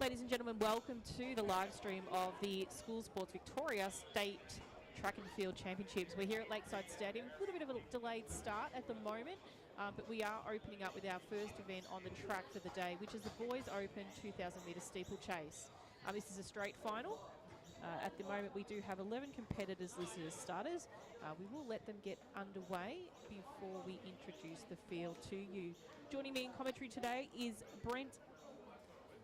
Ladies and gentlemen, welcome to the live stream of the School Sport Victoria State Track and Field Championships. We're here at Lakeside Stadium. A little bit of a delayed start at the moment, but we are opening up with our first event on the track for the day, which is the Boys Open 2,000 metre steeplechase. This is a straight final. At the moment, we do have 11 competitors listed as starters. We will let them get underway before we introduce the field to you. Joining me in commentary today is Brent.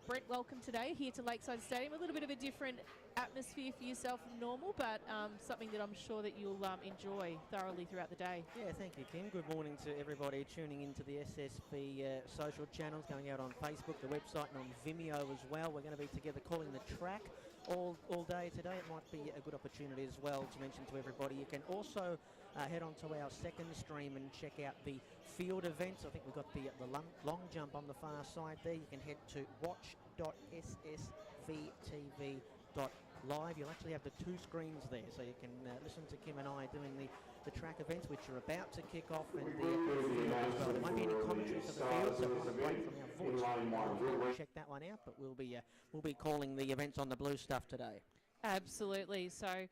Brent, welcome today here to Lakeside Stadium. A little bit of a different atmosphere for yourself from normal, but something that I'm sure that you'll enjoy thoroughly throughout the day. Yeah, thank you, Kim. Good morning to everybody tuning into the SSV social channels, going out on Facebook, the website, and on Vimeo as well. We're going to be together calling the track all day today. It might be a good opportunity as well to mention to everybody. You can also head on to our second stream and check out the field events. I think we've got the long jump on the far side there. You can head to watch.ssvtv.live. You'll actually have the two screens there, so you can listen to Kim and I doing the track events, which are about to kick off, and the field as well. There won't be any commentary for the field, so we'll break from our voice. Check that one out, but we'll be calling the events on the blue stuff today. Absolutely. So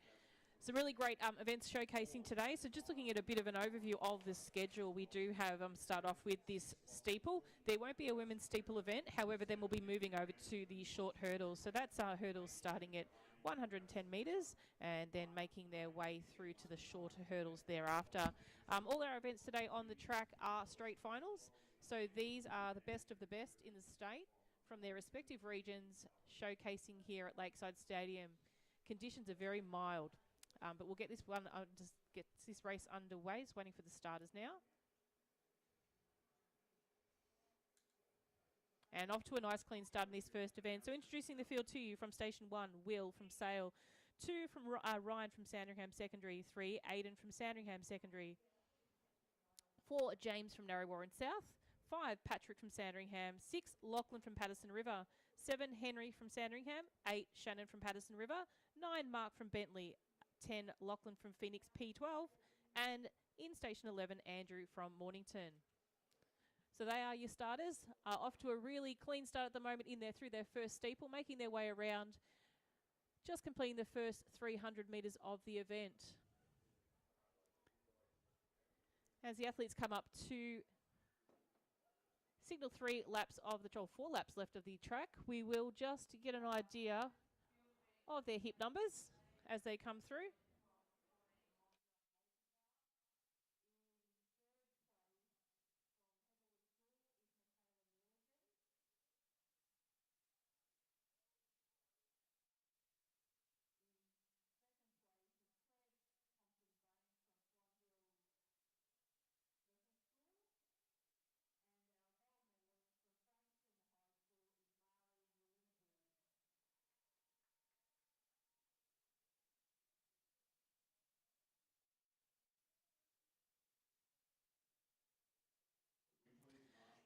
some really great events showcasing today. So just looking at a bit of an overview of the schedule, we do have start off with this steeple. There won't be a women's steeple event. However, then we'll be moving over to the short hurdles. So that's our hurdles starting at 110 metres and then making their way through to the shorter hurdles thereafter. All our events today on the track are straight finals. So these are the best of the best in the state from their respective regions, showcasing here at Lakeside Stadium. Conditions are very mild. But we'll get this one, just get this race underway. Just waiting for the starters now. And off to a nice clean start in this first event. So introducing the field to you from Station 1, Will from Sale. 2 from Ryan from Sandringham Secondary. 3, Aidan from Sandringham Secondary. 4, James from Narre South. 5, Patrick from Sandringham. 6, Lachlan from Patterson River. 7, Henry from Sandringham. 8, Shannon from Patterson River. 9, Mark from Bentley. 10, Lachlan from Phoenix P12, and in Station 11, Andrew from Mornington. So they are your starters. Off to a really clean start at the moment through their first steeple, making their way around, just completing the first 300 metres of the event. As the athletes come up to signal 3 laps of the 4 laps left of the track, we will just get an idea of their hip numbers as they come through.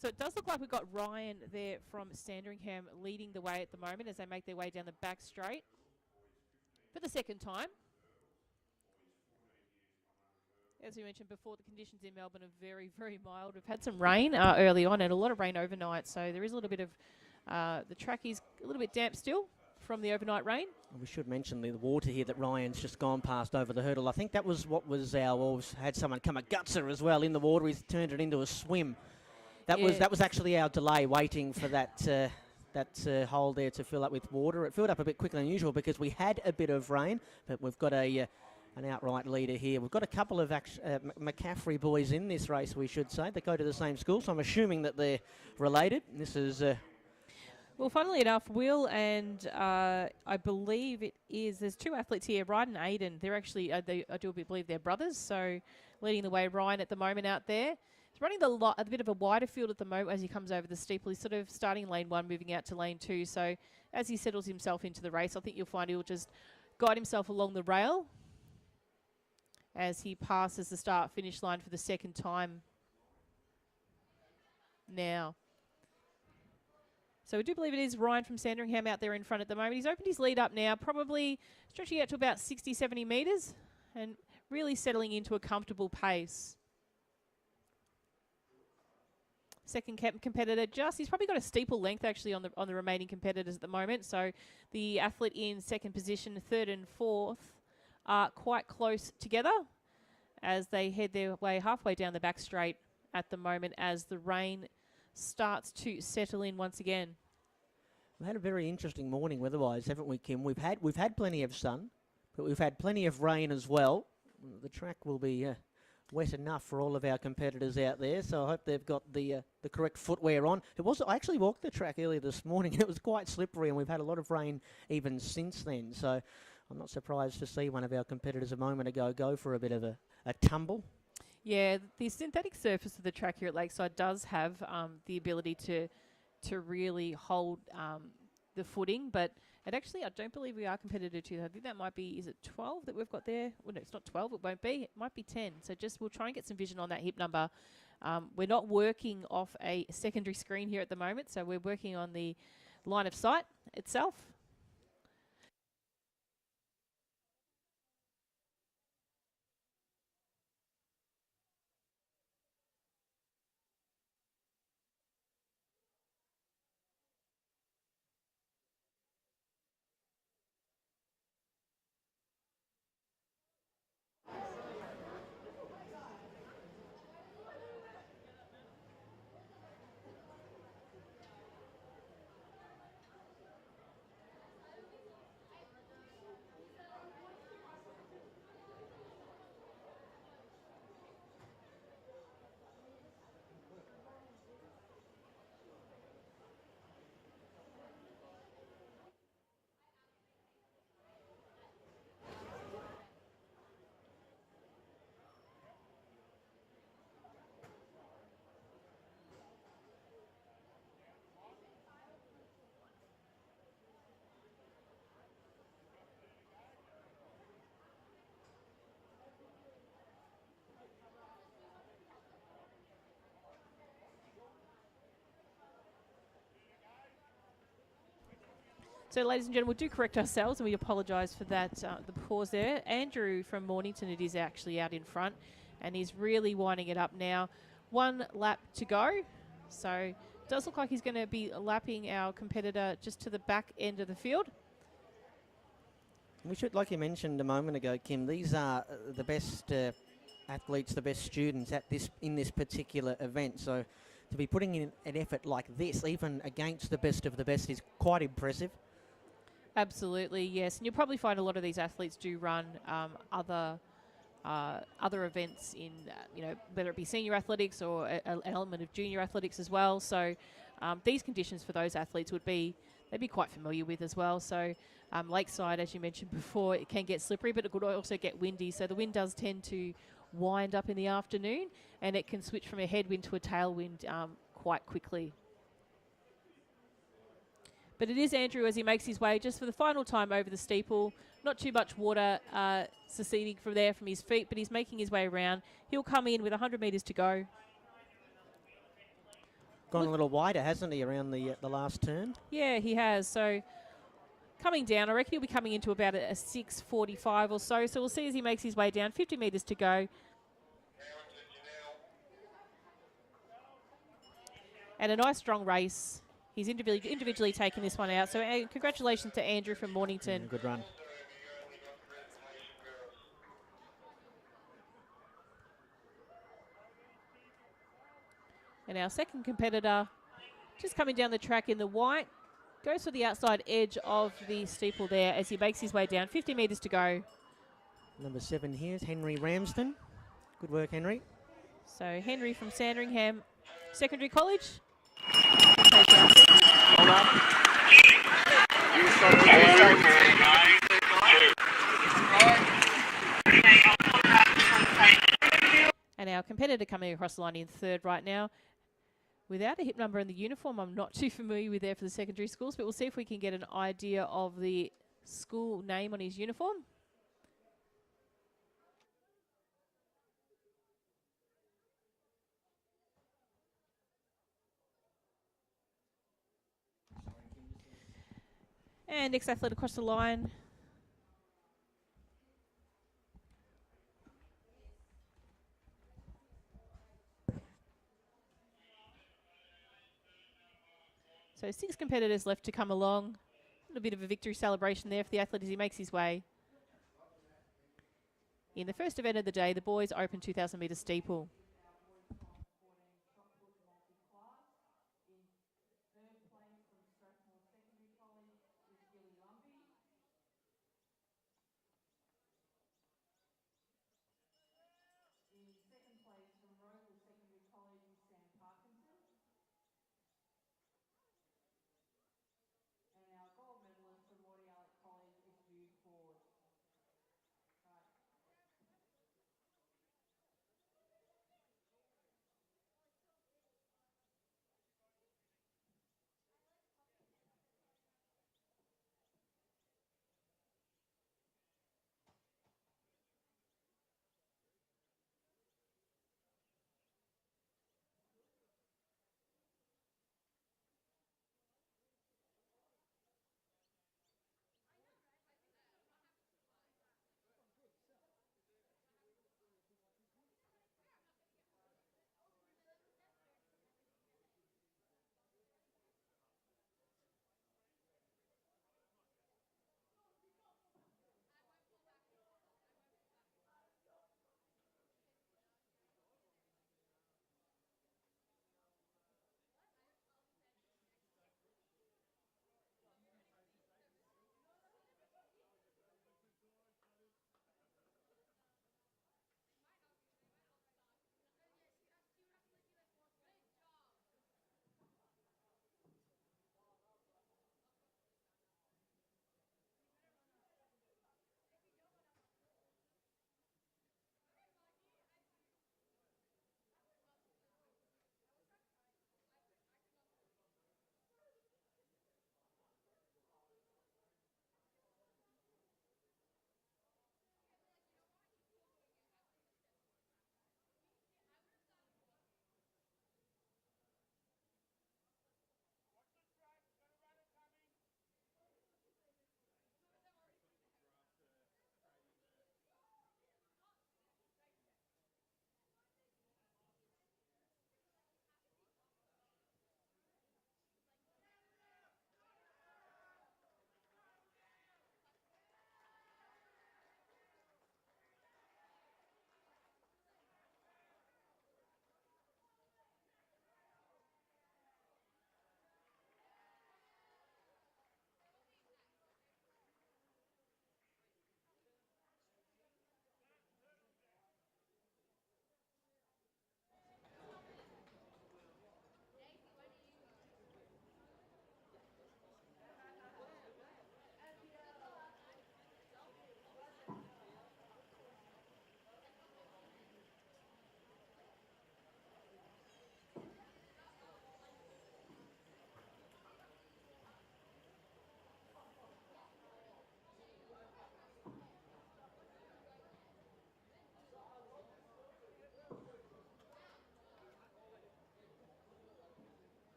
So it does look like we've got Ryan there from Sandringham leading the way at the moment as they make their way down the back straight for the second time. As we mentioned before, the conditions in Melbourne are very, very mild. We've had some rain early on and a lot of rain overnight, so there is a little bit of, the track is a little bit damp still from the overnight rain. We should mention the water here that Ryan's just gone past over the hurdle. I think that was what was had someone come a gutser as well in the water. He's turned it into a swim. That was actually our delay, waiting for that hole there to fill up with water. It filled up a bit quicker than usual because we had a bit of rain, but we've got an outright leader here. We've got a couple of McCaffrey boys in this race, we should say. They go to the same school, so I'm assuming that they're related. This is... Well, funnily enough, Will and I believe it is, there's 2 athletes here, Ryan and Aidan. They're actually, I do believe they're brothers, so leading the way, Ryan at the moment out there. He's running a bit of a wider field at the moment as he comes over the steeple. He's sort of starting lane 1, moving out to lane 2. So as he settles himself into the race, I think you'll find he'll just guide himself along the rail as he passes the start-finish line for the second time now. So we do believe it is Ryan from Sandringham out there in front at the moment. He's opened his lead up now, probably stretching out to about 60, 70 metres and really settling into a comfortable pace. second competitor. He's probably got a steeple length actually on the remaining competitors at the moment. So the athlete in second position, third and fourth, are quite close together as they head their way halfway down the back straight at the moment as the rain starts to settle in once again. We've had a very interesting morning weather-wise, haven't we, Kim? We've had plenty of sun, but we've had plenty of rain as well. The track will be wet enough for all of our competitors out there, so I hope they've got the correct footwear on. I actually walked the track earlier this morning, and it was quite slippery, and we've had a lot of rain even since then. So I'm not surprised to see one of our competitors a moment ago go for a bit of a tumble. Yeah, the synthetic surface of the track here at Lakeside does have the ability to really hold the footing, but it actually, I don't believe we are competitor 2. I think that might be, is it 12 that we've got there? Well, no, it's not 12, it won't be. It might be 10. So we'll try and get some vision on that hip number. We're not working off a secondary screen here at the moment, so we're working on the line of sight itself. So, ladies and gentlemen, we'll do correct ourselves, and we apologise for that, the pause there. Andrew from Mornington, it is actually out in front, and he's really winding it up now. 1 lap to go. So, it does look like he's going to be lapping our competitor just to the back end of the field. We should, like you mentioned a moment ago, Kim, these are the best athletes, the best students in this particular event. So, to be putting in an effort like this, even against the best of the best, is quite impressive. Absolutely, yes. And you'll probably find a lot of these athletes do run other events in, whether it be senior athletics or an element of junior athletics as well. So these conditions for those athletes they'd be quite familiar with as well. So Lakeside, as you mentioned before, it can get slippery, but it could also get windy. So the wind does tend to wind up in the afternoon, and it can switch from a headwind to a tailwind quite quickly. But it is Andrew as he makes his way just for the final time over the steeple. Not too much water seceding from his feet, but he's making his way around. He'll come in with 100 metres to go. Gone a little wider, hasn't he, around the last turn? Yeah, he has. So coming down, I reckon he'll be coming into about a 6:45 or so. So we'll see as he makes his way down. 50 metres to go. And a nice strong race. He's individually taken this one out. So congratulations to Andrew from Mornington. Yeah, good run. And our second competitor, just coming down the track in the white, goes for the outside edge of the steeple there as he makes his way down. 50 metres to go. Number 7 here is Henry Ramsden. Good work, Henry. So Henry from Sandringham Secondary College. And our competitor coming across the line in third right now. Without a hip number in the uniform, I'm not too familiar with there for the secondary schools, but we'll see if we can get an idea of the school name on his uniform. And next athlete across the line. So 6 competitors left to come along. A little bit of a victory celebration there for the athlete as he makes his way. In the first event of the day, the boys open 2,000 metre steeple.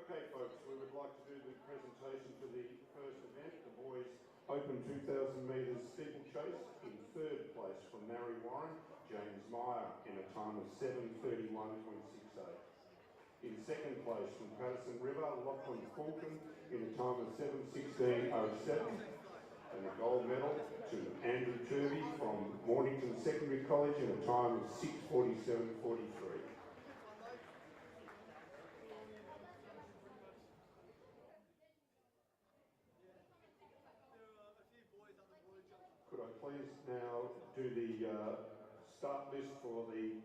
Okay, folks, we would like to do the presentation for the first event, the boys open 2,000 metres steeplechase. In third place from Narre Warren, James Meyer in a time of 7:31.68. In second place from Patterson River, Lachlan Fulton in a time of 7:16.07. And the gold medal to Andrew Turvey from Mornington Secondary College in a time of 6:47.43. Could I please now do the start list for the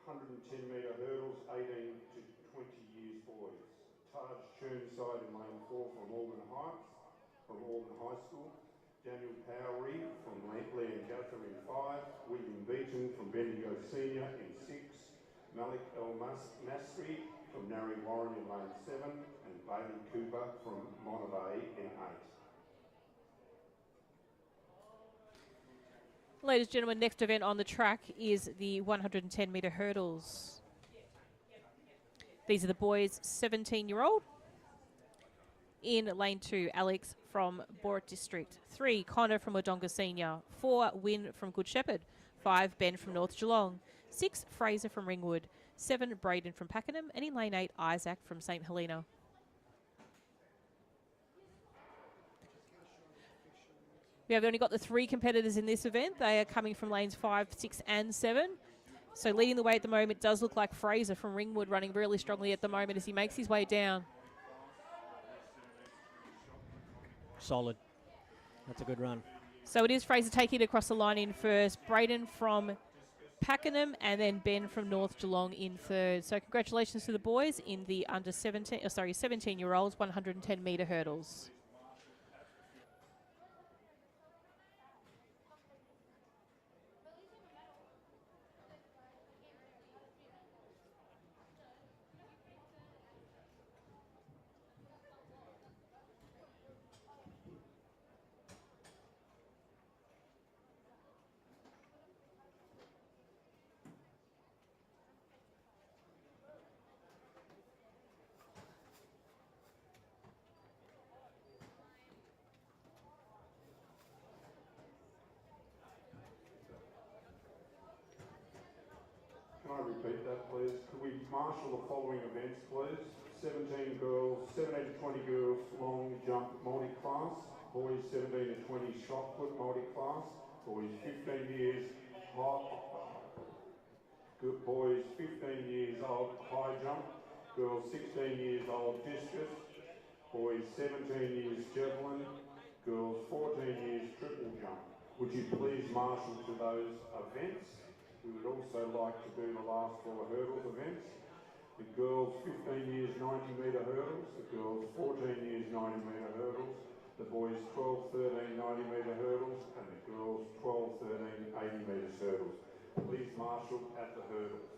110 metre hurdles, 18 to 20 years boys. Taj Churnside in lane 4 from Auburn High School. Daniel Powery from Leongatha in 5. William Beaton from Bendigo Senior in 6. Malik Masri from Narre Warren in lane 7. And Bailey Cooper from Monterey in 8. Ladies and gentlemen, next event on the track is the 110 metre hurdles. These are the boys, 17-year-old. In lane 2, Alex from Borat District. 3, Connor from Wodonga Senior. 4, Wynne from Good Shepherd. 5, Ben from North Geelong. 6, Fraser from Ringwood. 7, Braden from Pakenham. And in lane 8, Isaac from St Helena. We have only got the 3 competitors in this event. They are coming from lanes 5, 6 and 7. So leading the way at the moment does look like Fraser from Ringwood, running really strongly at the moment as he makes his way down. Solid. That's a good run. So it is Fraser taking it across the line in first. Braden from Pakenham and then Ben from North Geelong in third. So congratulations to the boys in the 17-year-olds 110 metre hurdles. Can I repeat that, please? Could we marshal the following events, please? 17 girls, 17 to 20 girls, long jump multi-class. Boys 17 to 20 shot put multi-class. Boys 15 years boys 15 years old high jump. Girls 16 years old discus. Boys 17 years javelin. Girls 14 years triple jump. Would you please marshal to those events? We would also like to do the last 4 hurdles events. The girls 15 years 90 metre hurdles, the girls 14 years 90 metre hurdles, the boys 12, 13 90 metre hurdles, and the girls 12, 13 80 metre hurdles. Please marshal at the hurdles.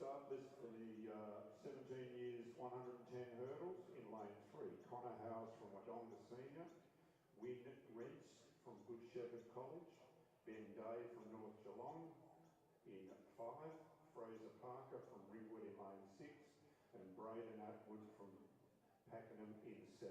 Start list for the 17 years 110 hurdles in lane 3. Connor Howes from Wodonga Senior. Wynne Rents from Good Shepherd College. Ben Day from North Geelong in 5, Fraser Parker from Ringwood in lane 6, and Braden Atwood from Pakenham in 7.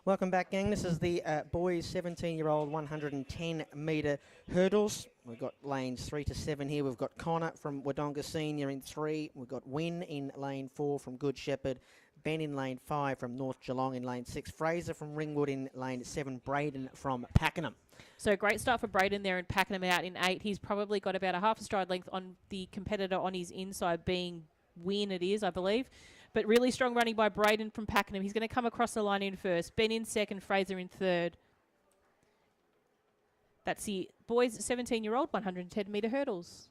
Welcome back, gang. This is the boys 17-year-old 110-metre hurdles. We've got lanes 3 to 7 here. We've got Connor from Wodonga Senior in 3. We've got Wynn in lane 4 from Good Shepherd. Ben in lane 5 from North Geelong in lane 6. Fraser from Ringwood in lane 7. Braden from Pakenham. So great start for Braden there and Pakenham out in 8. He's probably got about a half a stride length on the competitor on his inside, being Wynn it is, I believe. But really strong running by Braden from Pakenham. He's going to come across the line in first. Ben in second, Fraser in third. That's the boys 17-year-old 110-metre hurdles.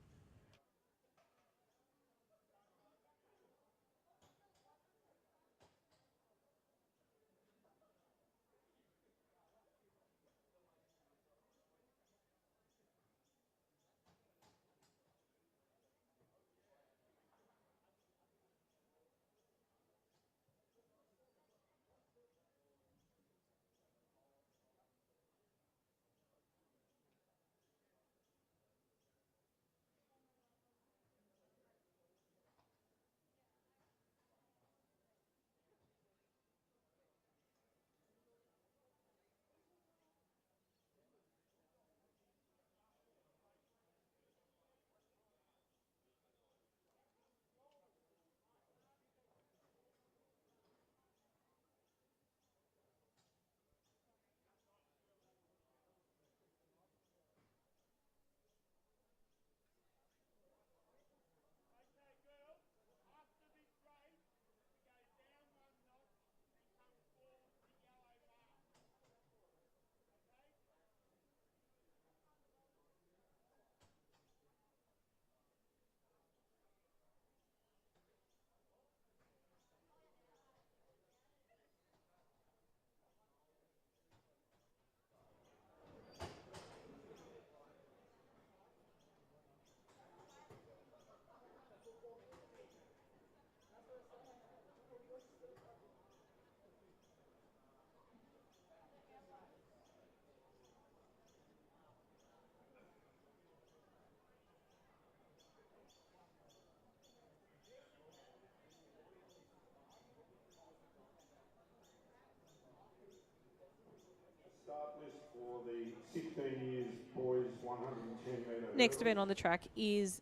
Start list for the 16 years boys 110-metre Next event on the track is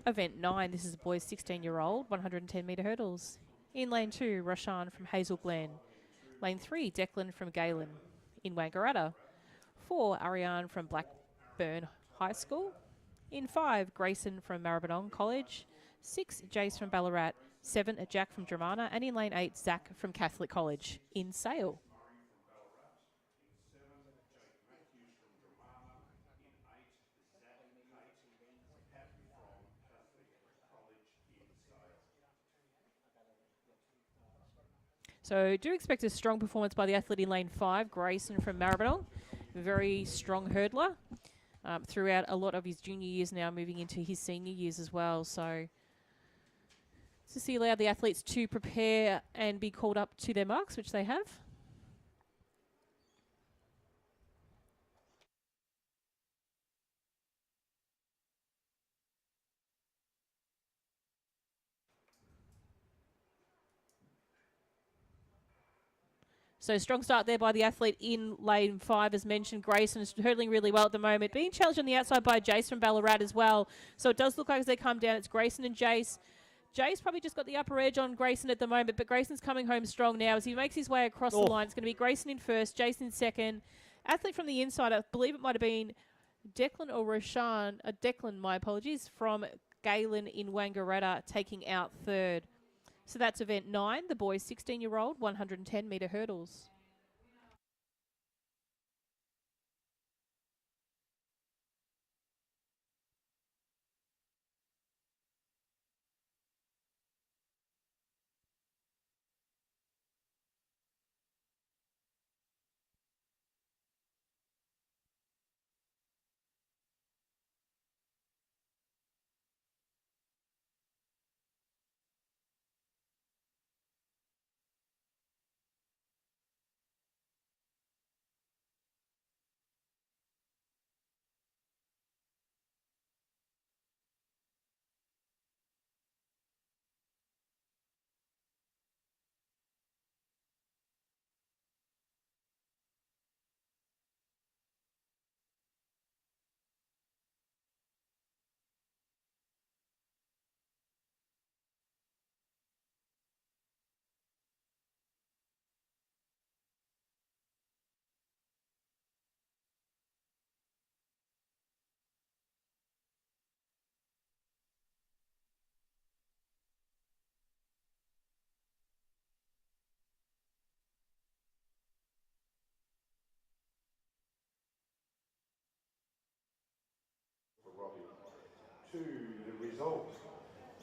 event 9. This is boys 16-year-old 110-metre hurdles. In lane 2, Roshan from Hazel Glen. Lane 3, Declan from Galen in Wangaratta. 4, Ariane from Blackburn High School. In 5, Grayson from Maribyrnong College. 6, Jace from Ballarat. 7, Jack from Dramana. And in lane 8, Zach from Catholic College in Sale. So do expect a strong performance by the athlete in lane 5, Grayson from Maribyrnong. Very strong hurdler throughout a lot of his junior years now, moving into his senior years as well. So just to allow the athletes to prepare and be called up to their marks, which they have. So strong start there by the athlete in lane 5, as mentioned. Grayson is hurdling really well at the moment. Being challenged on the outside by Jace from Ballarat as well. So it does look like as they come down, it's Grayson and Jace. Jace probably just got the upper edge on Grayson at the moment, but Grayson's coming home strong now as he makes his way across the line. It's going to be Grayson in first, Jason in second. Athlete from the inside, I believe it might have been Declan or Roshan, Declan, my apologies, from Galen in Wangaratta taking out third. So that's event 9, the boys 16-year-old 110-metre hurdles. old.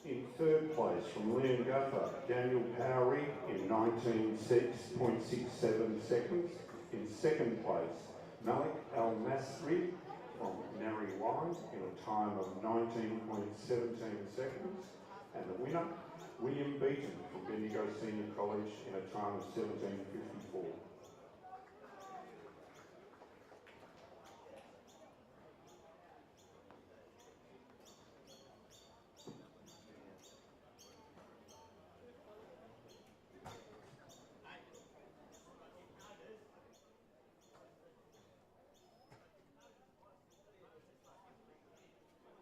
In third place from Liam Guffer, Daniel Powery in 19.67 seconds. In second place, Malik Al Masri from Narry Wine in a time of 19.17 seconds. And the winner, William Beaton from Bendigo Senior College in a time of 17.54.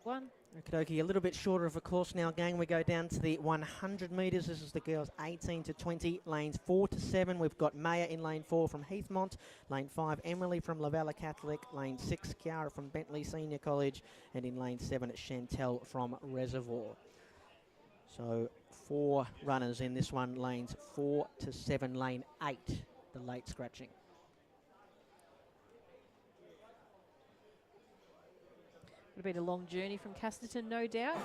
One. Okie, a little bit shorter of a course now, gang. We go down to the 100 metres. This is the girls 18 to 20, lanes 4 to 7. We've got Maya in lane 4 from Heathmont, lane 5 Emily from Lavella Catholic, lane 6 Kiara from Bentley Senior College, and in lane 7 Chantel from Reservoir. So 4 runners in this one, lanes 4 to 7, lane 8, the late scratching. Would have been a long journey from Casterton, no doubt.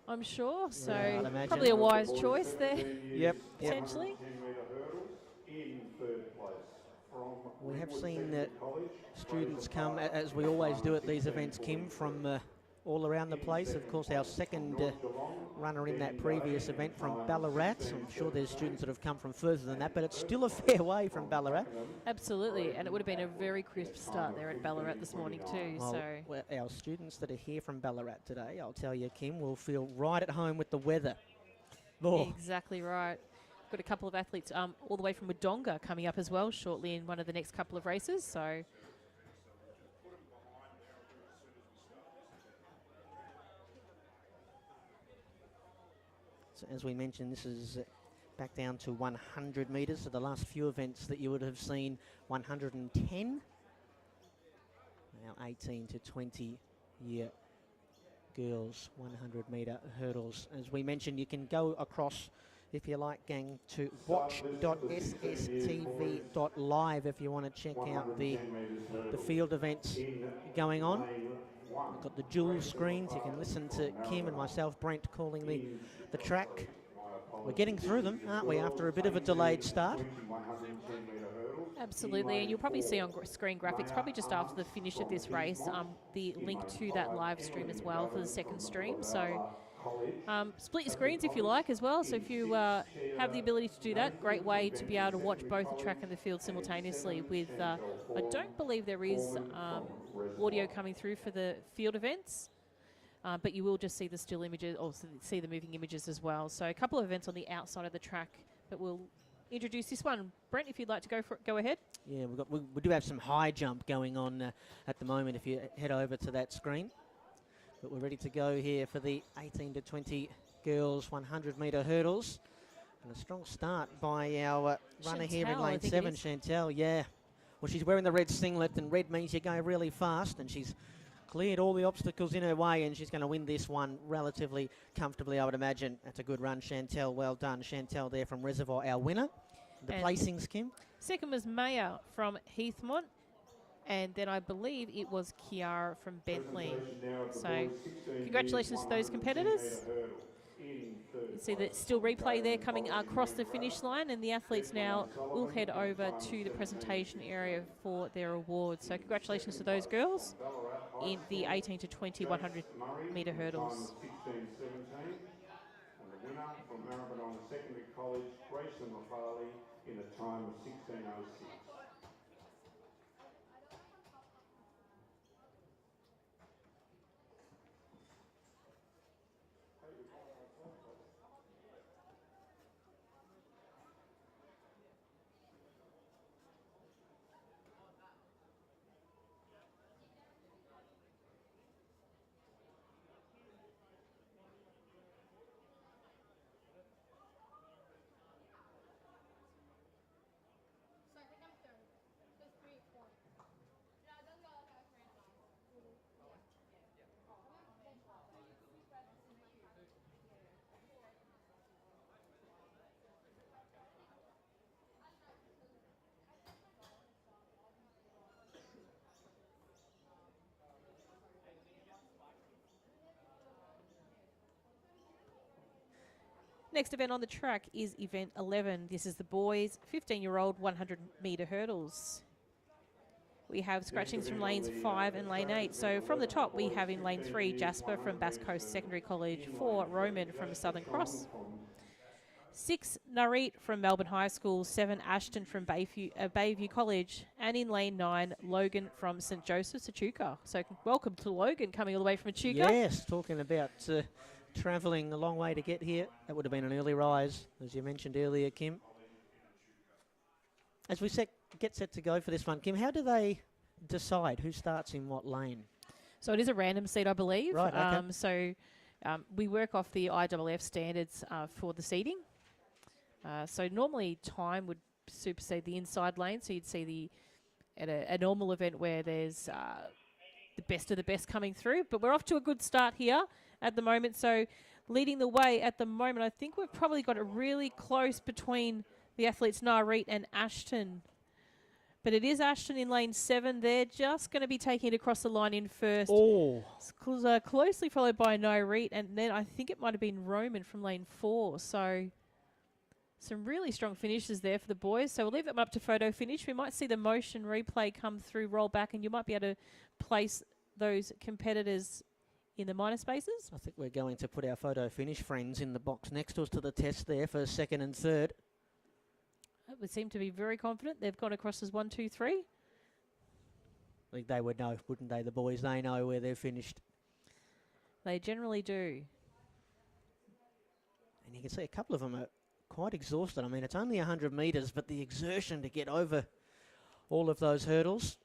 I'm sure. So Yeah, I'd imagine. probably a wise choice there. Yep. Potentially. We have seen students come, as we always do at these events, Kim, from all around the place. Of course, our second runner in that previous event from Ballarat. I'm sure there's students that have come from further than that, but it's still a fair way from Ballarat. Absolutely, and it would have been a very crisp start there at Ballarat this morning too. Well, our students that are here from Ballarat today, I'll tell you, Kim, will feel right at home with the weather. Oh. Exactly right. Got a couple of athletes all the way from Wodonga coming up as well shortly in one of the next couple of races. So as we mentioned, this is back down to 100 metres. So the last few events that you would have seen 110. Now 18 to 20 year girls 100 metre hurdles. As we mentioned, you can go across, if you like, gang, to watch.ssv.live if you want to check out the field events going on. We've got the dual screens. You can listen to Kim and myself, Brent, calling the track. We're getting through them, aren't we, after a bit of a delayed start? absolutely, and you'll probably see on screen graphics probably just after the finish of this race the link to that live stream as well for the second stream. So split your screens if you like as well. So if you have the ability to do that, great way to be able to watch both the track and the field simultaneously with, I don't believe there is audio coming through for the field events, but you will just see the still images, or see the moving images as well. So a couple of events on the outside of the track, but we'll introduce this one. Brent, if you'd like to go for it, go ahead. Yeah, we do have some high jump going on at the moment if you head over to that screen. But we're ready to go here for the 18 to 20 girls 100 metre hurdles. And a strong start by our runner here in lane 7, Chantel. Yeah. Well, she's wearing the red singlet, and red means you go really fast, and she's cleared all the obstacles in her way, and she's going to win this one relatively comfortably, I would imagine. That's a good run, Chantel. Well done. Chantel there from Reservoir, our winner. The placings, Kim? Second was Maya from Heathmont. And then I believe it was Kiara from Bentley. So congratulations to those competitors. You see the still replay there coming across the finish line, and the athletes now will head over to the presentation area for their awards. So congratulations to those girls in the 18 to 20 100 metre hurdles. And the winner from Maribyrnong Secondary College, Grayson Mafali, in a time of 16:06. Next event on the track is event 11. This is the boys 15-year-old 100-metre hurdles. We have scratchings from lanes 5 and lane 8. So from the top, we have in lane 3, Jasper from Bass Coast Secondary College, 4, Roman from Southern Cross, 6, Narit from Melbourne High School, 7, Ashton from Bayview College, and in lane 9, Logan from St. Joseph's, Echuca. So welcome to Logan, coming all the way from Echuca. Yes, talking about travelling a long way to get here. That would have been an early rise, as you mentioned earlier, Kim. As we get set to go for this one, Kim, how do they decide who starts in what lane? So it is a random seat, I believe. Right, okay. We work off the IAAF standards for the seating. So normally time would supersede the inside lane. So you'd see at a normal event where there's the best of the best coming through. But we're off to a good start here at the moment. So leading the way at the moment, I think we've probably got it really close between the athletes Narit and Ashton. But it is Ashton in lane 7. They're just going to be taking it across the line in first. Oh. Closely followed by Narit. And then I think it might have been Roman from lane 4. So some really strong finishes there for the boys. So we'll leave them up to photo finish. We might see the motion replay come through, roll back, and you might be able to place those competitors in the minor spaces. I think we're going to put our photo finish friends in the box next to us to the test there for 2nd and 3rd. We seem to be very confident. They've gone across as 1, 2, 3. I think they would know, wouldn't they? The boys, they know where they're finished. They generally do. And you can see a couple of them are quite exhausted. I mean, it's only 100 metres, but the exertion to get over all of those hurdles.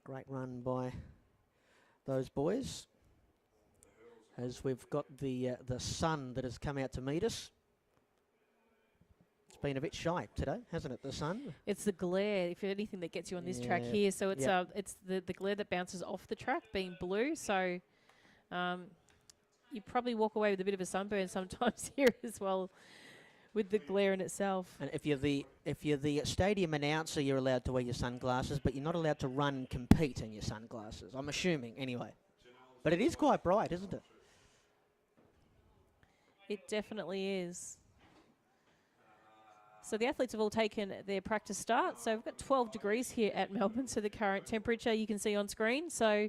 Great run by those boys. As we've got the sun that has come out to meet us. It's been a bit shy today, hasn't it, the sun? It's the glare, if anything, that gets you on this track here. So it's it's the glare that bounces off the track, being blue. So you probably walk away with a bit of a sunburn sometimes here as well, with the glare in itself. And if you're the stadium announcer, you're allowed to wear your sunglasses, but you're not allowed to run and compete in your sunglasses. I'm assuming, anyway. But it is quite bright, isn't it? It definitely is. So the athletes have all taken their practice start. So we've got 12 degrees here at Melbourne. So the current temperature you can see on screen. So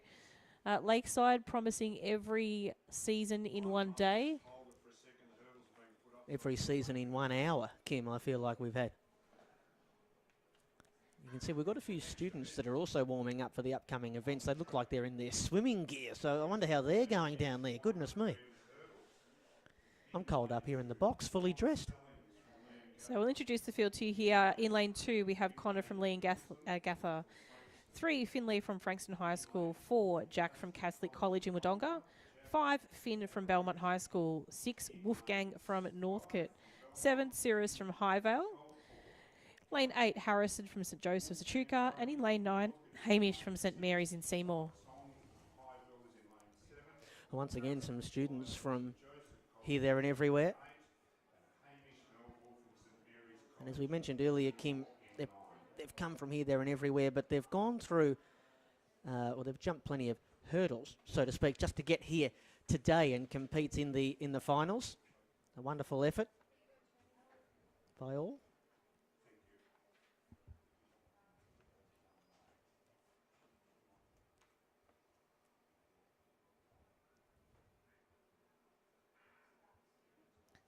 Lakeside promising every season in one day. Every season in 1 hour, Kim, I feel like we've had. You can see we've got a few students that are also warming up for the upcoming events. They look like they're in their swimming gear. So I wonder how they're going down there. Goodness me. I'm cold up here in the box, fully dressed. So we'll introduce the field to you here. In lane 2, we have Connor from Lee and Gather. 3, Finley from Frankston High School. 4, Jack from Catholic College in Wodonga. 5, Finn from Belmont High School. 6, Wolfgang from Northcote. 7, Cirrus from Highvale. Lane 8, Harrison from St. Joseph's, Echuca. And in lane 9, Hamish from St. Mary's in Seymour. Once again, some students from here, there and everywhere. And as we mentioned earlier, Kim, they've come from here, there and everywhere, but they've gone through, they've jumped plenty of hurdles, so to speak, just to get here today and compete in the finals. A wonderful effort by all.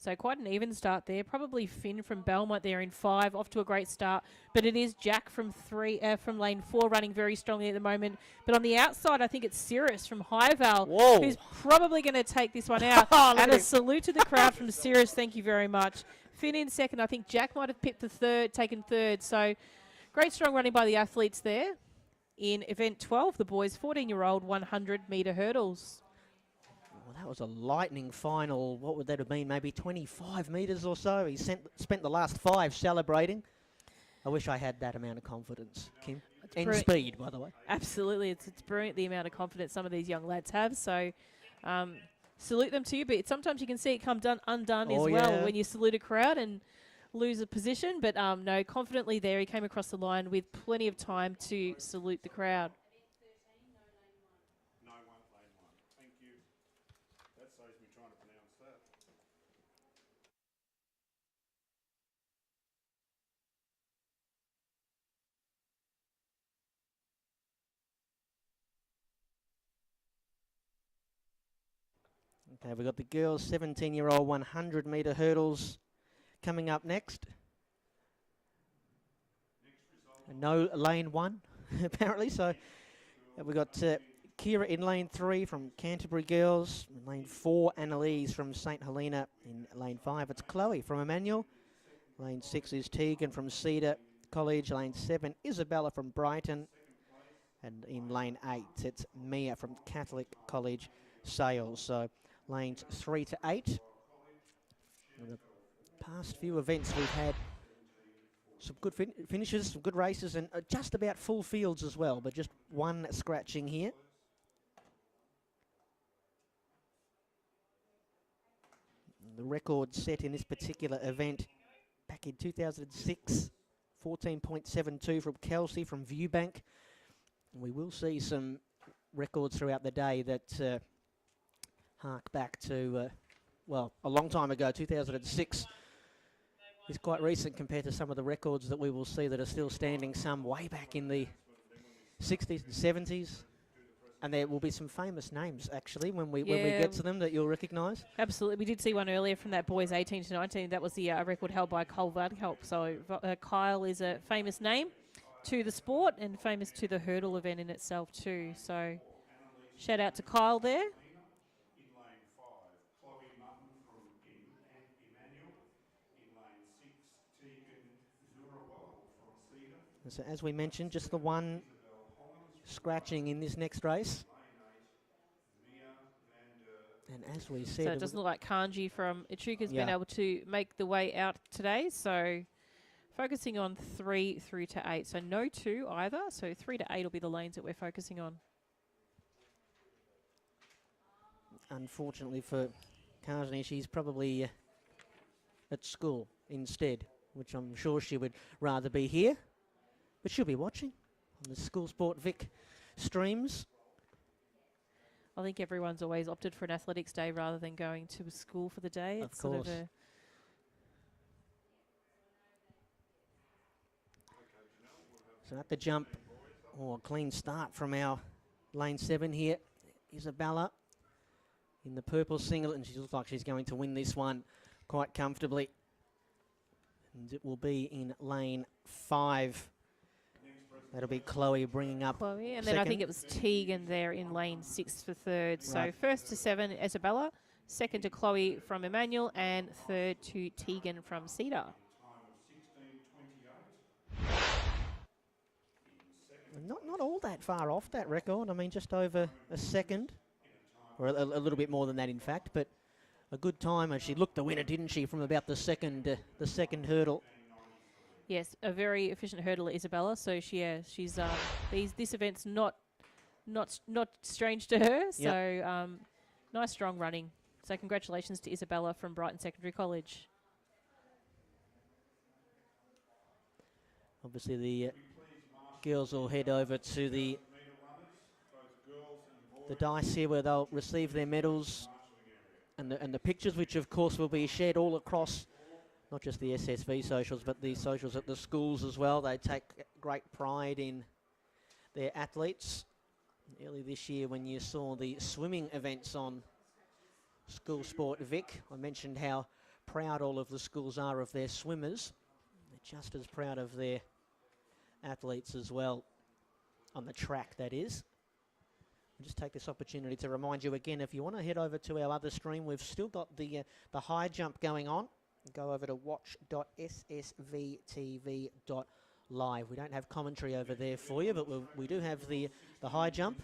So quite an even start there. Probably Finn from Belmont there in 5, off to a great start. But it is Jack from from lane 4 running very strongly at the moment. But on the outside, I think it's Cirrus from Highvale, who's probably going to take this one out. And a salute to the crowd from Cirrus. Thank you very much. Finn in 2nd. I think Jack might have pipped taken 3rd. So great strong running by the athletes there. In event 12, the boys 14-year-old 100-metre hurdles. Well, that was a lightning final. What would that have been? Maybe 25 metres or so. He spent the last 5 celebrating. I wish I had that amount of confidence, Kim. And speed, by the way. Absolutely. It's brilliant the amount of confidence some of these young lads have. So salute them to you. But sometimes you can see it come undone as well when you salute a crowd and lose a position. But no, confidently there. He came across the line with plenty of time to salute the crowd. Okay, we've got the girls' 17-year-old 100-metre hurdles coming up next. No lane 1, apparently. So we've got Kira in lane 3 from Canterbury Girls. In lane 4, Annalise from St Helena. In lane 5, it's Chloe from Emmanuel. Lane 6 is Tegan from Cedar College. Lane 7, Isabella from Brighton. And in lane 8, it's Mia from Catholic College Sales. So lanes 3 to 8. In the past few events we've had some good finishes, some good races, and just about full fields as well, but just one scratching here. The record set in this particular event back in 2006, 14.72 from Kelsey from Viewbank. And we will see some records throughout the day that hark back to, well, a long time ago, 2006. Is quite recent compared to some of the records that we will see that are still standing some way back in the 60s and 70s. And there will be some famous names, actually, when we get to them that you'll recognise. Absolutely. We did see one earlier from that boys 18 to 19. That was the record held by Cole Vadhelp. So Kyle is a famous name to the sport and famous to the hurdle event in itself too. So shout out to Kyle there. So as we mentioned, just the one scratching in this next race. And as we said... So it doesn't look like Kanji from Echuca's been able to make the way out today. So focusing on 3 through to 8. So no 2 either. So 3 to 8 will be the lanes that we're focusing on. Unfortunately for Kanji, she's probably at school instead, which I'm sure she would rather be here. But she'll be watching on the School Sport Vic streams. I think everyone's always opted for an athletics day rather than going to a school for the day. Of it's course. Sort of so at the jump, a clean start from our lane 7 here. Isabella in the purple singlet, and she looks like she's going to win this one quite comfortably. And it will be in lane 5. That'll be Chloe bringing up Chloe, and second. then I think it was Tegan there in lane 6 for third. Right. So first to 7, Isabella, second to Chloe from Emmanuel, and third to Tegan from Cedar. Not all that far off that record. I mean, just over a second, or a little bit more than that, in fact. But a good time, and she looked the winner, didn't she, from about the second hurdle. Yes, a very efficient hurdler, Isabella. So she's this event's not strange to her. So nice strong running. So congratulations to Isabella from Brighton Secondary College. Obviously, the girls will head over to the dice here where they'll receive their medals and the pictures, which of course will be shared all across not just the SSV socials, but the socials at the schools as well. They take great pride in their athletes. Early this year, when you saw the swimming events on School Sport Vic, I mentioned how proud all of the schools are of their swimmers. They're just as proud of their athletes as well, on the track, that is. I'll just take this opportunity to remind you again, if you want to head over to our other stream, we've still got the high jump going on. Go over to watch.ssvtv.live. We don't have commentary over there for you, but we do have the high jump.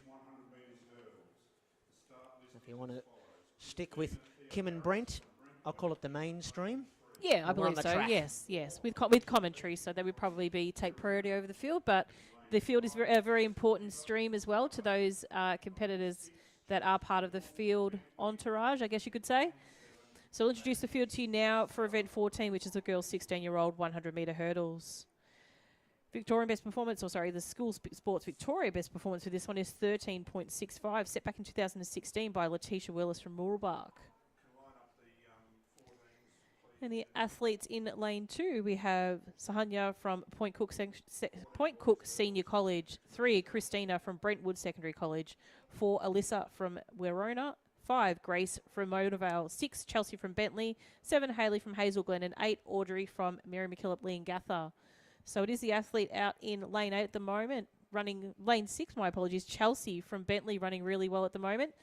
If you want to stick with Kim and Brent, I'll call it the main stream. Yeah, I believe so. Track. Yes, with commentary, so that would probably take priority over the field. But the field is a very important stream as well to those competitors that are part of the field entourage, I guess you could say. So I'll introduce the field to you now for event 14, which is the girls' 16-year-old 100-metre hurdles. Victorian best performance, the School Sports Victoria best performance for this one is 13.65, set back in 2016 by Letitia Willis from Moorbark. And the athletes in lane 2, we have Sahanya from Point Cook Senior College, 3 Christina from Brentwood Secondary College, 4 Alyssa from Werona, 5, Grace from Monavale. 6, Chelsea from Bentley. 7, Hayley from Hazel Glen. And 8, Audrey from Mary McKillop Leongatha. So it is the athlete out in lane 8 at the moment, running lane 6, my apologies. Chelsea from Bentley running really well at the moment.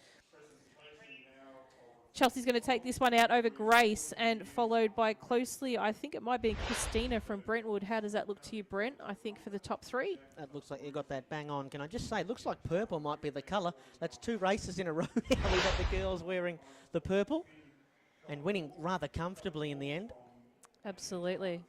Chelsea's going to take this one out over Grace and followed by closely, I think it might be Christina from Brentwood. How does that look to you, Brent, I think, for the top 3? That looks like you got that bang on. Can I just say, it looks like purple might be the colour. That's 2 races in a row now. We've got the girls wearing the purple and winning rather comfortably in the end. Absolutely.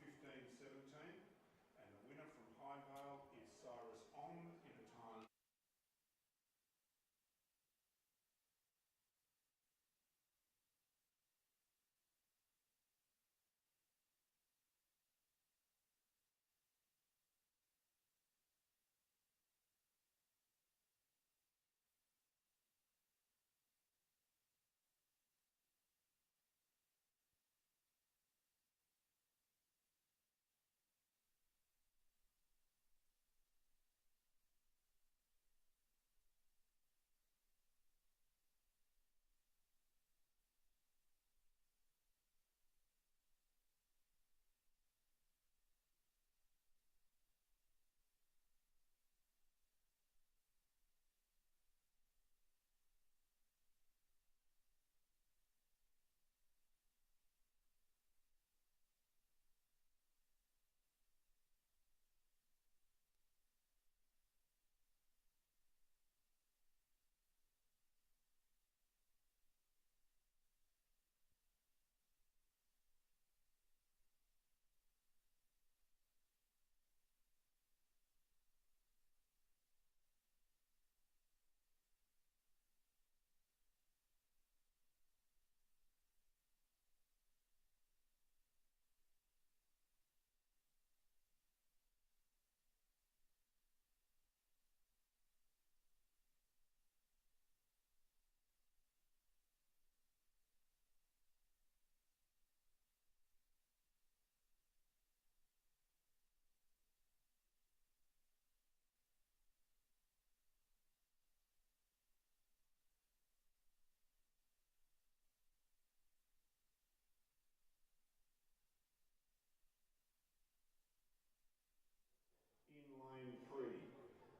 In lane 3,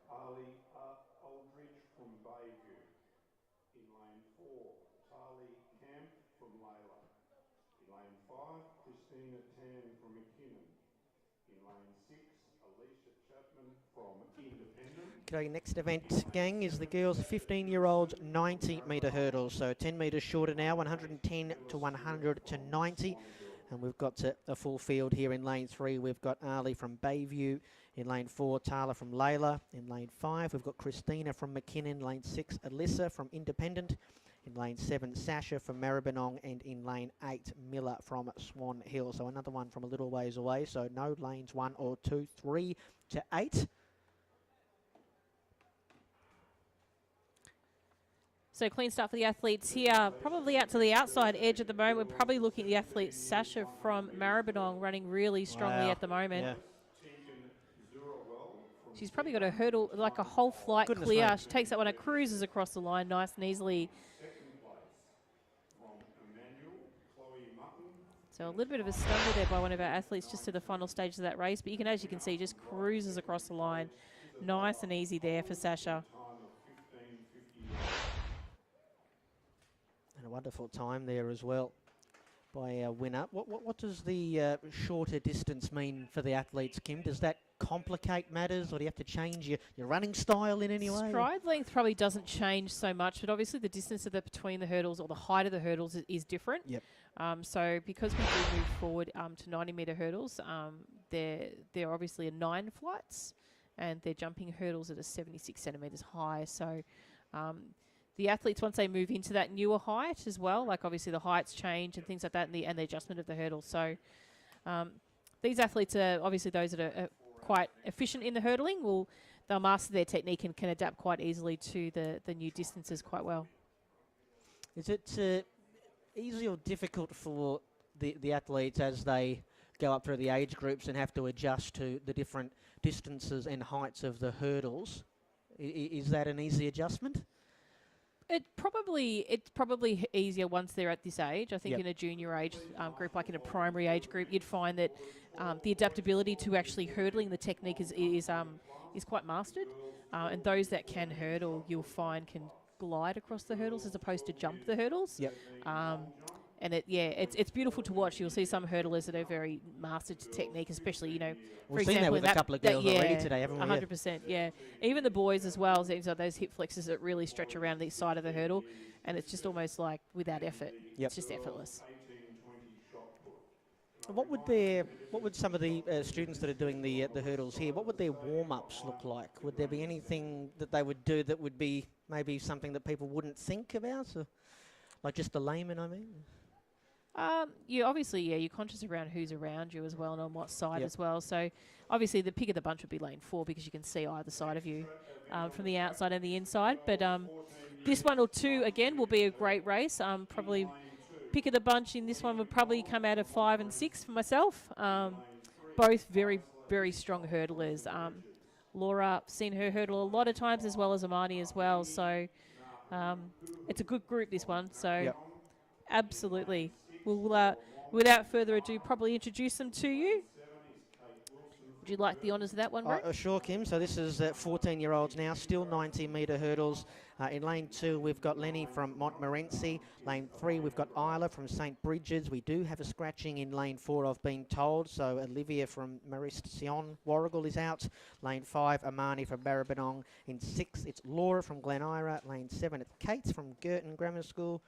Ali Aldridge from Bayview. In lane 4, Tali Camp from Layla. In lane 5, Christina Tan from McKinnon. In lane 6, Alicia Chapman from Independent. Okay, next event, gang, is the girls' 15-year-olds 90-metre hurdles. So 10 metres shorter now, 110 to 100 to 90. And we've got a full field here in lane 3. We've got Ali from Bayview. In lane 4, Tala from Layla. In lane 5, we've got Christina from McKinnon. Lane 6, Alyssa from Independent. In lane 7, Sasha from Maribyrnong. And in lane 8, Miller from Swan Hill. So another one from a little ways away. So no lanes 1 or 2, 3 to 8. So clean start for the athletes here. Probably out to the outside edge at the moment. We're probably looking at the athlete Sasha from Maribyrnong running really strongly at the moment. Yeah. She's probably got a hurdle, like a whole flight Goodness clear. mate. She takes that one and cruises across the line nice and easily. So a little bit of a stumble there by one of our athletes just to the final stage of that race. But you can, as you can see, just cruises across the line. Nice and easy there for Sasha. And a wonderful time there as well by our winner. What does the shorter distance mean for the athletes, Kim? Does that complicate matters, or do you have to change your running style in any way? Stride length probably doesn't change so much, but obviously the distance between the hurdles or the height of the hurdles is different. Yep. So because we do move forward to 90-metre hurdles, they're obviously 9 flights, and they're jumping hurdles at a 76 centimetres high. So the athletes, once they move into that newer height as well, like obviously the heights change and things like that, and the adjustment of the hurdles. So these athletes are obviously those that are quite efficient in the hurdling. They'll master their technique and can adapt quite easily to the new distances quite well. Is it easy or difficult for the athletes as they go up through the age groups and have to adjust to the different distances and heights of the hurdles? Is that an easy adjustment? It's probably easier once they're at this age. I think in a junior age group, like in a primary age group, you'd find that the adaptability to actually hurdling the technique is quite mastered. And those that can hurdle, you'll find can glide across the hurdles as opposed to jump the hurdles. Yep. And it's beautiful to watch. You'll see some hurdlers that are very mastered to technique, especially, you know, for We've seen example, that with a couple of girls already today, haven't we? 100%, yeah. Even the boys as well, seems like those hip flexors that really stretch around the side of the hurdle, and it's just almost like without effort. Yep. It's just effortless. What would some of the students that are doing the hurdles here, what would their warm-ups look like? Would there be anything that they would do that would be maybe something that people wouldn't think about? Or like just the layman, I mean? You're conscious around who's around you as well and on what side as well. So obviously the pick of the bunch would be lane 4 because you can see either side of you from the outside and the inside. But this 1 or 2, again, will be a great race. Probably pick of the bunch in this one would probably come out of 5 and 6 for myself. Both very, very strong hurdlers. Laura, seen her hurdle a lot of times as well as Amani as well. So it's a good group, this one. So absolutely. We'll, without further ado, probably introduce them to you. Would you like the honours of that one, Brett? Sure, Kim. So this is 14-year-olds now, still 90-metre hurdles. In lane 2, we've got Lenny from Montmorency. Lane 3, we've got Isla from St. Bridget's. We do have a scratching in lane 4, I've been told. So Olivia from Marist-Sion Warrigal is out. Lane 5, Amani from Barabinong. In 6, it's Laura from Glen Ira. Lane 7, it's Kate from Girton Grammar School.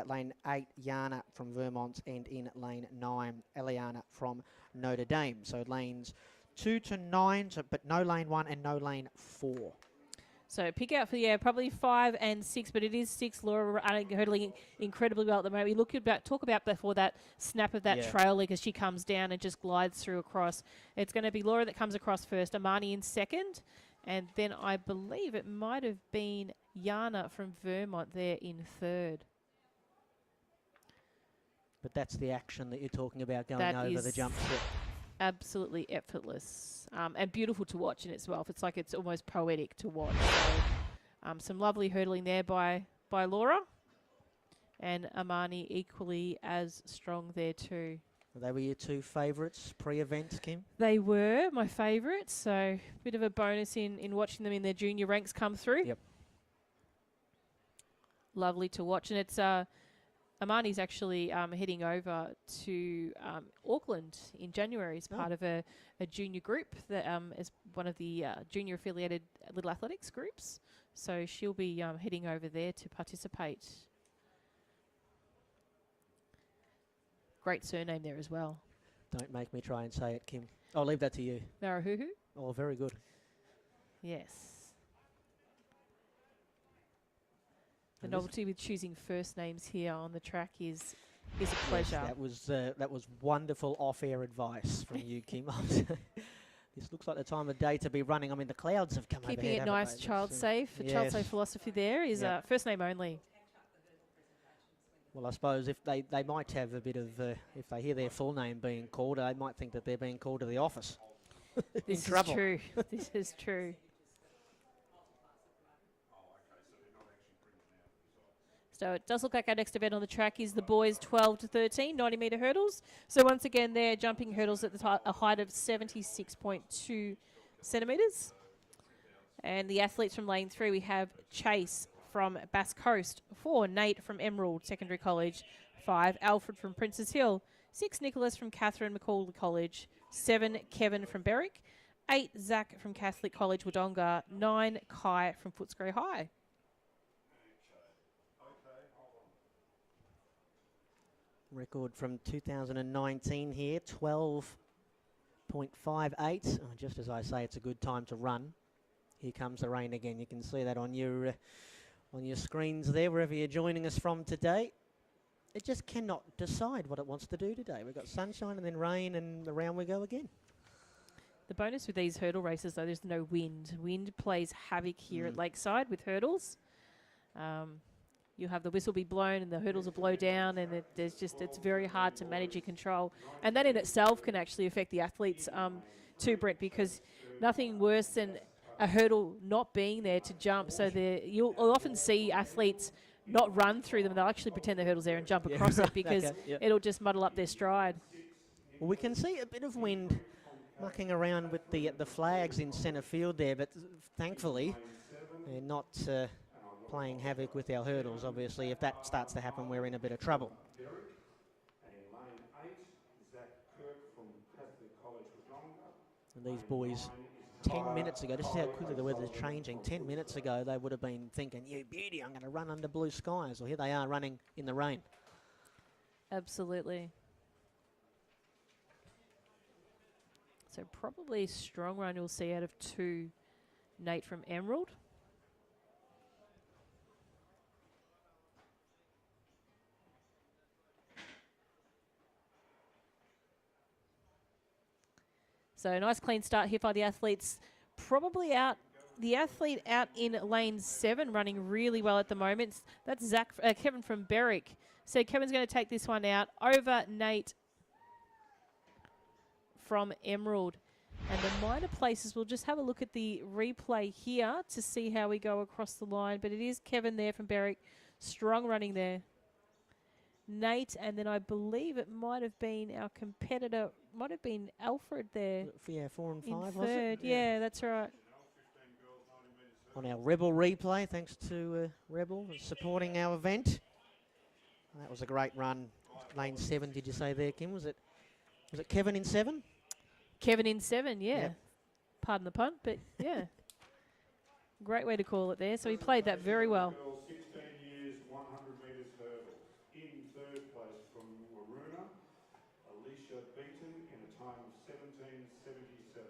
Lane 8, Yana from Vermont. And in lane 9, Eliana from Notre Dame. So lanes 2 to 9, but no lane 1 and no lane 4. So pick out for, probably 5 and 6, but it is 6. Laura hurdling incredibly well at the moment. We talk about before that snap of that trail leg as she comes down and just glides through across. It's going to be Laura that comes across first, Amani in second, and then I believe it might have been Yana from Vermont there in third. But that's the action that you're talking about going over the jump strip. Absolutely effortless and beautiful to watch in itself. It's like it's almost poetic to watch. So, some lovely hurdling there by Laura, and Amani equally as strong there too. They were your 2 favourites pre-event, Kim? They were my favourites, so a bit of a bonus in watching them in their junior ranks come through. Yep. Lovely to watch, and it's Amani's actually heading over to Auckland in January as part of a junior group that is one of the junior affiliated Little Athletics groups. So she'll be heading over there to participate. Great surname there as well. Don't make me try and say it, Kim. I'll leave that to you. Narahuhu? Oh, very good. Yes. The novelty with choosing first names here on the track is a pleasure. Yes, that was wonderful off-air advice from you, Kim. This looks like the time of day to be running. I mean, the clouds have come Keeping overhead, it nice, child safe. The child safe philosophy there is first name only. Well, I suppose if they might have a bit of, if they hear their full name being called, they might think that they're being called to the office. This is true. This is true. So it does look like our next event on the track is the boys 12 to 13, 90-metre hurdles. So once again, they're jumping hurdles at a height of 76.2 centimetres. And the athletes from lane 3, we have Chase from Bass Coast. 4, Nate from Emerald Secondary College. 5, Alfred from Princess Hill. 6, Nicholas from Catherine McCall College. 7, Kevin from Berwick. 8, Zach from Catholic College Wodonga. 9, Kai from Footscray High. Record from 2019 here, 12.58. Just as I say, it's a good time to run. Here comes the rain again. You can see that on your screens there, wherever you're joining us from today. It just cannot decide what it wants to do today. We've got sunshine and then rain, and around we go again. The bonus with these hurdle races, though, there's no wind. Wind plays havoc here at Lakeside with hurdles. You'll have the whistle be blown and the hurdles will blow down, and it's very hard to manage your control. And that in itself can actually affect the athletes too, Brett, because nothing worse than a hurdle not being there to jump. So you'll often see athletes not run through them. They'll actually pretend the hurdle's there and jump across it because it'll just muddle up their stride. Well, we can see a bit of wind mucking around with the flags in centre field there, but thankfully they're not playing havoc with our hurdles. Obviously, if that starts to happen, we're in a bit of trouble. And these boys, 10 minutes ago, this is how quickly the weather's changing. 10 minutes ago, they would have been thinking, "You beauty, I'm going to run under blue skies." Well, here they are running in the rain. Absolutely. So probably a strong run you'll see out of 2, Nate from Emerald. So a nice clean start here by the athletes. Probably the athlete out in lane 7 running really well at the moment. That's Kevin from Berwick. So Kevin's going to take this one out over Nate from Emerald. And the minor places, we'll just have a look at the replay here to see how we go across the line. But it is Kevin there from Berwick. Strong running there. Nate, and then I believe it might have been our competitor, might have been Alfred there. Yeah, 4 and 5, in was third. it? Yeah, that's right. On our Rebel replay, thanks to Rebel supporting our event. That was a great run. Lane 7, did you say there, Kim? Was it Kevin in 7? Kevin in 7, yeah. Yep. Pardon the pun, but yeah. Great way to call it there. So he played that very well. 16 years, 100 metres hurdles. In third place from Waruna, Alicia Beaton in a time of 17:77.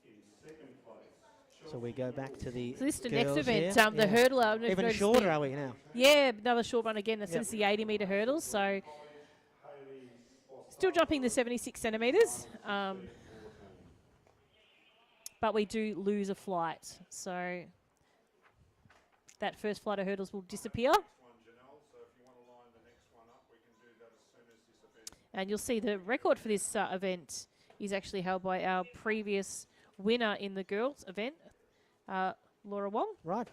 In second place. So we go back to the So this is the girls next event, here. the hurdler. Even shorter, are we now? Yeah, another short one again. This is the 80-metre hurdles. So still jumping the 76 centimetres. But we do lose a flight. So that first flight of hurdles will disappear. And you'll see the record for this event is actually held by our previous winner in the girls event, Laura Wong. Right.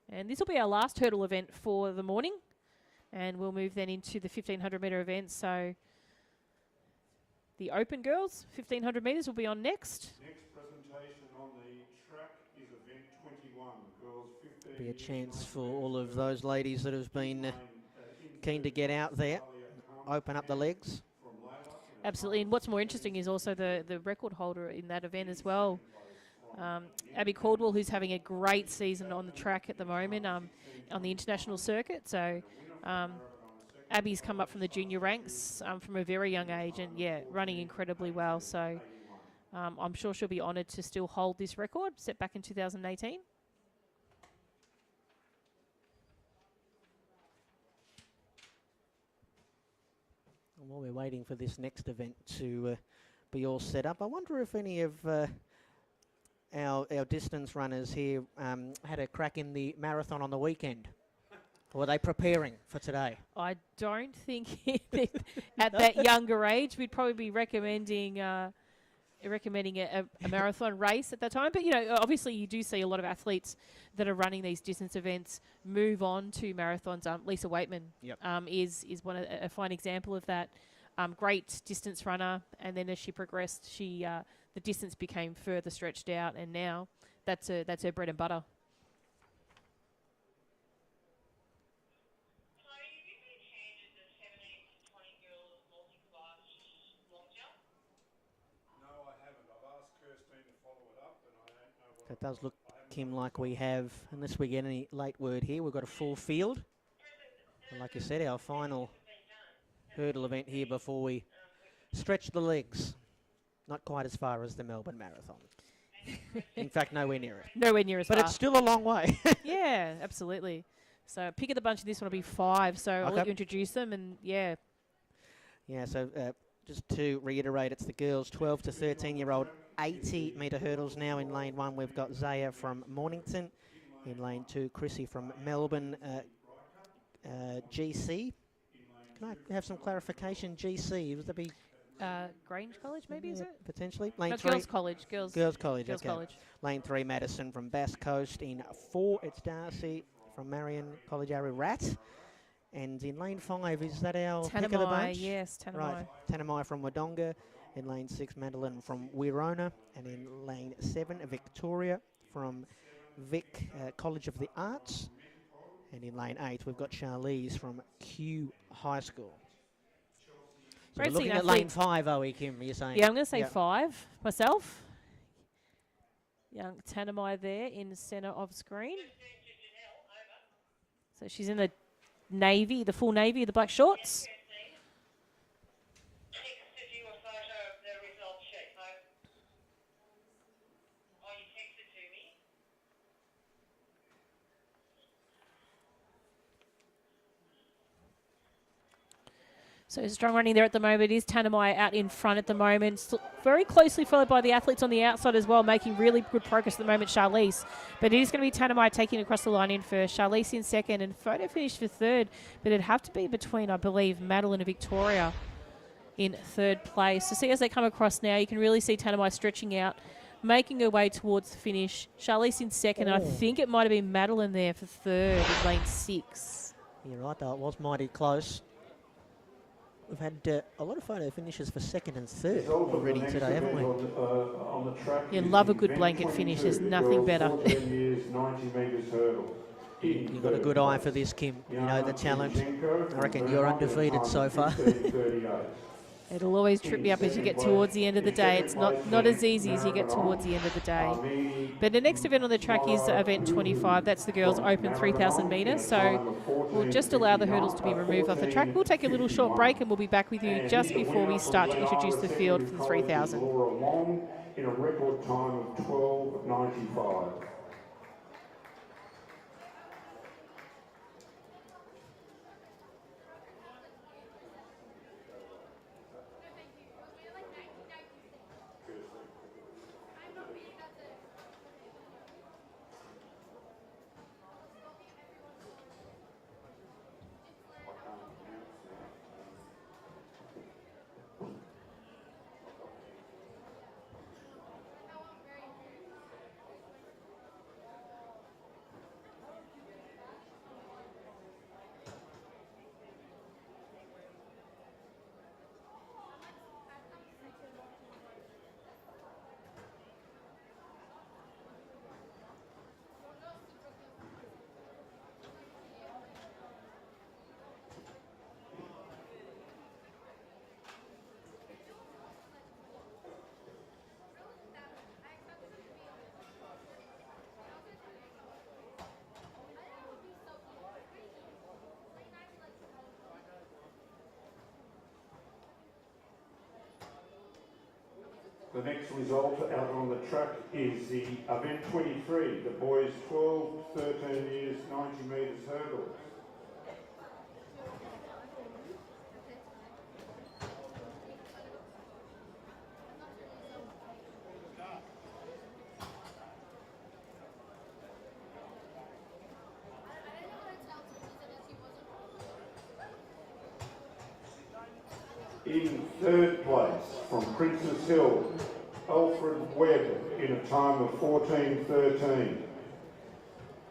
And this will be our last hurdle event for the morning. And we'll move then into the 1,500-metre event. So the open girls, 1,500 metres, will be on next. Next presentation on the track is event 21. Girls 15. Be a chance for all of those ladies that have been keen to get out there, open up the legs. Absolutely. And what's more interesting is also the record holder in that event as well. Abby Caldwell, who's having a great season on the track at the moment on the international circuit. So Abby's come up from the junior ranks from a very young age and, yeah, running incredibly well. So I'm sure she'll be honoured to still hold this record set back in 2018. And while we're waiting for this next event to be all set up, I wonder if any of our distance runners here had a crack in the marathon on the weekend. Or are they preparing for today? I don't think at that younger age we'd probably be recommending a marathon race at that time. But, you know, obviously you do see a lot of athletes that are running these distance events move on to marathons. Lisa Waitman is a fine example of that. Great distance runner. And then as she progressed, the distance became further stretched out. And now that's her bread and butter. It does look, Kim, like we have, unless we get any late word here, we've got a full field. And like you said, our final hurdle event here before we stretch the legs. Not quite as far as the Melbourne Marathon. In fact, nowhere near it. Nowhere near as far. But it's still a long way. Yeah, absolutely. So pick of the bunch of this one will be 5. So I'll let you introduce them and, yeah. Yeah, so just to reiterate, it's the girls 12 to 13-year-old 80-metre hurdles now. In lane 1, we've got Zaya from Mornington. In lane 2, Chrissy from Melbourne GC. Can I have some clarification? GC, would that be Grange College, maybe, is it? Potentially. Lane No, 3. Girls College. Girls College, okay. College. Lane 3, Madison from Bass Coast. In 4, it's Darcy from Marion College Ararat. And in lane 5, is that our pick of the bunch? Yes, Tanamai. Right, Tanamai from Wodonga. In lane 6, Madeline from Wirona. And in lane 7, Victoria from Vic College of the Arts. And in lane 8, we've got Charlize from Q High School. So we're looking at lane 5, are we, Kim, you're saying? Yeah, I'm going to say 5 myself. Young Tanamai there in centre of screen. So she's in the navy, the full navy, the black shorts. So strong running there at the moment. It is Tanamai out in front at the moment. Still very closely followed by the athletes on the outside as well, making really good progress at the moment, Charlize. But it is going to be Tanamai taking across the line in first. Charlize in second and photo finish for third. But it'd have to be between, I believe, Madeline and Victoria in third place. So see as they come across now, you can really see Tanamai stretching out, making her way towards the finish. Charlize in second. And I think it might have been Madeline there for third in lane 6. You're right, though. It was mighty close. We've had a lot of photo finishes for second and third already today, haven't we? You love a good blanket finish. There's nothing better. You've got a good eye for this, Kim. You know the talent. I reckon you're undefeated so far. It'll always trip me up as you get towards the end of the day. It's not as easy as you get towards the end of the day. But the next event on the track is event 25. That's the girls' open 3,000 metres. So we'll just allow the hurdles to be removed off the track. We'll take a little short break and we'll be back with you just before we start to introduce the field for the 3,000. In a record time of 12:95. The next result out on the track is the event 23, the boys 12 to 13 years, 90 metres hurdle. In third place from Princess Hill, Alfred Webb in a time of 14:13.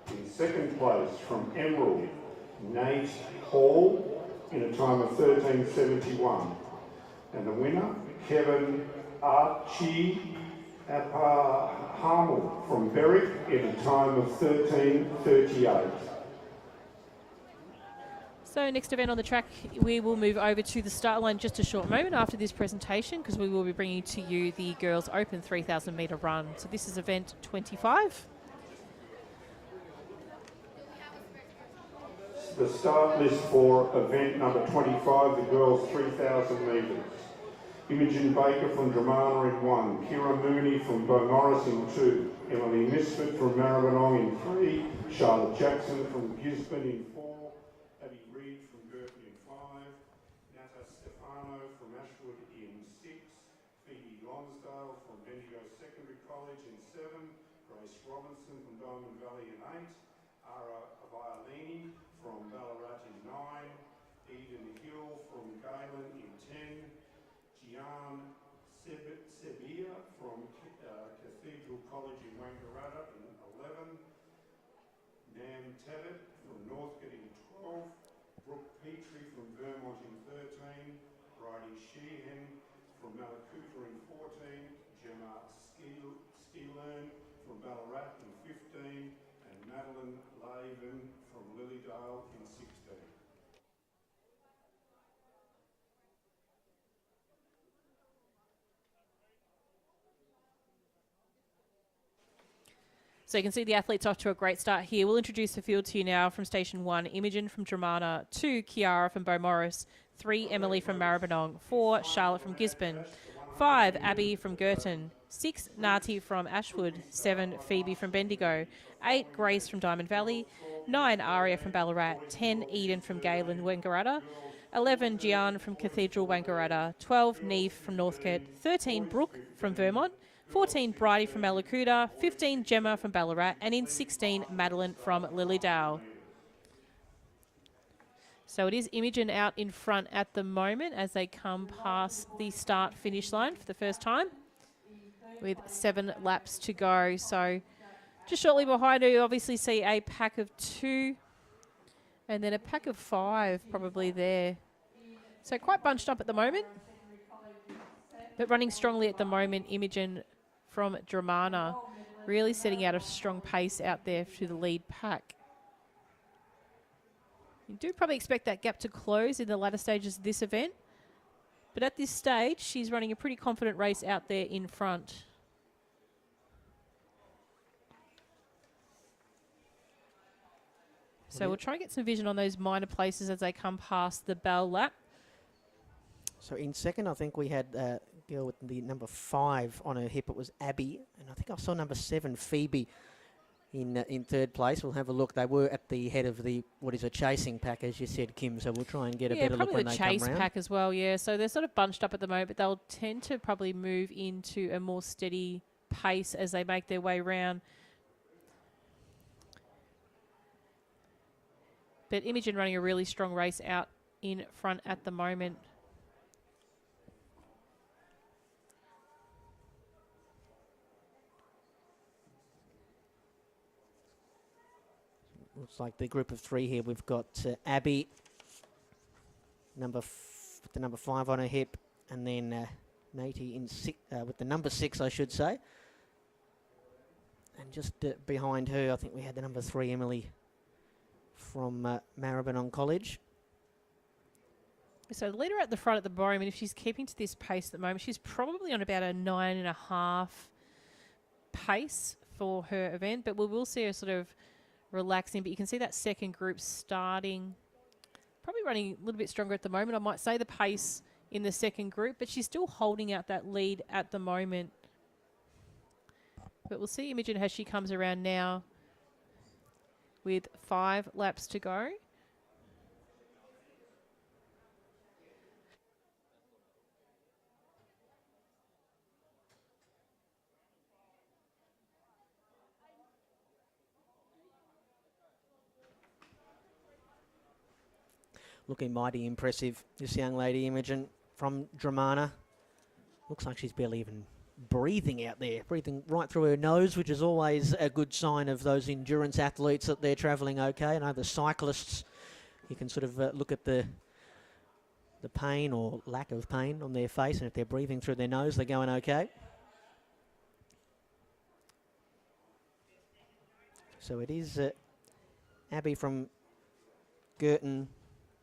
In second place from Emerald, Nate Hall in a time of 13:71. And the winner, Kevin Archie Apahamel from Berwick in a time of 13:38. So next event on the track, we will move over to the start line just a short moment after this presentation because we will be bringing to you the girls' open 3,000 metre run. So this is event 25. The start list for event number 25, the girls 3,000 metres. Imogen Baker from Dramana in 1, Kira Mooney from Beaumaris in 2, Emily Misfit from Maribyrnong in 3, Charlotte Jackson from Gisborne in 4, Abby Reid from Girton in 5, Nata Stefano from Ashwood in 6, Phoebe Lonsdale from Bendigo Secondary College in 7, Grace Robinson from Diamond Valley in 8, Ara Violini from Ballarat in 9, Eden Hill from Galen in 10, Gian Sevilla from Cathedral College in Wangaratta in 11. Nam Tabbit from Northcote in 12. Brooke Petrie from Vermont in 13. Bridie Sheehan from Malakuta in 14. Gemma Skelearn from Ballarat in 15. And Madeline Laven from Lilydale in 16. So you can see the athletes off to a great start here. We'll introduce the field to you now from Station 1, Imogen from Dramana, 2, Kiara from Beaumaris, 3, Emily from Maribyrnong, 4, Charlotte from Gisborne, 5, Abby from Girton, 6, Nati from Ashwood, 7, Phoebe from Bendigo, 8, Grace from Diamond Valley, 9, Aria from Ballarat, 10, Eden from Galen Wangaratta, 11, Gian from Cathedral Wangaratta, 12, Neve from Northcote, 13, Brooke from Vermont, 14, Bridie from Malakuta, 15, Gemma from Ballarat, and in 16, Madeline from Lilydale. So it is Imogen out in front at the moment as they come past the start-finish line for the first time with 7 laps to go. So just shortly behind her, you obviously see a pack of 2 and then a pack of 5 probably there. So quite bunched up at the moment, but running strongly at the moment, Imogen from Dramana, really setting out a strong pace out there to the lead pack. You do probably expect that gap to close in the latter stages of this event, but at this stage, she's running a pretty confident race out there in front. So we'll try and get some vision on those minor places as they come past the bell lap. So in second, I think we had a girl with the number 5 on her hip. It was Abby, and I think I saw number 7, Phoebe, in third place. We'll have a look. They were at the head of the what is a chasing pack, as you said, Kim. So we'll try and get a better look when they come round. Yeah, probably the chase pack as well. Yeah, so they're sort of bunched up at the moment, but they'll tend to probably move into a more steady pace as they make their way round. But Imogen running a really strong race out in front at the moment. Looks like the group of 3 here. We've got Abby, with the number 5 on her hip, and then Nati in with the number 6, I should say. And just behind her, I think we had the number 3, Emily, from Maribyrnong College. So the leader at the front at the moment, if she's keeping to this pace at the moment, she's probably on about a 9.5 pace for her event, but we will see her sort of relaxing. But you can see that second group starting, probably running a little bit stronger at the moment. I might say the pace in the second group, but she's still holding out that lead at the moment. But we'll see Imogen as she comes around now with 5 laps to go. Looking mighty impressive, this young lady, Imogen, from Dramana. Looks like she's barely even breathing out there, breathing right through her nose, which is always a good sign of those endurance athletes that they're travelling okay. I know the cyclists, you can sort of look at the pain or lack of pain on their face, and if they're breathing through their nose, they're going okay. So it is Abby from Girton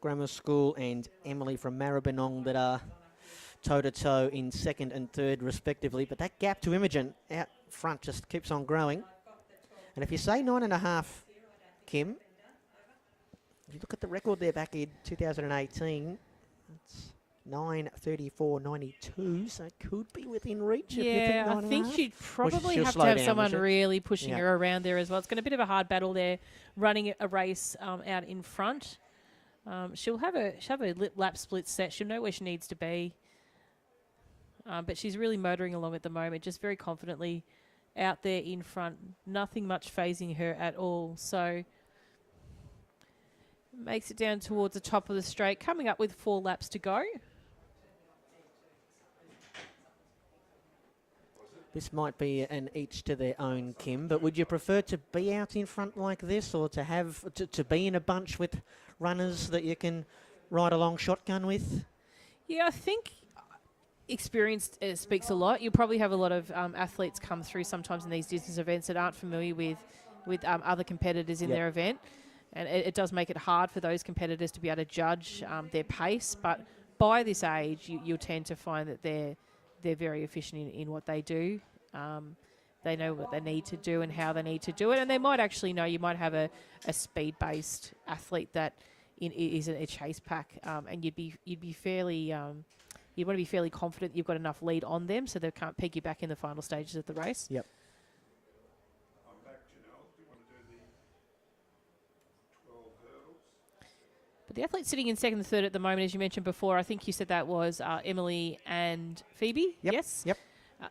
Grammar School and Emily from Maribyrnong that are toe-to-toe in second and third respectively, but that gap to Imogen out front just keeps on growing. And if you say 9.5, Kim, if you look at the record there back in 2018, it's 9:34.92, so it could be within reach. Yeah, if you think I think she'd probably have to down, have someone really pushing her around there as well. It's going to be a bit of a hard battle there, running a race out in front. She'll have a lap split set. She'll know where she needs to be. But she's really motoring along at the moment, just very confidently out there in front. Nothing much phasing her at all. So makes it down towards the top of the straight, coming up with 4 laps to go. This might be an each to their own, Kim, but would you prefer to be out in front like this, or to have to be in a bunch with runners that you can ride along shotgun with? Yeah, I think experience speaks a lot. You'll probably have a lot of athletes come through sometimes in these distance events that aren't familiar with other competitors in their event, and it does make it hard for those competitors to be able to judge their pace. But by this age, you'll tend to find that they're very efficient in what they do. They know what they need to do and how they need to do it, and they might actually know. You might have a speed-based athlete that is a chase pack, and you'd be fairly you'd want to be fairly confident you've got enough lead on them so they can't peg you back in the final stages of the race. Yep. I'm back, Janelle. Do you want to do the 12 hurdles? But the athlete sitting in second and third at the moment, as you mentioned before, I think you said that was Emily and Phoebe. Yep. Yes. Yep. I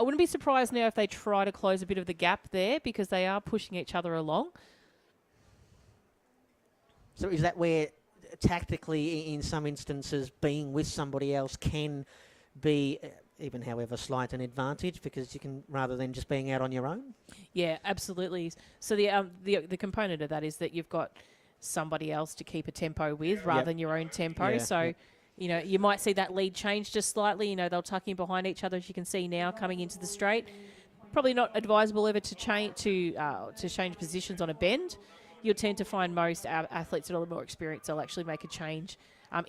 wouldn't be surprised now if they try to close a bit of the gap there, because they are pushing each other along. So is that where tactically, in some instances, being with somebody else can be, even however slight, an advantage, because you can, rather than just being out on your own? Yeah, absolutely. So the component of that is that you've got somebody else to keep a tempo with rather than your own tempo. Yeah, so, you might see that lead change just slightly. They'll tuck in behind each other, as you can see now, coming into the straight. Probably not advisable ever to change positions on a bend. You'll tend to find most athletes that are a little more experienced, they'll actually make a change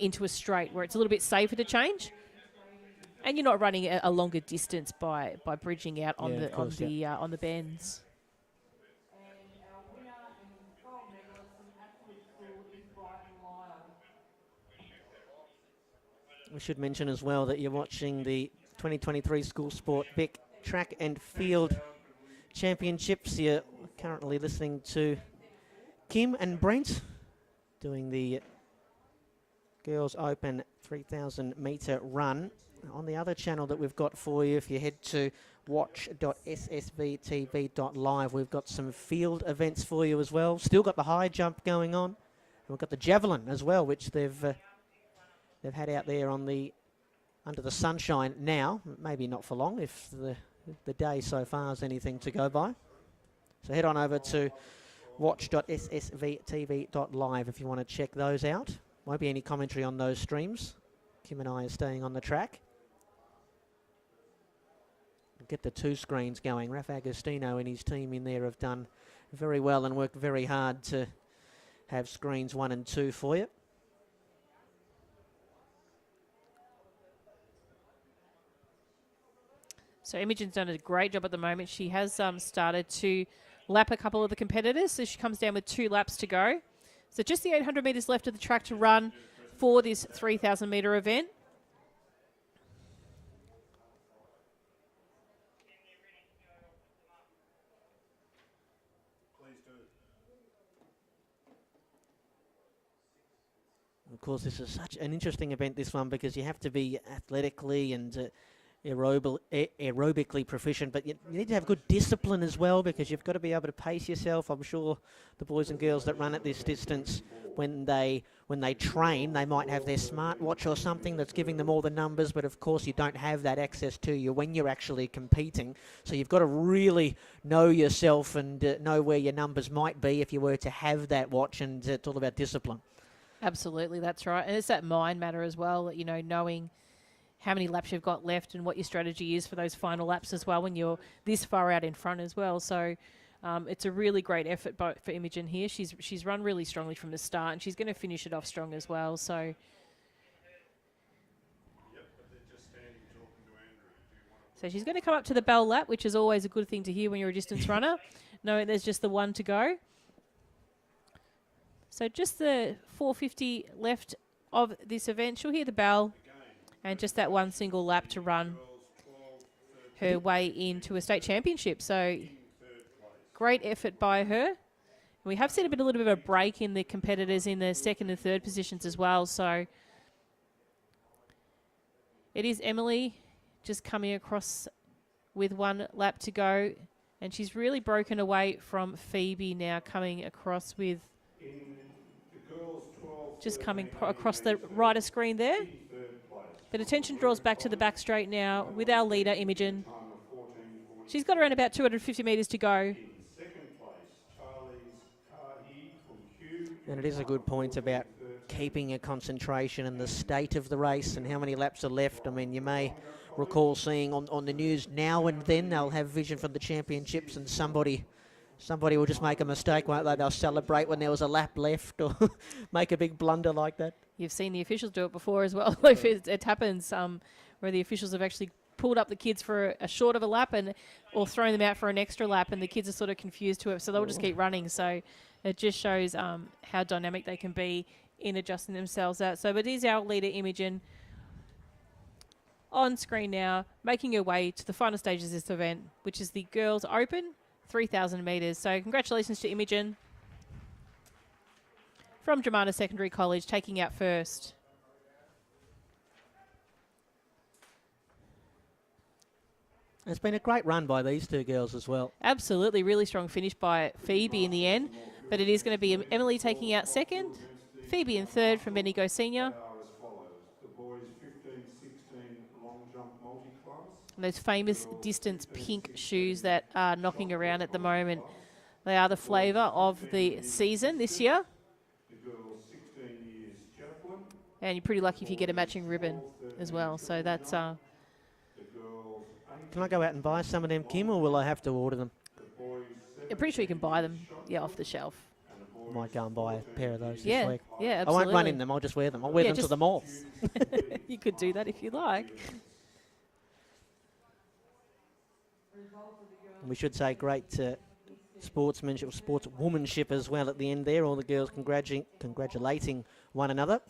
into a straight where it's a little bit safer to change. And you're not running a longer distance by bridging out on the bends. We should mention as well that you're watching the 2023 School Sport Vic Track and Field Championships. You're currently listening to Kim and Brent doing the Girls Open 3,000 metre run. On the other channel that we've got for you, if you head to watch.ssvtv.live, we've got some field events for you as well. Still got the high jump going on. And we've got the javelin as well, which they've had out there under the sunshine now. Maybe not for long if the day so far is anything to go by. So head on over to watch.ssvtv.live if you want to check those out. Won't be any commentary on those streams. Kim and I are staying on the track. We'll get the two screens going. Raf Agostino and his team in there have done very well and worked very hard to have screens 1 and 2 for you. So Imogen's done a great job at the moment. She has started to lap a couple of the competitors, so she comes down with 2 laps to go. So just the 800 metres left of the track to run for this 3,000 metre event. Please do. Of course, this is such an interesting event, this one, because you have to be athletically and aerobically proficient, but you need to have good discipline as well, because you've got to be able to pace yourself. I'm sure the boys and girls that run at this distance, when they train, they might have their smartwatch or something that's giving them all the numbers, but of course you don't have that access to you when you're actually competing. So you've got to really know yourself and know where your numbers might be if you were to have that watch, and it's all about discipline. Absolutely, that's right. And it's that mind matter as well, knowing how many laps you've got left and what your strategy is for those final laps as well when you're this far out in front as well. So it's a really great effort for Imogen here. She's run really strongly from the start, and she's going to finish it off strong as well. So. Yep, but they're just standing talking to Andrew. So she's going to come up to the bell lap, which is always a good thing to hear when you're a distance runner, knowing there's just the 1 to go. So just the 450 left of this event. She'll hear the bell. And just that 1 single lap to run her way into a state championship. So great effort by her. And we have seen a little bit of a break in the competitors in the 2nd and 3rd positions as well. So it is Emily just coming across with 1 lap to go. And she's really broken away from Phoebe now, coming across with just coming across the rider screen there. But attention draws back to the back straight now with our leader, Imogen. She's got around about 250 metres to go. In second place, Charlie's Kahi from Kew. And it is a good point about keeping a concentration and the state of the race and how many laps are left. I mean, you may recall seeing on the news now and then they'll have vision from the championships and somebody will just make a mistake, won't they? They'll celebrate when there was a lap left or make a big blunder like that. You've seen the officials do it before as well. It happens where the officials have actually pulled up the kids for a short of a lap or thrown them out for an extra lap, and the kids are sort of confused to it, so they'll just keep running. So it just shows how dynamic they can be in adjusting themselves out. So, but is our leader Imogen on screen now, making her way to the final stages of this event, which is the Girls Open 3,000 metres. So congratulations to Imogen from Dramana Secondary College, taking out first. It's been a great run by these two girls as well. Absolutely, really strong finish by Phoebe in the end, but it is going to be Emily taking out second, Phoebe in third from Bendigo Senior. As follows. The boys 15-16 long jump multi-class. And those famous distance pink shoes that are knocking around at the moment. They are the flavour of the season this year. The girls 16 years javelin. And you're pretty lucky if you get a matching ribbon as well. So that's... The girls Can I go out and buy some of them, Kim, or will I have to order them? I'm pretty sure you can buy them, off the shelf. Might go and buy a pair of those Yeah, this week. yeah, I absolutely. won't run in them, I'll just wear them. I'll wear them to the mall. You could do that if you like. We should say great sportsmanship, sportswomanship as well at the end there. All the girls congratulating one another.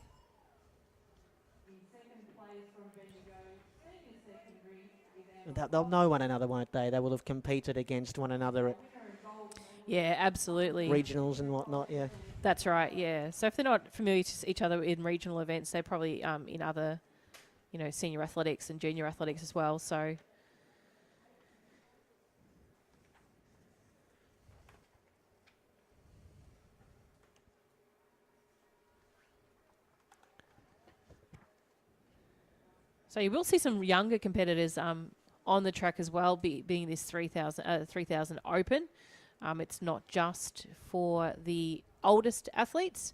They'll know one another, won't they? They will have competed against one another at Yeah, absolutely. regionals and whatnot, yeah. That's right, yeah. So if they're not familiar to each other in regional events, they're probably in other, senior athletics and junior athletics as well. So you will see some younger competitors on the track as well, being this 3,000 Open. It's not just for the oldest athletes.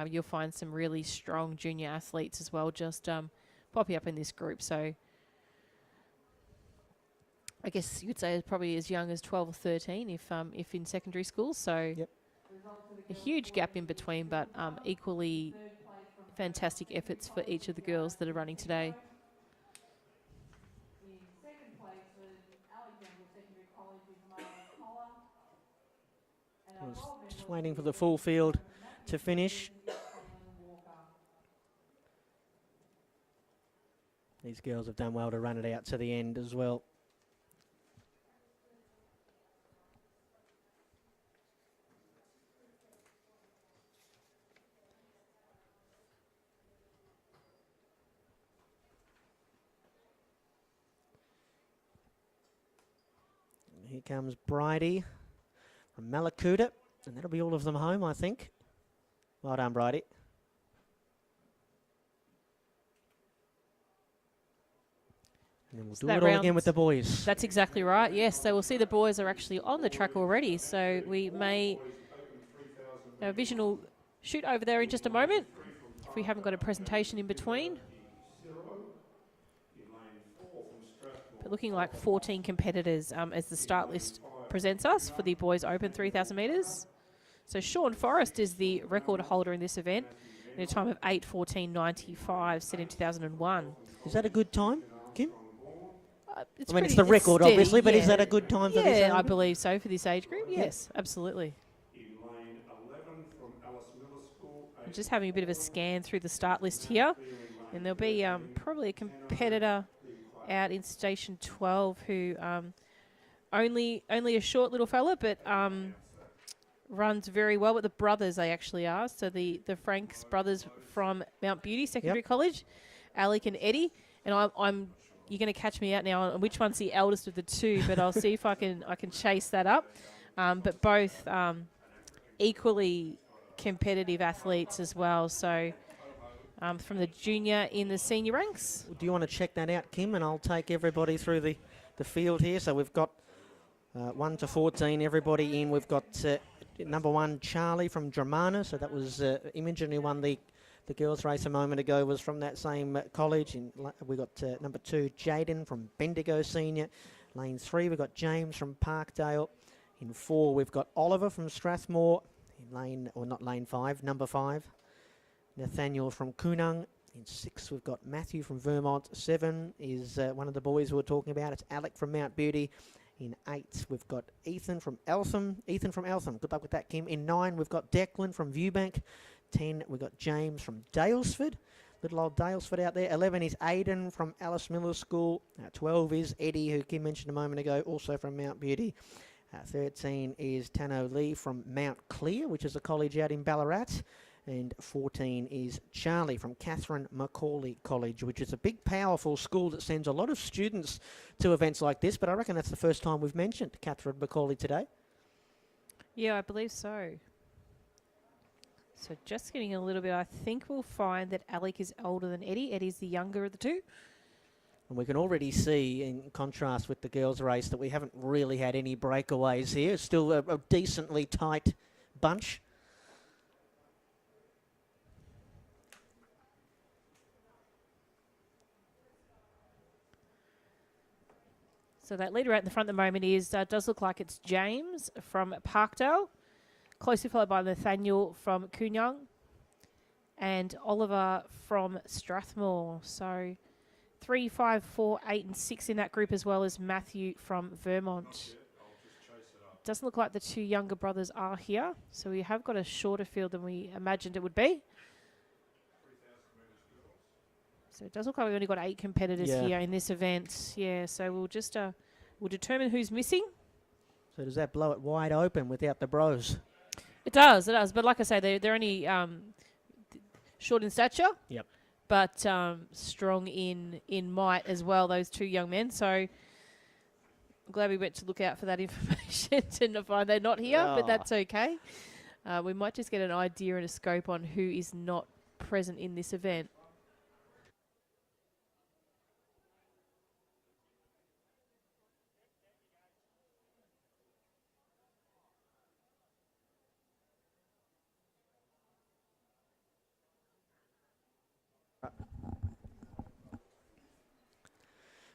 You'll find some really strong junior athletes as well just popping up in this group. So I guess you could say it's probably as young as 12 or 13 if in secondary school. So Yep. A huge gap in between, but equally fantastic efforts for each of the girls that are running today. Just waiting for the full field to finish. These girls have done well to run it out to the end as well. Here comes Bridie from Malakuta, and that'll be all of them home, I think. Well done, Bridie. And then we'll do it all again with the boys. That's exactly right, yes. So we'll see the boys are actually on the track already, so we may have a visual shoot over there in just a moment, if we haven't got a presentation in between. But looking like 14 competitors as the start list presents us for the Boys Open 3,000 metres. So Sean Forrest is the record holder in this event in a time of 8:14.95 set in 2001. Is that a good time, Kim? It's the record, steady, obviously, but yeah. is that a good time for this age Yeah, I group? believe so for this age group. Yes, absolutely. In lane 11 from Alice Miller School. I'm just having a bit of a scan through the start list here, and there'll be probably a competitor out in station 12 who only a short little fella, but runs very well. But the brothers they actually are. So the Franks brothers from Mount Beauty Secondary College, Alec and Eddie. And I'm you're going to catch me out now on which one's the eldest of the two, but I'll see if I can chase that up. But both equally competitive athletes as well. So from the junior in the senior ranks. Do you want to check that out, Kim? And I'll take everybody through the field here. So we've got 1 to 14, everybody in. We've got number 1, Charlie from Dramana. So that was Imogen who won the girls' race a moment ago, was from that same college. And we got number 2, Jaden from Bendigo Senior. Lane 3, we've got James from Parkdale. In 4, we've got Oliver from Strathmore. In lane 5, number 5. Nathaniel from Kunung. In 6, we've got Matthew from Vermont. 7 is one of the boys we were talking about. It's Alec from Mount Beauty. In 8, we've got Ethan from Eltham. Good luck with that, Kim. In 9, we've got Declan from Viewbank. 10, we've got James from Dalesford. Little old Dalesford out there. 11 is Aidan from Alice Miller School. 12 is Eddie, who Kim mentioned a moment ago, also from Mount Beauty. 13 is Tano Lee from Mount Clear, which is a college out in Ballarat. And 14 is Charlie from Catherine Macaulay College, which is a big, powerful school that sends a lot of students to events like this. But I reckon that's the first time we've mentioned Catherine Macaulay today. Yeah, I believe so. So just getting a little bit, I think we'll find that Alec is older than Eddie. Eddie's the younger of the two. And we can already see, in contrast with the girls' race, that we haven't really had any breakaways here. It's still a decently tight bunch. So that leader out in the front at the moment does look like it's James from Parkdale, closely followed by Nathaniel from Kunyang and Oliver from Strathmore. So 3, 5, 4, 8 and 6 in that group, as well as Matthew from Vermont. Doesn't look like the 2 younger brothers are here, so we have got a shorter field than we imagined it would be. So it does look like we've only got 8 competitors here in this event. Yeah, so we'll just we'll determine who's missing. So does that blow it wide open without the bros? It does. But like I say, they're only short in stature. Yep. But strong in might as well, those 2 young men. So I'm glad we went to look out for that information to find they're not here, but that's okay. We might just get an idea and a scope on who is not present in this event.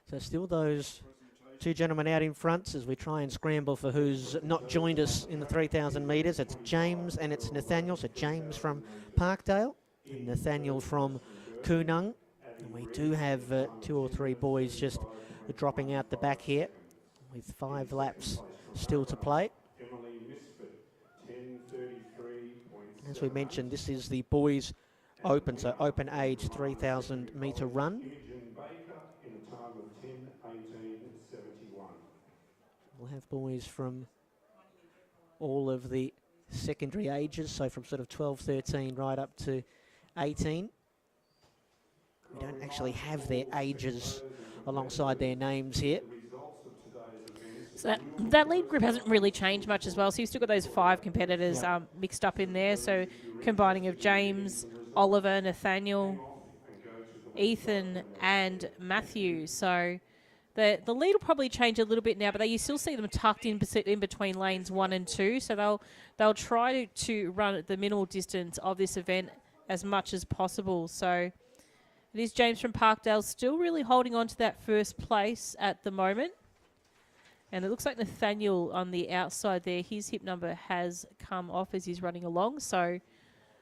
So still those 2 gentlemen out in front as we try and scramble for who's not joined us in the 3,000 metres. It's James and it's Nathaniel. So James from Parkdale and Nathaniel from Kunung. And we do have 2 or 3 boys just dropping out the back here with 5 laps still to play. As we mentioned, this is the boys open, so open age 3,000 metre run. We'll have boys from all of the secondary ages, so from sort of 12, 13 right up to 18. We don't actually have their ages alongside their names here. So that lead group hasn't really changed much as well. So you've still got those 5 competitors mixed up in there. So combining of James, Oliver, Nathaniel, Ethan and Matthew. So the lead will probably change a little bit now, but you still see them tucked in between lanes 1 and 2. So they'll try to run at the minimal distance of this event as much as possible. So it is James from Parkdale still really holding on to that first place at the moment. And it looks like Nathaniel on the outside there, his hip number has come off as he's running along. So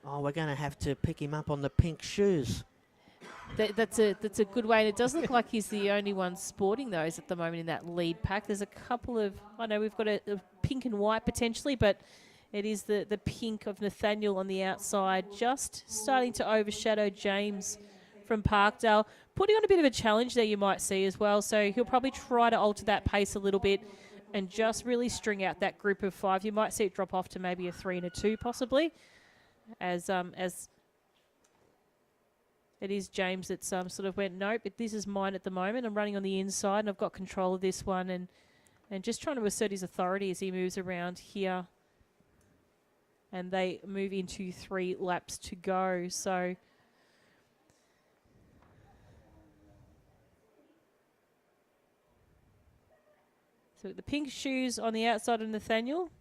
we're going to have to pick him up on the pink shoes. That's a good way. And it does look like he's the only one sporting those at the moment in that lead pack. There's a couple of, I know we've got a pink and white potentially, but it is the pink of Nathaniel on the outside, just starting to overshadow James from Parkdale. Putting on a bit of a challenge there, you might see as well. So he'll probably try to alter that pace a little bit and just really string out that group of 5. You might see it drop off to maybe a 3 and a 2 possibly, as it is James that sort of went, nope, this is mine at the moment. I'm running on the inside and I've got control of this one, and just trying to assert his authority as he moves around here. And they move into 3 laps to go. So So the pink shoes on the outside of Nathaniel.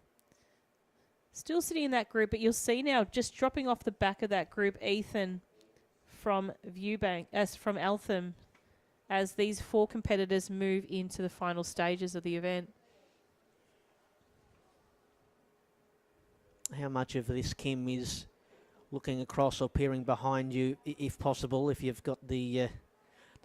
Still sitting in that group, but you'll see now just dropping off the back of that group, Ethan from from Eltham, as these 4 competitors move into the final stages of the event. How much of this, Kim, is looking across or peering behind you, if possible, if you've got the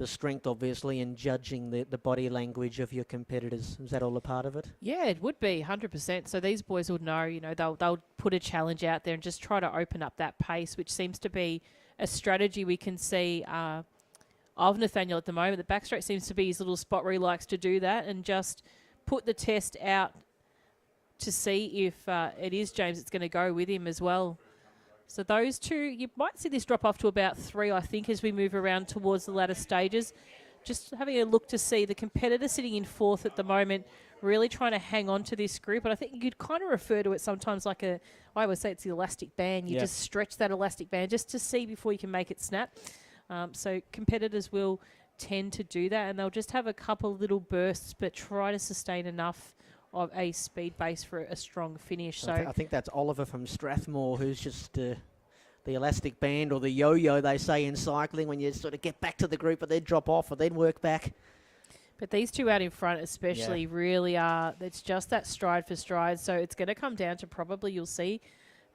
strength, obviously, and judging the body language of your competitors? Is that all a part of it? Yeah, it would be 100%. So these boys would know, they'll put a challenge out there and just try to open up that pace, which seems to be a strategy we can see of Nathaniel at the moment. The backstraight seems to be his little spot where he likes to do that and just put the test out to see if it is James that's going to go with him as well. So those two, you might see this drop off to about 3, I think, as we move around towards the latter stages. Just having a look to see the competitor sitting in 4th at the moment, really trying to hang on to this group. And I think you could kind of refer to it sometimes like I always say it's the elastic band. You just stretch that elastic band just to see before you can make it snap. So competitors will tend to do that, and they'll just have a couple little bursts, but try to sustain enough of a speed base for a strong finish. So I think that's Oliver from Strathmore, who's just the elastic band or the yo-yo, they say in cycling, when you sort of get back to the group but then drop off and then work back. But these two out in front especially really are, it's just that stride for stride. So it's going to come down to probably, you'll see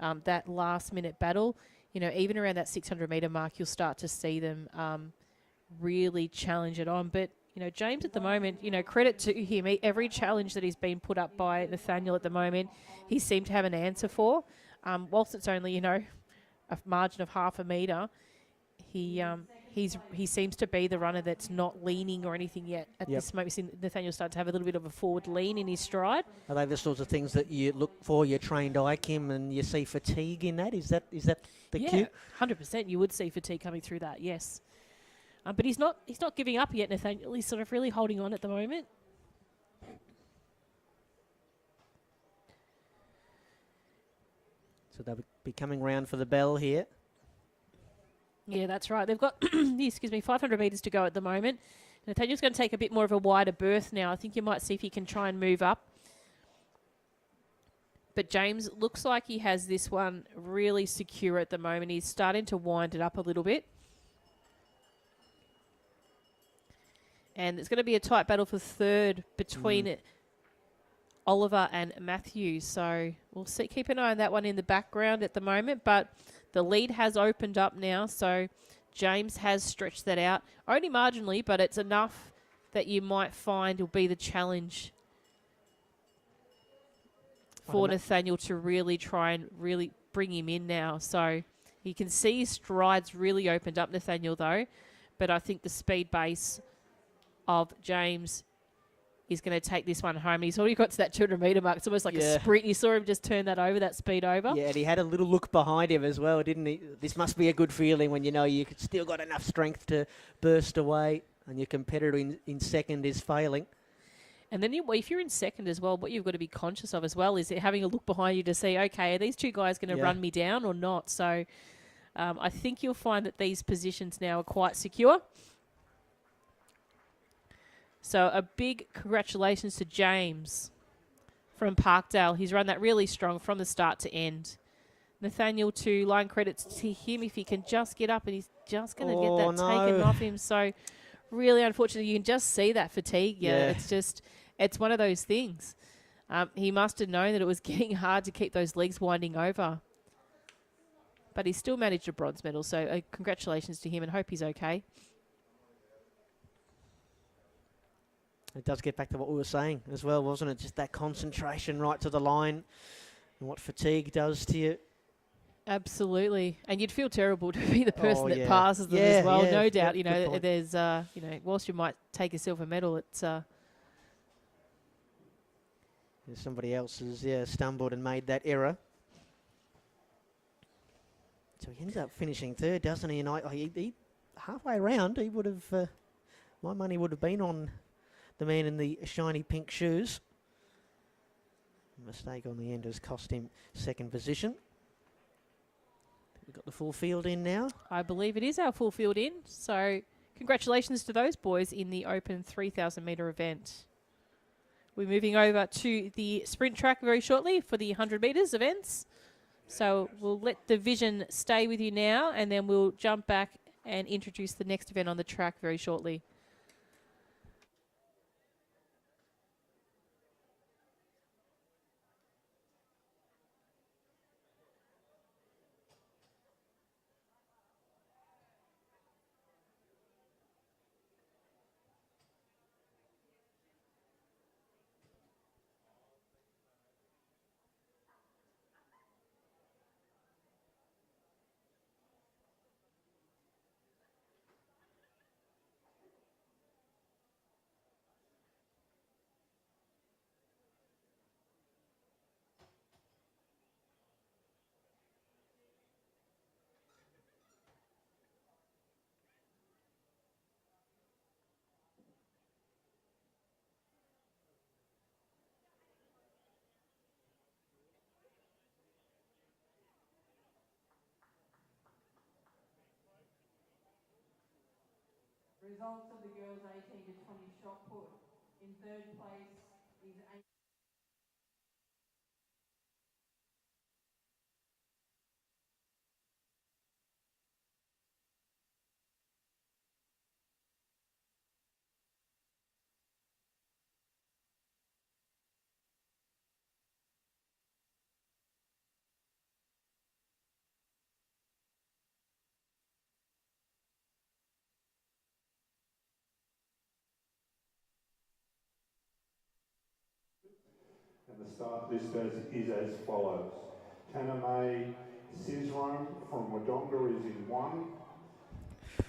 that last minute battle. Even around that 600 metre mark, you'll start to see them really challenge it on. But James at the moment, credit to him. Every challenge that he's been put up by Nathaniel at the moment, he seemed to have an answer for. Whilst it's only, a margin of half a metre, he seems to be the runner that's not leaning or anything yet. At this moment, we've seen Nathaniel start to have a little bit of a forward lean in his stride. Are they the sorts of things that you look for, your trained eye, Kim, and you see fatigue in that? Is that the cue? 100%. You would see fatigue coming through that, yes. But he's not giving up yet, Nathaniel. He's sort of really holding on at the moment. So they'll be coming round for the bell here. Yeah, that's right. They've got 500 metres to go at the moment. Nathaniel's going to take a bit more of a wider berth now. I think you might see if he can try and move up. But James looks like he has this one really secure at the moment. He's starting to wind it up a little bit. And it's going to be a tight battle for 3rd between Oliver and Matthew. So we'll see. Keep an eye on that one in the background at the moment. But the lead has opened up now. So James has stretched that out. Only marginally, but it's enough that you might find will be the challenge for Nathaniel to really try and really bring him in now. So you can see his strides really opened up, Nathaniel, though. But I think the speed base of James is going to take this one home. He's already got to that 200 metre mark. It's almost like a sprint. You saw him just turn that over, that speed over. Yeah, and he had a little look behind him as well, didn't he? This must be a good feeling when you know you still got enough strength to burst away and your competitor in second is failing. And then if you're in second as well, what you've got to be conscious of as well is having a look behind you to see, okay, are these two guys going to run me down or not? So I think you'll find that these positions now are quite secure. So a big congratulations to James from Parkdale. He's run that really strong from the start to end. Nathaniel, too, line credits to him if he can just get up, and he's just going to get that taken off him. So really unfortunately, you can just see that fatigue. Yeah. It's one of those things. He must have known that it was getting hard to keep those legs winding over. But he still managed a bronze medal, so congratulations to him and hope he's okay. It does get back to what we were saying as well, wasn't it? Just that concentration right to the line and what fatigue does to you. Absolutely. And you'd feel terrible to be the person that passes them as well. No doubt, there's, whilst you might take yourself a medal, it's... somebody else has stumbled and made that error. So he ends up finishing 3rd, doesn't he? And he halfway around, he would have... my money would have been on the man in the shiny pink shoes. A mistake on the end has cost him 2nd position. We've got the full field in now. I believe it is our full field in. So congratulations to those boys in the open 3,000 metre event. We're moving over to the sprint track very shortly for the 100 metres events. So we'll let the vision stay with you now, and then we'll jump back and introduce the next event on the track very shortly. Results of the girls 18 to 20 shot put. In third place is And the start list is as follows. Taname Sizrome from Wodonga is in 1.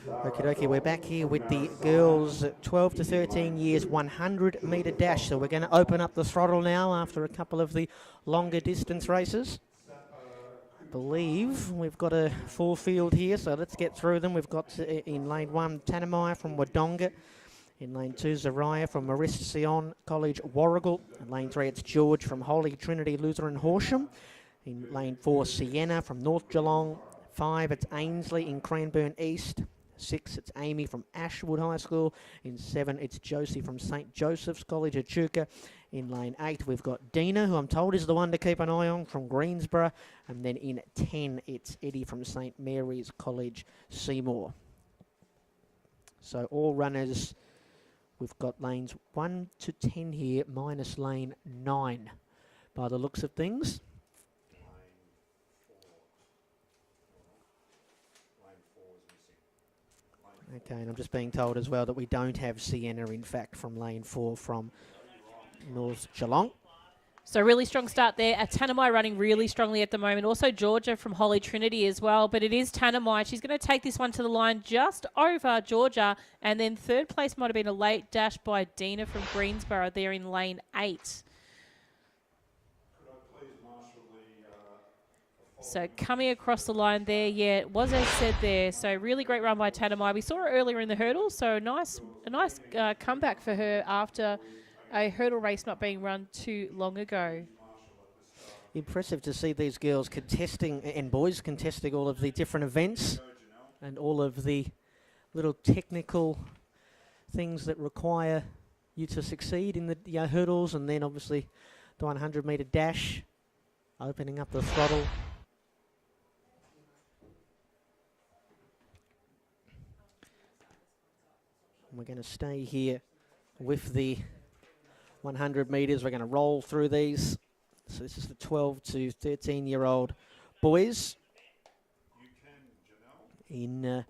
Okie dokie, we're back here with the girls 12 to 13 years 100 metre dash. So we're going to open up the throttle now after a couple of the longer distance races. I believe we've got a full field here, so let's get through them. We've got in lane 1 Tanamai from Wodonga. In lane 2 Zariah from Marist Sion College Warrigal. In lane 3 it's George from Holy Trinity Lutheran Horsham. In lane 4 Sienna from North Geelong. 5 it's Ainsley in Cranbourne East. 6 it's Amy from Ashwood High School. In 7 it's Josie from St Joseph's College Echuca. In lane 8 we've got Dina, who I'm told is the one to keep an eye on, from Greensborough. And then in 10 it's Eddie from St Mary's College Seymour. So all runners, we've got lanes 1 to 10 here, minus lane 9 by the looks of things. Okay, and I'm just being told as well that we don't have Sienna, in fact, from lane 4 from North Geelong. So really strong start there. Tanamai running really strongly at the moment. Also Georgia from Holy Trinity as well. But it is Tanamai. She's going to take this one to the line just over Georgia. And then third place might have been a late dash by Dina from Greensborough there in lane 8. So coming across the line there, yeah, it was as said there. So really great run by Tanamai. We saw her earlier in the hurdles, so a nice comeback for her after a hurdle race not being run too long ago. Impressive to see these girls contesting, and boys contesting, all of the different events and all of the little technical things that require you to succeed in the hurdles, and then obviously the 100 metre dash, opening up the throttle. We're going to stay here with the 100 metres. We're going to roll through these. So this is the 12 to 13-year-old boys. In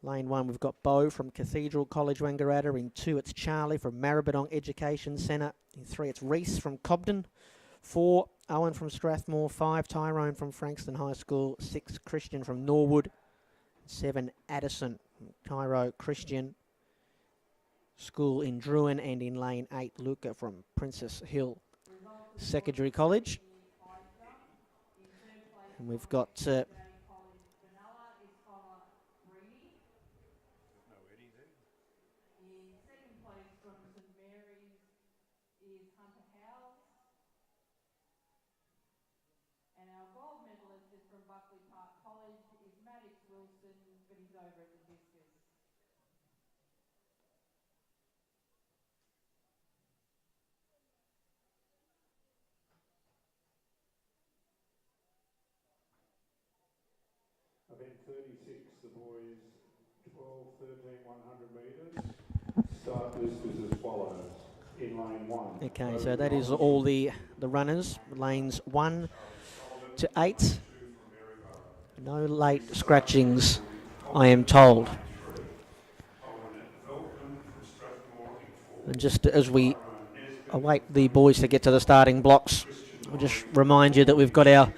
lane 1, we've got Bo from Cathedral College Wangaratta. In 2, it's Charlie from Maribyrnong Education Centre. In 3, it's Reese from Cobden. 4, Owen from Strathmore. 5, Tyrone from Frankston High School. 6, Christian from Norwood. 7, Addison from Cairo Christian School in Druin. And in lane 8, Luca from Princess Hill Secondary College. And we've got and our gold medalist is from Buckley Park College is Maddox Wilson, but he's over at the discus. 10:36, the boys 12, 13, 100 metres. Start list is as follows. In lane 1. Okay, so that is all the runners, lanes 1 to 8. No late scratchings, I am told. And just as we await the boys to get to the starting blocks, I'll just remind you that we've got our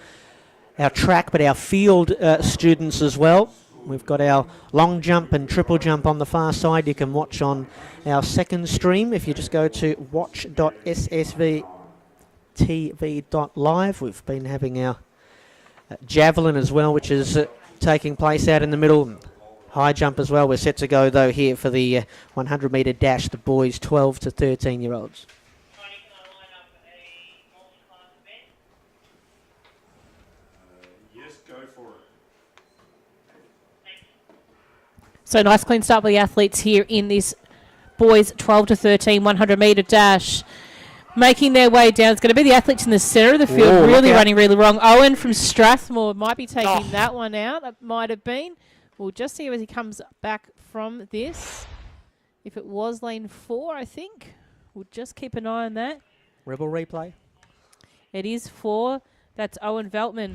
track, but our field students as well. We've got our long jump and triple jump on the far side. You can watch on our second stream if you just go to watch.ssvtv.live. We've been having our javelin as well, which is taking place out in the middle. High jump as well. We're set to go, though, here for the 100-metre dash, the boys 12 to 13-year-olds. Yes, go for it. So nice clean start by the athletes here in this boys 12 to 13 100-metre dash. Making their way down. It's going to be the athletes in the centre of the field, Whoa, really running really wrong. Owen from Strathmore might be taking Oh. that one out. That might have been. We'll just see as he comes back from this. If it was lane 4, I think. We'll just keep an eye on that. Rebel replay. It is 4. That's Owen Veltman.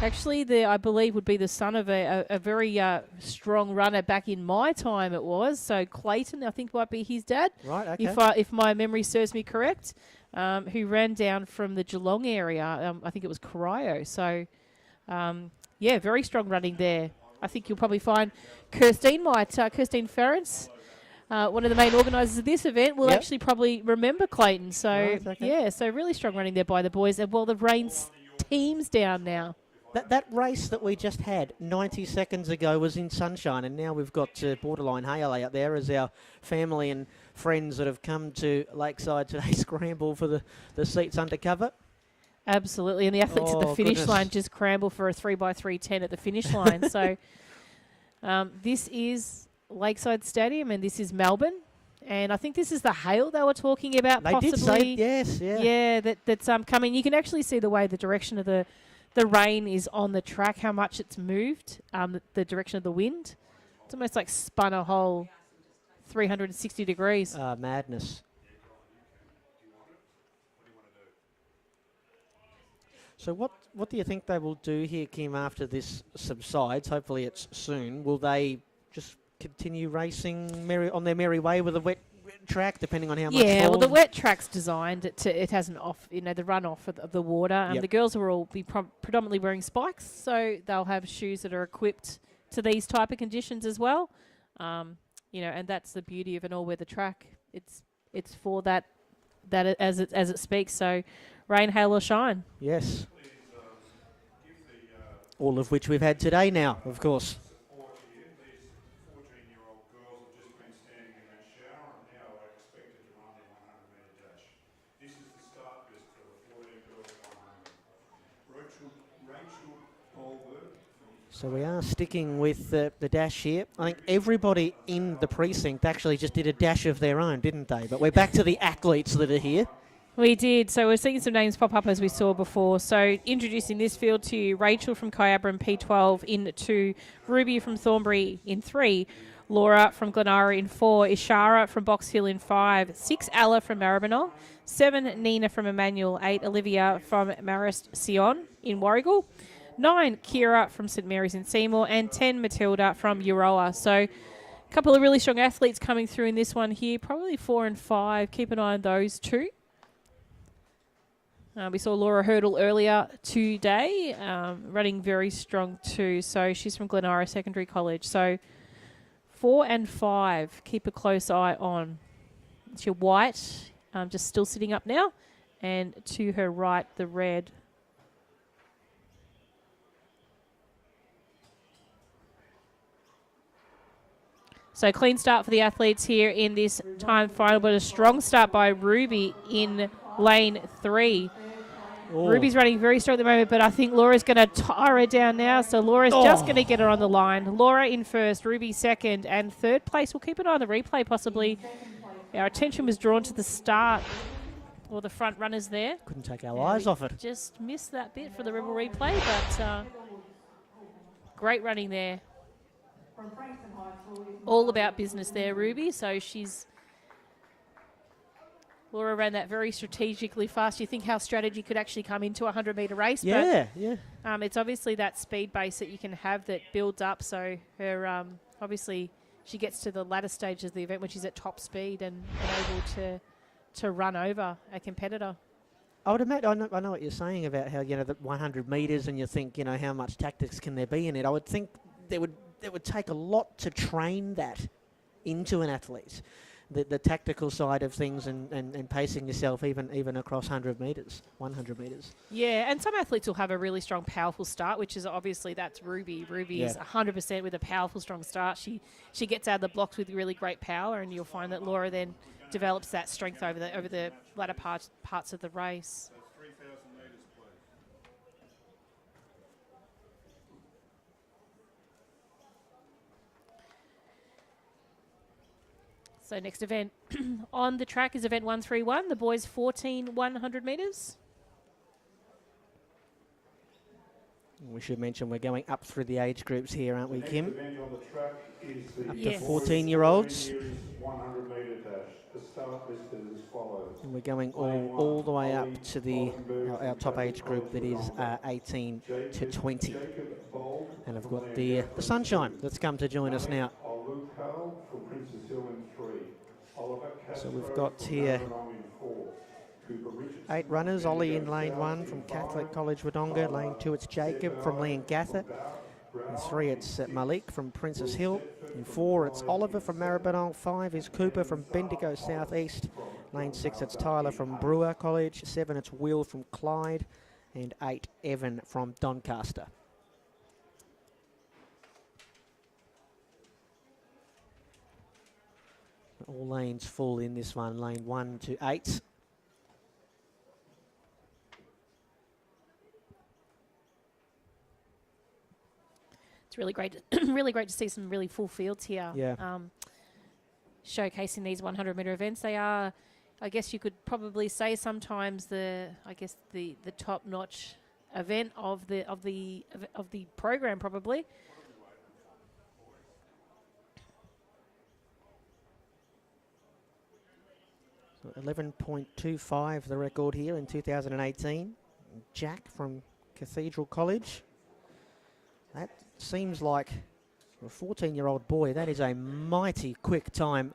Actually, I believe would be the son of a very strong runner back in my time it was. So Clayton, I think, might be his dad. Right, okay. If my memory serves me correct, who ran down from the Geelong area. I think it was Corio. So, yeah, very strong running there. I think you'll probably find Kirstine Ferrance, one of the main organisers of this event, will actually probably remember Clayton. So, Right, okay. yeah, so really strong running there by the boys. And, well, the rain's team's down now. That race that we just had 90 seconds ago was in sunshine, and now we've got borderline hail out there as our family and friends that have come to Lakeside today scramble for the seats under cover. Absolutely, and the athletes at the finish line just scramble for a 3x3:10 at the finish line. So this is Lakeside Stadium, and this is Melbourne. And I think this is the hail they were talking about. They possibly. did say, yes, yeah. Yeah, that's coming. You can actually see the way the direction of the rain is on the track, how much it's moved, the direction of the wind. It's almost like spun a whole 360 degrees. Madness. So what do you think they will do here, Kim, after this subsides? Hopefully it's soon. Will they just continue racing on their merry way with a wet track, depending on how much Yeah, well, falls? the wet track's designed it has an off, the runoff of the water. Yep. The girls will all be predominantly wearing spikes, so they'll have shoes that are equipped to these type of conditions as well. And that's the beauty of an all-weather track. It's for that as it speaks. So, rain, hail, or shine. Yes. All of which we've had today now, of course. So we are sticking with the dash here. I think everybody in the precinct actually just did a dash of their own, didn't they? But we're back to the athletes that are here. We did. So we're seeing some names pop up as we saw before. So introducing this field to you, Rachel from Kyabra in P12 in 2, Ruby from Thornbury in 3, Laura from Glenara in 4, Ishara from Box Hill in 5, 6, Ella from Maribyrnong, 7, Nina from Emmanuel, 8, Olivia from Marist Sion in Warragul, 9, Kira from St Mary's in Seymour, and 10, Matilda from Euroa. So a couple of really strong athletes coming through in this one here, probably 4 and 5. Keep an eye on those two. We saw Laura Hurdle earlier today, running very strong too. So she's from Glenara Secondary College. So 4 and 5, keep a close eye on. It's your white, just still sitting up now. And to her right, the red. So clean start for the athletes here in this time final, but a strong start by Ruby in lane 3. Oh. Ruby's running very strong at the moment, but I think Laura's going to tire her down now. So Laura's just going to get her on the line. Laura in first, Ruby second, and third place. We'll keep an eye on the replay possibly. Our attention was drawn to the start, or the front runners there. Couldn't take our eyes off it. Just missed that bit for the Rebel replay, but great running there from Frankston High School is All about business there, Ruby. So Laura ran that very strategically fast. You think how strategy could actually come into a 100-metre race. Yeah, But it's obviously that speed base that you can have that builds up. So her obviously she gets to the latter stage of the event when she's at top speed and able to run over a competitor. I would imagine. I know what you're saying about how the 100 metres, and you think how much tactics can there be in it. I would think there would take a lot to train that into an athlete. The tactical side of things and pacing yourself even across 100 metres. Yeah, and some athletes will have a really strong, powerful start, which is obviously that's Ruby. Ruby is 100% with a powerful, strong start. She gets out of the blocks with really great power, and you'll find that Laura then develops that strength over the latter parts of the race. So next event on the track is event 131, the boys 14 100 metres. We should mention we're going up through the age groups here, aren't we, Kim? Event on the track is the Up to Yes. 14-year-olds. 100-metre dash. The start listed as follows. And we're going all the way up to our top age group that is 18 to 20. And I've got the Sunshine that's come to join us now. So we've got here 8 runners. Ollie in lane 1 from Catholic College Wodonga. Lane 2 it's Jacob from Leongatha. In 3 it's Malik from Princess Hill. In 4 it's Oliver from Maribyrnong. 5 is Cooper from Bendigo South East. Lane 6 it's Tyler from Brewer College. 7 it's Will from Clyde. And 8 Evan from Doncaster. All lanes full in this one, lane 1 to 8. It's really great, really great to see some really full fields here. Yeah. Showcasing these 100-metre events. They are, I guess you could probably say sometimes the top-notch event of the program probably. So 11.25 the record here in 2018. Jack from Cathedral College. That seems like for a 14-year-old boy, that is a mighty quick time.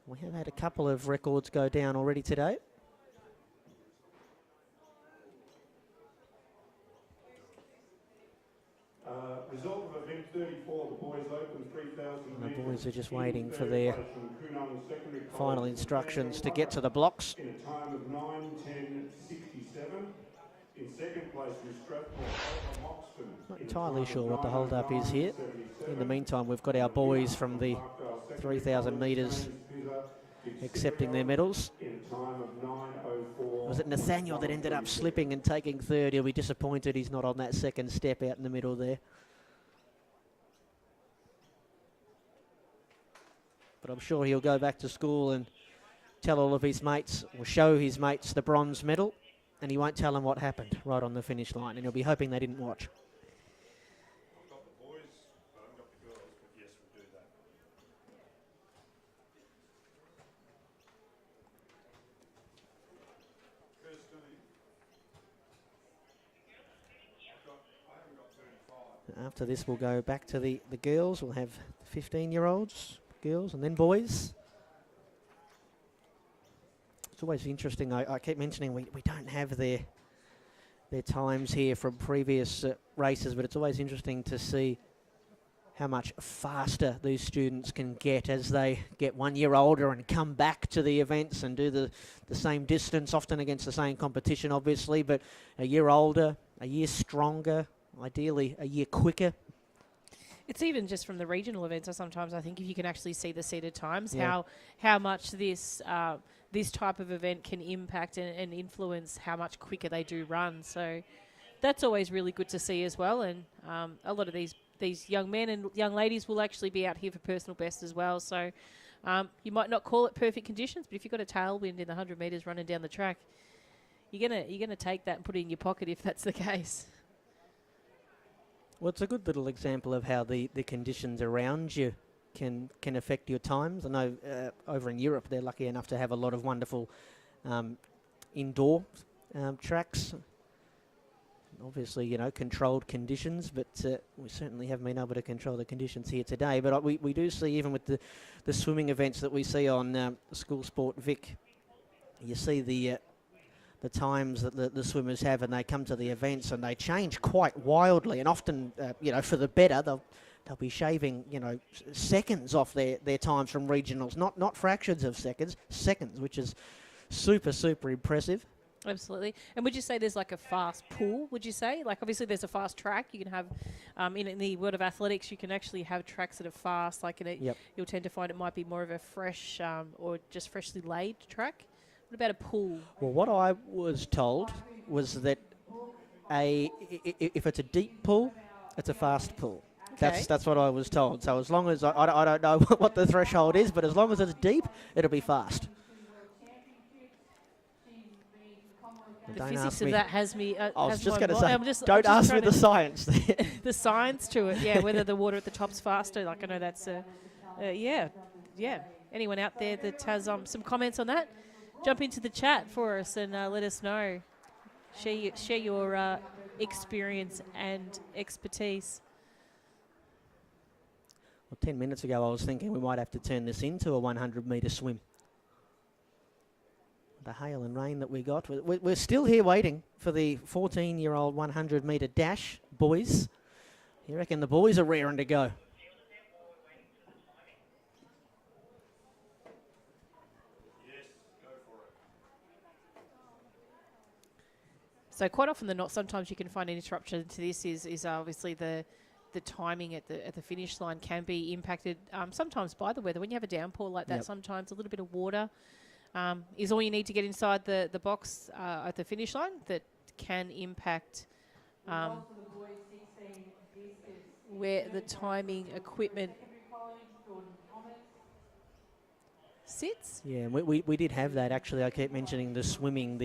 We have had a couple of records go down already today. Result of event 34, the boys open 3,000 And the boys are just waiting for their final instructions to get to the blocks. in a time of 9:10.67. In second place was Strathmore Moxton. Not entirely sure what the hold-up is here. In the meantime, we've got our boys from the 3,000 metres accepting their medals. In a time of 9:04. Was it Nathaniel that ended up slipping and taking third? He'll be disappointed he's not on that second step out in the middle there. But I'm sure he'll go back to school and tell all of his mates, or show his mates the bronze medal, and he won't tell them what happened right on the finish line, and he'll be hoping they didn't watch. I've got the boys, I haven't got the girls, but yes, we'll do that. I haven't got 35. After this, we'll go back to the girls. We'll have 15-year-olds, girls, and then boys. It's always interesting. I keep mentioning we don't have their times here from previous races, but it's always interesting to see how much faster these students can get as they get 1 year older and come back to the events and do the same distance, often against the same competition, obviously, but a year older, a year stronger, ideally a year quicker. It's even just from the regional events. Or sometimes I think if you can actually see the seated times, how much this type of event can impact and influence how much quicker they do run. So that's always really good to see as well. And a lot of these young men and young ladies will actually be out here for personal best as well. So you might not call it perfect conditions, but if you've got a tailwind in the 100 metres running down the track, you're gonna take that and put it in your pocket if that's the case. Well, it's a good little example of how the conditions around you can affect your times. I know over in Europe they're lucky enough to have a lot of wonderful indoor tracks. Obviously, you know, controlled conditions, but we certainly haven't been able to control the conditions here today. But we do see, even with the swimming events that we see on School Sport Vic, you see the times that the swimmers have, and they come to the events and they change quite wildly, and often, you know, for the better. They'll be shaving, you know, seconds off their times from regionals, not fractions of seconds, which is super impressive. Absolutely. And would you say there's like a fast pool, would you say? Like, obviously there's a fast track. You can have, in the world of athletics, you can actually have tracks that are fast. Like, you'll tend to find it might be more of a fresh or just freshly laid track. What about a pool? Well, what I was told was that if it's a deep pool, it's a fast pool. Okay. That's what I was told. So as long as, I don't know what the threshold is, but as long as it's deep, it'll be fast. The physics of that has me. I was just going to say, don't ask me the science. The science to it, yeah. Whether the water at the top's faster, like I know that's yeah. Anyone out there that has some comments on that, jump into the chat for us and let us know. Share your experience and expertise. Well, 10 minutes ago, I was thinking we might have to turn this into a 100-metre swim. The hail and rain that we got. We're still here waiting for the 14-year-old 100-metre dash, boys. You reckon the boys are raring to go? Yes, go for it. So quite often than not, sometimes you can find an interruption to this is obviously the timing at the finish line can be impacted sometimes by the weather. When you have a downpour like that, sometimes a little bit of water is all you need to get inside the box at the finish line that can impact where the timing equipment sits. Yeah, and we did have that, actually. I kept mentioning the swimming.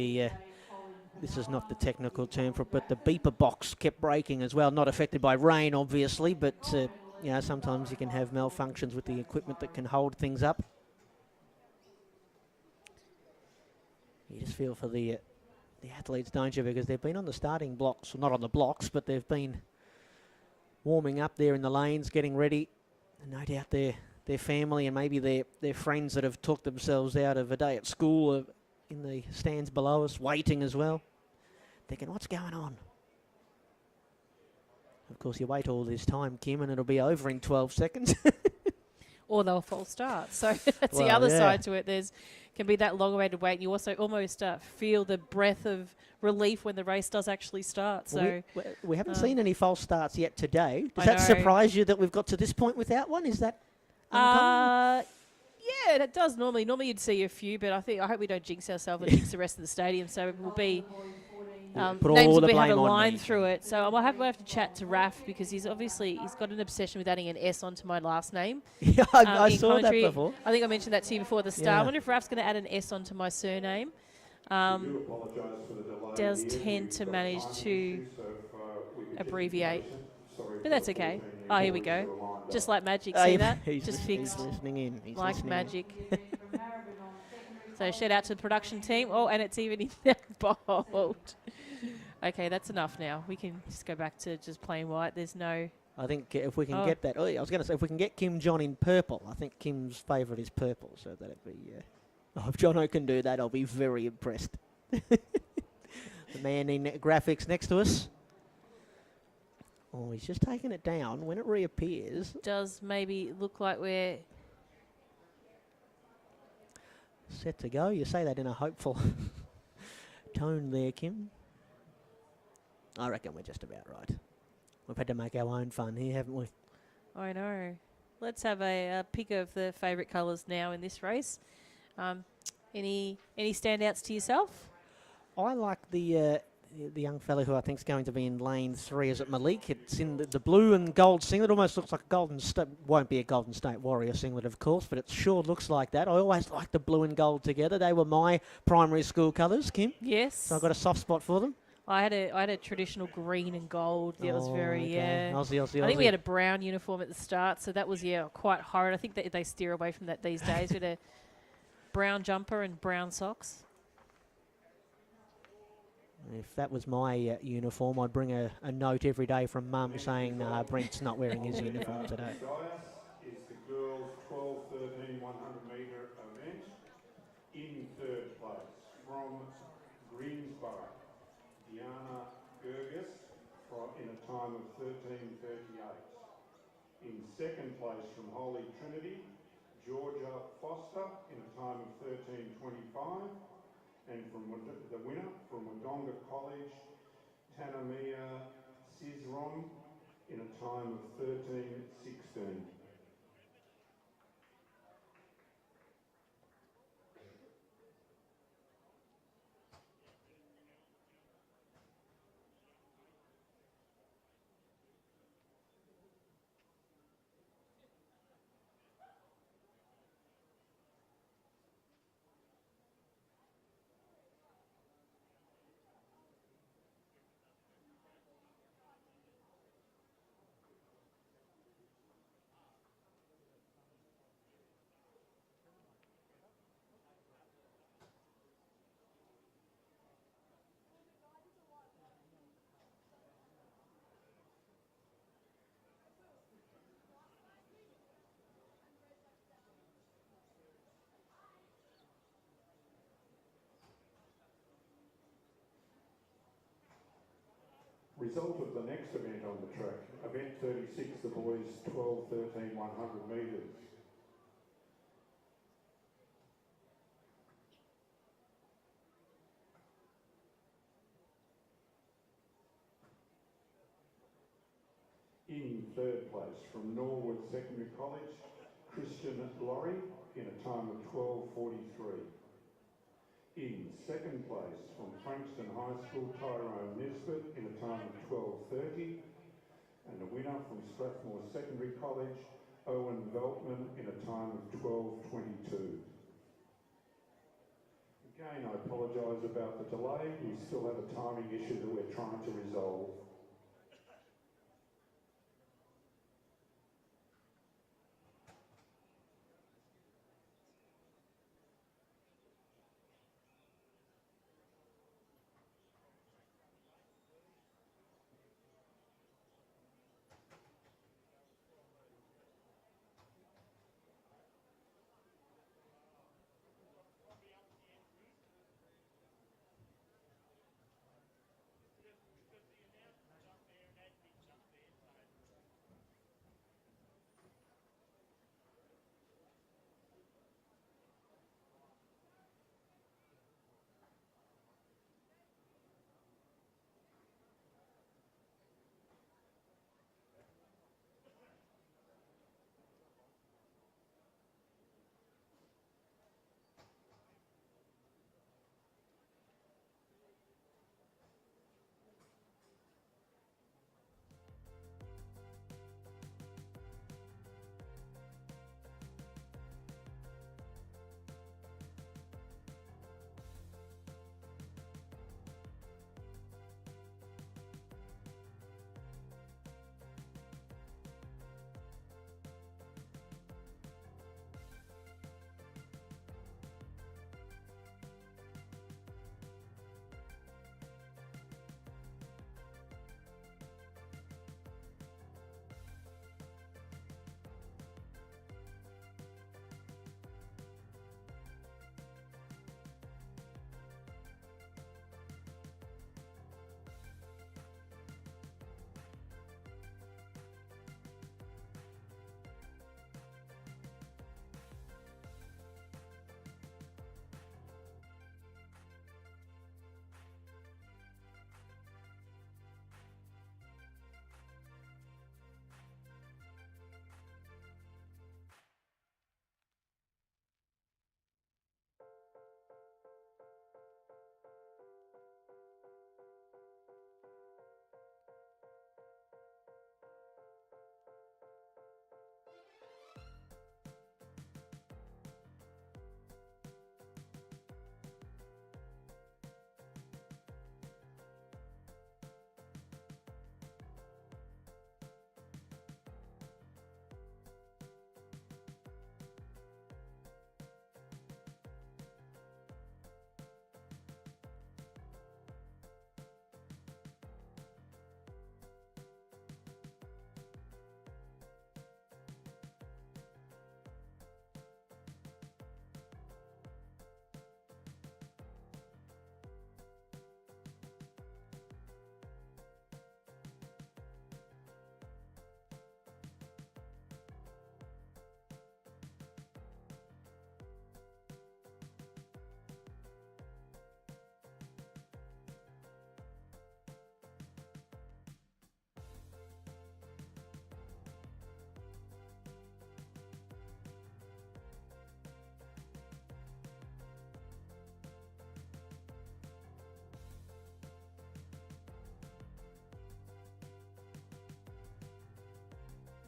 This is not the technical term for it, but the beeper box kept breaking as well. Not affected by rain, obviously, but you know, sometimes you can have malfunctions with the equipment that can hold things up. You just feel for the athletes, don't you? Because they've been on the starting blocks, well, not on the blocks, but they've been warming up there in the lanes, getting ready. And no doubt their family and maybe their friends that have took themselves out of a day at school are in the stands below us, waiting as well, thinking, what's going on? Of course, you wait all this time, Kim, and it'll be over in 12 seconds. Or they'll false start. So that's the other side to it. Can be that long-awaited wait. And you also almost feel the breath of relief when the race does actually start. So we haven't seen any false starts yet today. Does that surprise you that we've got to this point without one? Is that uncommon? Yeah, it does normally. Normally you'd see a few, but I hope we don't jinx ourselves and jinx the rest of the stadium. So it will be names will have a line through it. So we'll have to chat to Raf because he's got an obsession with adding an S onto my last name. Yeah, I saw that before. I think I mentioned that to you before the start. I wonder if Raf's going to add an S onto my surname. Does tend to manage to abbreviate, but that's okay. Oh, here we go. Just like magic, see that? Just fixed. He's listening in. He's like listening magic. So shout out to the production team. Oh, and it's even in that bold. Okay, that's enough now. We can just go back to just plain white. There's no... I think if we can get that... Oh, yeah, I was going to say, if we can get Kim John in purple, I think Kim's favourite is purple, so that'd be... if Jono can do that, I'll be very impressed. The man in graphics next to us. Oh, he's just taking it down. When it reappears... Does maybe look like we're... set to go. You say that in a hopeful tone there, Kim. I reckon we're just about right. We've had to make our own fun here, haven't we? I know. Let's have a pick of the favourite colours now in this race. Any standouts to yourself? I like the young fellow who I think is going to be in lane 3. Is it Malik? It's in the blue and gold singlet. Almost looks like a Golden State. Won't be a Golden State Warrior singlet, of course, but it sure looks like that. I always like the blue and gold together. They were my primary school colours, Kim. Yes. So I've got a soft spot for them. I had a traditional green and gold. Yeah, it was very, okay. yeah. Aussie, Aussie, I think we Aussie. had a brown uniform at the start, so that was, quite horrid. I think that they steer away from that these days with a brown jumper and brown socks. If that was my uniform, I'd bring a note every day from Mum saying, nah, Brent's not wearing his uniform today. Is the girls 12, 13, 100 metre event. In third place from Greensborough, Diana Gerges in a time of 13:38. In second place from Holy Trinity, Georgia Foster in a time of 13:25. And from the winner from Wodonga College, Tanamia Cizron in a time of 13:16. Result of the next event on the track, event 36, the boys 12, 13, 100 metres. In third place from Norwood Secondary College, Christian Laurie in a time of 12:43. In second place from Frankston High School, Tyrone Nisbet in a time of 12:30. And the winner from Strathmore Secondary College, Owen Veltman in a time of 12:22. Again, I apologise about the delay. We still have a timing issue that we're trying to resolve.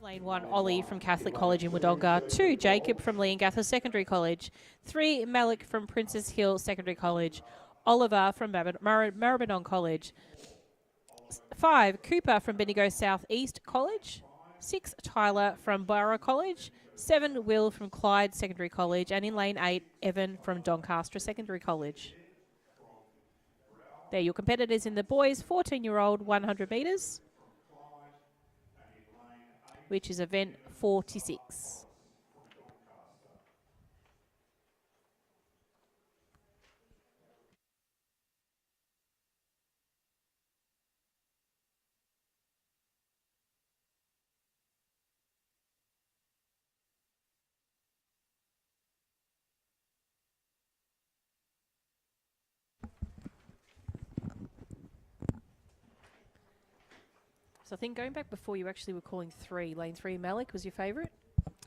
Lane 1, Ollie from Catholic College in Wodonga. 2, Jacob from Leongatha Secondary College. 3, Malik from Princess Hill Secondary College. Oliver from Maribyrnong College. 5, Cooper from Bendigo South East College. 6, Tyler from Borough College. 7, Will from Clyde Secondary College. And in lane 8, Evan from Doncaster Secondary College. They're your competitors in the boys 14-year-old 100 metres, which is event 46. So I think going back before, you actually were calling 3. Lane 3, Malik, was your favourite?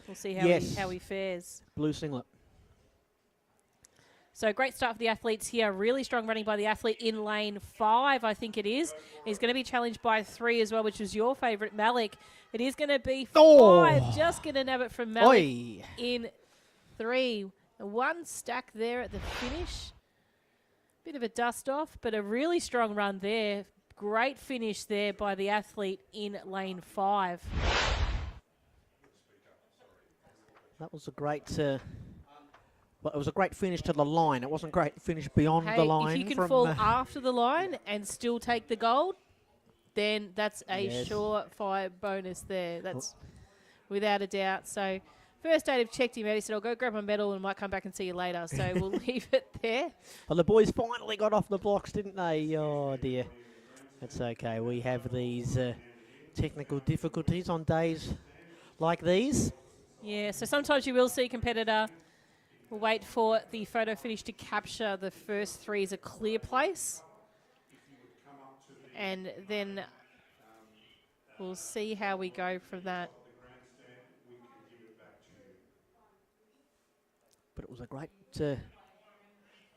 We'll see how he fares. Blue singlet. So great start for the athletes here. Really strong running by the athlete in lane 5, I think it is. He's going to be challenged by 3 as well, which was your favourite, Malik. It is going to be 5. Just going to nab it from Malik in 3. One stack there at the finish. Bit of a dust off, but a really strong run there. Great finish there by the athlete in lane 5. That was a great... well, it was a great finish to the line. It wasn't a great finish beyond the line. If you can fall after the line and still take the gold, then that's a surefire bonus there. That's without a doubt. So first aid have checked him out. He said, I'll go grab my medal and might come back and see you later. So we'll leave it there. Well, the boys finally got off the blocks, didn't they? Oh, dear. That's okay. We have these technical difficulties on days like these. Yeah, so sometimes you will see a competitor. We'll wait for the photo finish to capture the first 3 as a clear place. And then we'll see how we go from that. But it was a great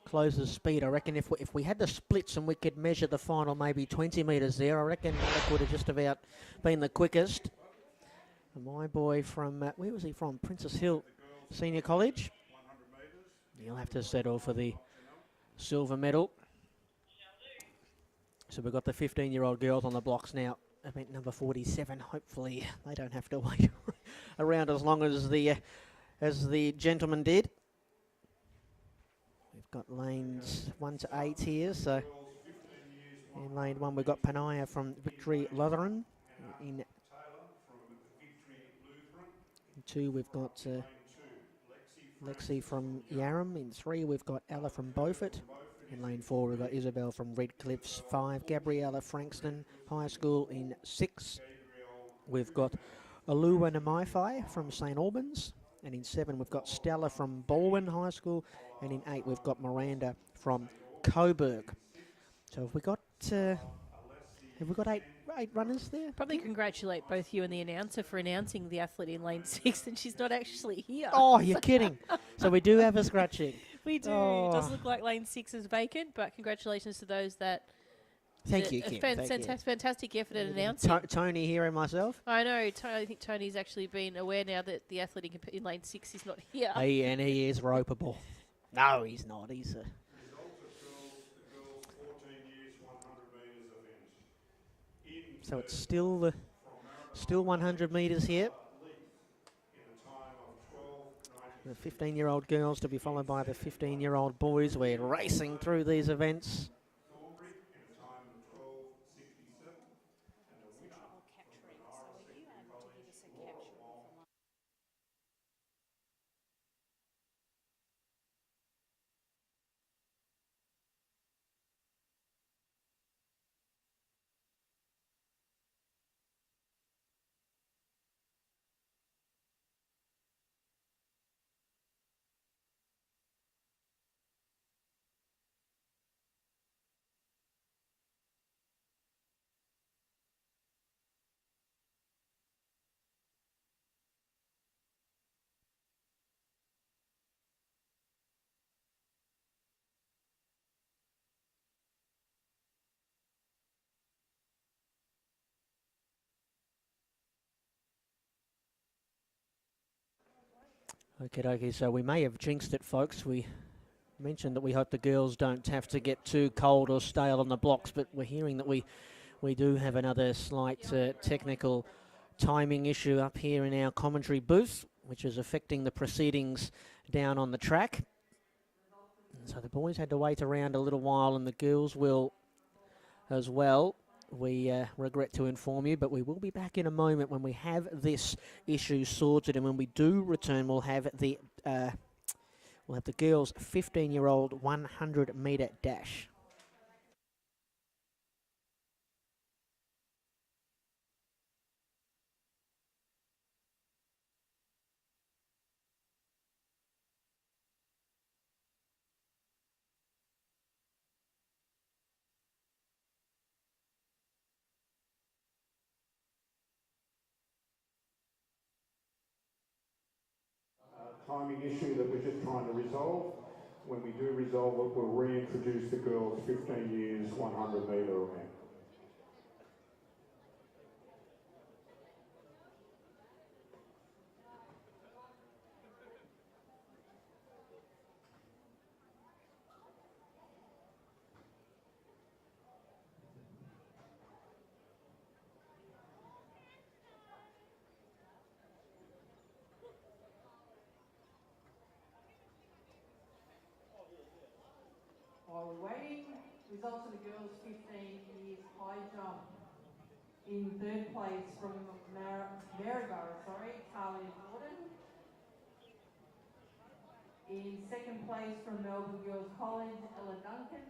closes speed. I reckon if we had the splits and we could measure the final maybe 20 metres there, I reckon that would have just about been the quickest. And my boy from, where was he from? Princess Hill Senior College. He'll have to settle for the silver medal. So we've got the 15-year-old girls on the blocks now. Event number 47. Hopefully they don't have to wait around as long as the gentleman did. We've got lanes 1 to 8 here. So in lane 1 we've got Panaya from Victory Lutheran. In 2 we've got Lexi from Yarram. In 3 we've got Ella from Beaufort. In lane 4 we've got Isabel from Redcliffs. 5 Gabriella Frankston High School. In 6 we've got Alua Namaifai from St Albans. And in 7 we've got Stella from Baldwin High School. And in 8 we've got Miranda from Coburg. So have we got 8 runners there? Probably congratulate both you and the announcer for announcing the athlete in lane 6, and she's not actually here. Oh, you're kidding. So we do have a scratching. We do. Oh. It does look like lane 6 is vacant, but congratulations to those that... Thank you, Kim. Fantastic effort at announcing. Tony here and myself. I know. I think Tony's actually been aware now that the athlete in lane 6 is not here. And he is ropeable. No, he's not. He's a... So it's still 100 metres here. The 15-year-old girls to be followed by the 15-year-old boys. We're racing through these events. Okay, so we may have jinxed it, folks. We mentioned that we hope the girls don't have to get too cold or stale on the blocks, but we're hearing that we do have another slight technical timing issue up here in our commentary booth, which is affecting the proceedings down on the track. So the boys had to wait around a little while, and the girls will as well. We regret to inform you, but we will be back in a moment when we have this issue sorted, and when we do return, we'll have the girls' 15-year-old 100-metre dash. Timing issue that we're just trying to resolve. When we do resolve it, we'll reintroduce the girls 15 years 100 metre event. While we're waiting, results of the girls' 15 years high jump. In third place from Maryborough, Talia Jordan. In second place from Melbourne Girls College, Ella Duncan.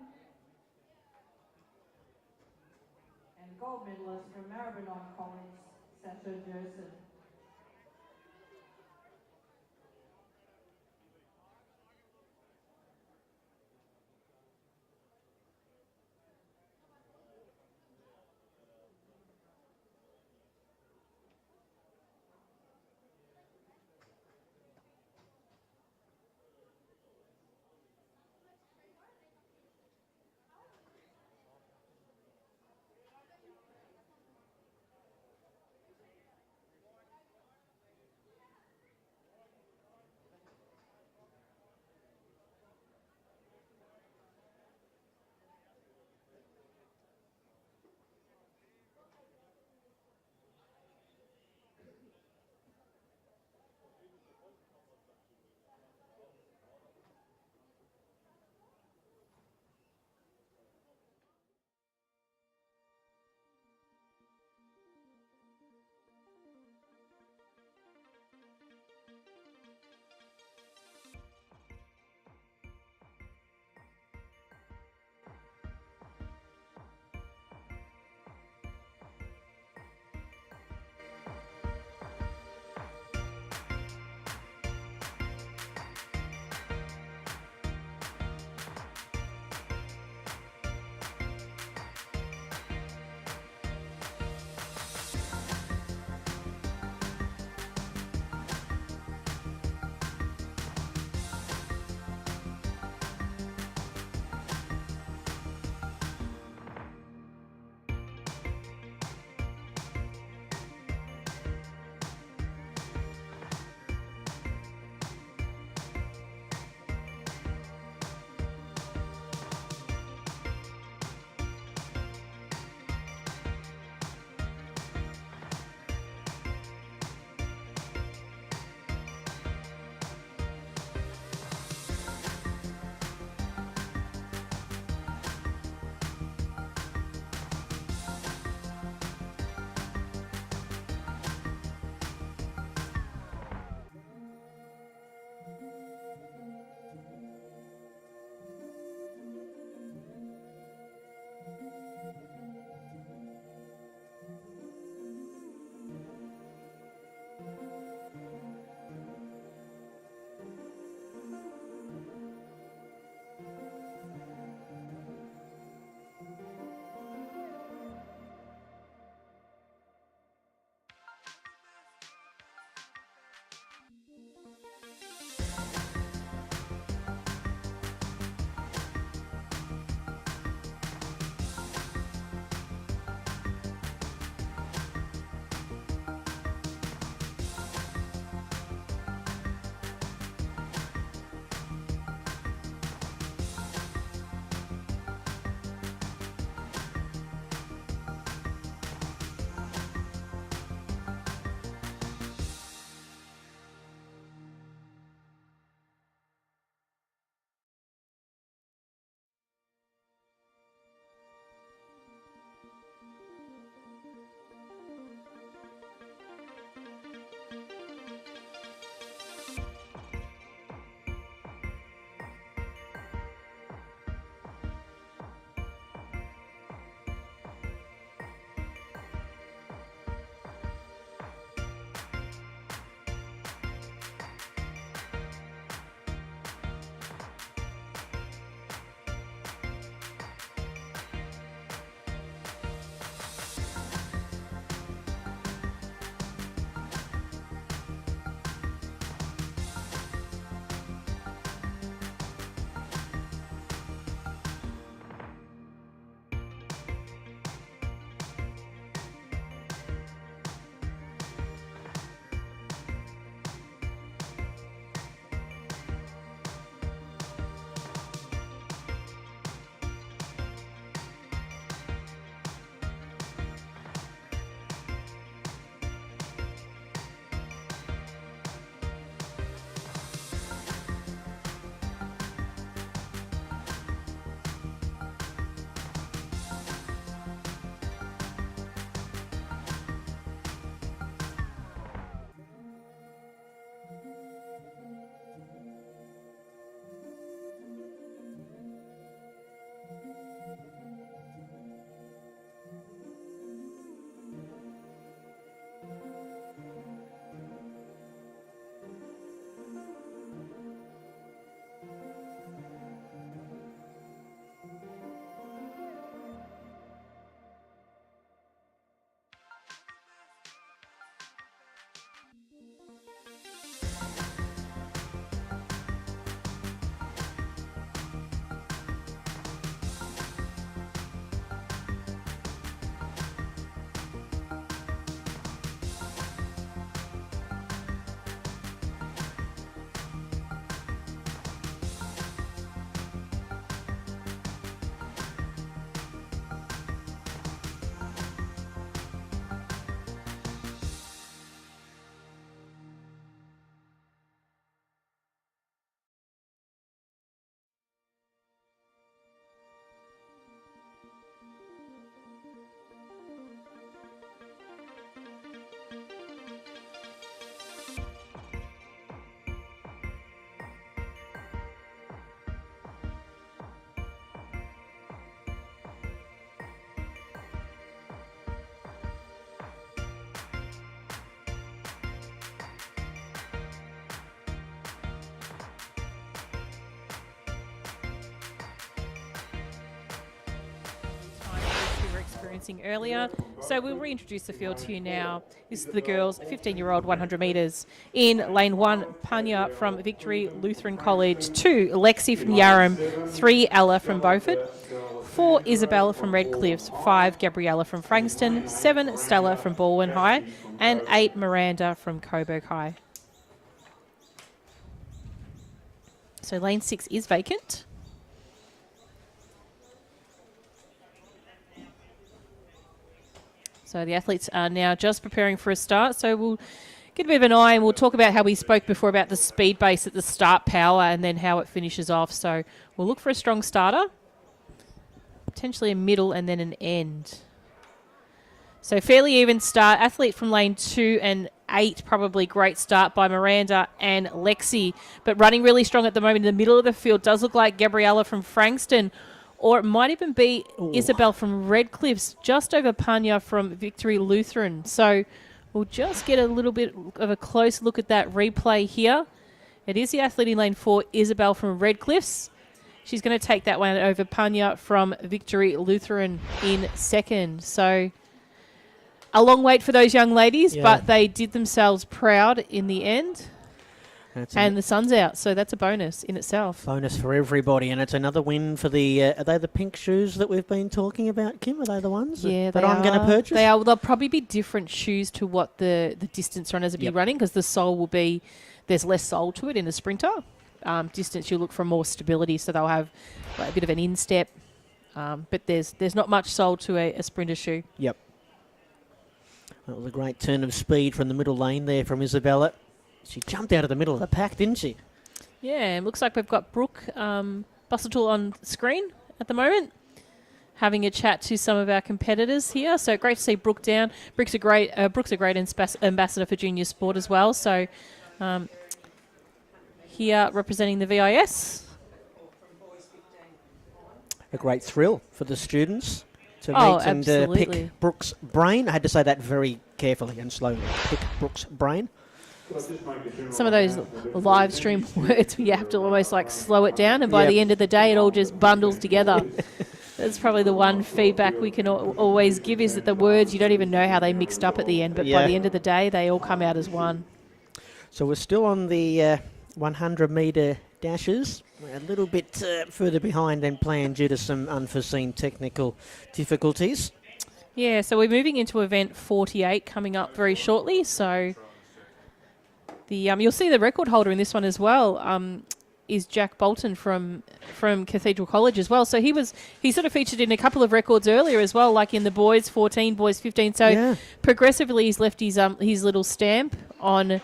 And gold medalist from Maribyrnong College, Sasha Jerson. experiencing earlier. So we'll reintroduce the field to you now. This is the girls' 15-year-old 100 metres. In lane 1, Panya from Victory Lutheran College. 2, Lexi from Yarram. 3, Ella from Beaufort. 4, Isabel from Redcliffs. 5, Gabriella from Frankston. 7, Stella from Baldwin High. And 8, Miranda from Coburg High. So lane 6 is vacant. So the athletes are now just preparing for a start. So we'll get a bit of an eye and we'll talk about how we spoke before about the speed base at the start power and then how it finishes off. So we'll look for a strong starter, potentially a middle and then an end. So fairly even start. Athlete from lane 2 and 8, probably great start by Miranda and Lexi. But running really strong at the moment in the middle of the field does look like Gabriella from Frankston, or it might even be Isabel from Redcliffs, just over Panya from Victory Lutheran. So we'll just get a little bit of a close look at that replay here. It is the athlete in lane 4, Isabel from Redcliffs. She's going to take that one over Panya from Victory Lutheran in second. So a long wait for those young ladies, but they did themselves proud in the end. And the sun's out, so that's a bonus in itself. Bonus for everybody, and it's another win for the... are they the pink shoes that we've been talking about, Kim? Are they the ones that I'm going to purchase? They are. They'll probably be different shoes to what the distance runners will be running, because the sole will be... There's less sole to it in the sprinter. Distance, you look for more stability, so they'll have a bit of an instep. But there's not much sole to a sprinter shoe. Yep. That was a great turn of speed from the middle lane there from Isabella. She jumped out of the middle of the pack, didn't she? Yeah, it looks like we've got Brooke Busseltool on screen at the moment, having a chat to some of our competitors here. So great to see Brooke down. Brooke's a great ambassador for junior sport as well. So here representing the VIS. A great thrill for the students to meet and pick Brooke's brain. I had to say that very carefully and slowly. Pick Brooke's brain. Some of those live stream words, you have to almost like slow it down, and by the end of the day, it all just bundles together. That's probably the one feedback we can always give, is that the words, you don't even know how they mixed up at the end, but by the end of the day, they all come out as one. So we're still on the 100-metre dashes. We're a little bit further behind than planned due to some unforeseen technical difficulties. Yeah, so we're moving into event 48 coming up very shortly. So the you'll see the record holder in this one as well is Jack Bolton from Cathedral College as well. So he sort of featured in a couple of records earlier as well, like in the boys 14, boys 15. So progressively he's left his little stamp on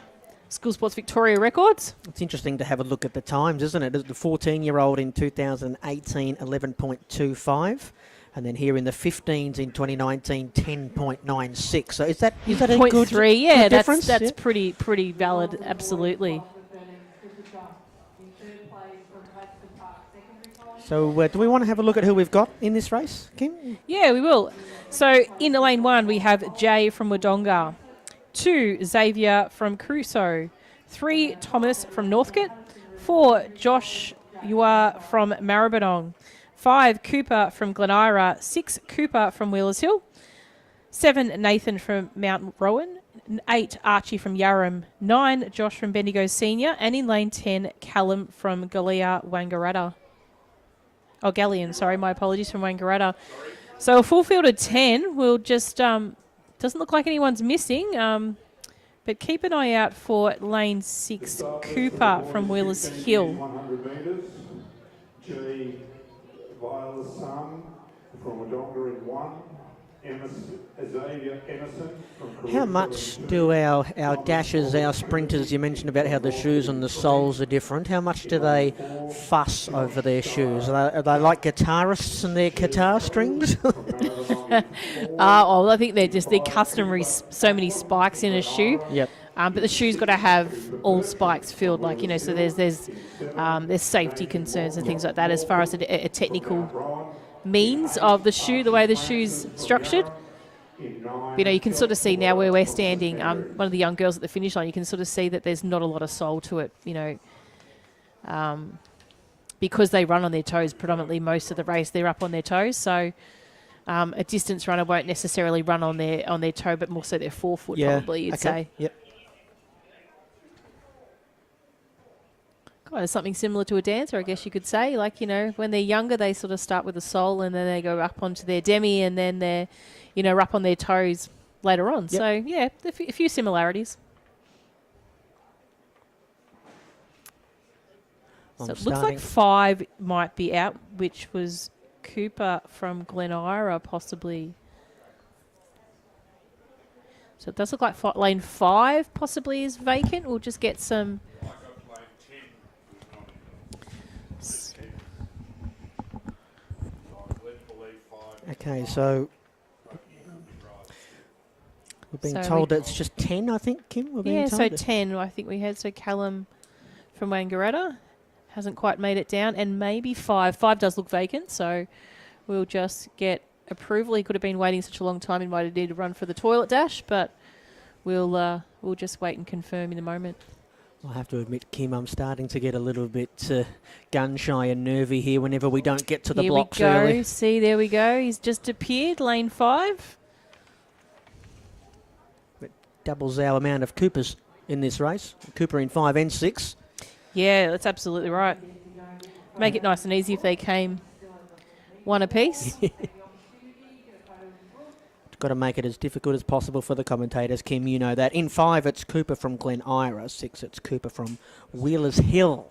School Sports Victoria records. It's interesting to have a look at the times, isn't it? The 14-year-old in 2018, 11.25. And then here in the 15s in 2019, 10.96. So is that a good 3? Yeah, good difference? That's pretty valid, absolutely. So do we want to have a look at who we've got in this race, Kim? Yeah, we will. So in lane 1, we have Jay from Wodonga. 2, Xavier from Crusoe. 3, Thomas from Northcote. 4, Josh Yua from Maribyrnong. 5, Cooper from Glen Ira. 6, Cooper from Wheelers Hill. 7, Nathan from Mount Rowan. 8, Archie from Yarram. 9, Josh from Bendigo Senior. And in lane 10, Callum from Galea Wangaratta. Oh, Galleon, sorry, my apologies, from Wangaratta. So a full field of 10. We'll just... doesn't look like anyone's missing, but keep an eye out for lane 6, Cooper from Wheelers Hill. 100 metres. G. Viola Sun from Wodonga in 1. Xavier Emerson from How much do our dashers, our sprinters, you mentioned about how the shoes and the soles are different, how much do they fuss over their shoes? Are they like guitarists and their guitar strings? I think they're customary, so many spikes in a shoe. Yep. But the shoe's got to have all spikes filled, so there's safety concerns and things like that as far as a technical means of the shoe, the way the shoe's structured. You can sort of see now where we're standing, one of the young girls at the finish line, you can sort of see that there's not a lot of sole to it, because they run on their toes predominantly most of the race, they're up on their toes. So A distance runner won't necessarily run on their toe, but more so their forefoot, probably, you'd say. Yep. Kind of something similar to a dancer, I guess you could say. Like, when they're younger, they sort of start with the sole and then they go up onto their demi and then they're, up on their toes later on. Yep. So, yeah, a few similarities. So it looks like 5 might be out, which was Cooper from Glen Ira, possibly. So it does look like lane 5 possibly is vacant. We'll just get some... Okay, so we're being told that it's just 10, I think, Kim? We're being told. So 10 I think we had. So Callum from Wangaratta hasn't quite made it down, and maybe 5. 5 does look vacant, so we'll just get approval. He could have been waiting such a long time, he might have needed to run for the toilet dash, but we'll just wait and confirm in a moment. I have to admit, Kim, I'm starting to get a little bit gun-shy and nervy here whenever we don't get to the blocks early. Here we go. See, there we go. He's just appeared, lane 5. It doubles our amount of Coopers in this race. Cooper in 5 and 6. Yeah, that's absolutely right. Make it nice and easy if they came one apiece. Got to make it as difficult as possible for the commentators, Kim, you know that. In 5, it's Cooper from Glen Ira. 6, it's Cooper from Wheelers Hill.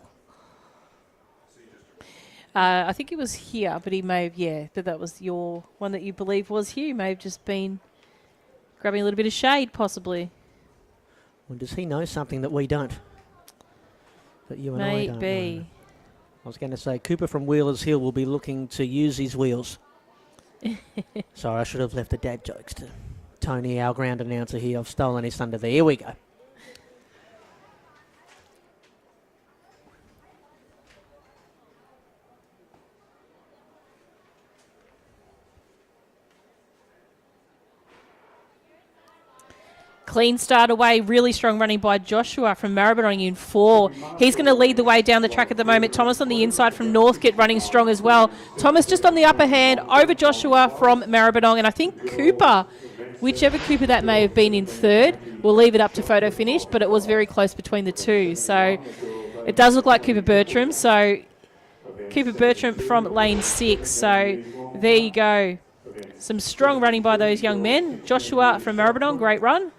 I think it was here, but he may have, that was your one that you believe was here. He may have just been grabbing a little bit of shade, possibly. Well, does he know something that we don't? That you and I don't know? I was going to say, Cooper from Wheelers Hill will be looking to use his wheels. Sorry, I should have left the dad jokes to Tony, our ground announcer here. I've stolen his thunder there. Here we go. Clean start away, really strong running by Joshua from Maribyrnong in 4. He's going to lead the way down the track at the moment. Thomas on the inside from Northcote running strong as well. Thomas just on the upper hand over Joshua from Maribyrnong, and I think Cooper, whichever Cooper that may have been in 3rd, we'll leave it up to photo finish, but it was very close between the two. So it does look like Cooper Bertram. So Cooper Bertram from lane 6. So there you go. Some strong running by those young men. Joshua from Maribyrnong, great run.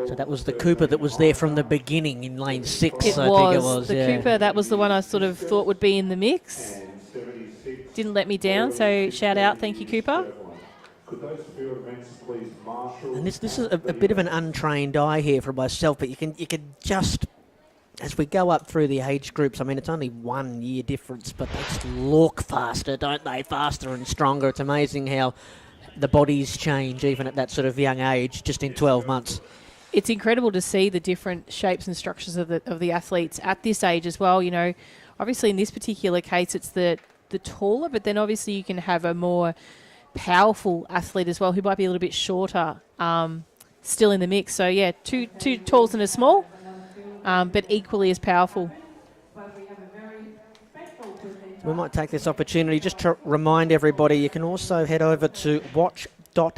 So that was the Cooper that was there from the beginning in lane 6, I think it was. The Cooper, that was the one I sort of thought would be in the mix. Didn't let me down, so shout out. Thank you, Cooper. And this is a bit of an untrained eye here for myself, but you can just, as we go up through the age groups, I mean, it's only 1 year difference, but they just look faster, don't they? Faster and stronger. It's amazing how the bodies change even at that sort of young age, just in 12 months. It's incredible to see the different shapes and structures of the athletes at this age as well. Obviously in this particular case, it's the taller, but then obviously you can have a more powerful athlete as well who might be a little bit shorter, still in the mix. So yeah, two talls and a small, but equally as powerful. We might take this opportunity just to remind everybody you can also head over to watch.ssv.live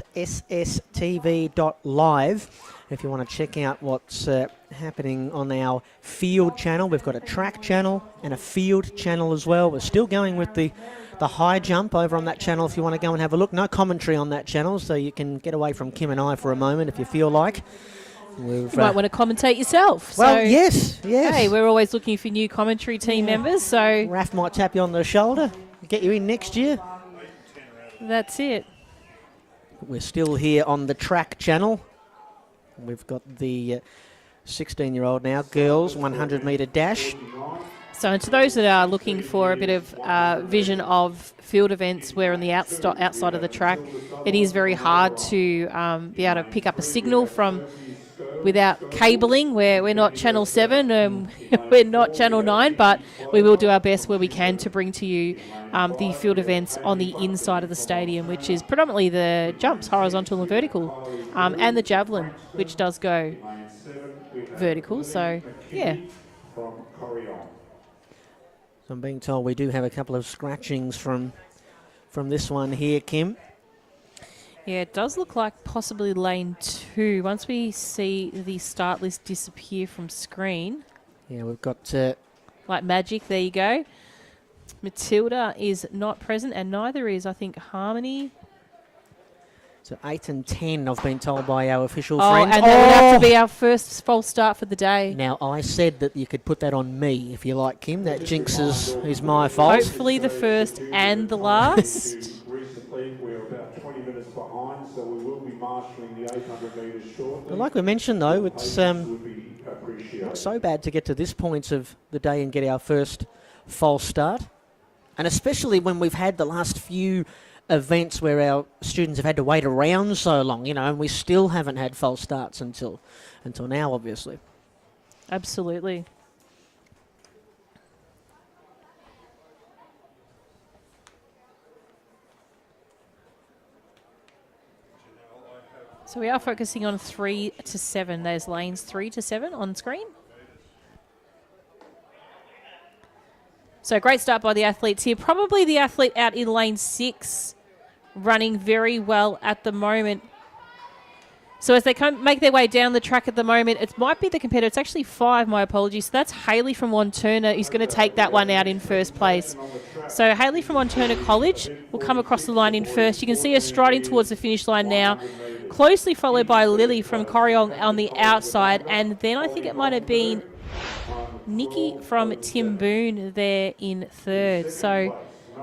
if you want to check out what's happening on our field channel. We've got a track channel and a field channel as well. We're still going with the high jump over on that channel if you want to go and have a look. No commentary on that channel, so you can get away from Kim and I for a moment if you feel like. You might want to commentate yourself. Well, so yes. Hey, we're always looking for new commentary team members. So Raf might tap you on the shoulder, get you in next year. That's it. We're still here on the track channel. We've got the 16-year-old now, girls 100-metre dash. So to those that are looking for a bit of vision of field events where on the outside of the track, it is very hard to be able to pick up a signal from without cabling. We're not Channel 7, we're not Channel 9, but we will do our best where we can to bring to you the field events on the inside of the stadium, which is predominantly the jumps, horizontal and vertical, and the javelin, which does go vertical. So, yeah. So I'm being told we do have a couple of scratchings from from this one here, Kim. Yeah, it does look like possibly lane 2. Once we see the start list disappear from screen. Yeah, we've got... like magic, there you go. Matilda is not present, and neither is, I think, Harmony. So 8 and 10, I've been told by our official Oh, friends. and that would have to be our first false start for the day. Now, I said that you could put that on me, if you like, Kim. That jinx is my fault. Hopefully the first and the last. Recently, we're about 20 minutes behind, so we will be marshalling the 800 metres shortly. Well, like we mentioned, though, it's Would be appreciated. not so bad to get to this point of the day and get our first false start. And especially when we've had the last few events where our students have had to wait around so long, you know, and we still haven't had false starts until now, obviously. Absolutely. So we are focusing on 3 to 7. There's lanes 3 to 7 on screen. So great start by the athletes here. Probably the athlete out in lane 6 running very well at the moment. So as they make their way down the track at the moment, it might be the competitor. It's actually 5, my apologies. So that's Hayley from Wanturna who's going to take that one out in first place. So Hayley from Wanturna College will come across the line in first. You can see her striding towards the finish line now, closely followed by Lily from Corryong on the outside. And then I think it might have been Nikki from Timboon there in third. So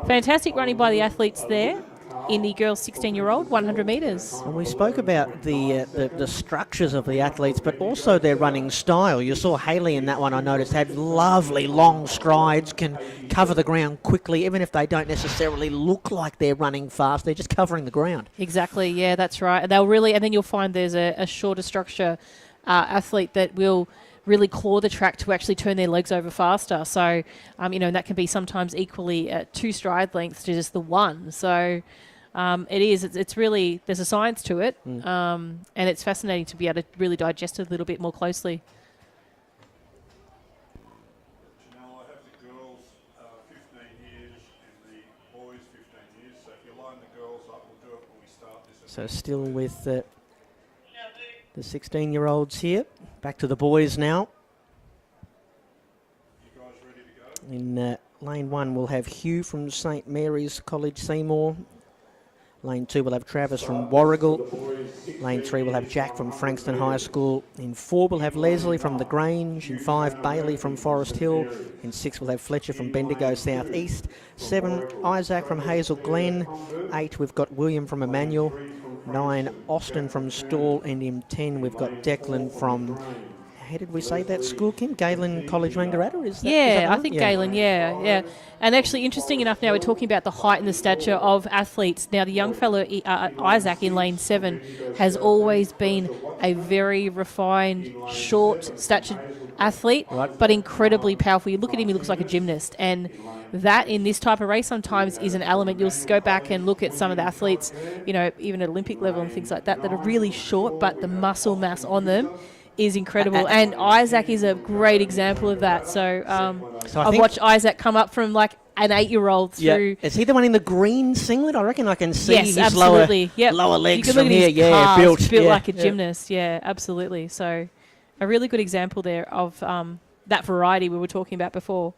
fantastic running by the athletes there in the girls 16-year-old 100 metres. And we spoke about the structures of the athletes, but also their running style. You saw Hayley in that one, I noticed, had lovely long strides, can cover the ground quickly, even if they don't necessarily look like they're running fast. They're just covering the ground. Exactly, yeah, that's right. And they'll really, and then you'll find there's a shorter structure athlete that will really claw the track to actually turn their legs over faster. So, you know, and that can be sometimes equally 2 stride lengths to just the 1. So it's really, there's a science to it. And it's fascinating to be able to really digest it a little bit more closely. Janelle, I have the girls 15 years and the boys 15 years. So if you line the girls up, we'll do it when we start this. So still with the 16-year-olds here. Back to the boys now. You guys ready to go? In lane 1, we'll have Hugh from St Mary's College, Seymour. Lane 2, we'll have Travis from Warrigal. Lane 3, we'll have Jack from Frankston High School. In 4, we'll have Leslie from The Grange. In 5, Bailey from Forest Hill. In 6, we'll have Fletcher from Bendigo South East. 7, Isaac from Hazel Glen. 8, we've got William from Emmanuel. 9, Austin from Stawell. And in 10, we've got Declan from... How did we say that school, Kim? Galen College Wangaratta? Is that I think Galen, yeah. And actually, interesting enough, now we're talking about the height and the stature of athletes. Now, the young fellow, Isaac, in lane 7, has always been a very refined, short-statured athlete, but incredibly powerful. You look at him, he looks like a gymnast. And that, in this type of race, sometimes is an element. You'll go back and look at some of the athletes, you know, even at Olympic level and things like that are really short, but the muscle mass on them is incredible, and Isaac is a great example of that. So, I've watched Isaac come up from like an 8-year-old through. Is he the one in the green singlet? I reckon I can see his absolutely. lower legs you can from look at here. his calves, built yeah, like a gymnast. Yeah, absolutely. So, a really good example there of that variety we were talking about before.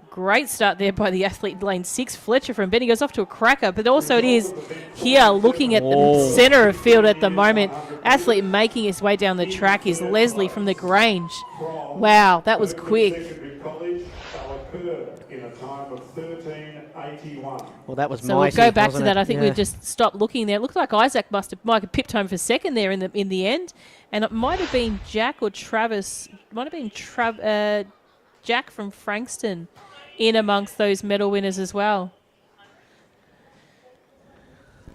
Great start there by the athlete in lane 6. Fletcher from Benny goes off to a cracker, but also it is here looking at the centre of field at the moment. Athlete making his way down the track is Leslie from the Grange. Wow, that was quick. Well, that was so mighty, we'll go back to wasn't that. it? I think we've just stopped looking there. It looked like Isaac might have pipped home for second there in the end, and it might have been Jack or Travis. It might have been Jack from Frankston in amongst those medal winners as well.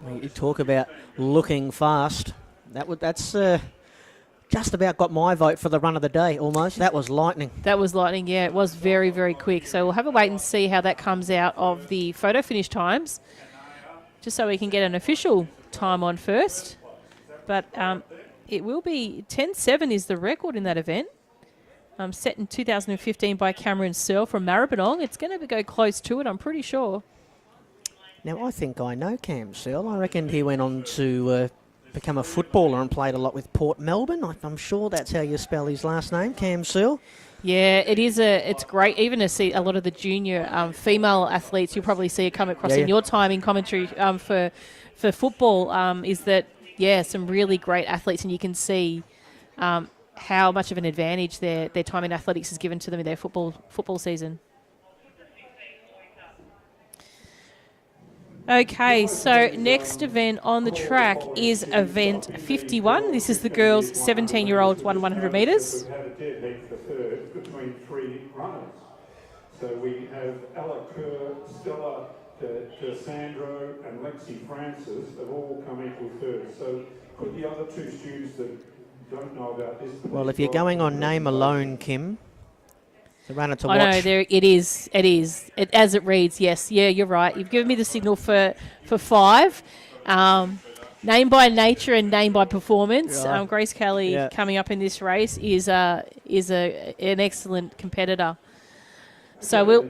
You talk about looking fast. That's just about got my vote for the run of the day, almost. That was lightning. That was lightning, yeah. It was very, very quick. So we'll have a wait and see how that comes out of the photo finish times, just so we can get an official time on first. but it will be 10.7 is the record in that event. Set in 2015 by Cameron Searle from Maribyrnong. It's going to go close to it, I'm pretty sure. Now, I think I know Cam Searle. I reckon he went on to become a footballer and played a lot with Port Melbourne. I'm sure that's how you spell his last name, Cam Searle. Yeah, it's great even to see a lot of the junior female athletes. You'll probably see it come across in your time in commentary for football, is that, some really great athletes, and you can see how much of an advantage their time in athletics has given to them in their football season. Okay, so next event on the track is event 51. This is the girls' 17-year-olds 100 metres. We've had a dead heat for third between three runners. So we have Ella Kerr, Stella Sandro and Lexi Francis have all come equal third. So could the other two students that don't know about this... Well, if you're going on name alone, Kim, the runner to watch... I know, it is. As it reads, yes. Yeah, you're right. You've given me the signal for 5. Name by nature and name by performance. Yeah. Grace Kelly coming up in this race is an excellent competitor. So we'll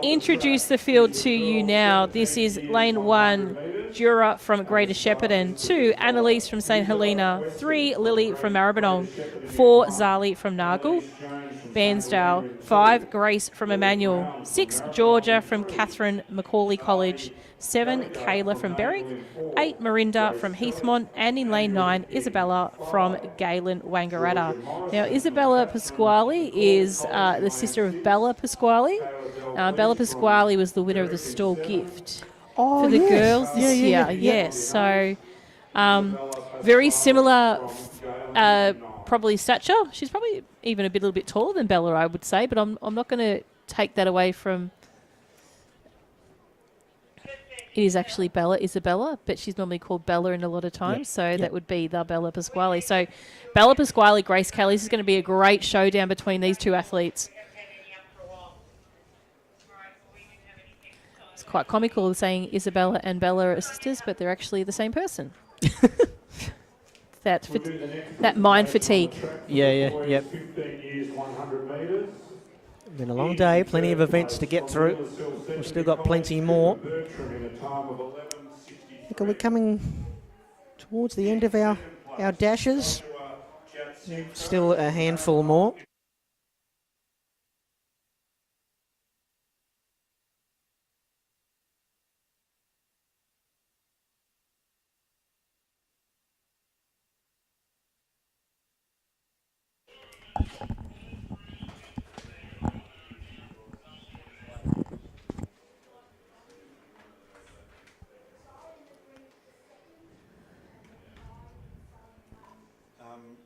introduce the field to you now. This is lane 1, Jura from Greater Shepparton. 2, Annalise from St Helena. 3, Lily from Maribyrnong. 4, Zali from Nargle, Bairnsdale. 5, Grace from Emmanuel. 6, Georgia from Catherine Macaulay College. 7, Kayla from Berwick. 8, Marinda from Heathmont. And in lane 9, Isabella from Galen Wangaratta. Now, Isabella Pasquale is the sister of Bella Pasquale. Bella Pasquale was the winner of the stall gift for the girls this year. Yes, so very similar probably stature. She's probably even a little bit taller than Bella, I would say, but I'm not going to take that away from... It is actually Isabella, but she's normally called Bella in a lot of times, so that would be the Bella Pasquale. So Bella Pasquale, Grace Kelly, this is going to be a great showdown between these two athletes. It's quite comical saying Isabella and Bella are sisters, but they're actually the same person. That mind fatigue. Yep. 15 years, 100 metres. Been a long day, plenty of events to get through. We've still got plenty more. Look, are we coming towards the end of our dashes? Still a handful more.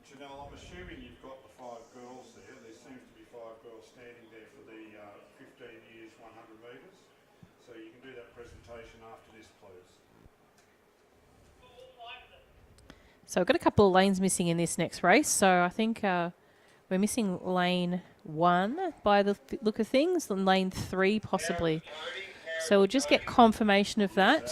Janelle, I'm assuming you've got the 5 girls there. There seems to be 5 girls standing there for the 15 years, 100 metres. So you can do that presentation after this, please. So we've got a couple of lanes missing in this next race. So I think we're missing lane 1 by the look of things, and lane 3 possibly. So we'll just get confirmation of that.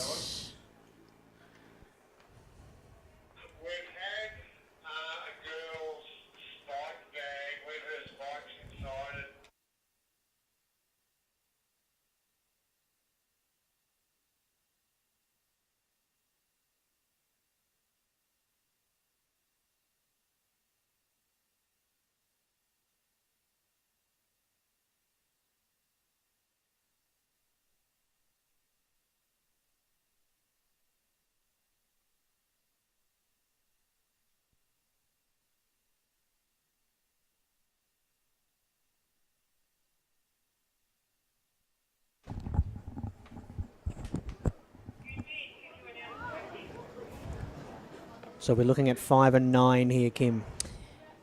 So we're looking at 5 and 9 here, Kim.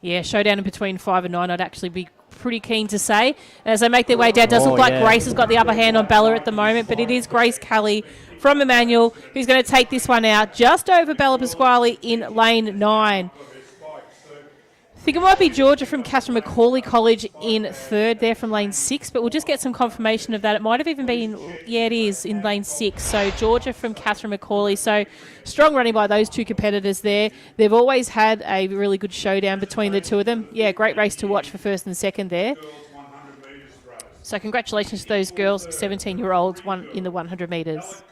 Yeah, showdown in between 5 and 9, I'd actually be pretty keen to say. As they make their way down, it does look like Grace has got the upper hand on Bella at the moment, but it is Grace Kelly from Emmanuel who's going to take this one out just over Bella Pasquale in lane 9. I think it might be Georgia from Catherine Macaulay College in third there from lane 6, but we'll just get some confirmation of that. It might have even been, yeah, it is in lane 6. So Georgia from Catherine Macaulay. So strong running by those two competitors there. They've always had a really good showdown between the two of them. Yeah, great race to watch for first and second there. So congratulations to those girls, 17-year-olds, won in the 100 metres.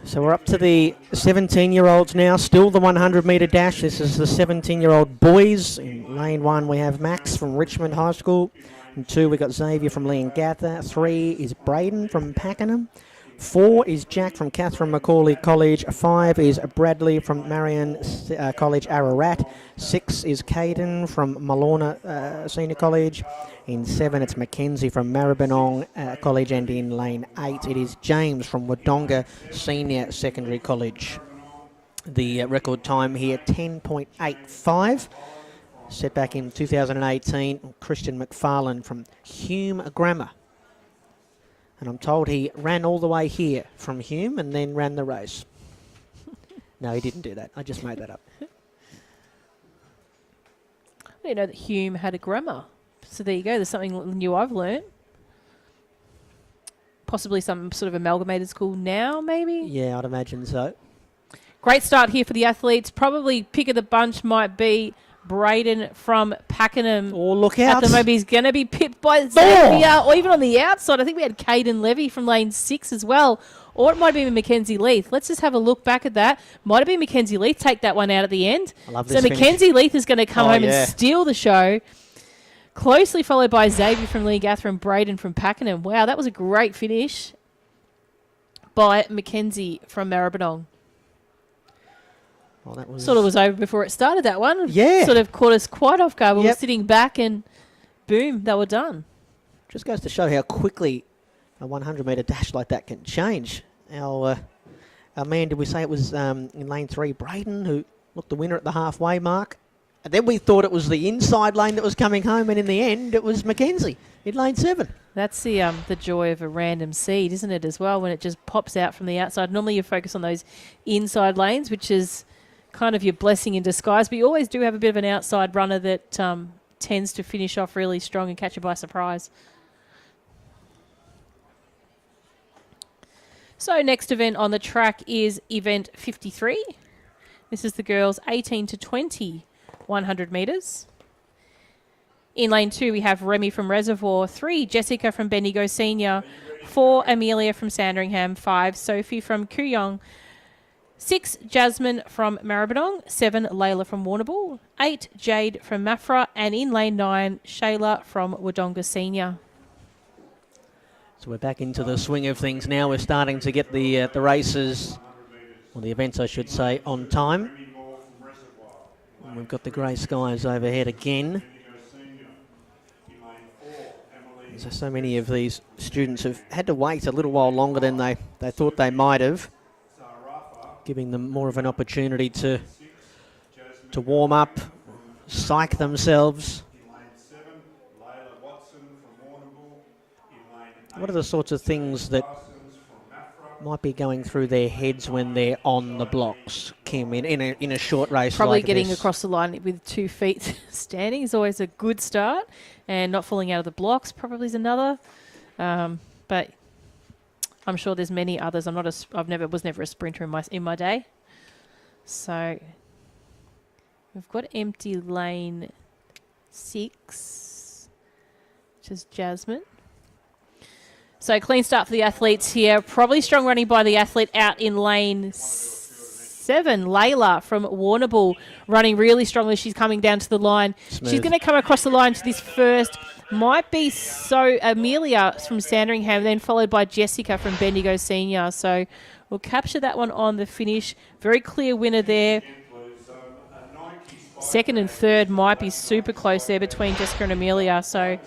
So we're up to the 17-year-olds now, still the 100-metre dash. This is the 17-year-old boys. In lane 1 we have Max from Richmond High School. In 2 we got Xavier from Leongatha. 3 is Braden from Pakenham. 4 is Jack from Catherine Macaulay College. 5 is Bradley from Marion College Ararat. 6 is Caden from Malorna Senior College. In 7 it's Mackenzie from Maribyrnong College, and in lane 8 it is James from Wodonga Senior Secondary College. The record time here 10.85. Set back in 2018, Christian McFarlane from Hume Grammar. And I'm told he ran all the way here from Hume and then ran the race. No, he didn't do that. I just made that up. I didn't know that Hume had a grammar. So there you go. There's something new I've learnt. Possibly some sort of amalgamated school now, maybe? Yeah, I'd imagine so. Great start here for the athletes. Probably pick of the bunch might be Braden from Pakenham. Oh, look out. At the moment, he's going to be pipped by Xavier, or even on the outside. I think we had Caden Levy from lane 6 as well. Or it might have been Mackenzie Leith. Let's just have a look back at that. Might have been Mackenzie Leith take that one out at the end. I love this So Mackenzie Leith is going to come home and steal the show. Closely followed by Xavier from Leongatha and Braden from Pakenham. Wow, that was a great finish by Mackenzie from Maribyrnong. Well, that was sort of was over before it started, that one. Yeah. Sort of caught us quite off guard. We were sitting back and boom, they were done. Just goes to show how quickly a 100-metre dash like that can change. Our man, did we say it was in lane 3, Braden, who looked the winner at the halfway mark? And then we thought it was the inside lane that was coming home, and in the end it was Mackenzie in lane 7. That's the joy of a random seed, isn't it, as well, when it just pops out from the outside. Normally you focus on those inside lanes, which is kind of your blessing in disguise, but you always do have a bit of an outside runner that tends to finish off really strong and catch you by surprise. So next event on the track is event 53. This is the girls 18 to 20, 100 metres. In lane 2, we have Remy from Reservoir, 3, Jessica from Bendigo Senior, 4, Amelia from Sandringham, 5, Sophie from Kooyong, 6, Jasmine from Maribyrnong, 7, Layla from Warrnambool, 8, Jade from Mafra, and in lane 9, Shayla from Wodonga Senior. So we're back into the swing of things now. We're starting to get the races, or the events I should say, on time. And we've got the grey skies overhead again. So many of these students have had to wait a little while longer than they thought they might have, giving them more of an opportunity to warm up, psych themselves. What are the sorts of things that might be going through their heads when they're on the blocks, Kim, in a short race Probably like getting this. across the line with 2 feet standing is always a good start, and not falling out of the blocks probably is another. But I'm sure there's many others. Was never a sprinter in my day. So we've got empty lane 6, which is Jasmine. So clean start for the athletes here. Probably strong running by the athlete out in lane 7. Layla from Warrnambool running really strongly. She's coming down to the line. Smooth. She's going to come across the line to this first. Might be Amelia from Sandringham, then followed by Jessica from Bendigo Senior. So we'll capture that one on the finish. Very clear winner there. Second and third might be super close there between Jessica and Amelia. So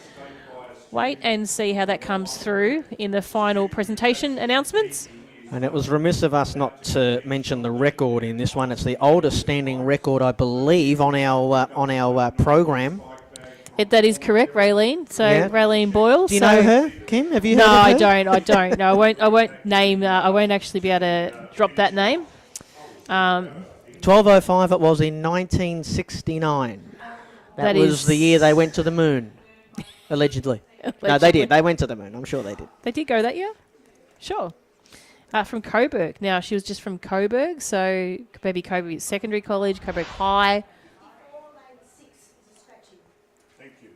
wait and see how that comes through in the final presentation announcements. And it was remiss of us not to mention the record in this one. It's the oldest standing record, I believe, on our program. That is correct, Raylene. So Yeah. Raylene Boyle. Do you know her, Kim? Have you heard No, of her? I don't. No, I won't name. I won't actually be able to drop that name. 12:05 it was in 1969. That was the year they went to the moon, allegedly. No, they did. They went to the moon. I'm sure they did. They did go that year? Sure. From Coburg. Now, she was just from Coburg, so maybe Coburg Secondary College, Coburg High. Thank you.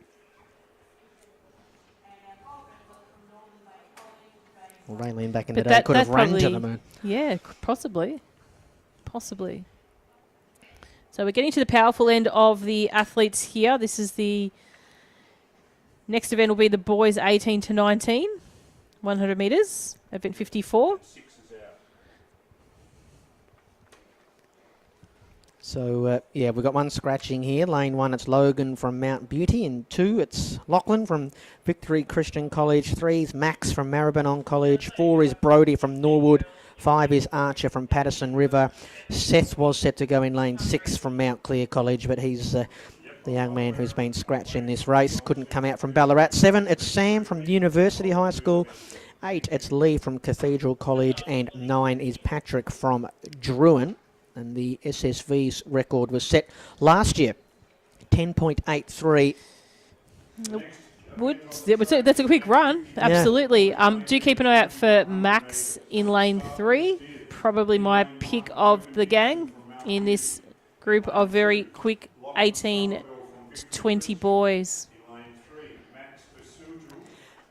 Well, Raylene back in But the day could have that run to probably- the moon. Yeah, possibly. Possibly. So we're getting to the powerful end of the athletes here. This is the next event will be the boys 18 to 19, 100 metres, event 54. So, we've got one scratching here. Lane 1, it's Logan from Mount Beauty. And 2, it's Lachlan from Victory Christian College. 3 is Max from Maribyrnong College. 4 is Brody from Norwood. 5 is Archer from Patterson River. Seth was set to go in lane 6 from Mount Clear College, but he's the young man who's been scratched in this race. Couldn't come out from Ballarat. 7, it's Sam from University High School. 8, it's Lee from Cathedral College. And 9 is Patrick from Druin. And the SSV's record was set last year, 10.83. That's a quick run, absolutely. Do keep an eye out for Max in lane 3. Probably my pick of the gang in this group of very quick 18 to 20 boys.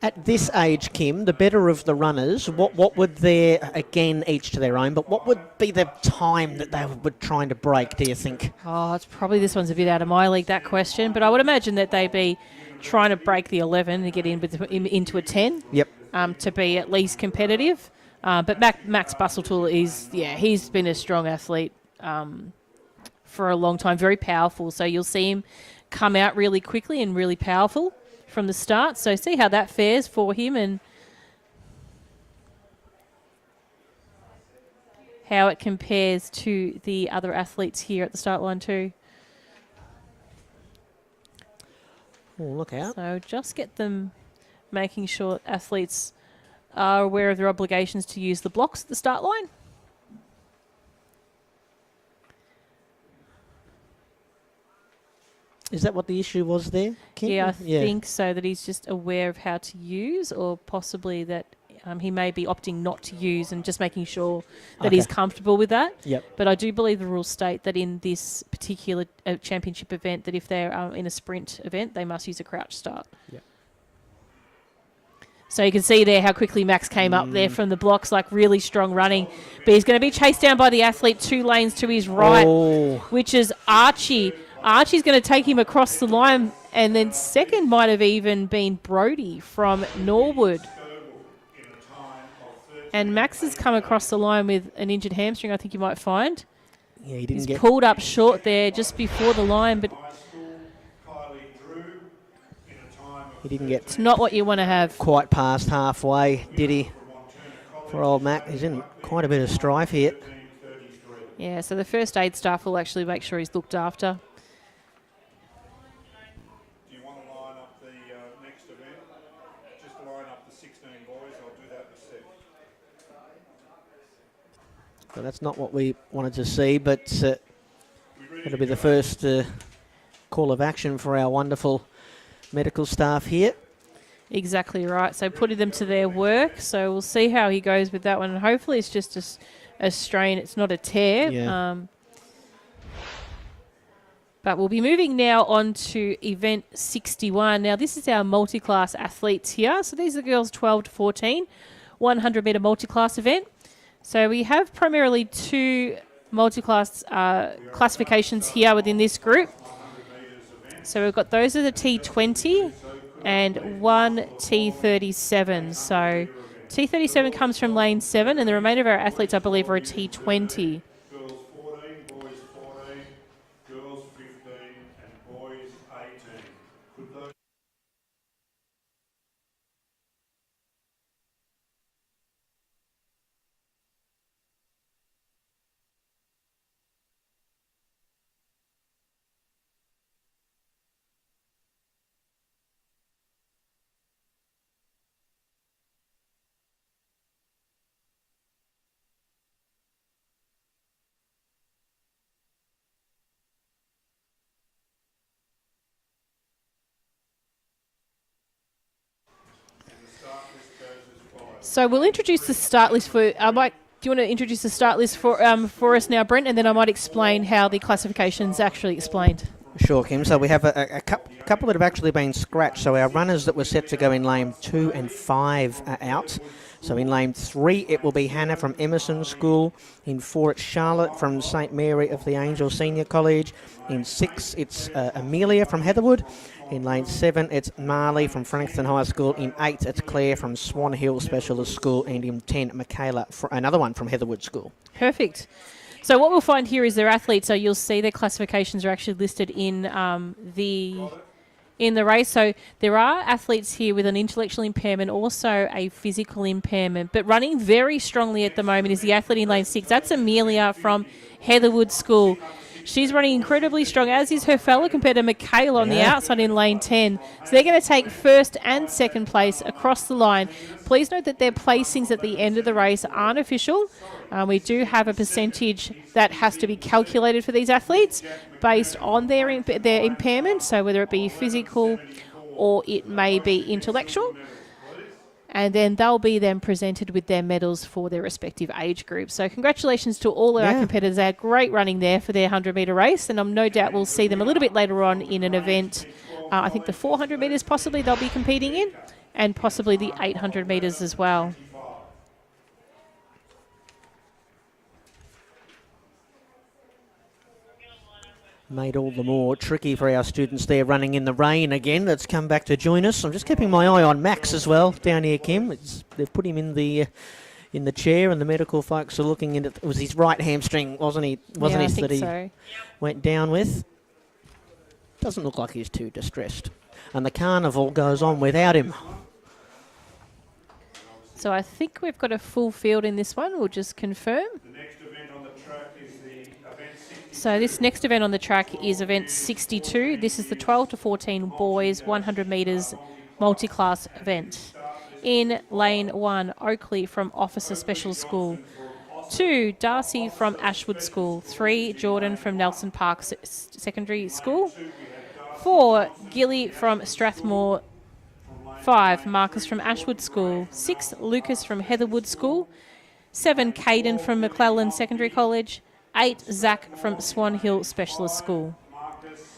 At this age, Kim, the better of the runners, what would their, again, each to their own, but what would be the time that they were trying to break, do you think? Oh, it's probably this one's a bit out of my league, that question, but I would imagine that they'd be trying to break the 11 and get into a 10. Yep. To be at least competitive. But Max Busseltool he's been a strong athlete for a long time, very powerful. So you'll see him come out really quickly and really powerful from the start. So see how that fares for him and how it compares to the other athletes here at the start line too. Oh, look out. So just get them making sure athletes are aware of their obligations to use the blocks at the start line. Is that what the issue was there, Kim? Yeah, I think so, that he's just aware of how to use, or possibly that he may be opting not to use and just making sure that he's comfortable with that. Yep. But I do believe the rules state that in this particular championship event, that if they're in a sprint event, they must use a crouch start. Yep. So you can see there how quickly Max came up there from the blocks, like really strong running. But he's going to be chased down by the athlete 2 lanes to his right, which is Archie. Archie's going to take him across the line, and then second might have even been Brody from Norwood. And Max has come across the line with an injured hamstring, I think you might find. Yeah, he didn't He's pulled up short there just before the line, but he didn't get it's not what you want to have. quite past halfway, did he? For old Mac, he's in quite a bit of strife here. Yeah, so the first aid staff will actually make sure he's looked after. Do you want to line up the next event? Just line up the 16 boys. I'll do that in a sec. So that's not what we wanted to see, but it'll be the first call of action for our wonderful medical staff here. Exactly right. So putting them to their work. So we'll see how he goes with that one. And hopefully it's just a strain. It's not a tear. Yeah. But we'll be moving now on to event 61. Now, this is our multi-class athletes here. So these are the girls 12 to 14, 100-metre multi-class event. So we have primarily two multi-class classifications here within this group. So we've got those are the T20 and one T37. So T37 comes from lane 7, and the remainder of our athletes, I believe, are a T20. So we'll introduce the start list for. Do you want to introduce the start list for us now, Brent, and then I might explain how the classification's actually explained. Sure, Kim. So we have a couple that have actually been scratched. So our runners that were set to go in lane 2 and 5 are out. So in lane 3, it will be Hannah from Emerson School. In 4, it's Charlotte from St Mary of the Angel Senior College. In 6, it's Amelia from Heatherwood. In lane 7, it's Marley from Frankston High School. In 8, it's Claire from Swan Hill Specialist School. And in 10, Michaela, another one from Heatherwood School. Perfect. So what we'll find here is their athletes. So you'll see their classifications are actually listed in the race. So there are athletes here with an intellectual impairment, also a physical impairment. But running very strongly at the moment is the athlete in lane 6. That's Amelia from Heatherwood School. She's running incredibly strong, as is her fellow competitor Michaela on the outside in lane 10. So they're going to take first and second place across the line. Please note that their placings at the end of the race aren't official. We do have a percentage that has to be calculated for these athletes based on their impairment, so whether it be physical or it may be intellectual. And then they'll be then presented with their medals for their respective age groups. So congratulations to all of our competitors. They had great running there for their 100-metre race, and I'm no doubt we'll see them a little bit later on in an event. I think the 400 metres possibly they'll be competing in, and possibly the 800 metres as well. Made all the more tricky for our students there running in the rain again. That's come back to join us. I'm just keeping my eye on Max as well down here, Kim. They've put him in the chair, and the medical folks are looking into it. Was his right hamstring, wasn't he? I think so. Went down with. Doesn't look like he's too distressed. And the carnival goes on without him. So I think we've got a full field in this one. We'll just confirm. So this next event on the track is event 62. This is the 12 to 14 boys 100 metres multi-class event. In lane 1, Oakley from Officer Special School. 2, Darcy from Ashwood School. 3, Jordan from Nelson Park Secondary School. 4, Gilly from Strathmore. 5, Marcus from Ashwood School. 6, Lucas from Heatherwood School. 7, Caden from McClellan Secondary College. 8, Zach from Swan Hill Specialist School.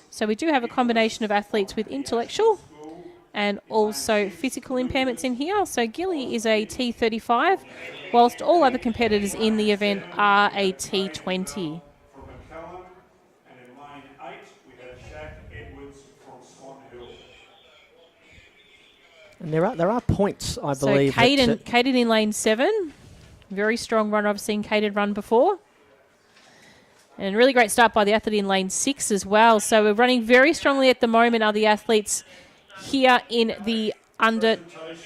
So we do have a combination of athletes with intellectual and also physical impairments in here. So Gilly is a T35, whilst all other competitors in the event are a T20. And there are points, I believe. So Caden in lane 7, very strong runner. I've seen Caden run before. And really great start by the athlete in lane 6 as well. So we're running very strongly at the moment are the athletes here in the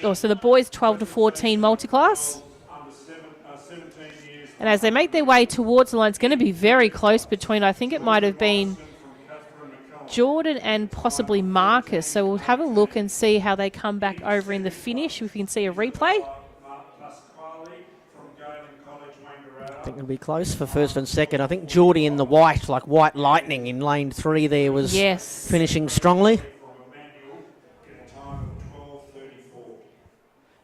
so the boys 12 to 14 multi-class. And as they make their way towards the line, it's going to be very close between, I think it might have been Jordan and possibly Marcus. So we'll have a look and see how they come back over in the finish, if you can see a replay. I think it'll be close for first and second. I think Geordie in the white, like white lightning in lane 3 there, was finishing strongly. I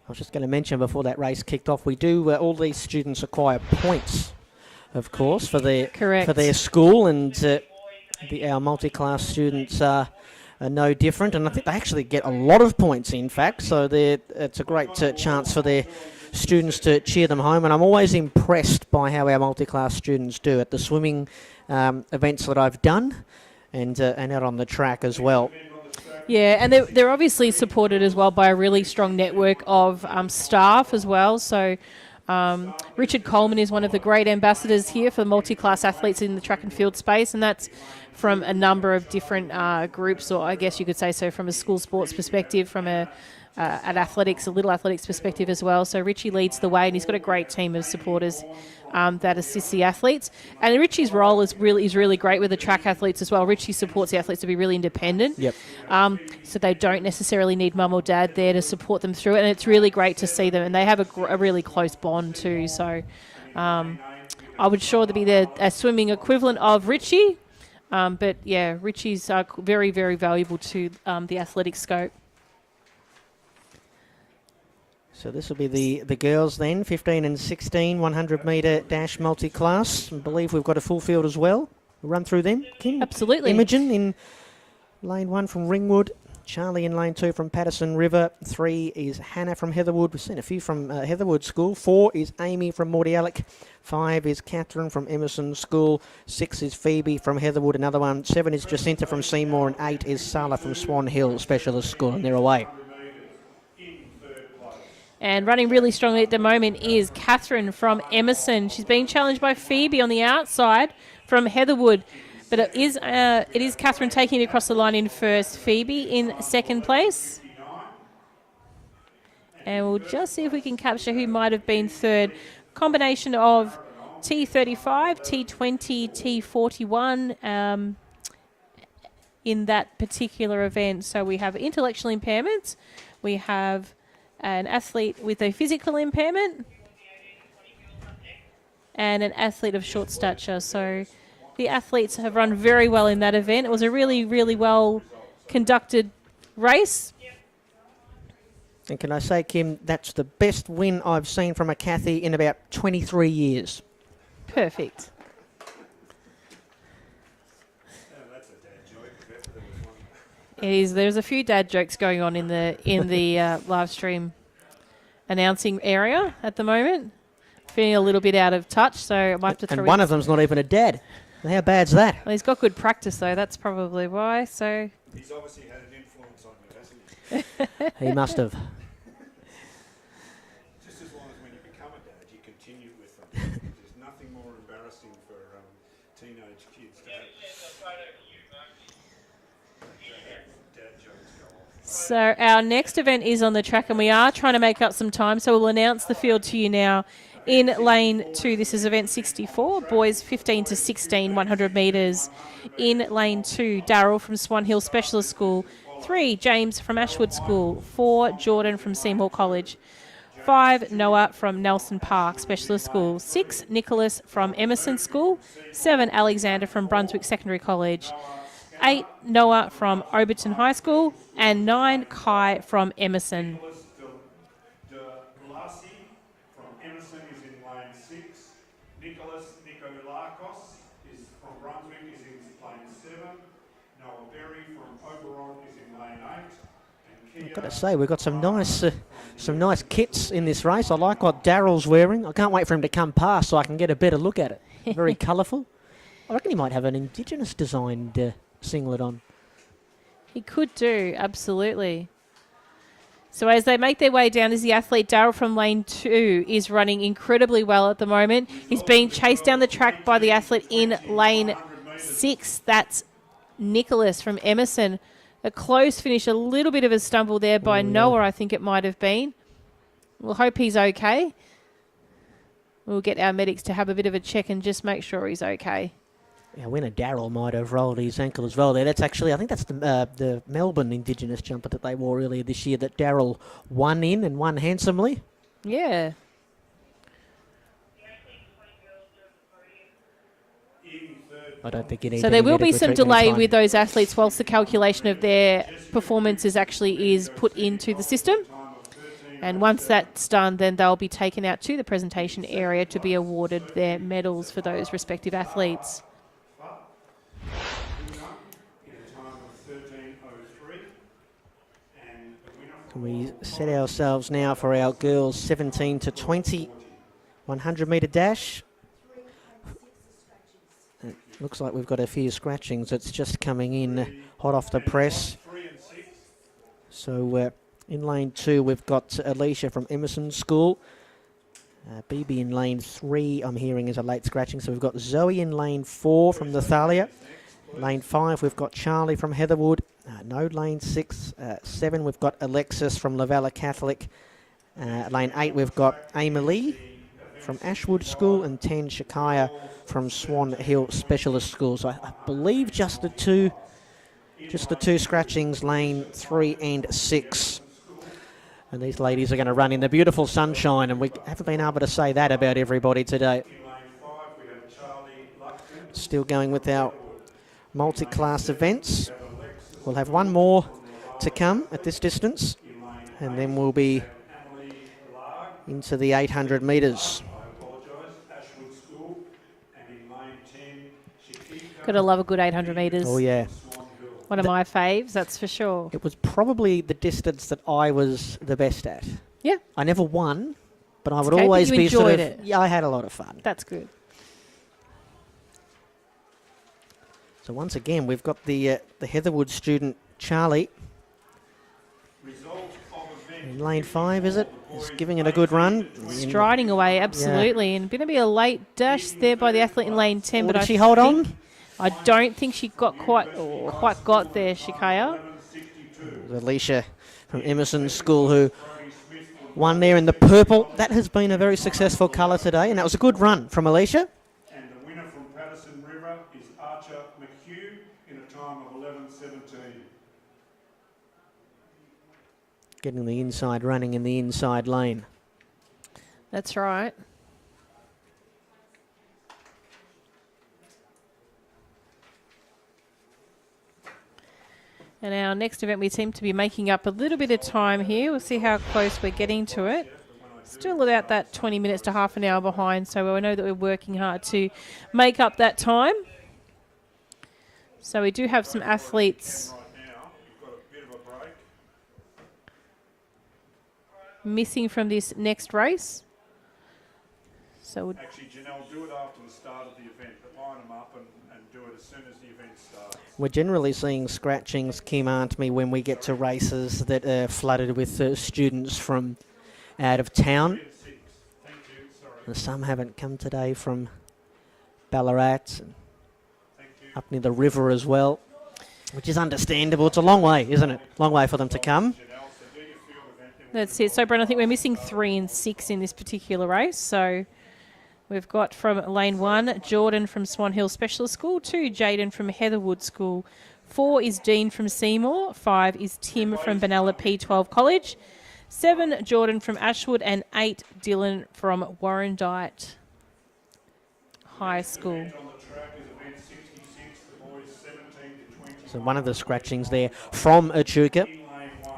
was just going to mention before that race kicked off, we do, all these students acquire points, of course, for their school, and our multi-class students are no different, and I think they actually get a lot of points, in fact, so it's a great chance for their students to cheer them home, and I'm always impressed by how our multi-class students do at the swimming events that I've done, and out on the track as well. Yeah, and they're obviously supported as well by a really strong network of staff as well. So Richard Coleman is one of the great ambassadors here for multi-class athletes in the track and field space, and that's from a number of different groups, or I guess you could say so from a school sports perspective, from an athletics, a little athletics perspective as well. So Richie leads the way, and he's got a great team of supporters that assist the athletes. And Richie's role is really great with the track athletes as well. Richie supports the athletes to be really independent. Yep. So they don't necessarily need mum or dad there to support them through it. And it's really great to see them. And they have a really close bond too. So I would sure to be a swimming equivalent of Richie. But yeah, Richie's very, very valuable to the athletic scope. So this will be the girls then, 15 and 16, 100 metre dash multi-class. I believe we've got a full field as well. We'll run through them, Kim. Absolutely. Imogen in lane 1 from Ringwood. Charlie in lane 2 from Patterson River. 3 is Hannah from Heatherwood. We've seen a few from Heatherwood School. 4 is Amy from Mordialloc. 5 is Catherine from Emerson School. 6 is Phoebe from Heatherwood, another one. 7 is Jacinta from Seymour. And 8 is Sala from Swan Hill Specialist School, and they're away. And running really strongly at the moment is Catherine from Emerson. She's being challenged by Phoebe on the outside from Heatherwood. But it is Catherine taking it across the line in first. Phoebe in second place. And we'll just see if we can capture who might have been third. Combination of T35, T20, T41 in that particular event. So we have intellectual impairments. We have an athlete with a physical impairment and an athlete of short stature. So the athletes have run very well in that event. It was a really, really well conducted race. And can I say, Kim, that's the best win I've seen from a Cathy in about 23 years. Perfect. It is. There's a few dad jokes going on in the live stream announcing area at the moment. Feeling a little bit out of touch, so I might have to throw. And one of them's not even a dad. How bad's that? Well, he's got good practice though. That's probably why. So he's obviously had an influence on you, hasn't he? He must have. Just as long as when you become a dad, you continue with them. There's nothing more embarrassing for teenage kids to have. So our next event is on the track, and we are trying to make up some time, so we'll announce the field to you now. In lane 2, this is event 64, boys 15 to 16, 100 metres. In lane 2, Darryl from Swan Hill Specialist School. 3, James from Ashwood School. 4, Jordan from Seymour College. 5, Noah from Nelson Park Specialist School. 6, Nicholas from Emerson School. 7, Alexander from Brunswick Secondary College. 8, Noah from Overton High School. And 9, Kai from Emerson. Nicolakos is from Brunswick, is in lane 7. Noah Berry from Oberon is in lane 8. I've got to say, we've got some nice kits in this race. I like what Darryl's wearing. I can't wait for him to come past so I can get a better look at it. Very colourful. I reckon he might have an Indigenous designed singlet on. He could do, absolutely. So as they make their way down, is the athlete Darryl from lane 2 is running incredibly well at the moment. He's being chased down the track by the athlete in lane 6. That's Nicholas from Emerson. A close finish, a little bit of a stumble there by Noah, I think it might have been. We'll hope he's okay. We'll get our medics to have a bit of a check and just make sure he's okay. Our winner Darryl might have rolled his ankle as well there. That's actually, I think that's the Melbourne Indigenous jumper that they wore earlier this year that Darryl won in and won handsomely. Yeah. I don't think you need So there will be some delay with those athletes whilst the calculation of their performances actually is put into the system. And once that's done, then they'll be taken out to the presentation area to be awarded their medals for those respective athletes. We set ourselves now for our girls 17 to 20 100 metre dash. It looks like we've got a few scratchings. It's just coming in hot off the press. So in lane 2 we've got Alicia from Emerson School. BB in lane 3 I'm hearing is a late scratching. So we've got Zoe in lane 4 from the Thalia. Lane 5 we've got Charlie from Heatherwood. No, lane 6, 7 we've got Alexis from Lavella Catholic. Lane 8 we've got Amy from Ashwood School and 10 Shakaya from Swan Hill Specialist School. So I believe just the two scratchings, lane 3 and 6. And these ladies are going to run in the beautiful sunshine, and we haven't been able to say that about everybody today. Still going with our multi-class events. We'll have one more to come at this distance, and then we'll be into the 800 metres. Gotta love a good 800 metres. Oh, yeah. One of my faves, that's for sure. It was probably the distance that I was the best at. Yeah. I never won, but I would okay, always but you be sort of... it. Yeah, I had a lot of fun. That's good. So once again, we've got the Heatherwood student, Charlie. In lane 5, is it? He's giving it a good run. Striding away, absolutely. Yeah. And going to be a late dash there by the athlete in lane 10. But did she hold on? I don't think she got quite got there, Shikaya. Alicia from Emerson School who won there in the purple. That has been a very successful colour today, and that was a good run from Alicia. And the winner from Patterson River is Archer McHugh in a time of 11:17. Getting the inside running in the inside lane. That's right. And our next event, we seem to be making up a little bit of time here. We'll see how close we're getting to it. Still about that 20 minutes to half an hour behind, so we know that we're working hard to make up that time. So we do have some athletes missing from this next race. So actually, Janelle, do it after the start of the event, but line them up and do it as soon as the event starts. We're generally seeing scratchings, Kim, aren't we, when we get to races that are flooded with students from out of town. Some haven't come today from Ballarat and up near the river as well, which is understandable. It's a long way, isn't it? Long way for them to come. That's it. So, Brent, I think we're missing 3 and 6 in this particular race. So we've got from lane 1, Jordan from Swan Hill Specialist School, 2, Jaden from Heatherwood School, 4 is Dean from Seymour, 5 is Tim from Benalla P12 College, 7, Jordan from Ashwood, and 8, Dylan from Warrandyte High School. So one of the scratchings there from Echuca.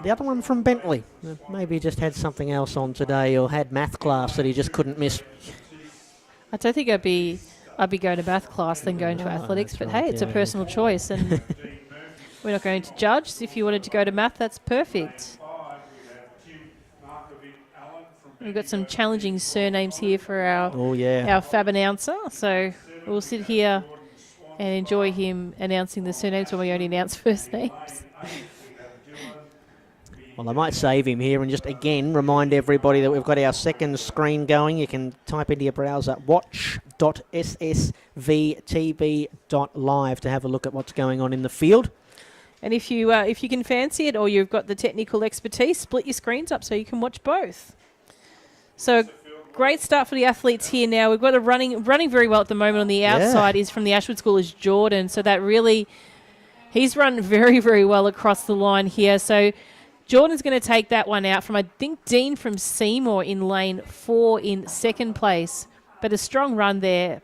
The other one from Bentley. Maybe he just had something else on today or had math class that he just couldn't miss. I don't think I'd be going to math class than going to athletics, but hey, it's a personal choice, and we're not going to judge. So if you wanted to go to math, that's perfect. We've got some challenging surnames here for our fab announcer, so we'll sit here and enjoy him announcing the surnames when we only announce first names. Well, I might save him here and just again remind everybody that we've got our second screen going. You can type into your browser watch.ssvtb.live to have a look at what's going on in the field. And if you can fancy it, or you've got the technical expertise, split your screens up so you can watch both. So great start for the athletes here now. We've got a running very well at the moment on the outside is from the Ashwood School is Jordan. So that really, he's run very, very well across the line here. So Jordan's going to take that one out from, I think, Dean from Seymour in lane 4 in second place. But a strong run there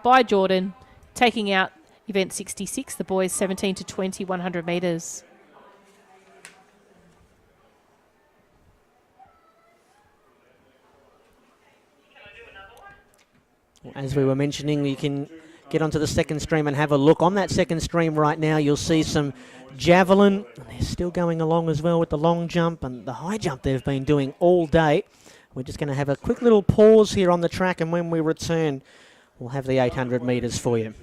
by Jordan, taking out event 66, the boys 17 to 20, 100 metres. As we were mentioning, you can get onto the second stream and have a look. On that second stream right now, you'll see some javelin. They're still going along as well with the long jump and the high jump they've been doing all day. We're just going to have a quick little pause here on the track, and when we return, we'll have the 800 metres for you.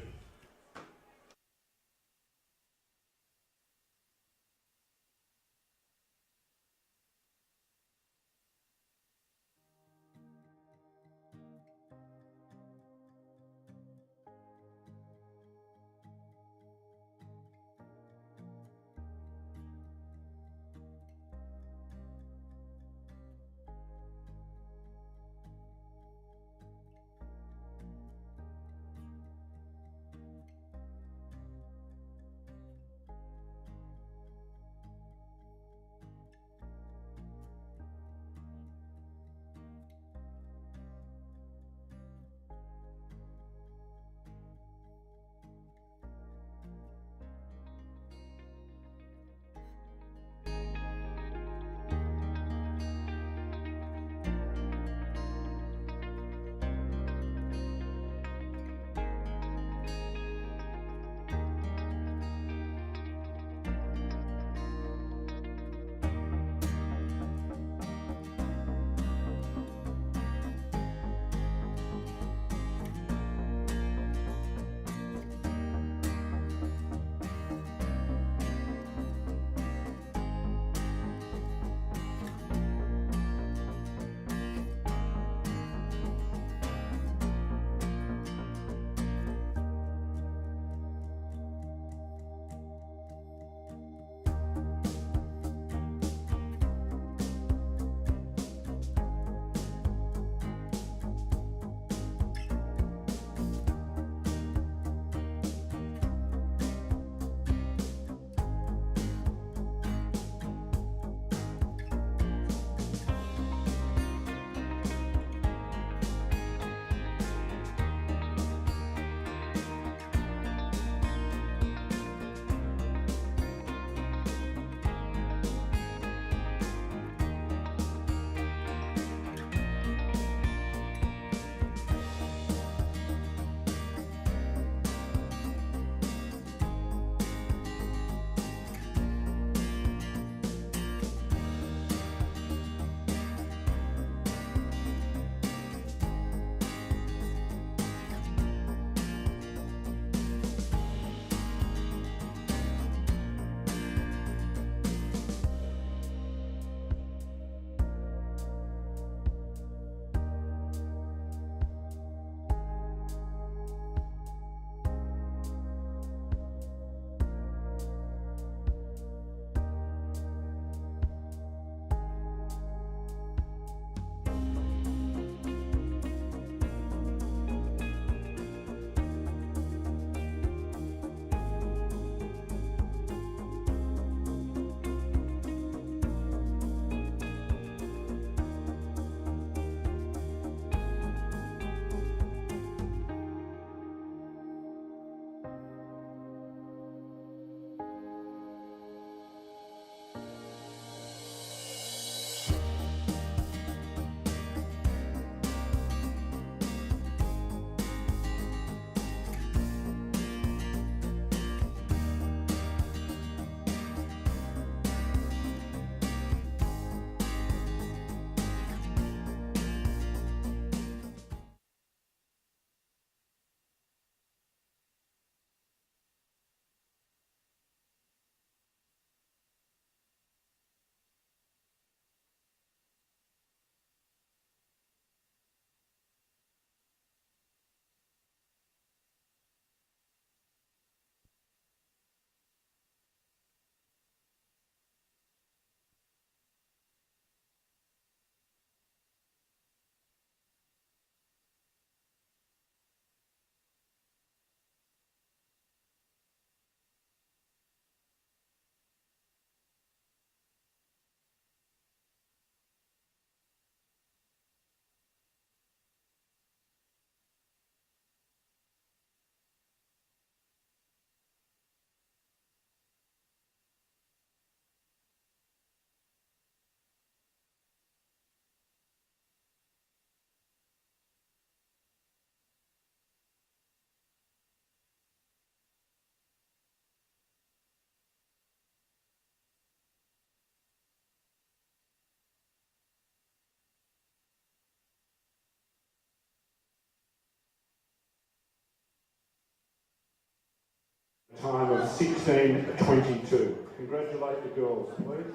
time of 16:22. Congratulate the girls, please.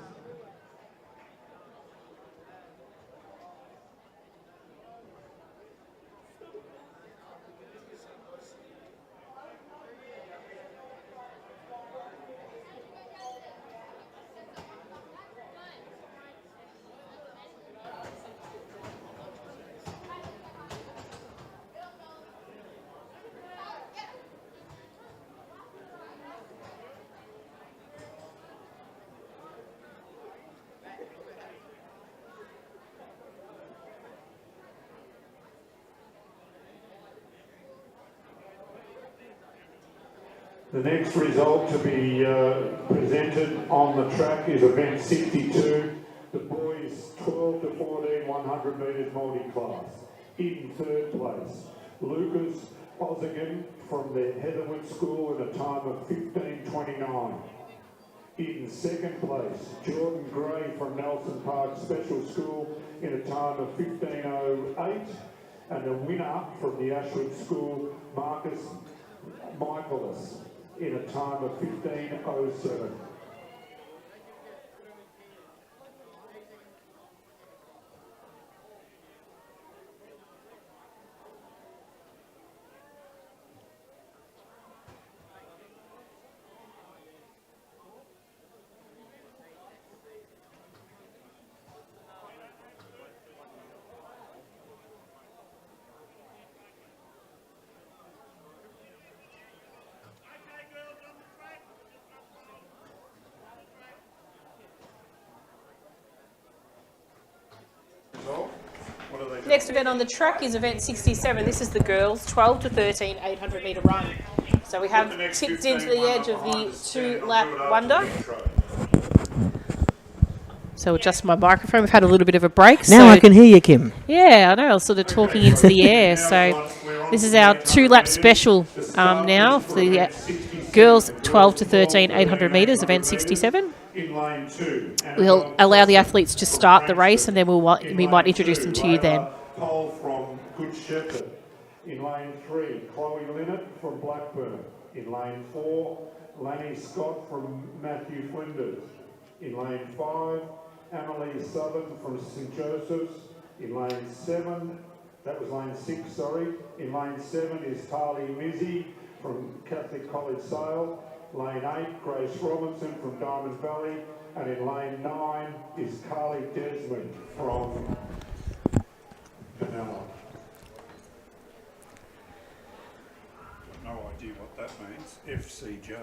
The next result to be presented on the track is event 62, the boys 12 to 14 100 metres multi-class. In third place, Lucas Ozigan from the Heatherwood School in a time of 15:29. In second place, Jordan Gray from Nelson Park Special School in a time of 15:08. And the winner from the Ashwood School, Marcus Michaelis, in a time of 15:07. Next event on the track is event 67. This is the girls 12 to 13 800 metre run. So we have tipped into the edge of the 2-lap wonder. So adjust my microphone. We've had a little bit of a break. Now I can hear you, Kim. Yeah, I know. I was sort of talking into the air. So this is our 2-lap special now for the girls 12 to 13 800 metres, event 67. In lane 2. We'll allow the athletes to start the race, and then we might introduce them to you then. Cole from Good Shepherd. In lane 3, Chloe Linnett from Blackburn. In lane 4, Lanny Scott from Matthew Flinders. In lane 5, Emily Southern from St Joseph's. In lane 7, that was lane 6, sorry. In lane 7 is Tarly Mizzy from Catholic College Sale. Lane 8, Grace Robinson from Diamond Valley. And in lane 9 is Carly Desmond from Vanilla. No idea what that means. FCJ.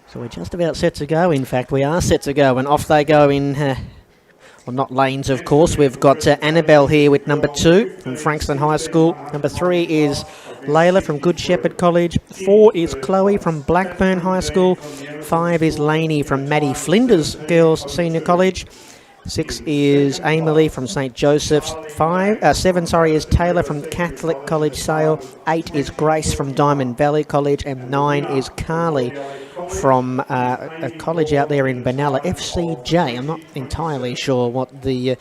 So we're just about set to go. In fact, we are set to go, and off they go in, well, not lanes, of course. We've got Annabelle here with number 2 from Frankston High School. Number 3 is Layla from Good Shepherd College. 4 is Chloe from Blackburn High School. 5 is Laney from Maddie Flinders Girls Senior College. 6 is Emily from St Joseph's. 7 is Taylor from Catholic College Sale. 8 is Grace from Diamond Valley College, and 9 is Carly from a college out there in Benalla, FCJ. I'm not entirely sure what the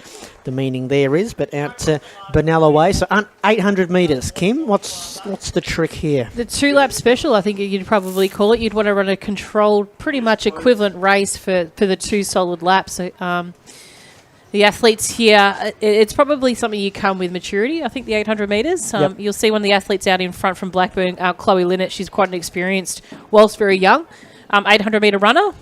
meaning there is, but out Benalla way. So 800 metres. Kim, what's the trick here? The 2-lap special, I think you'd probably call it. You'd want to run a controlled, pretty much equivalent race for the 2 solid laps. The athletes here, it's probably something you come with maturity, I think, the 800 metres. Yep. You'll see one of the athletes out in front from Blackburn, Chloe Linnett. She's quite an experienced, whilst very young, 800 metre runner.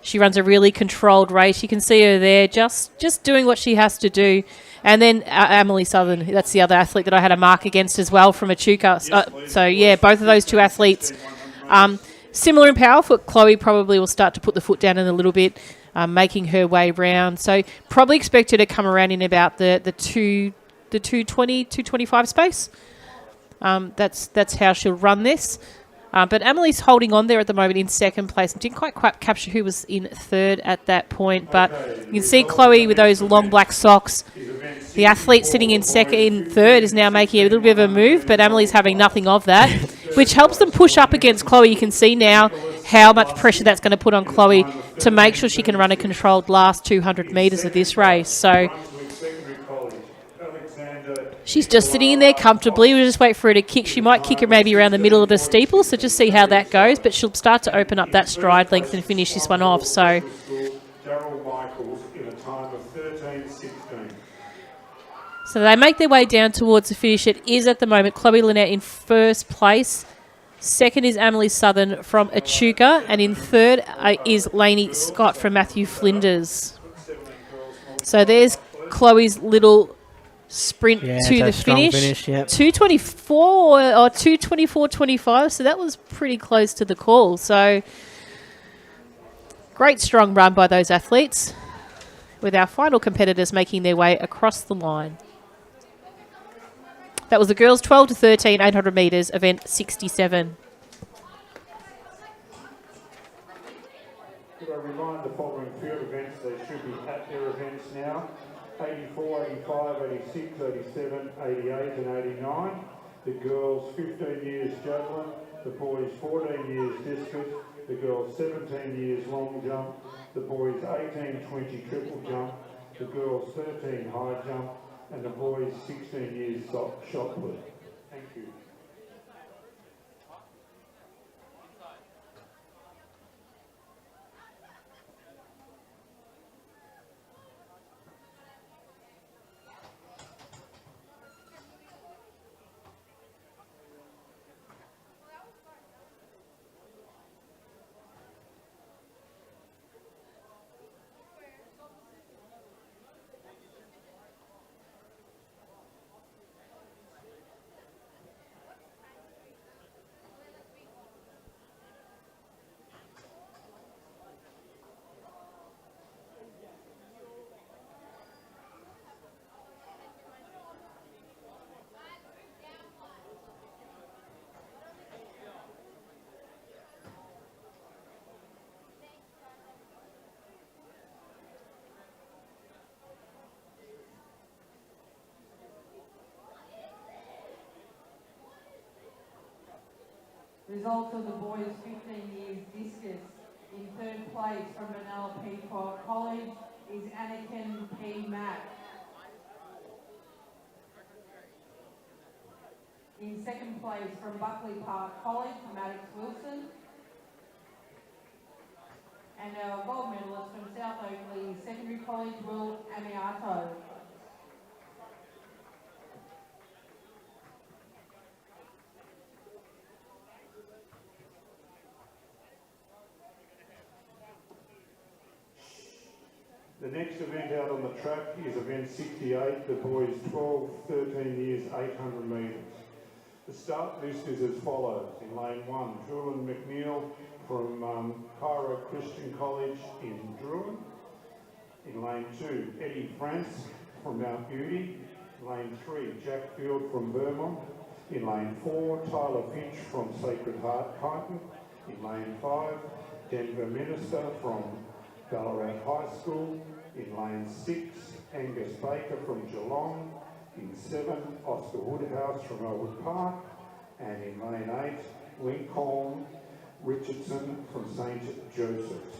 She runs a really controlled race. You can see her there just doing what she has to do. And then Emily Southern, that's the other athlete that I had a mark against as well from Echuca. Both of those 2 athletes. Similar in power foot. Chloe probably will start to put the foot down in a little bit, making her way round. So probably expect her to come around in about the 220, 225 space. That's how she'll run this. But Emily's holding on there at the moment in second place. Didn't quite capture who was in third at that point. But you can see Chloe with those long black socks. The athlete sitting in third is now making a little bit of a move, but Emily's having nothing of that, which helps them push up against Chloe. You can see now how much pressure that's going to put on Chloe to make sure she can run a controlled last 200 metres of this race. So She's just sitting in there comfortably. We'll just wait for her to kick. She might kick her maybe around the middle of the steeple, so just see how that goes. But she'll start to open up that stride length and finish this one off. So Daryl Michaels in a time of 13:16. So they make their way down towards the finish. It is at the moment Chloe Lynette in first place. Second is Amelie Southern from Echuca. And in third is Lainey Scott from Matthew Flinders. So there's Chloe's little sprint to the finish. Yep. 2:24 or 2:24.25. So that was pretty close to the call. So great strong run by those athletes, with our final competitors making their way across the line. That was the girls 12 to 13, 800 metres, event 67. Could I remind the following field events, they should be at their events now. 84, 85, 86, 87, 88 and 89. The girls 15 years javelin, the boys 14 years discus, the girls 17 years long jump, the boys 18, 20 triple jump, the girls 13 high jump, and the boys 16 years shot put. Thank you. Results of the boys 15 years discus. In third place from Manila Pequot College is Anakin P. Mack. In second place from Buckley Park College, Maddox Wilson. And our gold medalist from South Oakley Secondary College, Will Amiato. The next event out on the track is event 68, the boys 12, 13 years, 800 metres. The start list is as follows. In lane 1, Julian McNeil from Cairo Christian College in Druin. In lane 2, Eddie France from Mount Beauty. Lane 3, Jack Field from Vermont. In lane 4, Tyler Finch from Sacred Heart Kyneton. In lane 5, Denver Minister from Ballarat High School. In lane 6, Angus Baker from Geelong. In 7, Oscar Woodhouse from Elwood Park. And in lane 8, Lincoln Richardson from St Joseph's.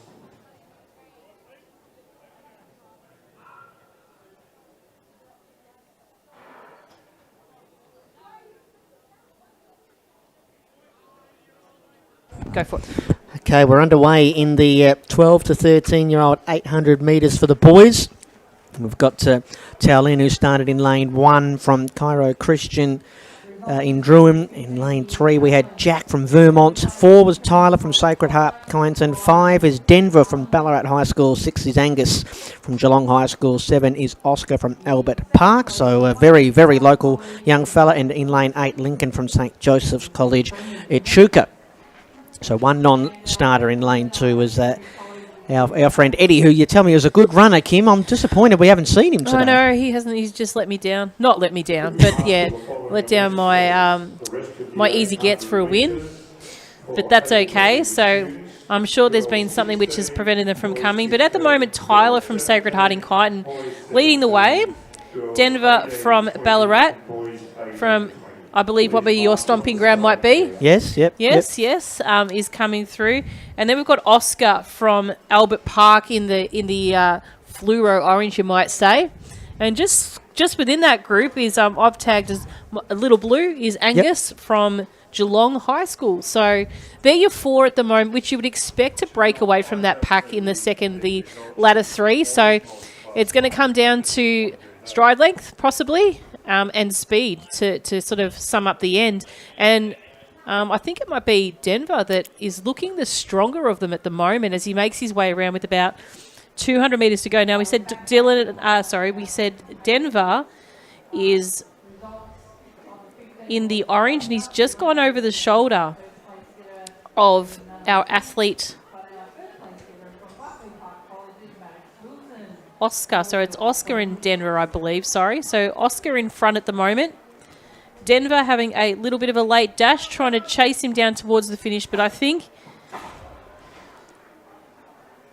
Go for it. Okay, we're underway in the 12 to 13-year-old 800 metres for the boys. We've got Taolin, who started in lane 1 from Cairo Christian in Druin. In lane 3, we had Jack from Vermont. 4 was Tyler from Sacred Heart Kyneton. 5 is Denver from Ballarat High School. 6 is Angus from Geelong High School. 7 is Oscar from Albert Park. So a very, very local young fella. And in lane 8, Lincoln from St Joseph's College, Echuca. So one non-starter in lane 2 was our friend Eddie, who you tell me is a good runner, Kim. I'm disappointed we haven't seen him today. I know, he hasn't. He's just let me down. Not let me down, but yeah, let down my my easy gets for a win. But that's okay. So I'm sure there's been something which has prevented them from coming. But at the moment, Tyler from Sacred Heart in Kyneton leading the way. Denver from Ballarat, from I believe what your stomping ground might be. Yes, yep. Yes, is coming through. And then we've got Oscar from Albert Park in the fluoro orange, you might say. And just within that group is I've tagged as a little blue is Angus from Geelong High School. So they're your 4 at the moment, which you would expect to break away from that pack in the latter 3. So it's going to come down to stride length, possibly, and speed to sort of sum up the end. And I think it might be Denver that is looking the stronger of them at the moment as he makes his way around with about 200 metres to go. Now, we said Denver is in the orange, and he's just gone over the shoulder of our athlete Oscar. So it's Oscar and Denver, I believe. Sorry. So Oscar in front at the moment. Denver having a little bit of a late dash, trying to chase him down towards the finish. But I think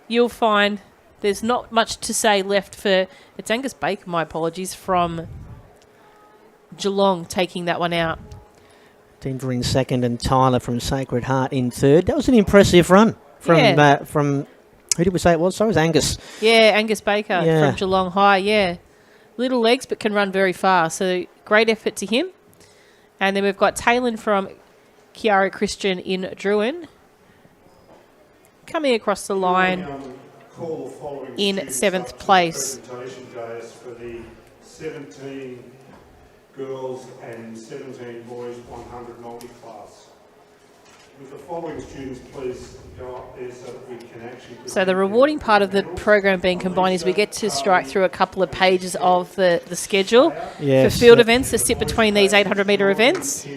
you'll find there's not much to say left for... It's Angus Baker, my apologies, from Geelong taking that one out. Denver in second and Tyler from Sacred Heart in third. That was an impressive run from who did we say it was? Sorry, it was Angus. Yeah, Angus Baker from Geelong High, yeah. Little legs but can run very fast. So great effort to him. And then we've got Talon from Kiara Christian in Druin coming across the line in 7th place. For the 17 girls and 17 boys 100 multi-class. With the following students, please go up there so that we can actually... So the rewarding part of the program being combined is we get to strike through a couple of pages of the schedule for field events that sit between these 800-metre events.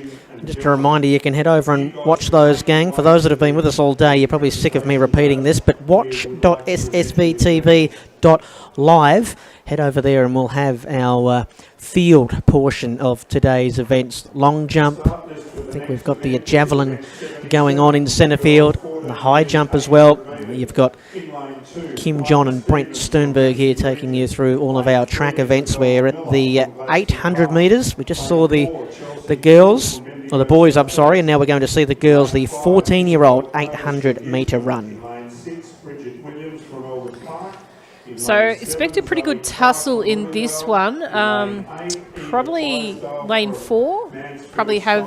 Just a reminder, you can head over and watch those, gang. For those that have been with us all day, you're probably sick of me repeating this, but watch.ssvtv.live. Head over there and we'll have our field portion of today's events. Long jump. I think we've got the javelin going on in centre field. The high jump as well. You've got Kim John and Brent Sternberg here taking you through all of our track events. We're at the 800 metres. We just saw the girls, or the boys, I'm sorry, and now we're going to see the girls, the 14-year-old 800-metre run. So expect a pretty good tussle in this one. Probably lane 4. Probably have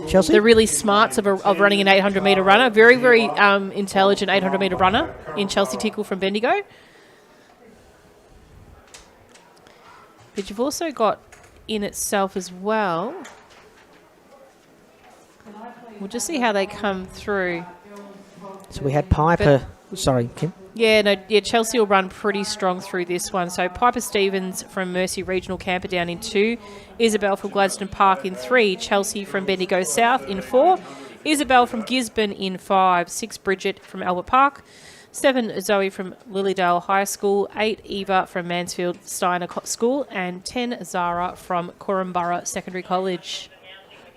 Chelsea? the really smarts of running an 800-metre runner. Very, very intelligent 800-metre runner in Chelsea Tickle from Bendigo. But you've also got in itself as well. We'll just see how they come through. So we had Piper. Sorry, Kim. Chelsea will run pretty strong through this one. So Piper Stevens from Mercy Regional Camperdown in 2, Isabel from Gladstone Park in 3, Chelsea from Bendigo South in 4, Isabel from Gisborne in 5, 6 Bridget from Albert Park, 7 Zoe from Lilydale High School, 8 Eva from Mansfield Steiner School, and 10 Zara from Corumburra Secondary College.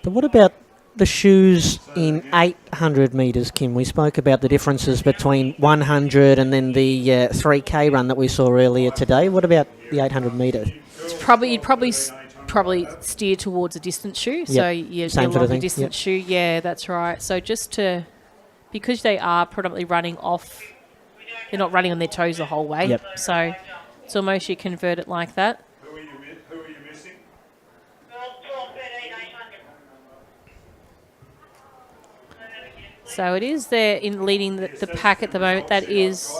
But what about the shoes in 800 metres, Kim? We spoke about the differences between 100 and then the 3K run that we saw earlier today. What about the 800 metre? You'd probably steer towards a distance shoe. So yeah, same sort of thing. Distance shoe. Yeah, that's right. So because they are predominantly running off, they're not running on their toes the whole way. Yep. So it's almost you convert it like that. Who are you missing? So it is there in leading the pack at the moment. That is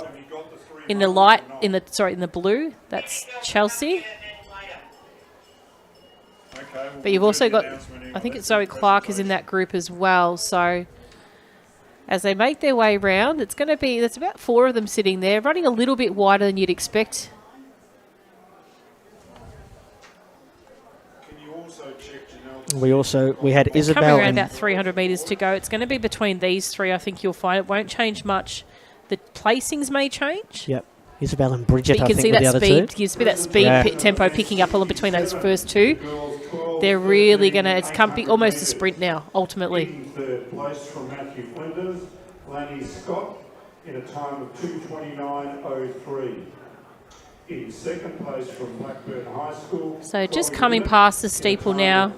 in the blue. That's Chelsea. But you've also got, I think it's Zoe Clark is in that group as well. So as they make their way round, there's about 4 of them sitting there, running a little bit wider than you'd expect. We had Isabel. Coming around about 300 metres to go. It's going to be between these 3, I think you'll find. It won't change much. The placings may change. Yep. Isabel and Bridget, but you can see that speed. You see that speed tempo picking up between those first 2. They're really going to, it's almost a sprint now, ultimately. In third place from Matthew Flinders, Lanny Scott, in a time of 2:29.03. In second place from Blackburn High School. So just coming past the steeple now.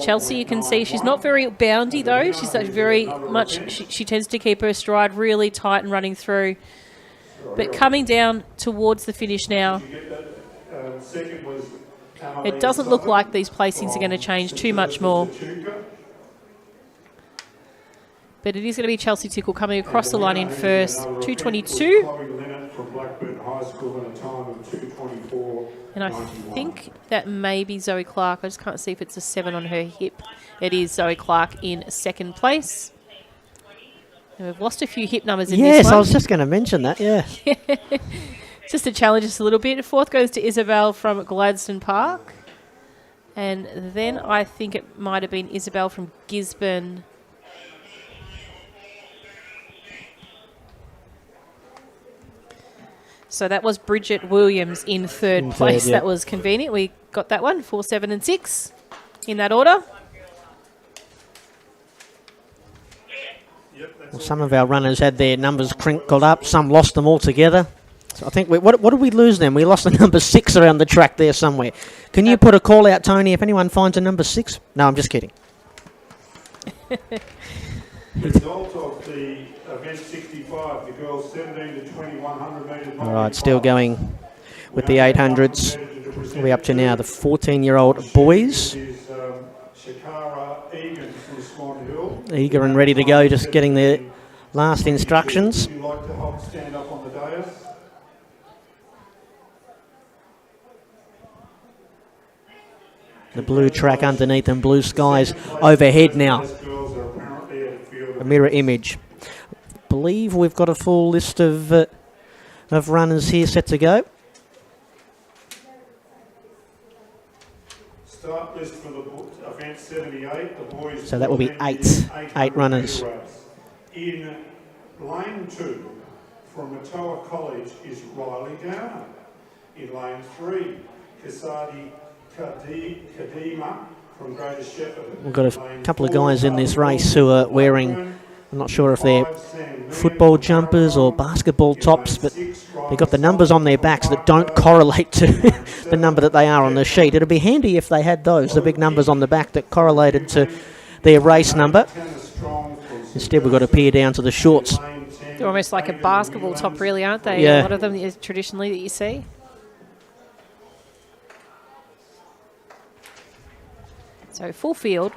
Chelsea, you can see she's not very boundy though. She's very much, she tends to keep her stride really tight and running through. But coming down towards the finish now. second was It doesn't look like these placings are going to change too much more. But it is going to be Chelsea Tickle coming across the line in first, 2:22. And I think that may be Zoe Clark. I just can't see if it's a 7 on her hip. It is Zoe Clark in second place. And we've lost a few hip numbers in this one. Yes, I was just going to mention that, yeah. Just to challenge us a little bit. Fourth goes to Isabel from Gladstone Park. And then I think it might have been Isabel from Gisborne. So that was Bridget Williams in third place. Yeah. That was convenient. We got that one, 4, 7 and 6 in that order. Well, some of our runners had their numbers crinkled up. Some lost them altogether. So I think, what did we lose then? We lost the number 6 around the track there somewhere. Can you put a call out, Tony, if anyone finds a number 6? No, I'm just kidding. Result of the event 65, the girls 17 to 20, 100 metres. All right, still going with the 800s. We're up to now the 14-year-old boys. Eager and ready to go, just getting their last instructions. Would you like to help stand up on the dais? The blue track underneath and blue skies overhead now. A mirror image. Believe we've got a full list of runners here set to go. Start list for the event 78. The boys. So that will be eight runners. In lane 2 from Matoa College is Riley Downer. In lane 3, Kasadi Kadima from Greater Shepparton. We've got a couple of guys in this race who are wearing, I'm not sure if they're football jumpers or basketball tops, but they've got the numbers on their backs that don't correlate to the number that they are on the sheet. It'd be handy if they had those, the big numbers on the back that correlated to their race number. Instead, we've got to peer down to the shorts. They're almost like a basketball top, really, aren't they? Yeah. A lot of them is traditionally that you see. So full field.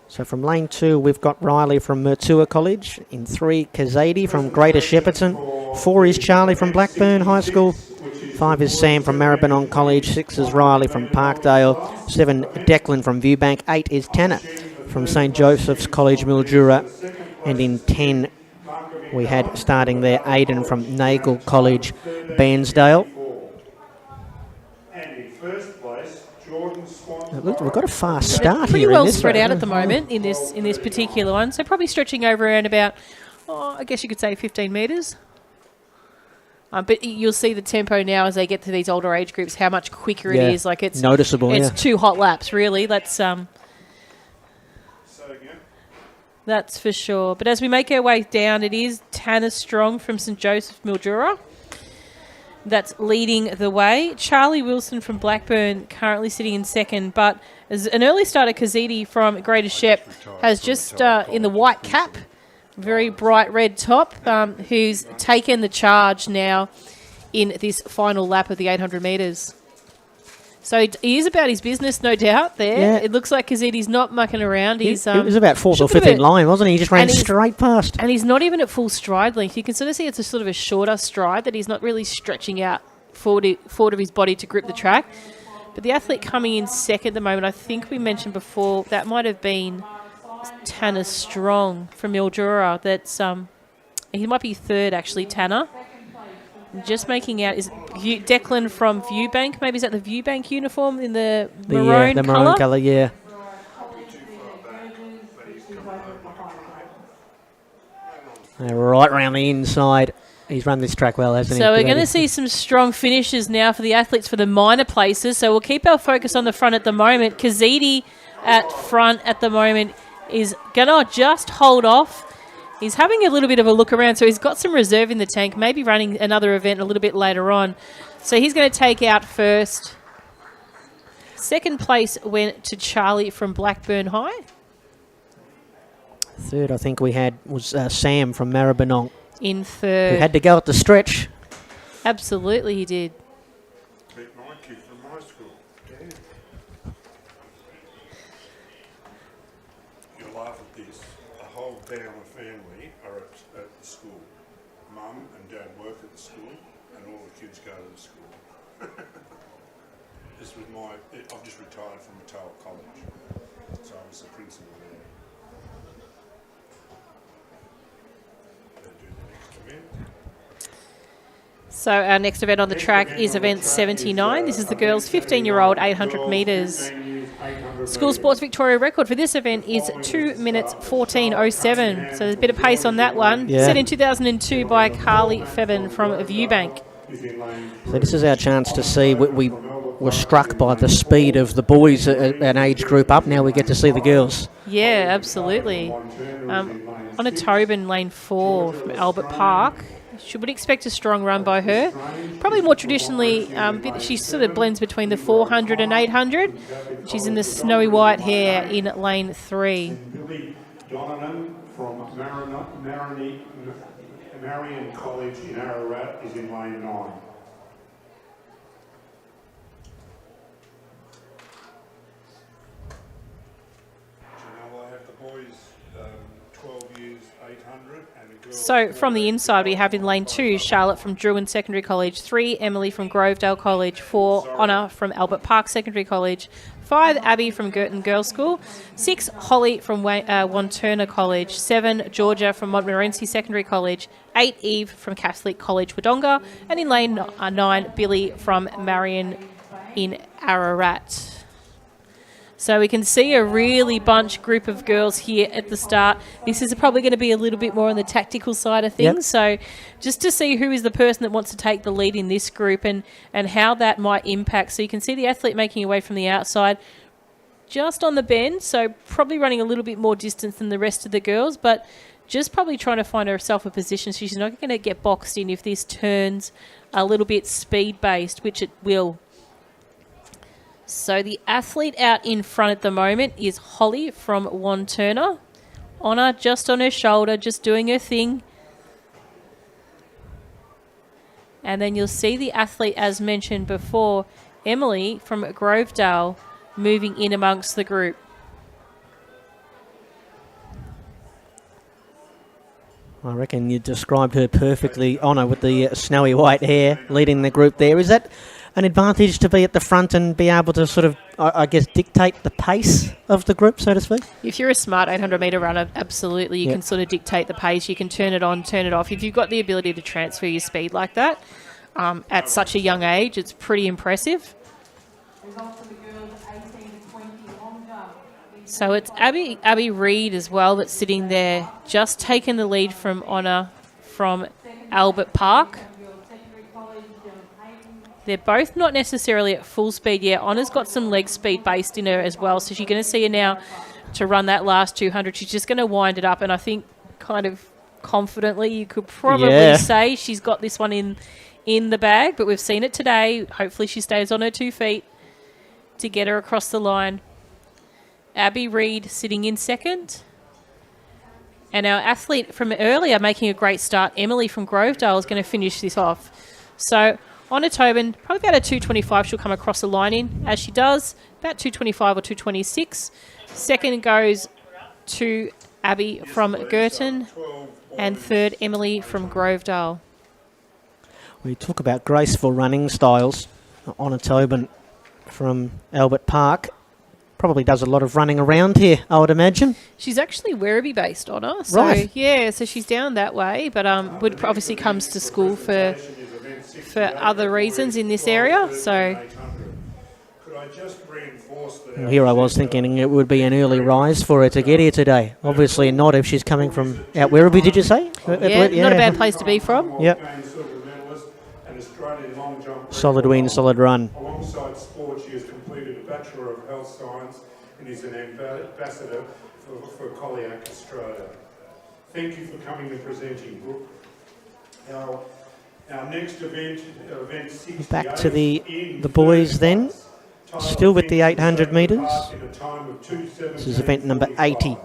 So from lane 2, we've got Riley from Murtua College. In 3, Kazadi from Greater Shepparton. 4 is Charlie from Blackburn High School. 5 is Sam from Maribyrnong College. 6 is Riley from Parkdale. 7, Declan from Viewbank. 8 is Tanner from St Joseph's College, Mildura. And in 10, we had starting there Aidan from Nagle College, Bairnsdale. Look, we've got a fast start pretty here. Well in this spread race. out at the moment in this particular one. So probably stretching over around about, I guess you could say 15 metres. But you'll see the tempo now as they get to these older age groups, how much quicker it is. Like it's noticeable. It's 2 hot laps, really. That's for sure. But as we make our way down, it is Tanner Strong from St Joseph Mildura that's leading the way. Charlie Wilson from Blackburn currently sitting in second, but as an early starter, Kazidi from Greater Shep has just in the white cap, very bright red top, who's taken the charge now in this final lap of the 800 metres. So he is about his business, no doubt, there. Yeah. It looks like Kazidi's not mucking around. He was about 4th or 5th in line, wasn't he? He just ran straight past. And he's not even at full stride length. You can sort of see it's a sort of a shorter stride, that he's not really stretching out forward of his body to grip the track. But the athlete coming in second at the moment, I think we mentioned before, that might have been Tanner Strong from Mildura. That's he might be third, actually, Tanner. Just making out is Declan from Viewbank. Maybe is that the Viewbank uniform in the maroon the maroon colour, yeah. Right round the inside. He's run this track well, hasn't he? So we're going to see some strong finishes now for the athletes for the minor places. So we'll keep our focus on the front at the moment. Kazidi at front at the moment is going to just hold off. He's having a little bit of a look around, so he's got some reserve in the tank, maybe running another event a little bit later on. So he's going to take out first. Second place went to Charlie from Blackburn High. Third, I think we had, was Sam from Maribyrnong. In third. Who had to go at the stretch. Absolutely, he did. Beat my kid from my school. Damn. You'll laugh at this. The whole Bowler family are at the school. Mum and Dad work at the school, and all the kids go to the school. This was I've just retired from Mattel College, so I was the principal there. They do the next event. So our next event on the track is event 79. This is the girls' 15-year-old 800 metres. School Sports Victoria record for this event is 2 minutes 14:07. So there's a bit of pace on that one. Yeah. Set in 2002 by Carly Fevin from Viewbank. So this is our chance to see. We were struck by the speed of the boys an age group up. Now we get to see the girls. Yeah, absolutely. On a Tobin, lane 4 from Albert Park. She would expect a strong run by her. Probably more traditionally, she sort of blends between the 400 and 800. She's in the snowy white hair in lane 3. Billy Donovan from Marion College in Ararat is in lane 9. So now I have the boys 12 years 800 and the girls. So from the inside, we have in lane 2, Charlotte from Druin Secondary College, 3, Emily from Grovedale College, 4, Honor from Albert Park Secondary College, 5, Abby from Girton Girls School, 6, Holly from Wanturna College, 7, Georgia from Montmorency Secondary College, 8, Eve from Catholic College Wodonga, and in lane 9, Billy from Marion in Ararat. So we can see a really bunch group of girls here at the start. This is probably going to be a little bit more on the tactical side of things. Yep. So just to see who is the person that wants to take the lead in this group and how that might impact. So you can see the athlete making away from the outside just on the bend. So probably running a little bit more distance than the rest of the girls, but just probably trying to find herself a position so she's not going to get boxed in if this turns a little bit speed-based, which it will. So the athlete out in front at the moment is Holly from Wanturna. Honor just on her shoulder, just doing her thing. And then you'll see the athlete, as mentioned before, Emily from Grovedale, moving in amongst the group. I reckon you described her perfectly, Honor, with the snowy white hair leading the group there. Is that an advantage to be at the front and be able to sort of, I guess, dictate the pace of the group, so to speak? If you're a smart 800-metre runner, absolutely, you can sort of dictate the pace. You can turn it on, turn it off. If you've got the ability to transfer your speed like that at such a young age, it's pretty impressive. So it's Abby Reid as well that's sitting there, just taking the lead from Honor from Albert Park. They're both not necessarily at full speed yet. Honor's got some leg speed based in her as well, so you're going to see her now to run that last 200. She's just going to wind it up, and I think kind of confidently you could probably say she's got this one in the bag, but we've seen it today. Hopefully she stays on her 2 feet to get her across the line. Abby Reid sitting in second. And our athlete from earlier making a great start, Emily from Grovedale, is going to finish this off. So on a Tobin, probably about a 2:25 she'll come across the line in, as she does, about 2:25 or 2:26. Second goes to Abby from Girton, and third, Emily from Grovedale. We talk about graceful running styles. On a Tobin from Albert Park probably does a lot of running around here, I would imagine. She's actually Werribee based, Honor. So, right. Yeah, so she's down that way, but would obviously comes to school for other reasons in this area. So here I was thinking it would be an early rise for her to get here today. Obviously not if she's coming from out Werribee, did you say? Yeah, not a bad place to be from. Yep. Solid win, solid run. Alongside sport, she has completed a Bachelor of Health Science and is an ambassador for Coliac Australia. Thank you for coming and presenting, Brooke. Our next event 68. Back to the boys then, still with the 800 metres. This is event number 80.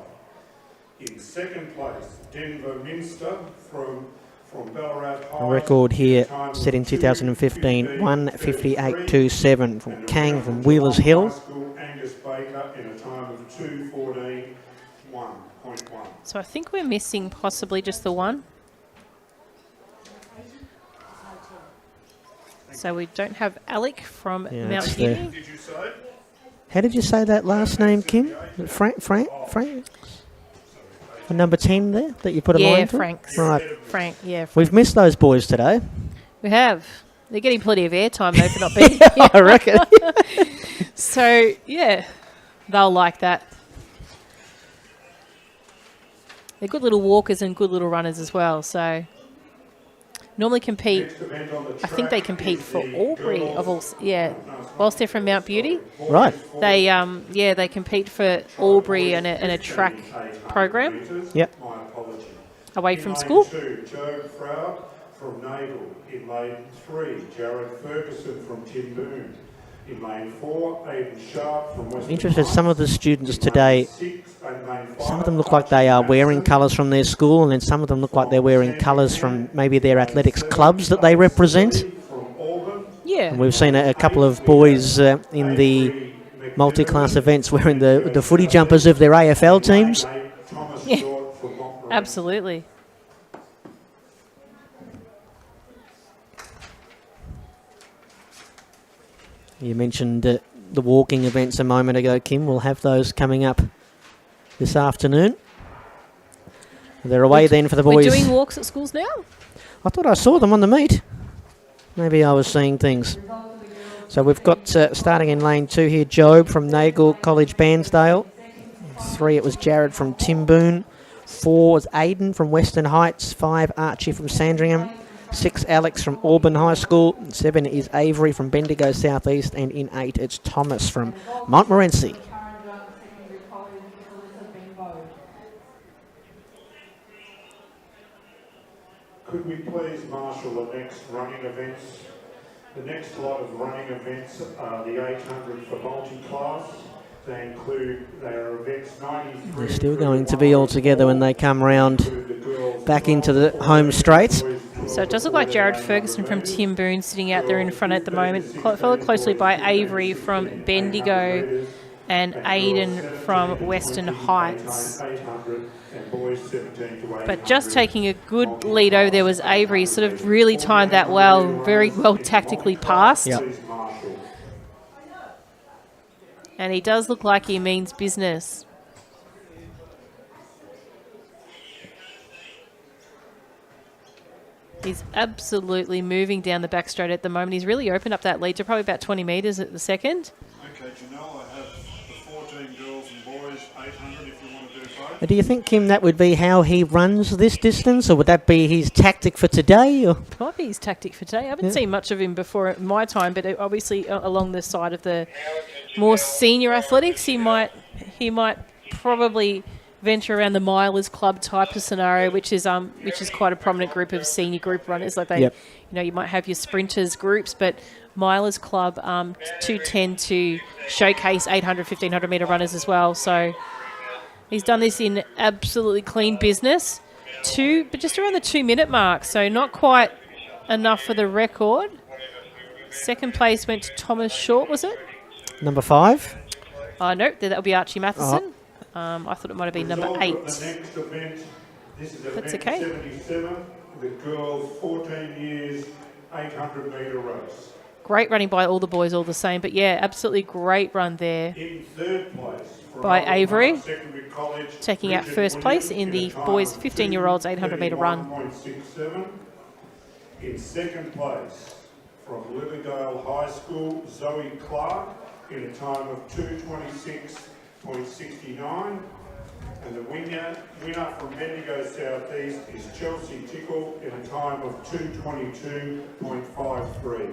In second place, Denver Minster from from Ballarat A High. record here Time set in of 2015, 2:58.27 1:58.27 from and the Kang winner from was Wheelers Geelong Hill. High School, Angus Baker, in a time of 2:14.1.1. So I think we're missing possibly just the one. So we don't have Alec from Yeah, Mount it's Beauty. Did you say? How did you say that last name, Kim? Frank? For number 10 there that you put a Yeah, line through? Frank's. Right. Frank, yeah. We've missed those boys today. We have. They're getting plenty of airtime though for not being here. I reckon. So, yeah, they'll like that. They're good little walkers and good little runners as well. So, normally compete. Next event on the I think they track compete is for the Albury girls- of all. Yeah, whilst they're from Mount Beauty, Right. they compete for Albury in a track program Yep. My apology. away In from lane school. 2, Joe Froud from Nagle. In lane 3, Jared Ferguson from Timboon. In lane 4, Aidan Sharp from Western Interested, Heights. some of the students In lane today, 6 and lane 5, some of them look like they are wearing colours from their school, and then some of them look like they're wearing colours from maybe their athletics clubs that they represent. From Auburn. Yeah, And we've seen a couple of boys in the multi-class events wearing the footy jumpers of their AFL teams. Thomas Yeah. Short from Montgomery. absolutely. You mentioned the walking events a moment ago, Kim. We'll have those coming up this afternoon. They're away then for the boys. We're doing walks at schools now. I thought I saw them on the meet. Maybe I was seeing things. So we've got, starting in lane 2 here, Job from Nagle College Bairnsdale. 3, it was Jared from Timboon. 4 was Aidan from Western Heights. 5, Archie from Sandringham. 6, Alex from Auburn High School. 7 is Avery from Bendigo South East. And in 8, it's Thomas from Montmorency. Could we please marshal the next running events? The next lot of running events are the 800 for multi-class. They include, they are events 93. They're still going to be all together when they come round back into the home straight. So it does look like Jared Ferguson from Timboon sitting out there in front at the moment, followed closely by Avery from Bendigo and Aidan from Western Heights. But just taking a good lead over there was Avery, sort of really timed that well, very well tactically passed. Yep. And he does look like he means business. He's absolutely moving down the back straight at the moment. He's really opened up that lead to probably about 20 metres at the second. Okay, Janelle, I have the 14 girls and boys, 800 if you want to do both. Do you think, Kim, that would be how he runs this distance, or would that be his tactic for today? Or? Might be his tactic for today. I haven't seen much of him before at my time, but obviously along the side of the more senior athletics, he might probably venture around the Milers Club type of scenario, which is quite a prominent group of senior group runners. Like they, you might have your sprinters groups, but Milers Club do tend to showcase 800, 1500 metre runners as well. So he's done this in absolutely clean business. But just around the 2 minute mark, so not quite enough for the record. Second place went to Thomas Short, was it? Number 5? No, that would be Archie Matheson. I thought it might have been number 8. Next event, this is That's event okay. 77, the girls 14 years 800 metre race. Great running by all the boys all the same, but yeah, absolutely great run there In third place from by Auburn Avery, Secondary College, taking out Richard first place Williams in the a time boys' of 15-year-olds 800 metre run. 2:31.67. In second place from Lilydale High School, Zoe Clark in a time of 2:26.69. And the winner from Bendigo South East is Chelsea Tickle in a time of 2:22.53.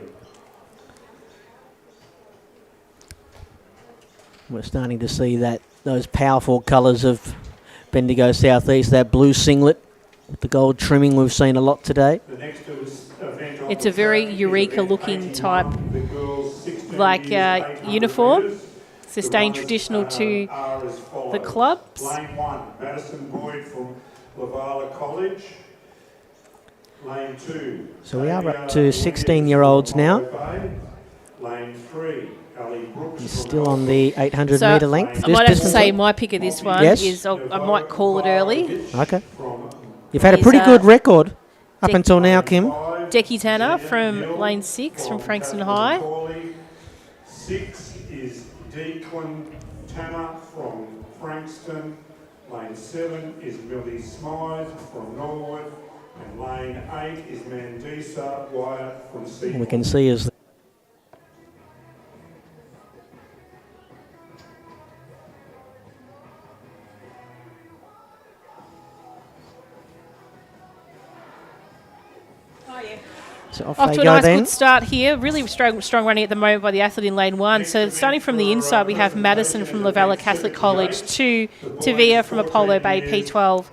We're starting to see those powerful colours of Bendigo South East, that blue singlet with the gold trimming we've seen a lot today. The next event on It's the a very track is Eureka-looking event type, 81, the girls 16 like years, 800 uniform, metres. sustained The traditional runners to are as follows. the clubs. Lane 1, Madison Boyd from Lavala College. Lane 2. So we are up to 16-year-olds now. Lane 3. Ali Brooks. He's still on the 800 So metre length. I might have to say my pick of this one Yes. is I might call it early. Okay. You've had a He's, pretty good record up until now, Kim. Decky Tanner from lane 6 from Frankston High. 6 is Declan Tanner from Frankston. Lane 7 is Millie Smythe from Norwood. And lane 8 is Mandisa Wyatt from Seymour. We can see as so Off to a nice good start here. Really strong running at the moment by the athlete in lane 1. So starting from the inside, we have Madison from Lavella Catholic College, 2 Tavia from Apollo Bay P12,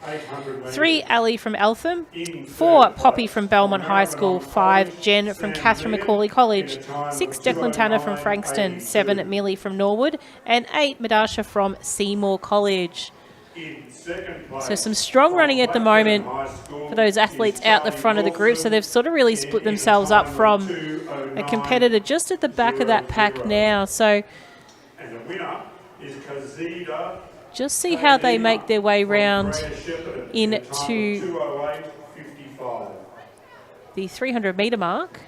3 Ali from Eltham, 4 Poppy from Belmont High School, 5 Jen from Catherine Macaulay College, 6 Declan Tanner from Frankston, 7 Millie from Norwood, and 8 Madasha from Seymour College. So some strong running at the moment for those athletes out the front of the group. So they've sort of really split themselves up from a competitor just at the back of that pack now. So just see how they make their way round into the 300 metre mark.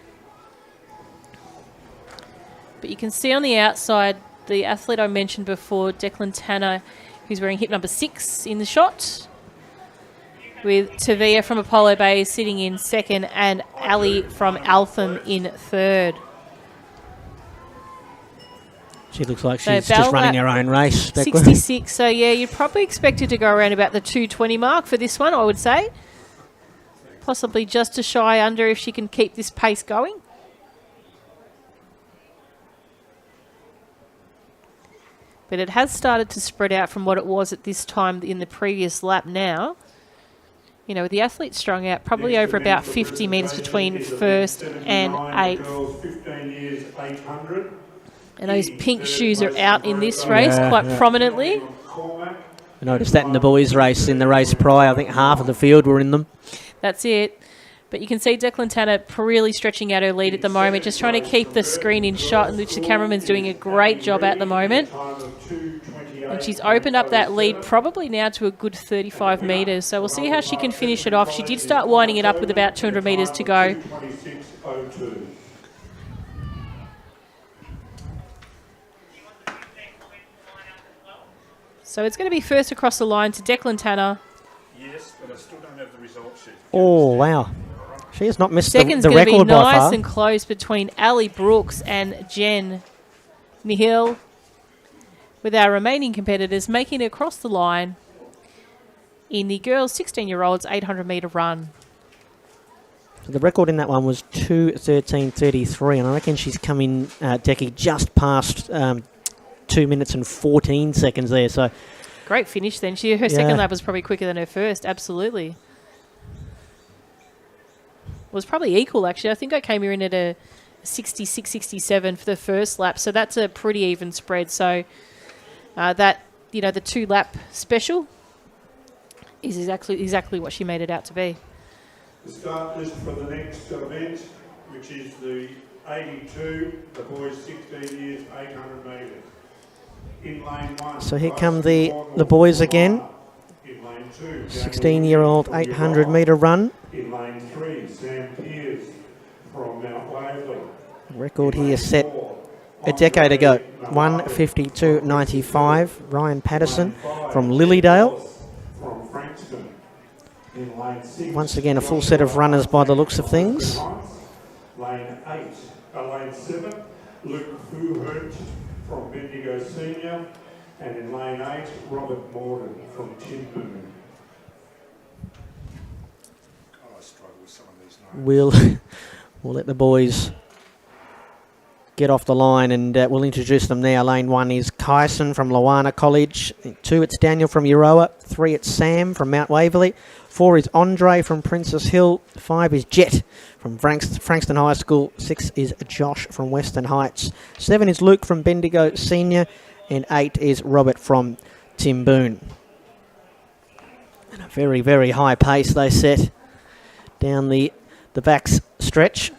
But you can see on the outside the athlete I mentioned before, Declan Tanner, who's wearing hip number 6 in the shot, with Tavia from Apollo Bay sitting in second and Ali from Eltham in third. She looks like she's just running her own race. 66, so yeah, you'd probably expect her to go around about the 2:20 mark for this one, I would say. Possibly just a shy under if she can keep this pace going. But it has started to spread out from what it was at this time in the previous lap now. You know, with the athletes strung out, probably over about 50 metres between first and 8th. And those pink shoes are out in this race quite prominently. I noticed that in the boys' race, in the race prior. I think half of the field were in them. That's it. But you can see Declan Tanner really stretching out her lead at the moment, just trying to keep the screen in shot, in which the cameraman's doing a great job at the moment. And she's opened up that lead probably now to a good 35 metres. So we'll see how she can finish it off. She did start winding it up with about 200 metres to go. So it's going to be first across the line to Declan Tanner. Yes, but I still don't have the results yet. Oh, wow. She has not missed the record by far. Second's going to be nice and close between Ali Brooks and Jen Nihil, with our remaining competitors making it across the line in the girls' 16-year-olds 800-metre run. So the record in that one was 2:13.33, and I reckon she's come in, Decky, just past 2 minutes and 14 seconds there. So great finish then. Her second lap was probably quicker than her first, absolutely. Was probably equal, actually. I think I came here in at a 66, 67 for the first lap, so that's a pretty even spread. So that, you know, the 2-lap special is exactly what she made it out to be. The start list for the next event, which is the 82, the boys 16 years, 800 metres. In lane 1. So here come the boys again. In lane 2, 16-year-old 800-metre run. In lane 3, Sam Pearce from Mount Waverley. Record here set a decade ago, 1:52.95. Ryan Patterson from Lilydale. From Frankston. In lane 6, Once again, a full set of runners by the looks of things. Lane 7, Luke Fuhert from Bendigo Senior. And in lane 8, Robert Morden from Timboon. I struggle with some of these names. We'll let the boys get off the line, and we'll introduce them now. Lane 1 is Kyson from Lawana College. 2, it's Daniel from Euroa. 3, it's Sam from Mount Waverley. 4 is Andre from Princess Hill. 5 is Jet from Frankston High School. 6 is Josh from Western Heights. 7 is Luke from Bendigo Senior. And 8 is Robert from Timboon. And a very, very high pace they set down the the backs stretch.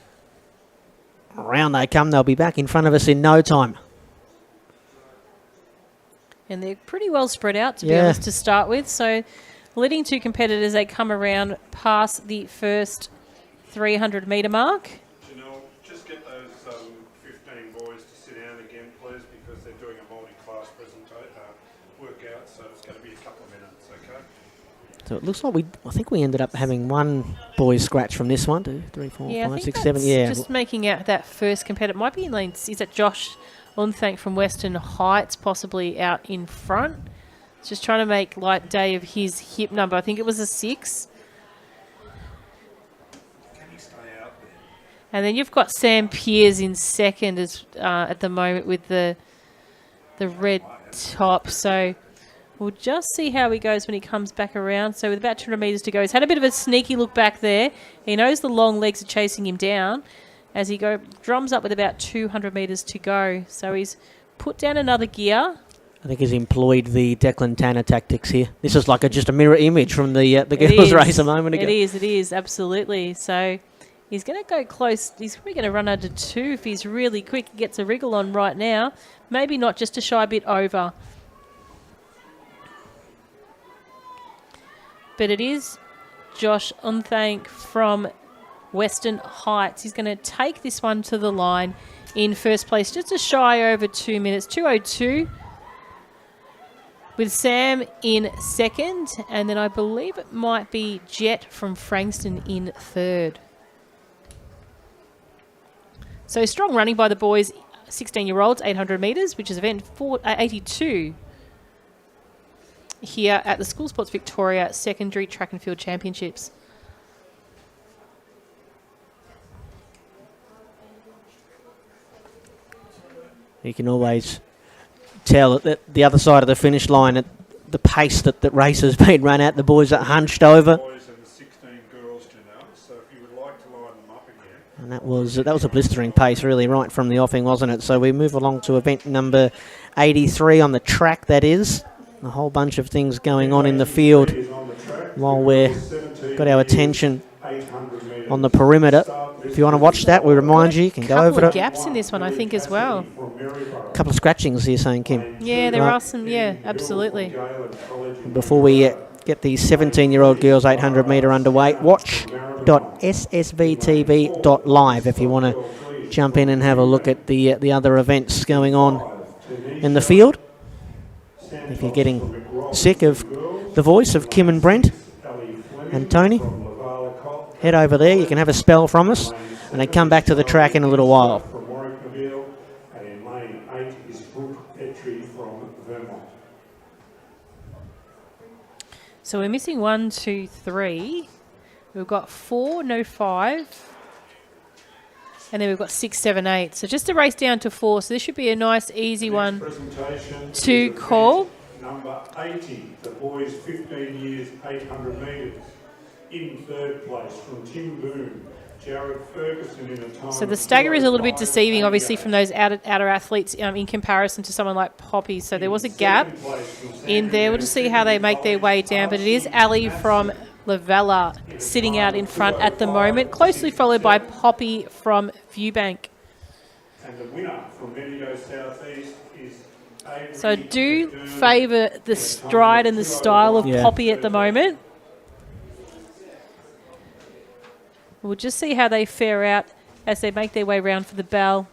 Around they come. They'll be back in front of us in no time. And they're pretty well spread out, to be honest, to start with. So leading two competitors, they come around past the first 300-metre mark. Janelle, just get those 15 boys to sit down again, please, because they're doing a multi-class workout, so it's going to be a couple of minutes, okay? So it looks like I think we ended up having one boy scratch from this one. 2, 3, 4, 5, 6, 7. Yeah, just making out that first competitor. Might be in lanes. Is that Josh Unthank from Western Heights, possibly out in front? Just trying to make light day of his hip number. I think it was a 6. Can he stay out there? And then you've got Sam Piers in second at the moment with the red top. So we'll just see how he goes when he comes back around. So with about 200 metres to go, he's had a bit of a sneaky look back there. He knows the long legs are chasing him down as he drums up with about 200 metres to go. So he's put down another gear. I think he's employed the Declan Tanner tactics here. This is like just a mirror image from the girls' race a moment ago. It is, absolutely. So he's going to go close. He's probably going to run under 2 if he's really quick. He gets a wriggle on right now. Maybe not, just a shy bit over. But it is Josh Unthank from Western Heights. He's going to take this one to the line in first place, just a shy over 2 minutes, 2:02. With Sam in second, and then I believe it might be Jet from Frankston in third. So strong running by the boys, 16-year-olds, 800 metres, which is event 82 here at the School Sports Victoria Secondary Track and Field Championships. You can always tell that the other side of the finish line, at the pace that race has been run at, the boys are hunched over. Boys and the 16 girls, Janelle, so if you would like to line them up again. And that was a blistering pace, really, right from the offing, wasn't it? So we move along to event number 83 on the track, that is. A whole bunch of things going on in the field while we've got our attention on the perimeter. If you want to watch that, we remind you can go over to... it. Gaps in this one, I think, as well. A couple of scratchings here, saying, Kim. Yeah, there are some, absolutely. Before we get the 17-year-old girls 800 metre underway, watch.ssvtv.live if you want to jump in and have a look at the other events going on in the field. If you're getting sick of the voice of Kim and Brent and Tony, head over there. You can have a spell from us and then come back to the track in a little while. So we're missing 1, 2, 3. We've got 4, no 5. And then we've got 6, 7, 8. So just a race down to 4. So this should be a nice, easy one to call. Number 80, the boys 15 years, 800 metres. In third place from Tim Boone, Jared Ferguson in a time. So the stagger is a little bit deceiving, obviously, from those outer athletes in comparison to someone like Poppy. So there was a gap in there. We'll just see how they make their way down. But it is Ali from Lavella sitting out in front at the moment, closely followed by Poppy from Viewbank. And the winner from Bendigo South East is Avery. So I do favour the stride and the style of Poppy at the moment. We'll just see how they fare out as they make their way round for the bell.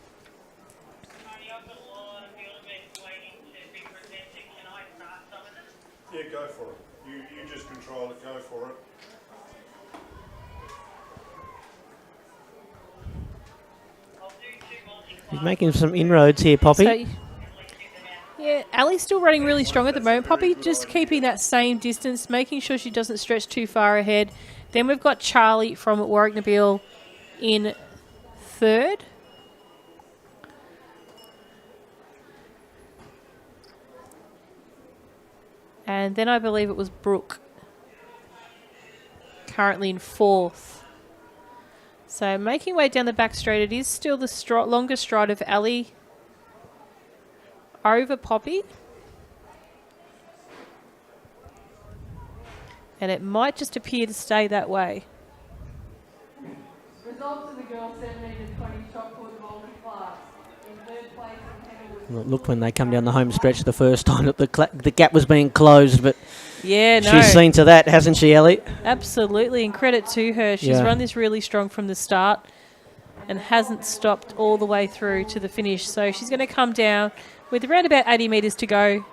Yeah, go for it. You just control it. Go for it. He's making some inroads here, Poppy. So, yeah, Ali's still running really strong at the moment. Poppy just keeping that same distance, making sure she doesn't stretch too far ahead. Then we've got Charlie from Warwick Nabil in third. And then I believe it was Brooke, currently in fourth. So making way down the back straight, it is still the longest stride of Ali over Poppy. And it might just appear to stay that way. Results of the girls 17 to 20 shot put multi-class. In third place from Hannah was Look when they come down the home stretch the first time that the gap was being closed, but Yeah, no. she's seen to that, hasn't she, Ellie? Absolutely, and credit to her. She's run this really strong from the start and hasn't stopped all the way through to the finish. So she's going to come down with around about 80 metres to go.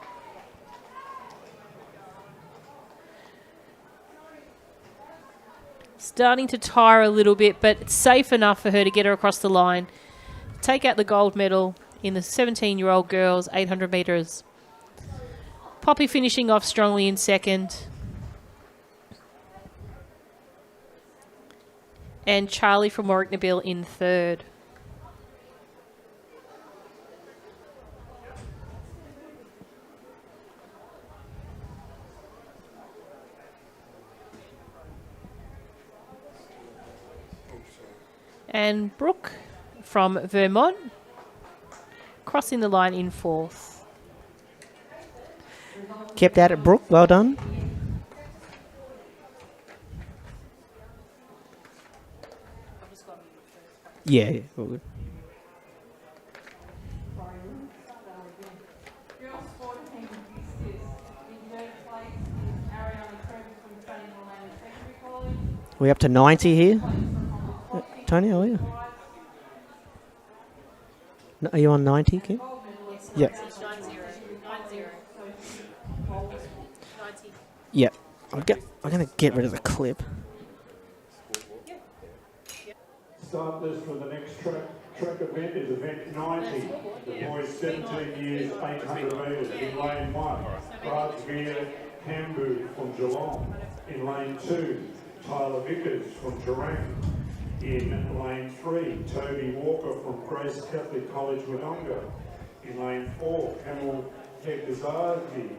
Starting to tire a little bit, but it's safe enough for her to get her across the line. Take out the gold medal in the 17-year-old girls, 800 metres. Poppy finishing off strongly in second. And Charlie from Warwick Nabil in third. And Brooke from Vermont crossing the line in fourth. Kept at it, Brooke. Well done. Yeah, all good. girls 14 visitors. In third place is Ariana Trevor from Training Orlando Secondary College. We up to 90 here? Place from Hollywood Coffee. Tony, are you? Are you on 90, Kim? Gold medalist. Yep. 90. Yep. I'm going to get rid of the clip. Start list for the next track event is event 90. The boys 17 years, 800 metres. In lane 1, Rajveer Kambu from Geelong. In lane 2, Tyler Vickers from Terang. In lane 3, Toby Walker from Grace Catholic College, Wodonga. In lane 4, Kamal Hegazadi,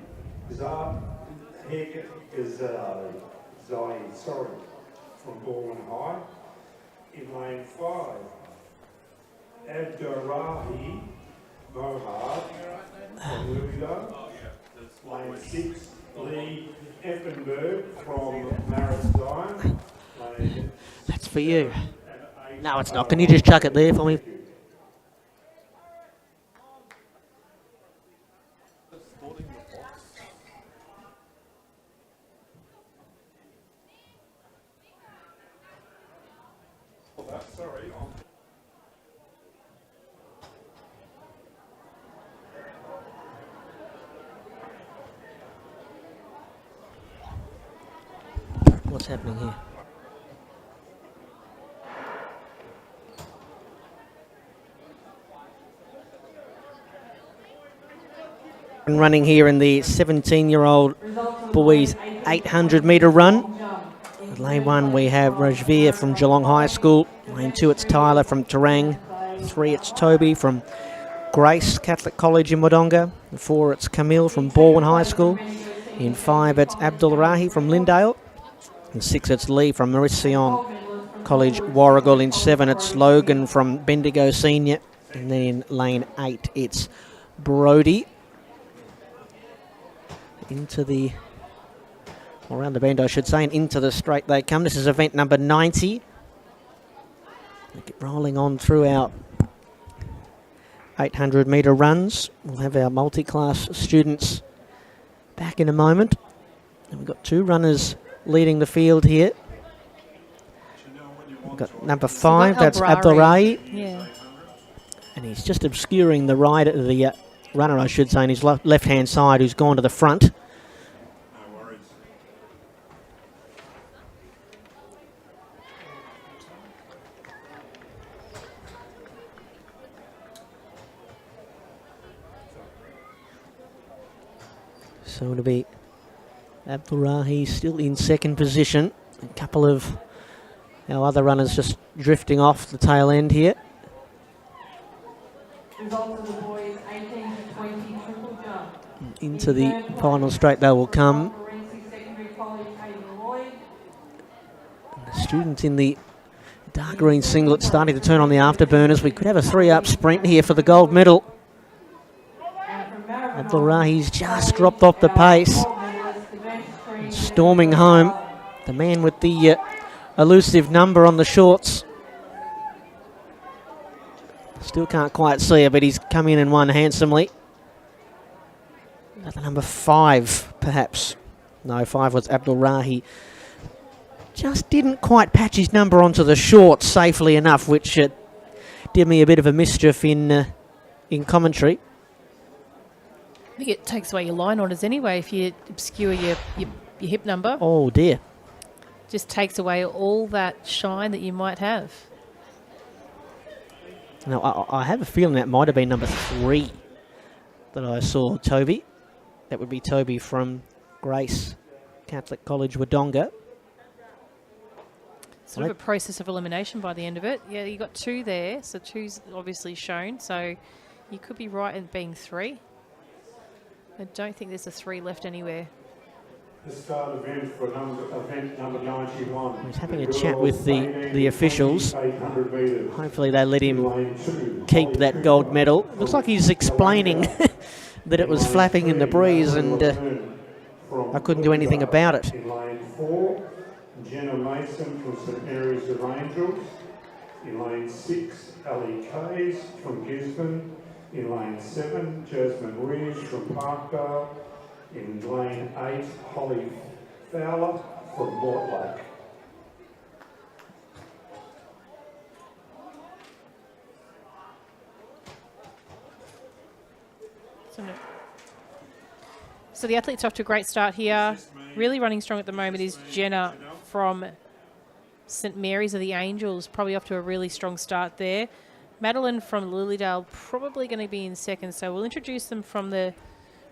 from Baldwin High. In lane 5, Abdurrahi Mohad from Louisville. Lane 6, Lee Effenberg from Maris Lane That's for you. No, it's not. Can you just chuck it there for me? What's happening here? And running here in the 17-year-old boys 800 metre run. At lane 1 we have Rajveer from Geelong High School. Lane 2 it's Tyler from Terang. 3 it's Toby from Grace Catholic College in Wodonga. 4 it's Camille from Baldwin High School. In 5 it's Abdul Rahi from Lindale. In 6 it's Lee from Mauricio College Warrigal. In 7 it's Logan from Bendigo Senior. And then in lane 8 it's Brody. Into the, or around the bend I should say, and into the straight they come. This is event number 90. They get rolling on through our 800 metre runs. We'll have our multi-class students back in a moment. And we've got 2 runners leading the field here. We've got number 5, that's Abdulrahi. Yeah. And he's just obscuring the the runner, I should say, on his left-hand side, who's gone to the front. No worries. So it'll be Abdulrahi still in second position. A couple of our other runners just drifting off the tail end here. Results of the boys 18 to 20 triple jump. Into the final straight they will come. Forensic Secondary College, Hayden Lloyd. And the students in the dark green singlet starting to turn on the afterburners. We could have a 3-up sprint here for the gold medal. And from Maribyrnong, Abdulrahi's just dropped off the pace. gold medalist, Dinesh Green. Storming home, the man with the elusive number on the shorts. Still can't quite see it, but he's come in and won handsomely. Another number 5, perhaps. No, 5 was Abdul Rahi. Just didn't quite patch his number onto the short safely enough, which did me a bit of a mischief in commentary. I think it takes away your line orders anyway if you obscure your hip number. Oh, dear. Just takes away all that shine that you might have. Now, I have a feeling that might have been number 3 that I saw, Toby. That would be Toby from Grace Catholic College, Wodonga. Sort of a process of elimination by the end of it. Yeah, you got 2 there, so 2's obviously shown. So you could be right in being 3. I don't think there's a 3 left anywhere. The start event for event number 91. He's having a chat with the officials. 800 metres. Hopefully they let him Lane 2, keep that gold medal. Looks like he's explaining that it was flapping in the breeze and I couldn't do anything about it. In lane 4, Jenna Mason from St Mary's of Angels. In lane 6, Ali Kays from Gisborne. In lane 7, Jasmine Reeves from Parkdale. In lane 8, Holly Fowler from Mortlake. So the athletes off to a great start here. Really running strong at the moment is Jenna from St Mary's of the Angels. Probably off to a really strong start there. Madeline from Lilydale probably going to be in second. So we'll introduce them from the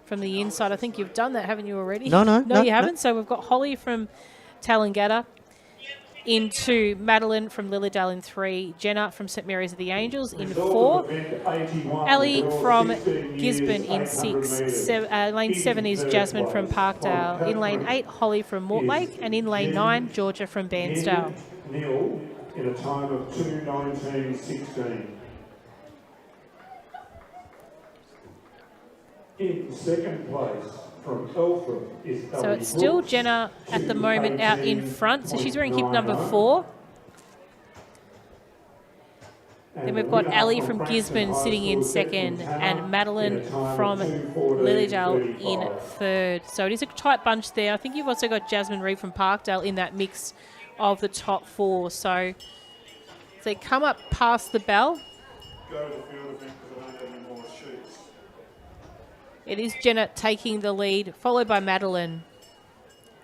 inside. I think you've done that, haven't you already? No, you haven't. So we've got Holly from Tallangatta in 2, Madeline from Lilydale in 3, Jenna from St Mary's of the Angels in 4, Ali from Gisborne in 6, lane 7 is Jasmine from Parkdale, in lane 8 Holly from Mortlake, and in lane 9 Georgia from Bairnsdale. Neil in a time of 2:19.16. In second place from Eltham is So Ellie it's still Brooks, Jenna at the moment out in front. So she's wearing hip number 4. Then we've got Ali from Gisborne sitting in second and Madeline from Lilydale in third. So it is a tight bunch there. I think you've also got Jasmine Reed from Parkdale in that mix of the top 4. So they come up past the bell. Go to the field event because I don't have any more sheets. It is Jenna taking the lead, followed by Madeline.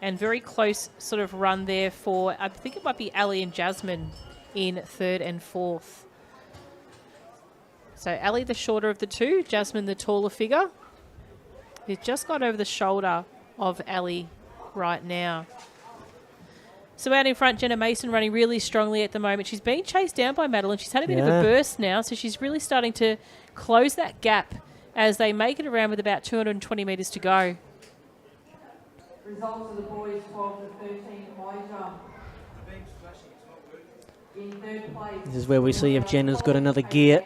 And very close sort of run there for, I think it might be Ali and Jasmine in third and fourth. So Ali, the shorter of the 2, Jasmine, the taller figure. He's just got over the shoulder of Ali right now. So out in front, Jenna Mason running really strongly at the moment. She's being chased down by Madeline. She's had a bit of a burst now, so she's really starting to close that gap as they make it around with about 220 metres to go. Results of the boys 12 to 13 high jump. In third place. This is where we see if Jenna's got another gear.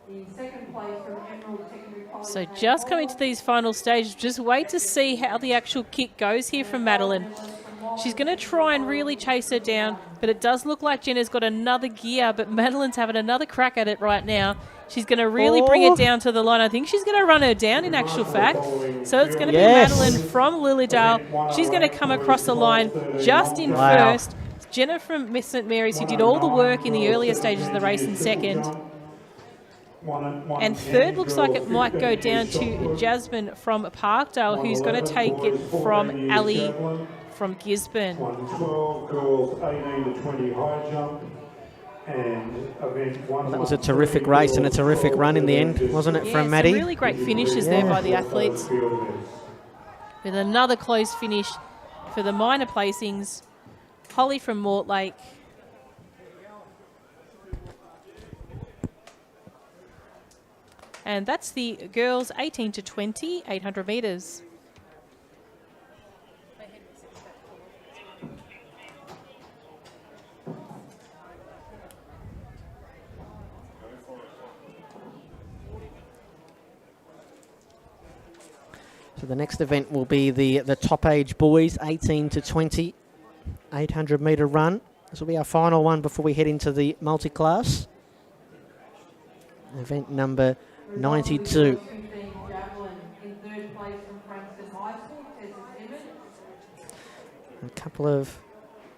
In second place from Emerald Secondary College. So just coming to these final stages, just wait to see how the actual kick goes here from Madeline. She's going to try and really chase her down, but it does look like Jenna's got another gear, but Madeline's having another crack at it right now. She's going to really bring it down to the line. I think she's going to run her down in actual fact. So it's going to be Madeline from Lilydale. She's going to come across the line just in first. Jenna from St Mary's, who did all the work in the earlier stages of the race, in second. And third looks like it might go down to Jasmine from Parkdale, who's going to take it from Ali from Gisborne. 12 girls 18 to 20 high jump. And event 1. That was a terrific race and a terrific run in the end, wasn't it, from Maddie? Some really great finishes there by the athletes. With another close finish for the minor placings. Holly from Mortlake. And that's the girls 18 to 20, 800 metres. So the next event will be the top age boys, 18 to 20, 800 metre run. This will be our final one before we head into the multi-class. Event number 92. 15 javelin in third place from Frankston High School, Tessa Simmons. A couple of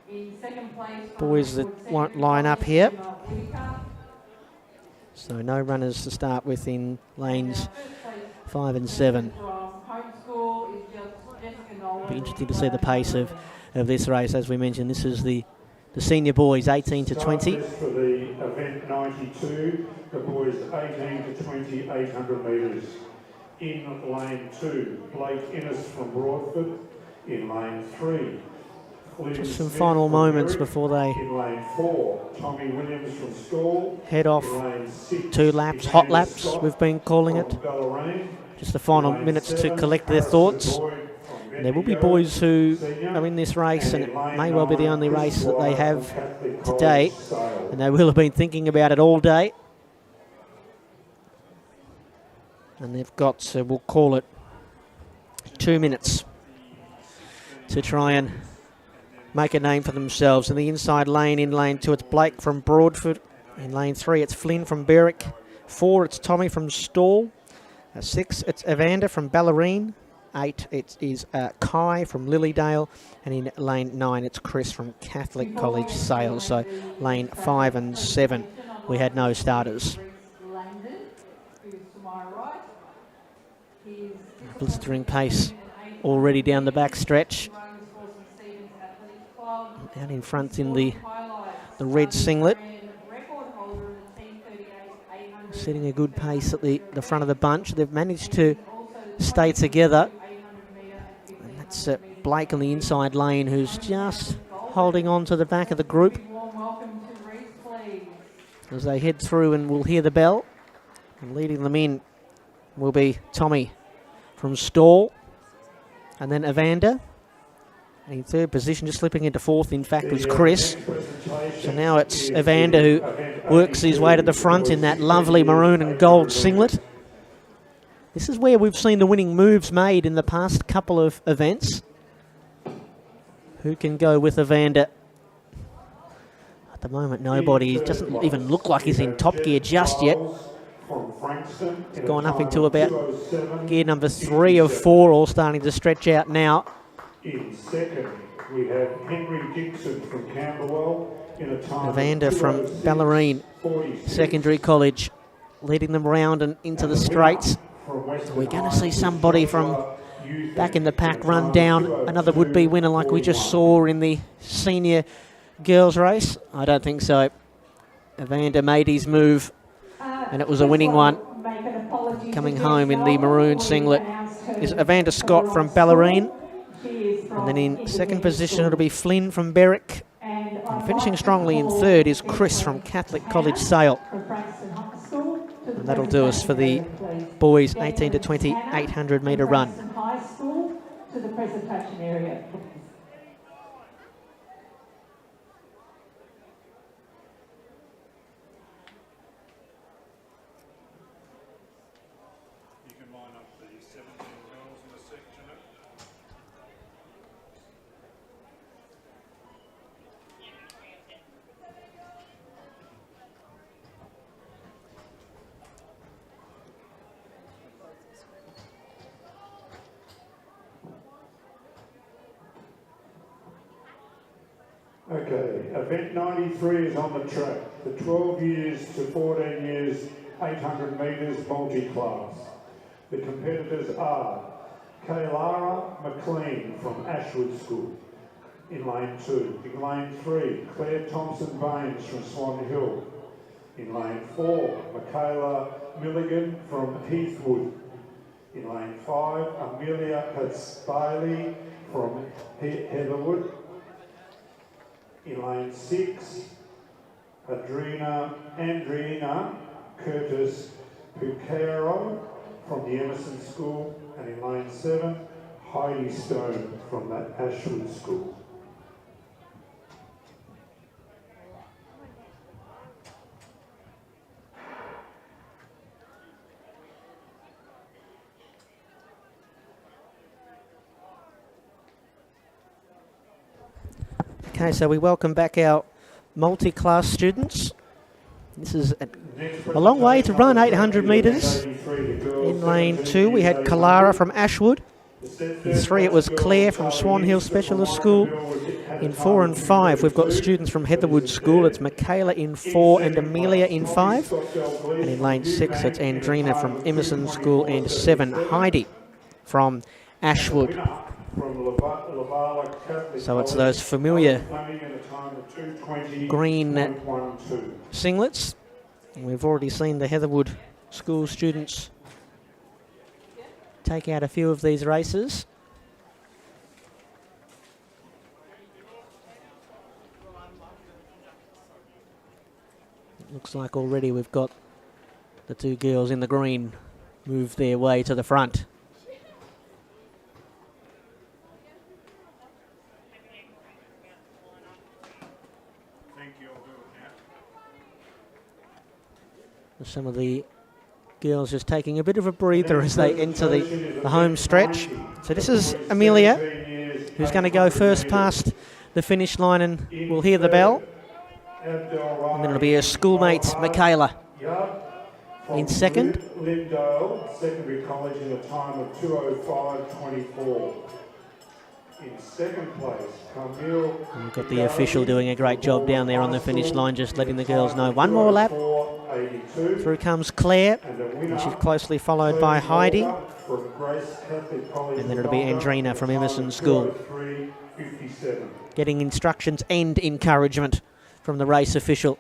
In second place boys that won't line up here. So no runners to start with in lanes 5 and 7. Be interesting to see the pace of this race. As we mentioned, this is the senior boys, 18 to 20. For the event 92, the boys 18 to 20, 800 metres. In lane 2, Blake Innes from Broadford. In lane 3, Just some final moments before they in lane 4, Tommy Williams from School. head off. In lane 6, 2 laps, hot laps, Scott we've been calling it. from Bellarine. Just the final In lane minutes to 7, collect their Harrison thoughts. Boyd from There will be Bendigo, boys who senior. are in this race, and in it lane may well be the 9, only Chris race that they Dwyer have from Catholic today, College, Sale. and they will have been thinking about it all day. And they've got, we'll call it, 2 minutes to try and make a name for themselves. In the inside lane, in lane 2, it's Blake from Broadford. In lane 3, it's Flynn from Berwick. 4, it's Tommy from Stawell. 6, it's Evander from Bellarine. 8, it is Kai from Lilydale. And in lane 9, it's Chris from Catholic College, Sale. So lane 5 and 7, we had no starters. Blistering pace already down the back stretch. Out in front in the red singlet. Setting a good pace at the front of the bunch. They've managed to stay together. And that's Blake on the inside lane, who's just holding on to the back of the group. As they head through, and we'll hear the bell. And leading them in will be Tommy from Stawell. And then Evander. In third position, just slipping into fourth, in fact, was Chris. So now it's Evander who works his way to the front in that lovely maroon and gold singlet. This is where we've seen the winning moves made in the past couple of events. Who can go with Evander? At the moment, nobody. He doesn't even look like he's in top gear just yet. He's gone up into about gear number 3 of 4, all starting to stretch out now. In second, we have Henry Dixon from Camberwell in a time Evander from Bellarine Secondary College, leading them round and into the straights. We're going to see somebody from back in the pack run down another would-be winner like we just saw in the senior girls race. I don't think so. Evander made his move, and it was a winning one. Coming home in the maroon singlet is Evander Scott from Bellarine. And then in second position, it'll be Flynn from Berwick. And finishing strongly in third is Chris from Catholic College, Sale. And that'll do us for the boys 18 to 20 800 metre run. Okay, event 93 is on the track. The 12 years to 14 years, 800 metres multi-class. The competitors are Kaylara McLean from Ashwood School in lane 2. In lane 3, Claire Thompson-Baines from Swan Hill. In lane 4, Michaela Milligan from Heathwood. In lane 5, Amelia Bailey from Heatherwood. In lane 6, Andrina Curtis Pucaro from the Emerson School. And in lane 7, Heidi Stone from that Ashwood School. Okay, so we welcome back our multi-class students. This is a long way to run, 800 metres. In lane 2, we had Kalara from Ashwood. In 3, it was Claire from Swan Hill Specialist School. In 4 and 5, we've got students from Heatherwood School. It's Michaela in 4 and Amelia in 5. And in lane 6, it's Andrina from Emerson School, and 7, Heidi from Ashwood. So it's those familiar green singlets. And we've already seen the Heatherwood School students take out a few of these races. It looks like already we've got the 2 girls in the green move their way to the front. Some of the girls just taking a bit of a breather as they enter the home stretch. So this is Amelia, who's going to go first past the finish line, and we'll hear the bell. And then it'll be her schoolmate, Michaela, in second. Lindale Secondary College in a time of 2:05.24. In second place, Camille. We've got the official doing a great job down there on the finish line, just letting the girls know. One more lap. Through comes Claire, and she's closely followed by Heidi. And then it'll be Andrina from Emerson School, getting instructions and encouragement from the race official.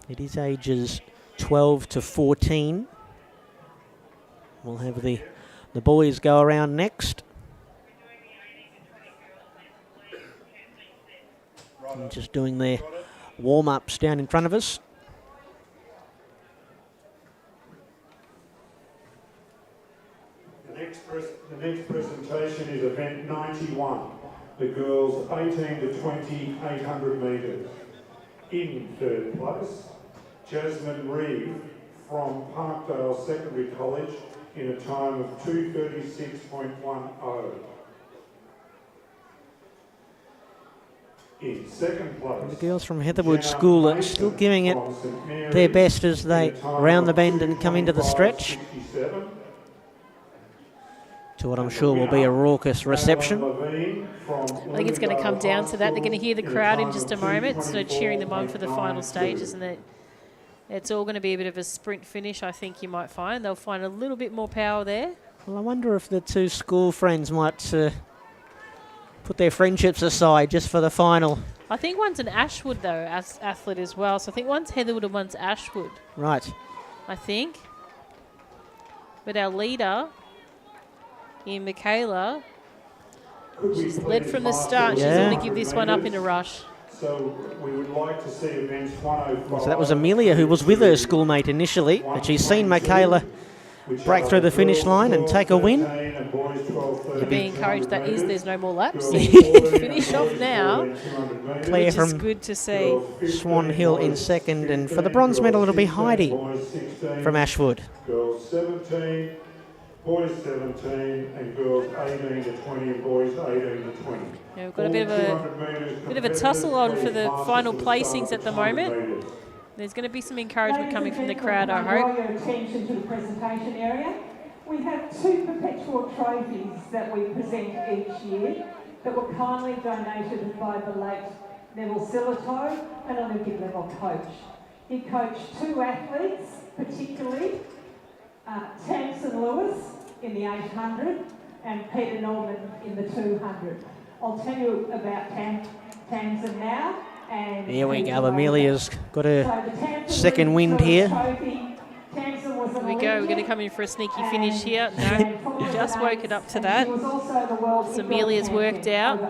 It is ages 12 to 14. We'll have the boys go around next. And just doing their warm-ups down in front of us. The next presentation is event 91, the girls 18 to 20, 800 metres. In third place, Jasmine Reeve from Parkdale Secondary College in a time of 2:36.10. In second place, And the girls from Heatherwood School are still giving it their best as they round the bend and come into the stretch, to what I'm sure will be a raucous reception. I think it's going to come down to that. They're going to hear the crowd in just a moment, so cheering them on for the final stages, and it's all going to be a bit of a sprint finish, I think you might find. They'll find a little bit more power there. Well, I wonder if the 2 school friends might put their friendships aside just for the final. I think one's an Ashwood, though, athlete as well. So I think one's Heatherwood and one's Ashwood. Right. I think. But our leader in Michaela, she's led from the start. She's going to give this one up in a rush. So we would like to see events 105. So that was Amelia, who was with her schoolmate initially, but she's seen Michaela break through the finish line and take a win. To be encouraged, there's no more laps. So you finish off now, Claire which from is good to see. Swan Hill in second, and for the bronze medal it'll be Heidi from Ashwood. Girls 17, boys 17, and girls 18 to 20, and boys 18 to 20. Yeah, we've got a bit of a tussle on for the final placings at the moment. There's going to be some encouragement coming from the crowd, I hope. Draw your attention to the presentation area. We have 2 perpetual trophies that we present each year that were kindly donated by the late Neville Silito, an Olympic level coach. He coached 2 athletes, particularly Tamsin Lewis in the 800 and Peter Norman in the 200. I'll tell you about Tamsin now. And here we go, Amelia's got her second wind here. Here we go, we're going to come in for a sneaky finish here. No, just woke it up to that. So Amelia's worked out.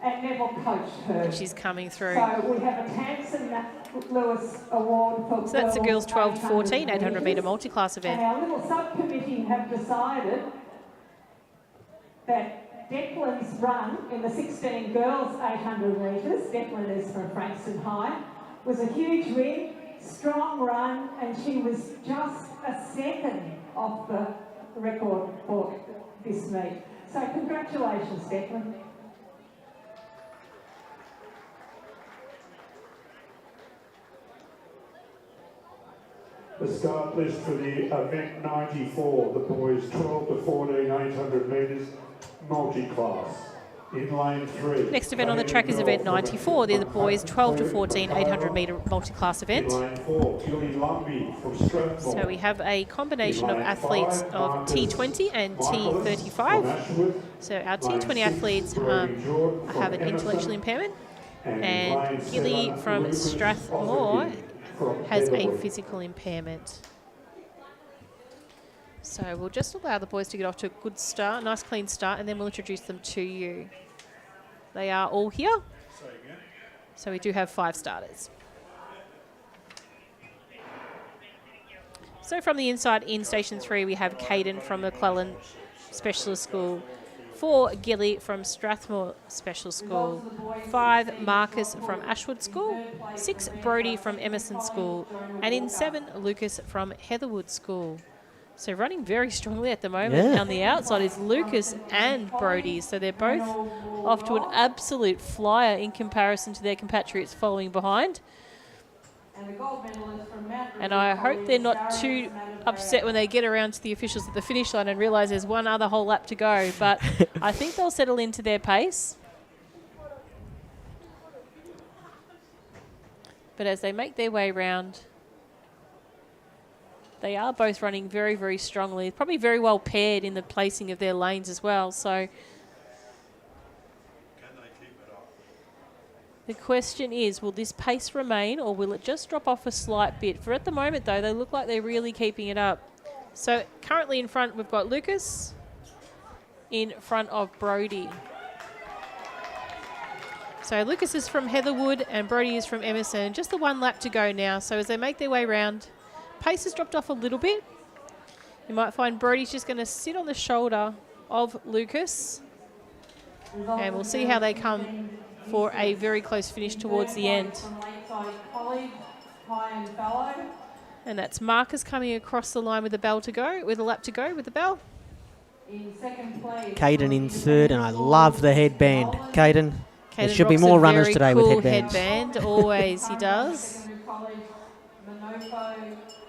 And Neville coached her. And she's coming through. So we have a Tamsin Lewis Award for So that's the girls 12 to 14, 800 metre multi-class event. And our little subcommittee have decided that Declan's run in the 16 girls 800 metres, Declan is from Frankston High, was a huge win, strong run, and she was just a second off the record for this meet. So congratulations, Declan. The start list for the event 94, the boys 12 to 14 800 metres multi-class. In lane 3. Next event on the track is event 94. They're the boys 12 to 14 800 metre multi-class event. In lane 4, Gilly Lumbie from Strathmore. So we have a combination of athletes of T20 and T35. So our T20 athletes have an intellectual impairment, and Gilly from Strathmore has a physical impairment. So we'll just allow the boys to get off to a good start, nice clean start, and then we'll introduce them to you. They are all here. So we do have 5 starters. So from the inside in Station 3, we have Caden from McClellan Specialist School, 4 Gilly from Strathmore Special School, 5 Marcus from Ashwood School, 6 Brody from Emerson School, and in 7 Lucas from Heatherwood School. So running very strongly at the moment. On the outside is Lucas and Brody. So they're both off to an absolute flyer in comparison to their compatriots following behind. And I hope they're not too upset when they get around to the officials at the finish line and realise there's one other whole lap to go. But I think they'll settle into their pace. But as they make their way round, they are both running very, very strongly. Probably very well paired in the placing of their lanes as well. So the question is, will this pace remain or will it just drop off a slight bit? For at the moment, though, they look like they're really keeping it up. So currently in front, we've got Lucas in front of Brody. So Lucas is from Heatherwood and Brody is from Emerson. Just the 1 lap to go now. So as they make their way round, pace has dropped off a little bit. You might find Brody's just going to sit on the shoulder of Lucas. And we'll see how they come for a very close finish towards the end. And that's Marcus coming across the line with a bell to go, with a lap to go with the bell. Caden in third, and I love the headband. Caden, there should be more runners today cool with headbands. Headband, always he does.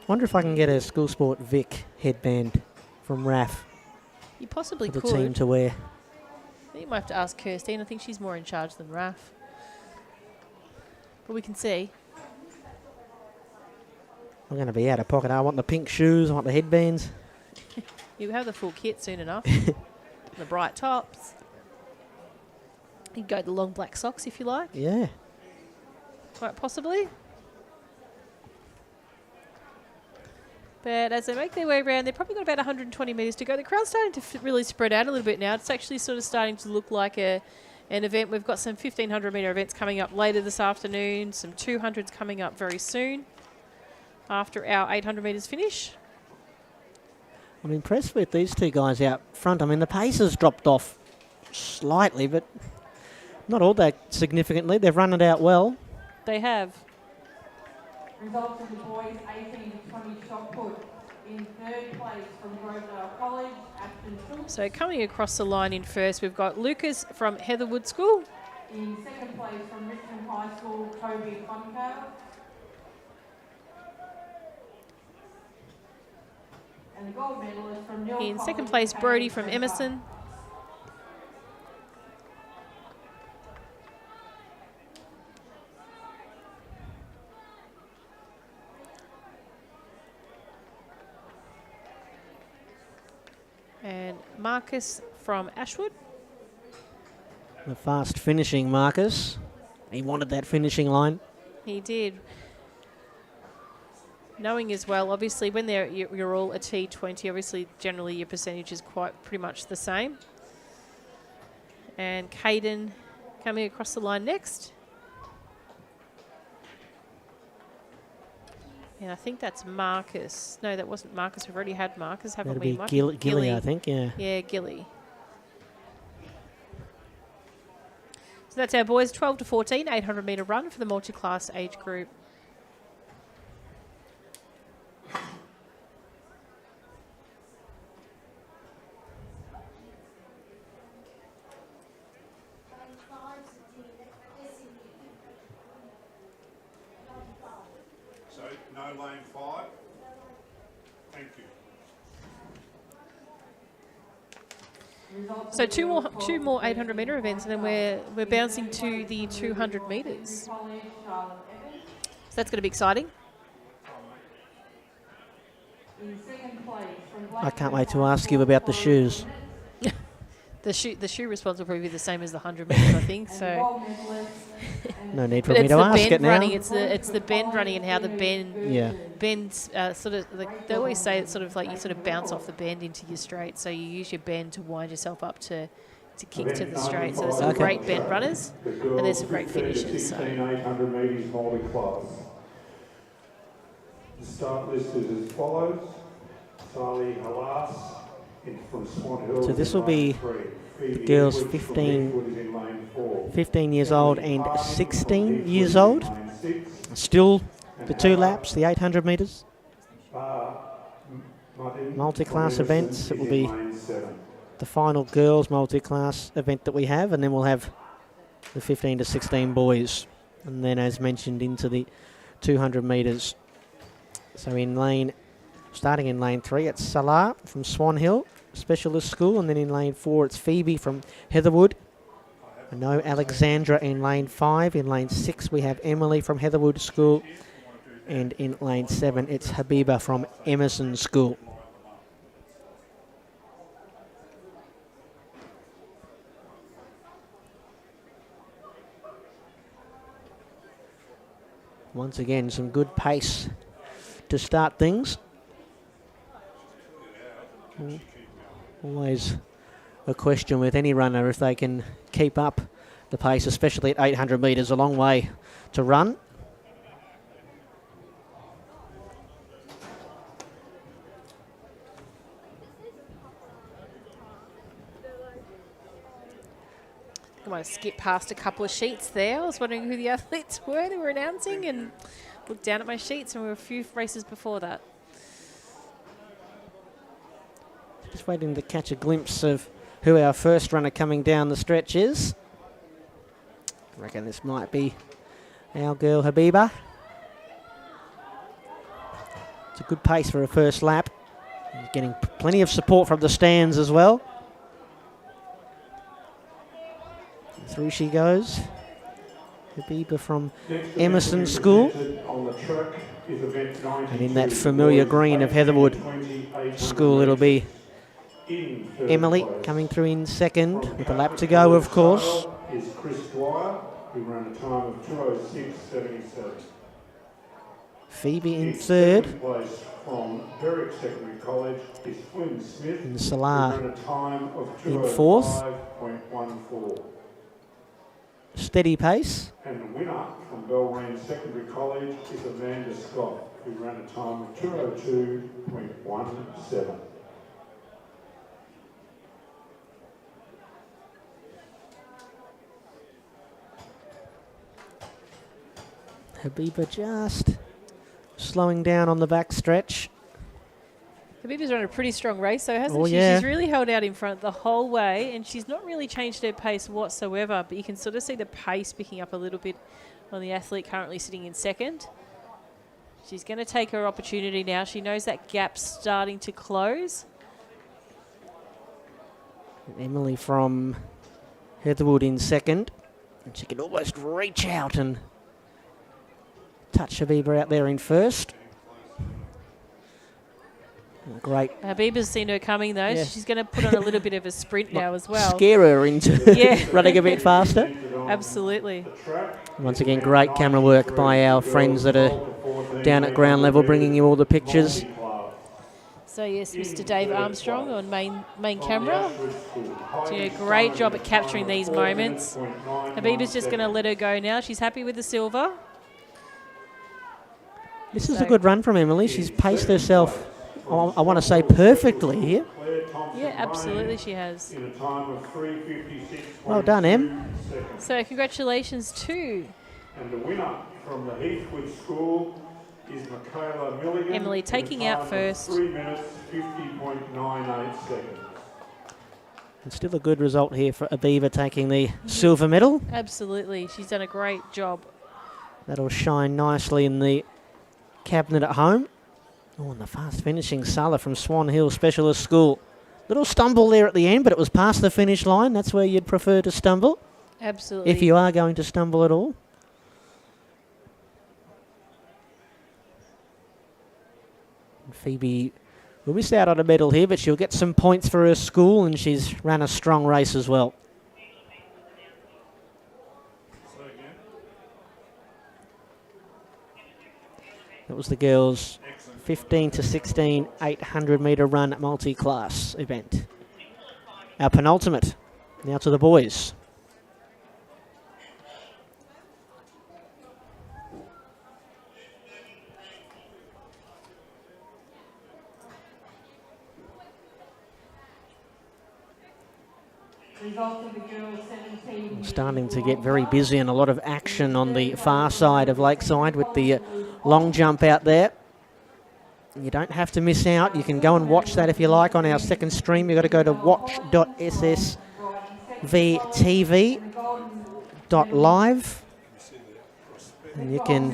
Wonder if I can get a School Sport Vic headband from RAF You possibly for the could. team to wear. I think you might have to ask Kirstine. I think she's more in charge than Raf. But we can see. I'm going to be out of pocket. I want the pink shoes. I want the headbands. You have the full kit soon enough. The bright tops. You can go the long black socks if you like. Yeah. Quite possibly. But as they make their way around, they've probably got about 120 metres to go. The crowd's starting to really spread out a little bit now. It's actually sort of starting to look like an event. We've got some 1,500 metre events coming up later this afternoon, some 200s coming up very soon after our 800 metres finish. I'm impressed with these 2 guys out front. I mean, the pace has dropped off slightly, but not all that significantly. They've run it out well. They have. Results of the boys 18 to 20 shot put. In third place from Grovedale College, Ashton Schultz. So coming across the line in first, we've got Lucas from Heatherwood School. In second place from Richmond High School, Toby Foncale. And the gold medalist from Neil In College, second place, Brody from Hayden Emerson. And Marcus from Ashwood. The fast finishing Marcus. He wanted that finishing line. He did. Knowing as well, obviously, when you're all a T20, obviously, generally your percentage is pretty much the same. And Caden coming across the line next. And I think that's Marcus. No, that wasn't Marcus. We've already had Marcus, haven't That'd we? be Gilly, I think, yeah. Yeah, Gilly. So that's our boys 12 to 14, 800 metre run for the multi-class age group. So, no lane 5. Thank you. So two more 800 metre events, and then we're bouncing to the 200 metres. So that's going to be exciting. I can't wait to ask you about the shoes. The shoe response will probably be the same as the 100 metres, I think. So No need for but me to ask bend it now. running. It's the bend running and how the bend Yeah. bends. Sort of like they always say, it's sort of like you sort of bounce off the bend into your straight. So you use your bend to wind yourself up to kick to the straight. So there's some great bend runners and there's some great finishes. So 800 metres multi-class. The start list is as follows. Sally Halas from Swan Hill. So this will be girls 15 years old and 16 years old. Still the 2 laps, the 800 metres. Multi-class events. It will be the final girls multi-class event that we have, and then we'll have the 15 to 16 boys. And then, as mentioned, into the 200 metres. So starting in lane 3, it's Salah from Swan Hill Specialist School, and then in lane 4 it's Phoebe from Heatherwood. I know Alexandra in lane 5. In lane 6 we have Emily from Heatherwood School, and in lane 7 it's Habiba from Emerson School. Once again, some good pace to start things. Always a question with any runner if they can keep up the pace, especially at 800 metres, a long way to run. I might skip past a couple of sheets there. I was wondering who the athletes were they were announcing, and looked down at my sheets, and we were a few races before that. Just waiting to catch a glimpse of who our first runner coming down the stretch is. I reckon this might be our girl Habiba. It's a good pace for a first lap. She's getting plenty of support from the stands as well. Through she goes. Habiba from Emerson School. And in that familiar green of Heatherwood School, it'll be Emily coming through in second with a lap to go, of course. Is Chris Dwyer, who ran a time of 2:06.77. Phoebe in third. Second place from Berwick Secondary College is Flynn Smith, And who Salah ran a time of in fourth. 2:05.14. Steady pace. And the winner from Belrine Secondary College is Amanda Scott, who ran a time of 2:02.17. Habiba just slowing down on the back stretch. Habiba's run a pretty strong race, though, hasn't she? Yeah. She's really held out in front the whole way, and she's not really changed her pace whatsoever, but you can sort of see the pace picking up a little bit on the athlete currently sitting in second. She's going to take her opportunity now. She knows that gap's starting to close. Emily from Heatherwood in second. And she can almost reach out and touch Habiba out there in first. Great. Habiba's seen her coming, though. Yeah. She's going to put on a little bit of a sprint now as well. Scare her into Yeah. running a bit faster. Absolutely. Once again, great camera work by our friends that are down at ground level, bringing you all the pictures. So yes, Mr. Dave Armstrong on main camera. Doing a great job at capturing these moments. Habiba's just going to let her go now. She's happy with the silver. This is a good run from Emily. She's paced herself, I want to say, perfectly here. Thompson Yeah, absolutely Lane she has. in a time of 3:56.2 Well done, Em. seconds. So congratulations to And the winner from the Heathwood School is Michaela Milligan. Emily in a taking time out of first. 3 minutes, 50.98 seconds. And still a good result here for Aviva taking the silver medal. Absolutely. She's done a great job. That'll shine nicely in the cabinet at home. Oh, and the fast finishing Sala from Swan Hill Specialist School. Little stumble there at the end, but it was past the finish line. That's where you'd prefer to stumble, Absolutely. if you are going to stumble at all. Phoebe will miss out on a medal here, but she'll get some points for her school, and she's ran a strong race as well. That was the girls' 15 to 16 800-metre run multi-class event. Our penultimate. Now to the boys. Result of the girls 17. Starting to get very busy and a lot of action on the far side of Lakeside with the long jump out there. You don't have to miss out. You can go and watch that if you like on our second stream. You've got to go to watch.ssvtv.live and you can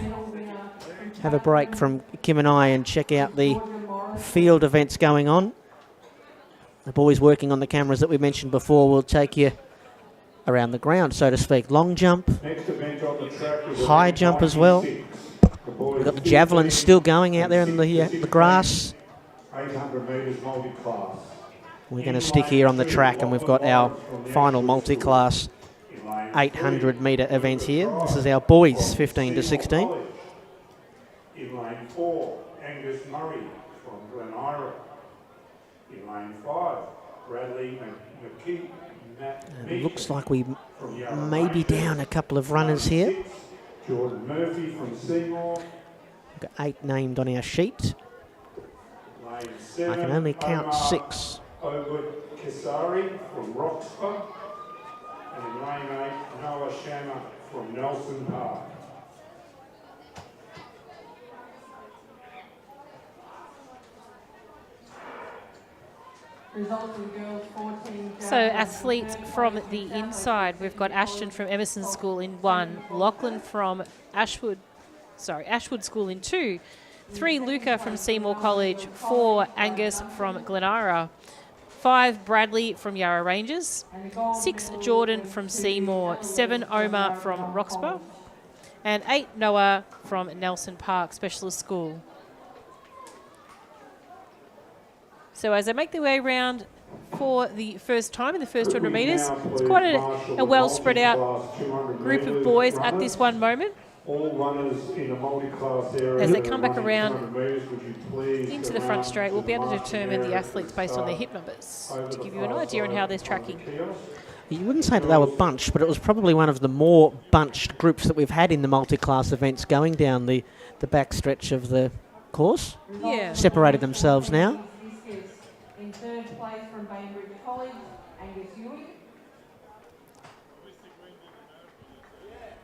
have a break from Kim and I and check out the field events going on. The boys working on the cameras that we mentioned before will take you around the ground, so to speak. Long jump, high jump as well. We've got the javelin still going out there in the grass. 800 metres multi-class. We're going to stick here on the track, and we've got our final multi-class 800-metre event here. This is our boys 15 to 16. In lane 4, Angus Murray from Glen Ira. In lane 5, Bradley McKee. And it looks like we may be down a couple of runners here. Jordan Murphy from Seymour. We've got 8 named on our sheet. Lane I 7, can only count Omar 6. Obud Kesari from Roxburgh. And in lane 8, Noah Shammer from Nelson Park. So athletes from the inside, we've got Ashton from Emerson School in 1, Lachlan from Ashwood School in 2, 3 Luca from Seymour College, 4 Angus from Glenara, 5 Bradley from Yarra Rangers, 6 Jordan from Seymour, 7 Omar from Roxburgh, and 8 Noah from Nelson Park Specialist School. So as they make their way around for the first time in the first 200 metres, it's quite a well spread out group of boys at this one moment. All runners in a multi-class area. As they come back around into the front straight, we'll be able to determine the athletes based on their hip numbers to give you an idea on how they're tracking. You wouldn't say that they were bunched, but it was probably one of the more bunched groups that we've had in the multi-class events going down the back stretch of the course. Yeah. Separated themselves now. In third place from Bainbridge College, Angus Ewing.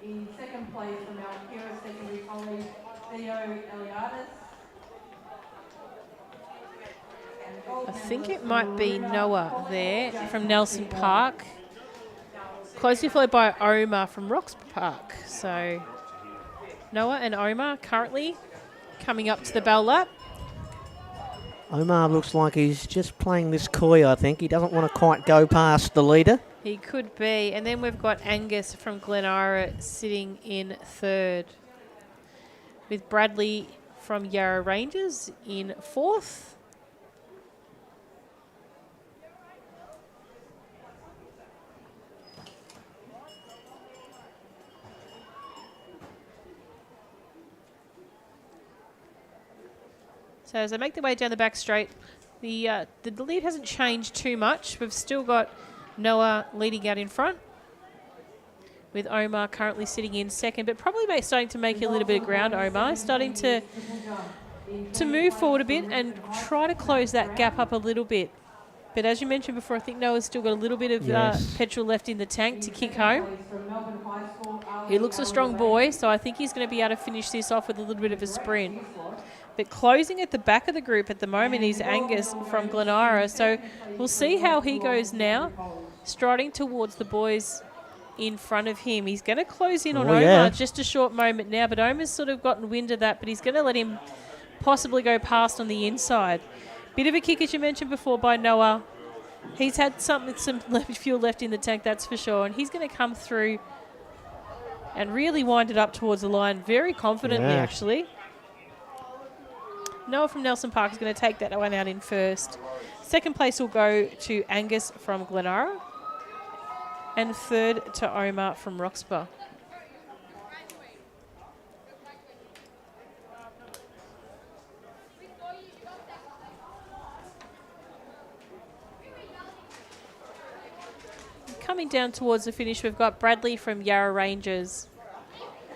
In second place from Alkira Secondary College, Theo Eliadis. I think it might be Noah there from Nelson Park. Closely followed by Omar from Roxburgh Park. So Noah and Omar currently coming up to the bell lap. Omar looks like he's just playing this coy, I think. He doesn't want to quite go past the leader. He could be. And then we've got Angus from Glenara sitting in third, with Bradley from Yarra Rangers in fourth. So as they make their way down the back straight, the lead hasn't changed too much. We've still got Noah leading out in front, with Omar currently sitting in second, but probably starting to make a little bit of ground. Omar starting to move forward a bit and try to close that gap up a little bit. But as you mentioned before, I think Noah's still got a little bit of Yes. petrol left in the tank to kick home. He looks a strong boy, so I think he's going to be able to finish this off with a little bit of a sprint. But closing at the back of the group at the moment is Angus from Glenara. So we'll see how he goes now, striding towards the boys in front of him. He's going to close in on Omar yeah. just a short moment now, but Omar's sort of gotten wind of that, but he's going to let him possibly go past on the inside. Bit of a kick, as you mentioned before, by Noah. He's had some fuel left in the tank, that's for sure, and he's going to come through and really wind it up towards the line very confidently, actually. Noah from Nelson Park is going to take that one out in first. Second place will go to Angus from Glenara. And third to Omar from Roxburgh. Coming down towards the finish, we've got Bradley from Yarra Rangers,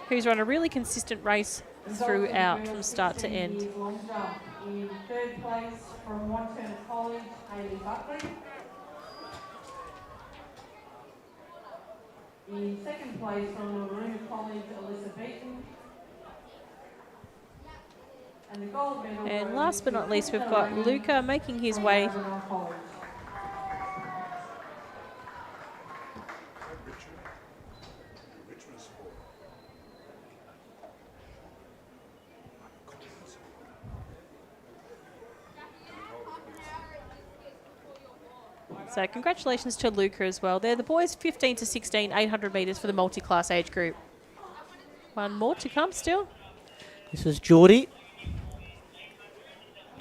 who's run a really consistent race throughout from start to end. In third place from Wanton College, Hayley Buckley. In second place from Maroona College, Alyssa Beaton. And the gold medal. And last but not least, we've got Luca making his way So congratulations to Luca as well. They're the boys 15 to 16, 800 metres for the multi-class age group. One more to come still. This is Geordie.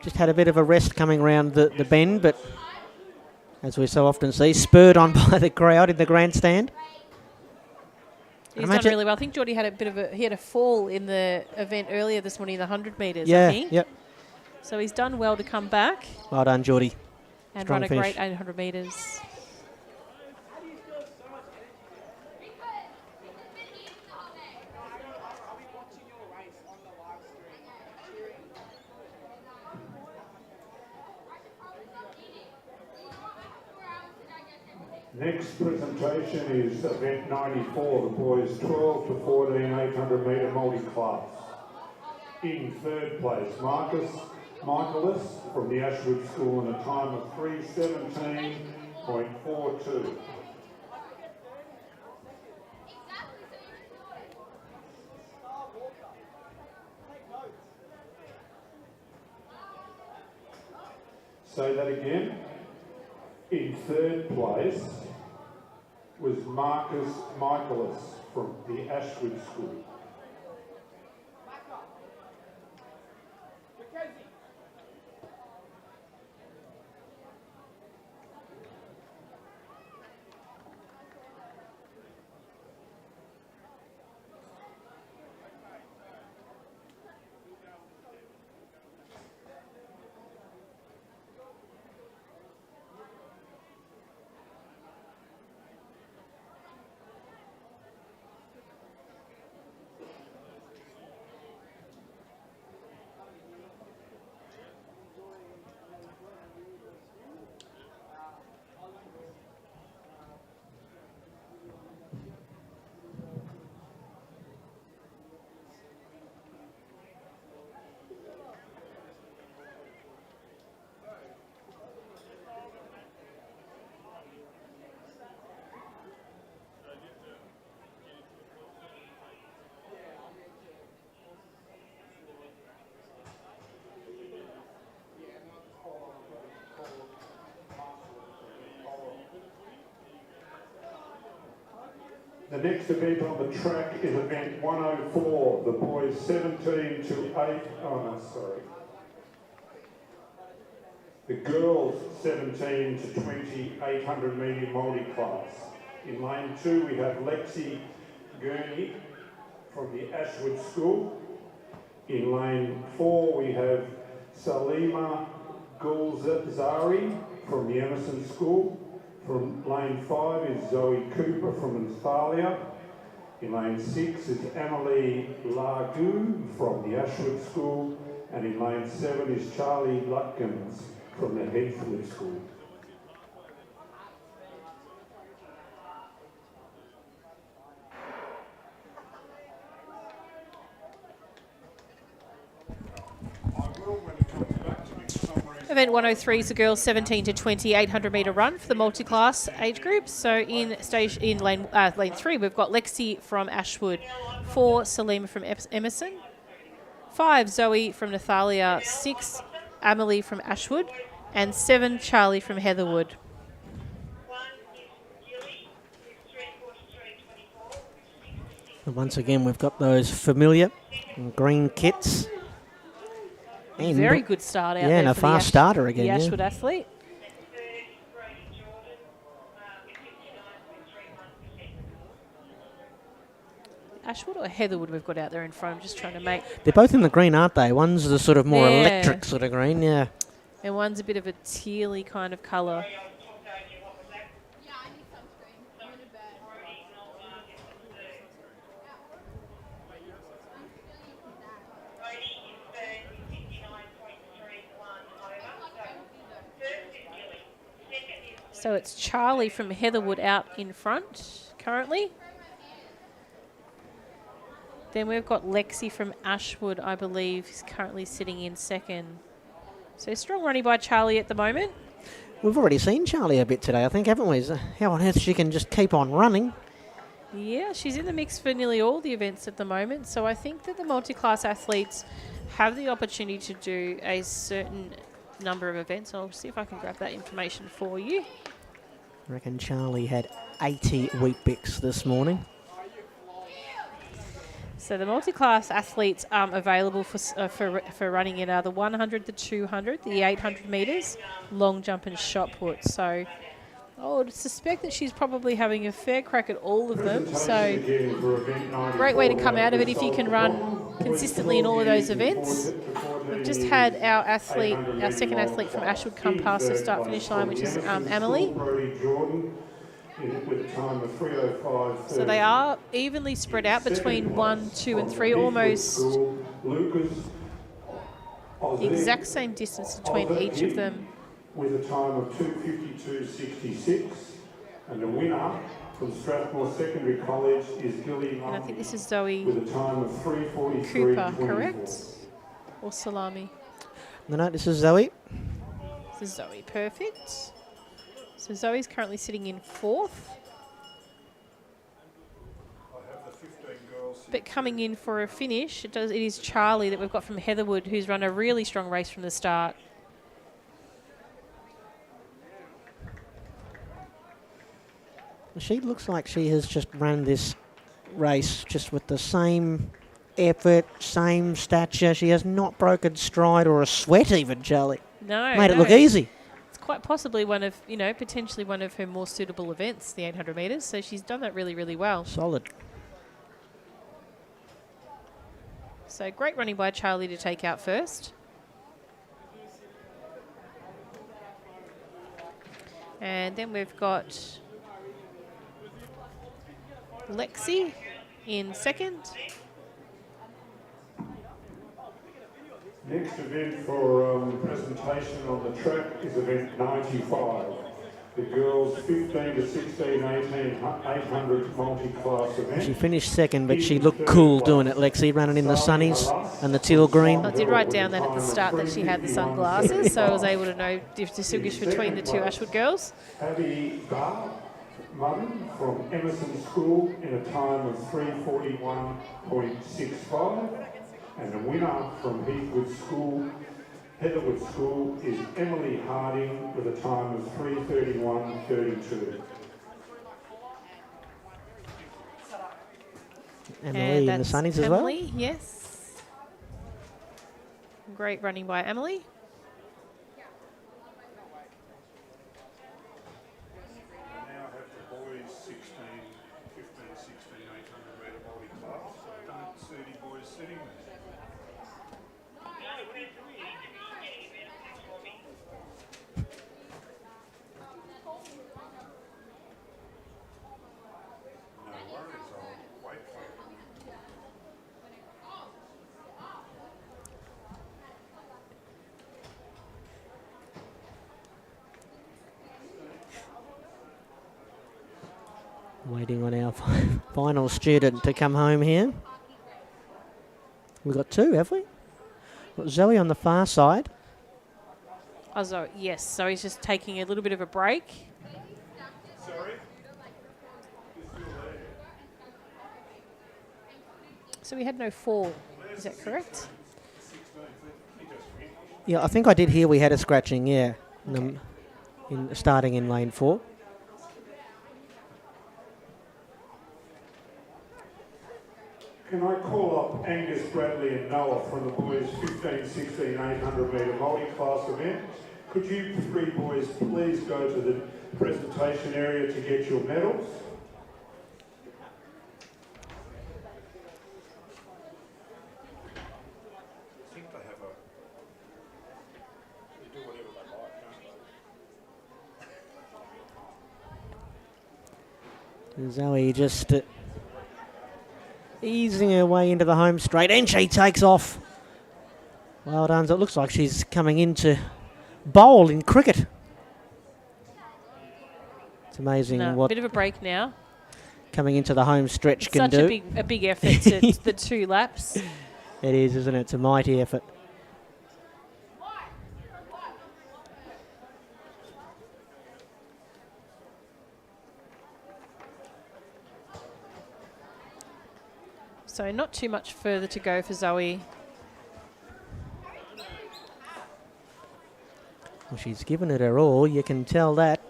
Just had a bit of a rest coming round the bend, but as we so often see, spurred on by the crowd in the grandstand. He's done really well. I think Geordie had a fall in the event earlier this morning, the 100 metres, yeah, I think. Yep. So he's done well to come back. Well done, Geordie. And Strong run a finish. great 800 metres. Next presentation is event 94, the boys 12 to 14 800 metre multi-class. In third place, Michaelis from the Ashwood School in a time of 3:17.42. Say that again. In third place was Marcus Michaelis from the Ashwood School. The next event on the track is event 104, the boys 17 to 8, the girls 17 to 20, 800 metre multi-class. In lane 2 we have Lexi Gurney from the Ashwood School. In lane 4 we have Salima Gulzari from the Emerson School. From lane 5 is Zoe Cooper from Enthalia. In lane 6 is Emily Largu from the Ashwood School. And in lane 7 is Charlie Lutkins from the Heathwood School. Event 103 is the girls 17 to 20 800 metre run for the multi-class age groups. So in lane 3, we've got Lexi from Ashwood, 4 Salima from Emerson, 5 Zoe from Nathalia, 6 Amelie from Ashwood, and 7 Charlie from Heatherwood. And once again, we've got those familiar green kits. And Very good start out there. Yeah, and a fast starter again. The Ashwood athlete. Ashwood or Heatherwood we've got out there in front. I'm just trying to make... They're both in the green, aren't they? One's the sort of more electric sort of green, yeah. And one's a bit of a tealy kind of colour. So it's Charlie from Heatherwood out in front currently. Then we've got Lexi from Ashwood, I believe, is currently sitting in second. So strong running by Charlie at the moment. We've already seen Charlie a bit today, I think, haven't we? So how on earth she can just keep on running? Yeah, she's in the mix for nearly all the events at the moment. So I think that the multi-class athletes have the opportunity to do a certain number of events. I'll see if I can grab that information for you. I reckon Charlie had 80 Weet-Bix this morning. So the multi-class athletes available for running in are the 100, the 200, the 800 metres, long jump and shot put. So I would suspect that she's probably having a fair crack at all of them. So great way to come out of it if you can run consistently in all of those events. We've just had our second athlete from Ashwood come past the start-finish line, which is Amelie. So they are evenly spread out between 1, 2 and 3, almost the exact same distance between each of them. With a time of 2:52.66, and the winner from Strathmore Secondary College is Gilly. And I think this is Zoe with a time of 3:43. Cooper, correct? Or Salami? No, this is Zoe. This is Zoe, perfect. So Zoe's currently sitting in 4th. But coming in for a finish, it is Charlie that we've got from Heatherwood, who's run a really strong race from the start. She looks like she has just run this race just with the same effort, same stature. She has not broken stride or a sweat even, Charlie. No. Made it look easy. It's quite possibly one of, potentially one of her more suitable events, the 800 metres. So she's done that really, really well. Solid. So great running by Charlie to take out first. And then we've got Lexi in second. Next event for presentation on the track is event 95. The girls 15 to 16, 800 multi-class event. She finished second, but she looked cool doing it, Lexi, running in the sunnies and the teal green. I did write down that at the start that she had the sunglasses, so I was able to distinguish between the two Ashwood girls. Abby Mudden from Emerson School in a time of 3:41.65, and the winner from Heatherwood School is Emily Harding with a time of 3:31.32. Emily in the sunnies as well. Emily, yes. Great running by Emily. Waiting on our final student to come home here. We've got two, have we? Got Zoe on the far side. Oh, yes. So he's just taking a little bit of a break. So we had no fall. Is that correct? Yeah, I think I did hear we had a scratching, yeah, starting in lane 4. Can I call up Angus, Bradley and Noah from the boys 15, 16, 800 metre multi-class event? Could you three boys please go to the presentation area to get your medals? I think they have they do whatever they like, don't they? Zoe just easing her way into the home straight, and she takes off. Well done. It looks like she's coming in to bowl in cricket. It's amazing what bit of a break now. Coming into the home stretch can do. Such a big effort to the 2 laps. It is, isn't it? It's a mighty effort. So not too much further to go for Zoe. Well, she's given it her all, you can tell that.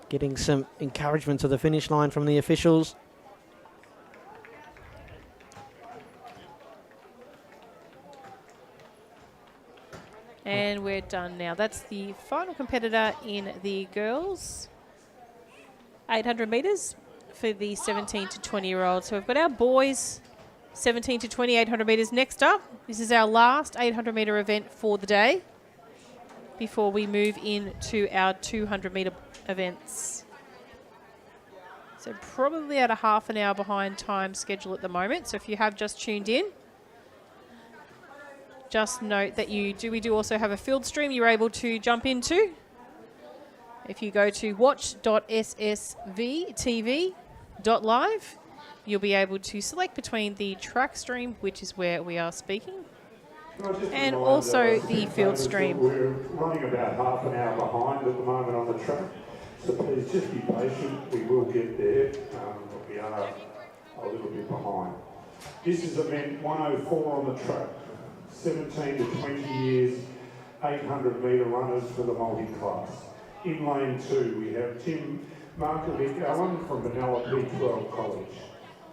Getting some encouragement to the finish line from the officials. And we're done now. That's the final competitor in the girls. 800 metres for the 17 to 20-year-olds. So we've got our boys, 17 to 20, 800 metres. Next up, this is our last 800-metre event for the day before we move into our 200-metre events. So probably at a half an hour behind time schedule at the moment. So if you have just tuned in, just note that we do also have a field stream you're able to jump into. If you go to watch.ssvtv.live, you'll be able to select between the track stream, which is where we are speaking, and also the field stream. We're running about half an hour behind at the moment on the track, so please just be patient. We will get there, but we are a little bit behind. This is event 104 on the track. 17 to 20 years, 800 metre runners for the multi-class. In lane 2, we have Tim Markovic Allen from Benalla P12 College.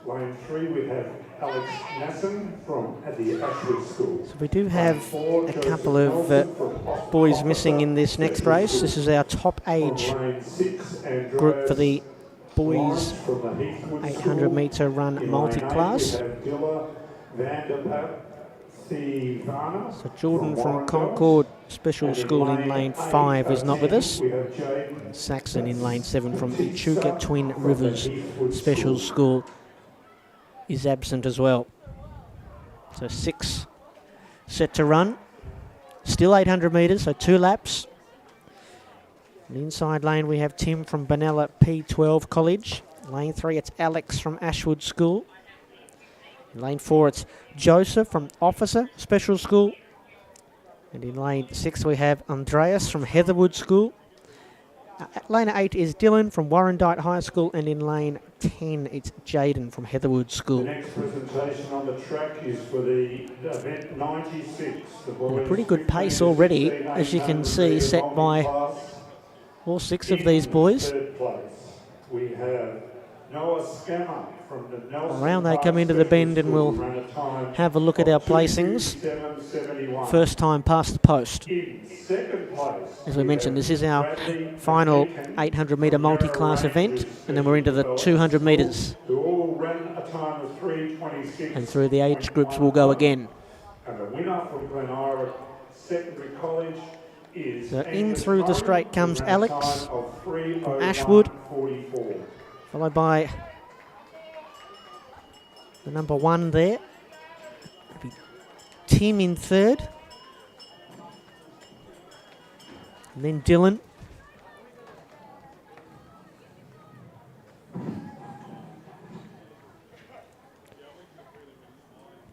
Lane 3, we have Alex Nasson at the Ashwood School. So we do have a couple of boys missing in this next race. This is our top age group for the boys 800 metre run multi-class. So Jordan from Concord Special School in lane 5 is not with us. Saxon in lane 7 from Echuca Twin Rivers Special School is absent as well. So 6 set to run. Still 800 metres, so 2 laps. In the inside lane we have Tim from Benalla P12 College. Lane 3 it's Alex from Ashwood School. In lane 4 it's Joseph from Officer Special School. And in lane 6 we have Andreas from Heatherwood School. Lane 8 is Dylan from Warrandyte High School. And in lane 10 it's Jaden from Heatherwood School. The next presentation on the track is for the event 96. And a pretty good pace already, as you can see, set by all 6 of these boys. Third place, we have Noah Scammer from the Nelson Around they come into the bend and we'll have a look at our placings. First time past the post. As we mentioned, this is our final 800 metre multi-class event, and then we're into the 200 metres. And through the age groups we'll go again. And the winner from Glen Ira Secondary College is... So in through the straight comes Alex from Ashwood, followed by the number 1 there. Tim in third. And then Dylan.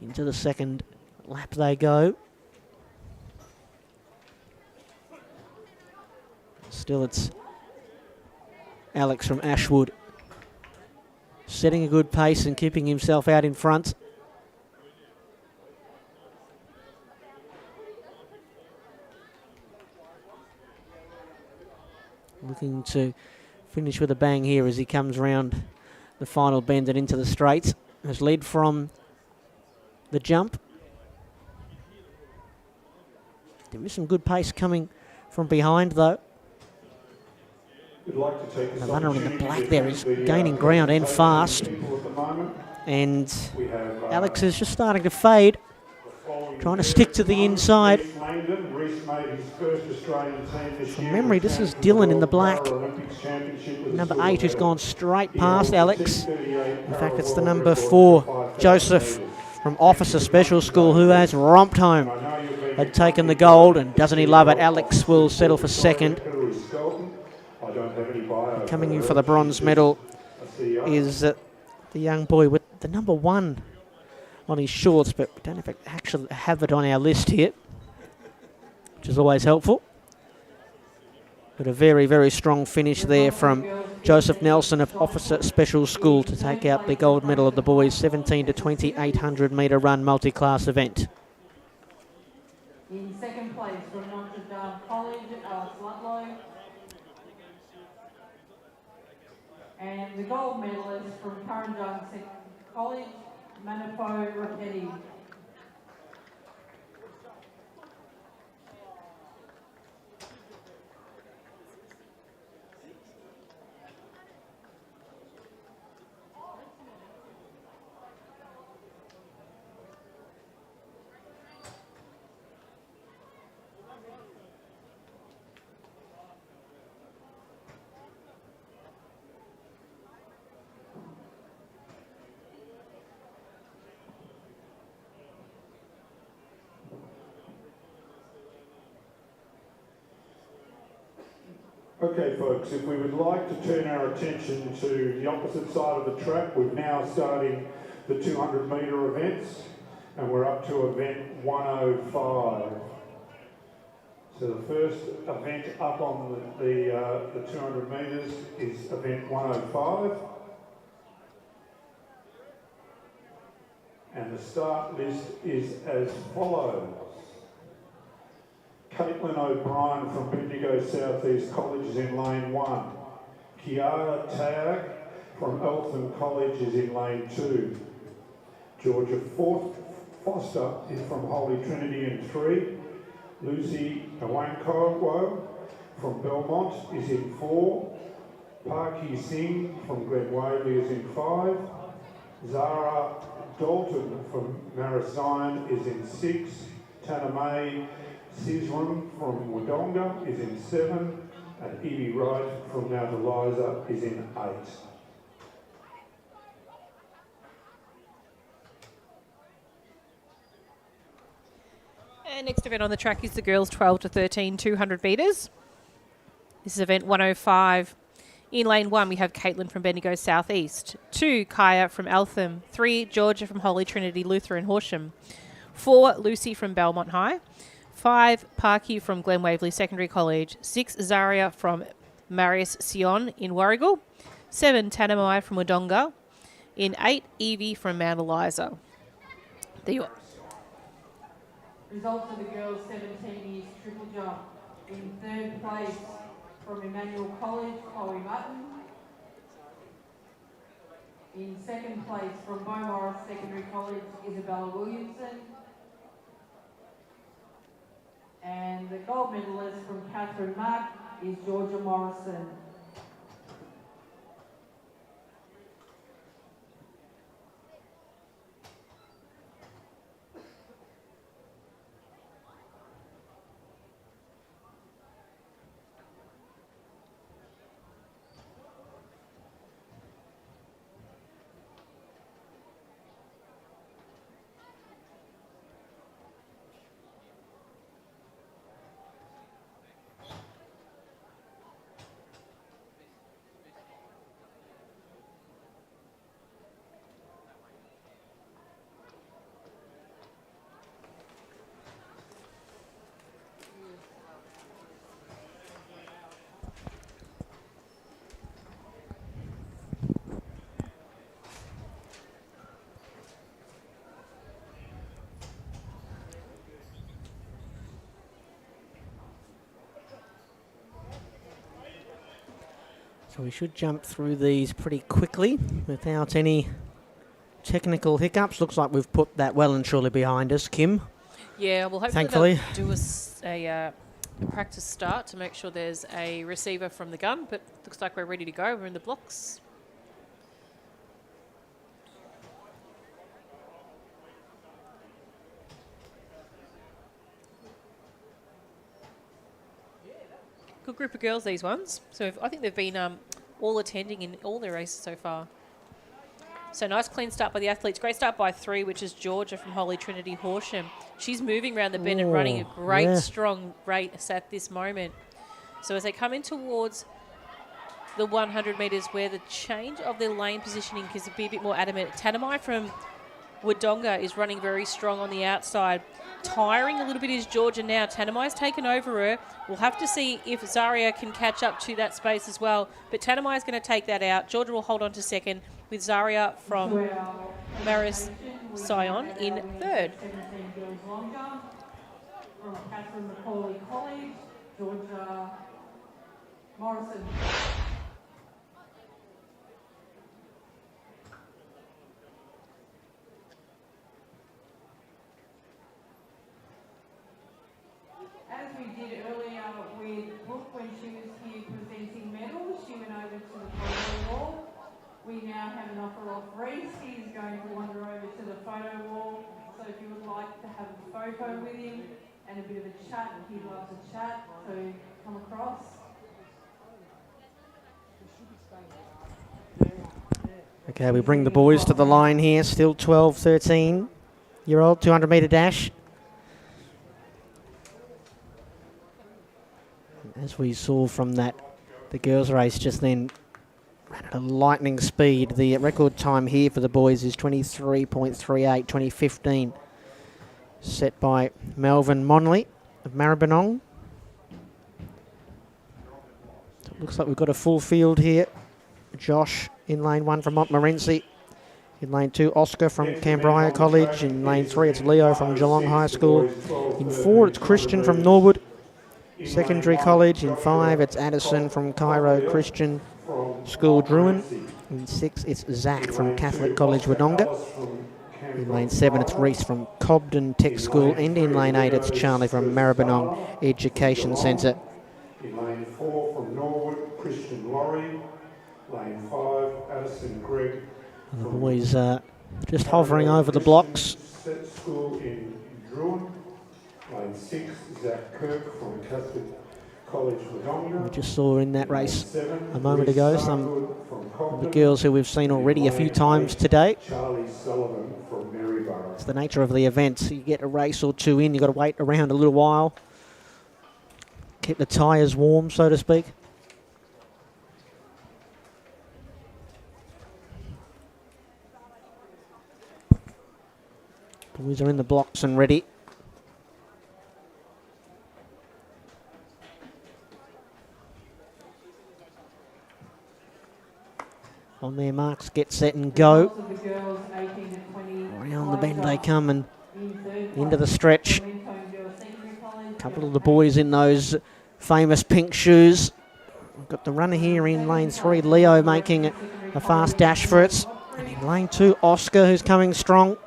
Into the second lap they go. Still, it's Alex from Ashwood setting a good pace and keeping himself out in front. Looking to finish with a bang here as he comes round the final bend and into the straights. Has led from the jump. There is some good pace coming from behind though. We'd like to take this The runner in the opportunity black to there thank is the, gaining ground and fast. people at the moment. And We have, Alex is just starting to fade. Trying to stick to the inside. Reece Langdon. Reece made his first Australian team this From year. memory, this is Dylan in the black. Number 8 who's gone straight past Alex. In fact, it's the number 4, Joseph from Officer Special School, who has romped home. Had taken the gold, and doesn't he love it? Alex will settle for second. Coming in for the bronze medal is the young boy with the number 1 on his shorts, but we don't actually have it on our list here, which is always helpful. But a very, very strong finish there from Joseph Nelson of Officer Special School to take out the gold medal of the boys' 17 to 20 800 metre run multi-class event. In second place from Notre Dame College, Alice Ludlow. And the gold medalist from Currajong College, Manipo Rocchetti. Okay, folks, if we would like to turn our attention to the opposite side of the track, we're now starting the 200 metre events, and we're up to event 105. So the first event up on the 200 metres is event 105. And the start list is as follows. Caitlin O'Brien from Bendigo South East College is in lane 1. Kiara Tag from Eltham College is in lane 2. Georgia Foster is from Holy Trinity in 3. Lucy Awanko from Belmont is in 4. Parky Singh from Glen Waverley is in 5. Zara Dalton from Marizion is in 6. Tanamay Sisram from Wodonga is in 7, and Evie Wright from Mount Eliza is in 8. And next event on the track is the girls 12 to 13 200 metres. This is event 105. In lane 1, we have Caitlin from Bendigo South East. 2, Kaya from Eltham. 3, Georgia from Holy Trinity Lutheran Horsham. 4, Lucy from Belmont High. 5, Parky from Glen Waverley Secondary College. 6, Zaria from Marius Sion in Warragul. 7, Tanamai from Wodonga. In 8, Evie from Mount Eliza. There you are. Results of the girls 17 years triple jump. In third place from Emmanuel College, Chloe Mutton. In second place from Beaumaris Secondary College, Isabella Williamson. And the gold medalist from Catherine Mark is Georgia Morrison. So we should jump through these pretty quickly without any technical hiccups. Looks like we've put that well and truly behind us, Kim. Yeah, well, hopefully Thankfully. they'll do a practice start to make sure there's a receiver from the gun, but looks like we're ready to go. We're in the blocks. Good group of girls, these ones. So I think they've been all attending in all their races so far. So nice clean start by the athletes. Great start by 3, which is Georgia from Holy Trinity Horsham. She's moving around the bend and running a great, strong rate at this moment. So as they come in towards the 100 metres where the change of their lane positioning can be a bit more adamant. Tanamai from Wodonga is running very strong on the outside. Tiring a little bit is Georgia now. Tanamai's taken over her. We'll have to see if Zaria can catch up to that space as well. But Tanamai's going to take that out. Georgia will hold on to second with Zaria from Maris Sion in third. From Catherine Macaulay College, Georgia Morrison. As we did earlier with Brooke when she was here presenting medals, she went over to the photo wall. We now have an offer of Reese. He's going to wander over to the photo wall. So if you would like to have a photo with him and a bit of a chat, he loves a chat, so come across. Okay, we bring the boys to the line here. Still 12, 13-year-old, 200-metre dash. As we saw from that, the girls' race just then ran at a lightning speed. The record time here for the boys is 23.38, 2015. Set by Melvin Monley of Maribyrnong. So it looks like we've got a full field here. Josh in lane 1 from Montmorency. In lane 2, Oscar from Cambria College. In lane 3, it's Leo from Geelong High School. In 4, it's Christian from Norwood Secondary College. In 5, it's Addison from Cairo Christian School Druin. In 6, it's Zach from Catholic College Wodonga. In lane 7, it's Reese from Cobden Tech School. And in lane 8, it's Charlie from Maribyrnong Education Centre. In lane 4 from Norwood, Christian Laurie. Lane 5, Addison Gregg. And the boys just hovering over the blocks. School in Druin. Lane 6, Zach Kirk from Catholic College Wodonga. We just saw in that race a moment ago some of the girls who we've seen already a few times today. Charlie Sullivan from Maryborough. It's the nature of the event. You get a race or two in, you've got to wait around a little while. Keep the tyres warm, so to speak. Boys are in the blocks and ready. On their marks, get set and go. Around the bend they come and into the stretch. A couple of the boys in those famous pink shoes. We've got the runner here in lane 3, Leo, making a fast dash for it. And in lane 2, Oscar, who's coming strong.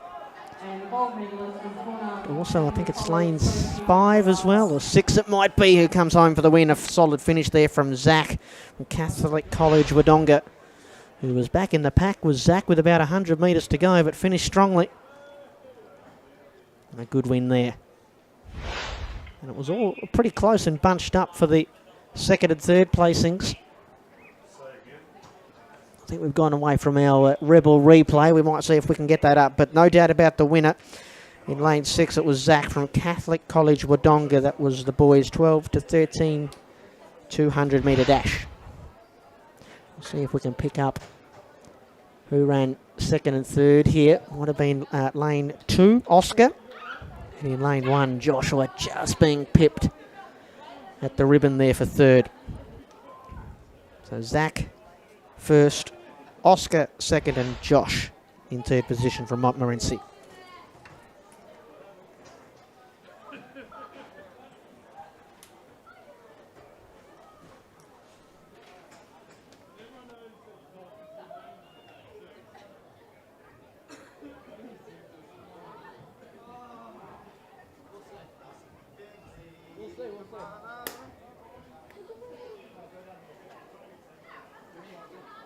Also, I think it's lane 5 as well, or 6 it might be, who comes home for the win. A solid finish there from Zach from Catholic College Wodonga, who was back in the pack, was Zach with about 100 metres to go, but finished strongly. And a good win there. And it was all pretty close and bunched up for the second and third placings. I think we've gone away from our Rebel replay. We might see if we can get that up, but no doubt about the winner. In lane 6, it was Zach from Catholic College Wodonga. That was the boys' 12 to 13 200-metre dash. We'll see if we can pick up who ran second and third here. Would have been lane 2, Oscar. And in lane 1, Joshua just being pipped at the ribbon there for third. So Zach first, Oscar second, and Josh in third position from Montmorency.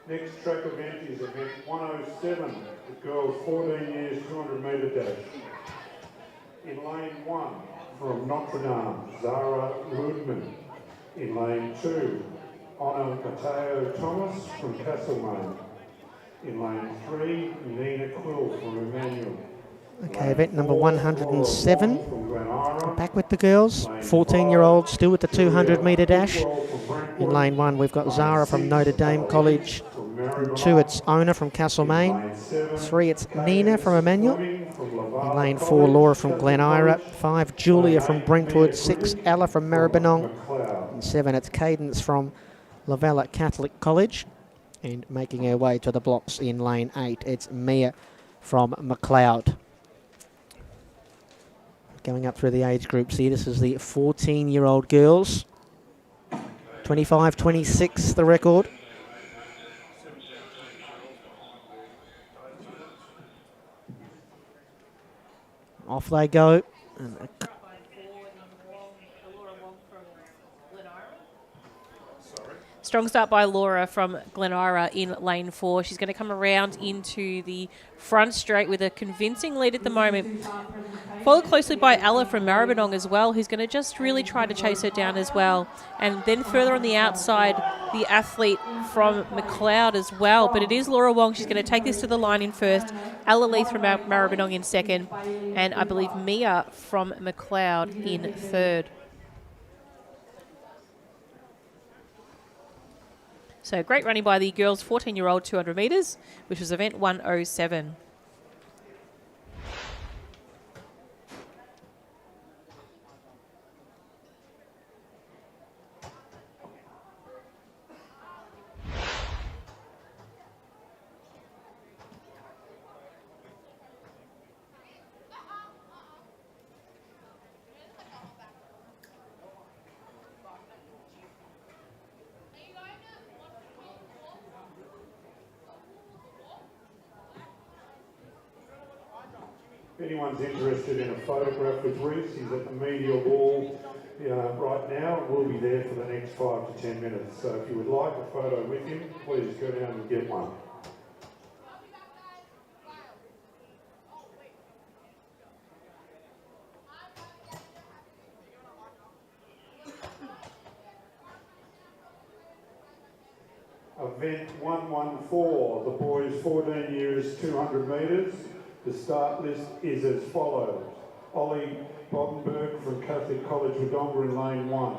Next track event is event 107, the girls 14 years 200 metre dash. In lane 1, from Notre Dame, Zara Rudman. In lane 2, Honor Mateo Thomas from Castlemaine. In lane 3, Nina Quill from Emmanuel. Okay, event number 107. Back with the girls. 14-year-olds still with the 200 metre dash. In lane 1, we've got Zara from Notre Dame College. In 2, it's Ona from Castlemaine. 3, it's Nina from Emmanuel. In lane 4, Laura from Glen Ira. 5, Julia from Brentwood. 6, Ella from Maribyrnong. And 7, it's Cadence from Lavella Catholic College. And making her way to the blocks in lane 8, it's Mia from McLeod. Going up through the age groups here, this is the 14-year-old girls. 25-26 the record. Off they go. Strong start by Laura from Glen Ira in lane 4. She's going to come around into the front straight with a convincing lead at the moment. Followed closely by Ella from Maribyrnong as well, who's going to just really try to chase her down as well. And then further on the outside, the athlete from McLeod as well. But it is Laura Wong. She's going to take this to the line in first. Ella Leith from Maribyrnong in second. And I believe Mia from McLeod in third. So great running by the girls' 14-year-old 200 metres, which was event 107. If anyone's interested in a photograph with Reese, he's at the media wall right now. We'll be there for the next 5 to 10 minutes. So if you would like a photo with him, please go down and get one. Event 114, the boys 14 years 200 metres. The start list is as follows. Ollie Bodenberg from Catholic College Wodonga in lane 1.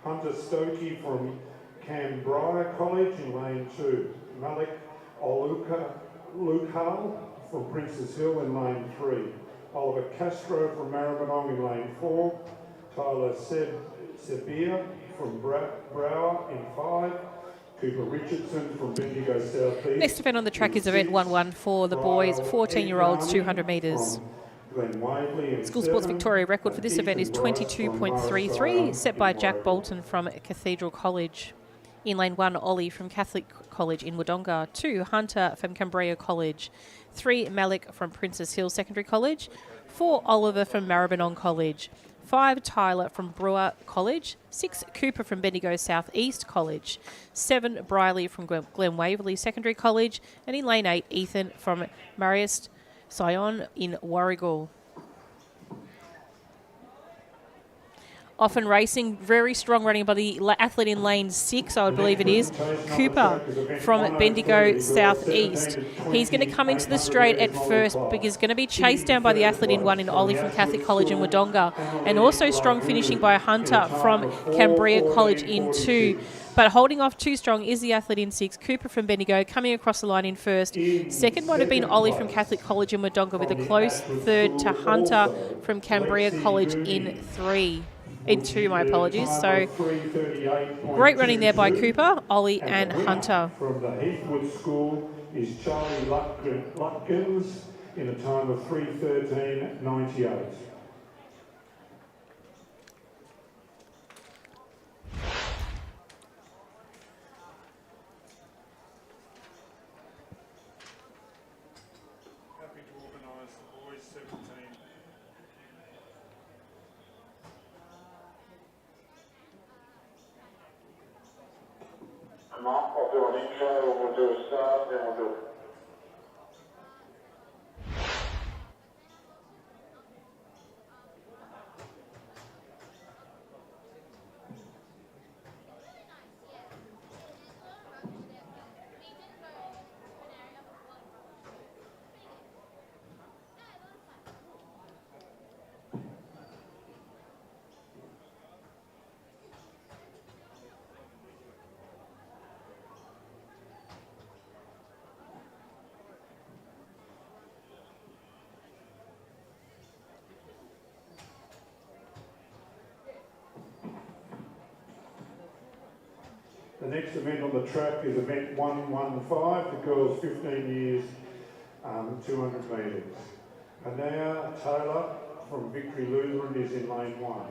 Hunter Stokey from Canberra College in lane 2. Malik Lukal from Princess Hill in lane 3. Oliver Castro from Maribyrnong in lane 4. Tyler Sebia from Brower in 5. Cooper Richardson from Bendigo South East. Next event on the track is event 114, the boys, 14-year-olds, 200 metres. School Sports Victoria record for this event is 22.33, set by Jack Bolton from Cathedral College. In lane 1, Ollie from Catholic College in Wodonga. 2, Hunter from Cambria College. 3, Malik from Princess Hill Secondary College. 4, Oliver from Maribyrnong College. 5, Tyler from Brewer College. 6, Cooper from Bendigo South East College. 7, Briley from Glen Waverley Secondary College. And in lane 8, Ethan from Marius Sion in Warragul. Often racing, very strong running by the athlete in lane 6, I would believe it is, Cooper from Bendigo South East. He's going to come into the straight at first, but he's going to be chased down by the athlete in 1 in Ollie from Catholic College in Wodonga, and also strong finishing by Hunter from Cambria College in 2. But holding off too strong is the athlete in 6, Cooper from Bendigo, coming across the line in first. Second might have been Ollie from Catholic College in Wodonga, with a close third to Hunter from Cambria College in 3. In 2, my apologies. So, great running there by Cooper, Ollie and Hunter. From the Heathwood School is Charlie Lutkins in a time of 3:13.98. Happy to organise the boys 17. Come on, I'll do an intro and we'll do a start, then we'll do it. The next event on the track is event 115, the girls 15 years, 200 metres. Anaya Taylor from Victory Lutheran is in lane 1.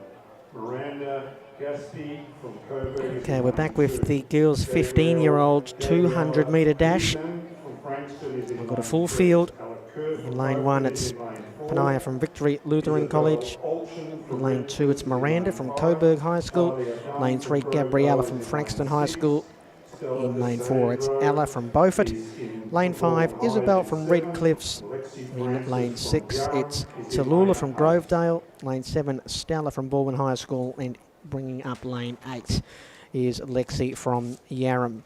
Miranda Gaspy from Coburg. Okay, we're back with the girls' 15-year-old 200 metre dash. We've got a full field. In lane 1, it's Panaya from Victory Lutheran College. In lane 2, it's Miranda from Coburg High School. Lane 3, Gabriella from Frankston High School. In lane 4, it's Ella from Beaufort. Lane 5, Isabel from Red Cliffs. In lane 6, it's Tallulah from Grovedale. Lane 7, Stella from Baldwin High School. And bringing up lane 8 is Lexi from Yarram.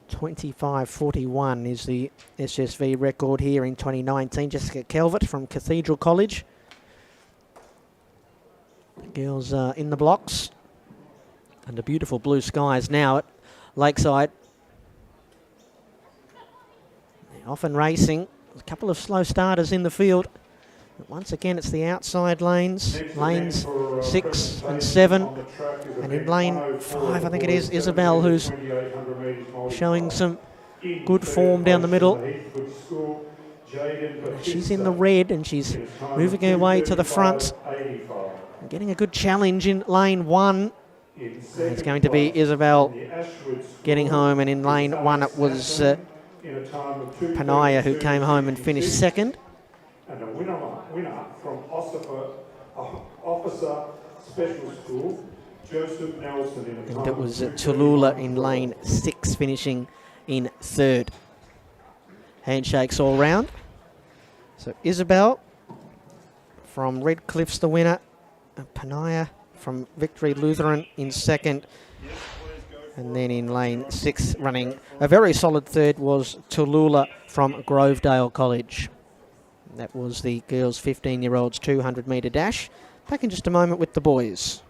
25:41 is the SSV record here in 2019. Jessica Calvert from Cathedral College. The girls are in the blocks under beautiful blue skies now at Lakeside. They're often racing. There's a couple of slow starters in the field. But once again, it's the outside lanes, lanes 6 and 7. And in lane 5, I think it is Isabel who's showing some good form down the middle. She's in the red and she's moving her way to the front. And getting a good challenge in lane 1. It's going to be Isabel getting home, and in lane 1 it was Panaya who came home and finished second. And a winner from Officer Special School, Joseph Nelson. And it was Tallulah in lane 6, finishing in third. Handshakes all round. So Isabel from Red Cliffs, the winner. Panaya from Victory Lutheran in second. And then in lane 6, running a very solid third, was Tallulah from Grovedale College. That was the girls' 15-year-olds 200 metre dash. Back in just a moment with the boys.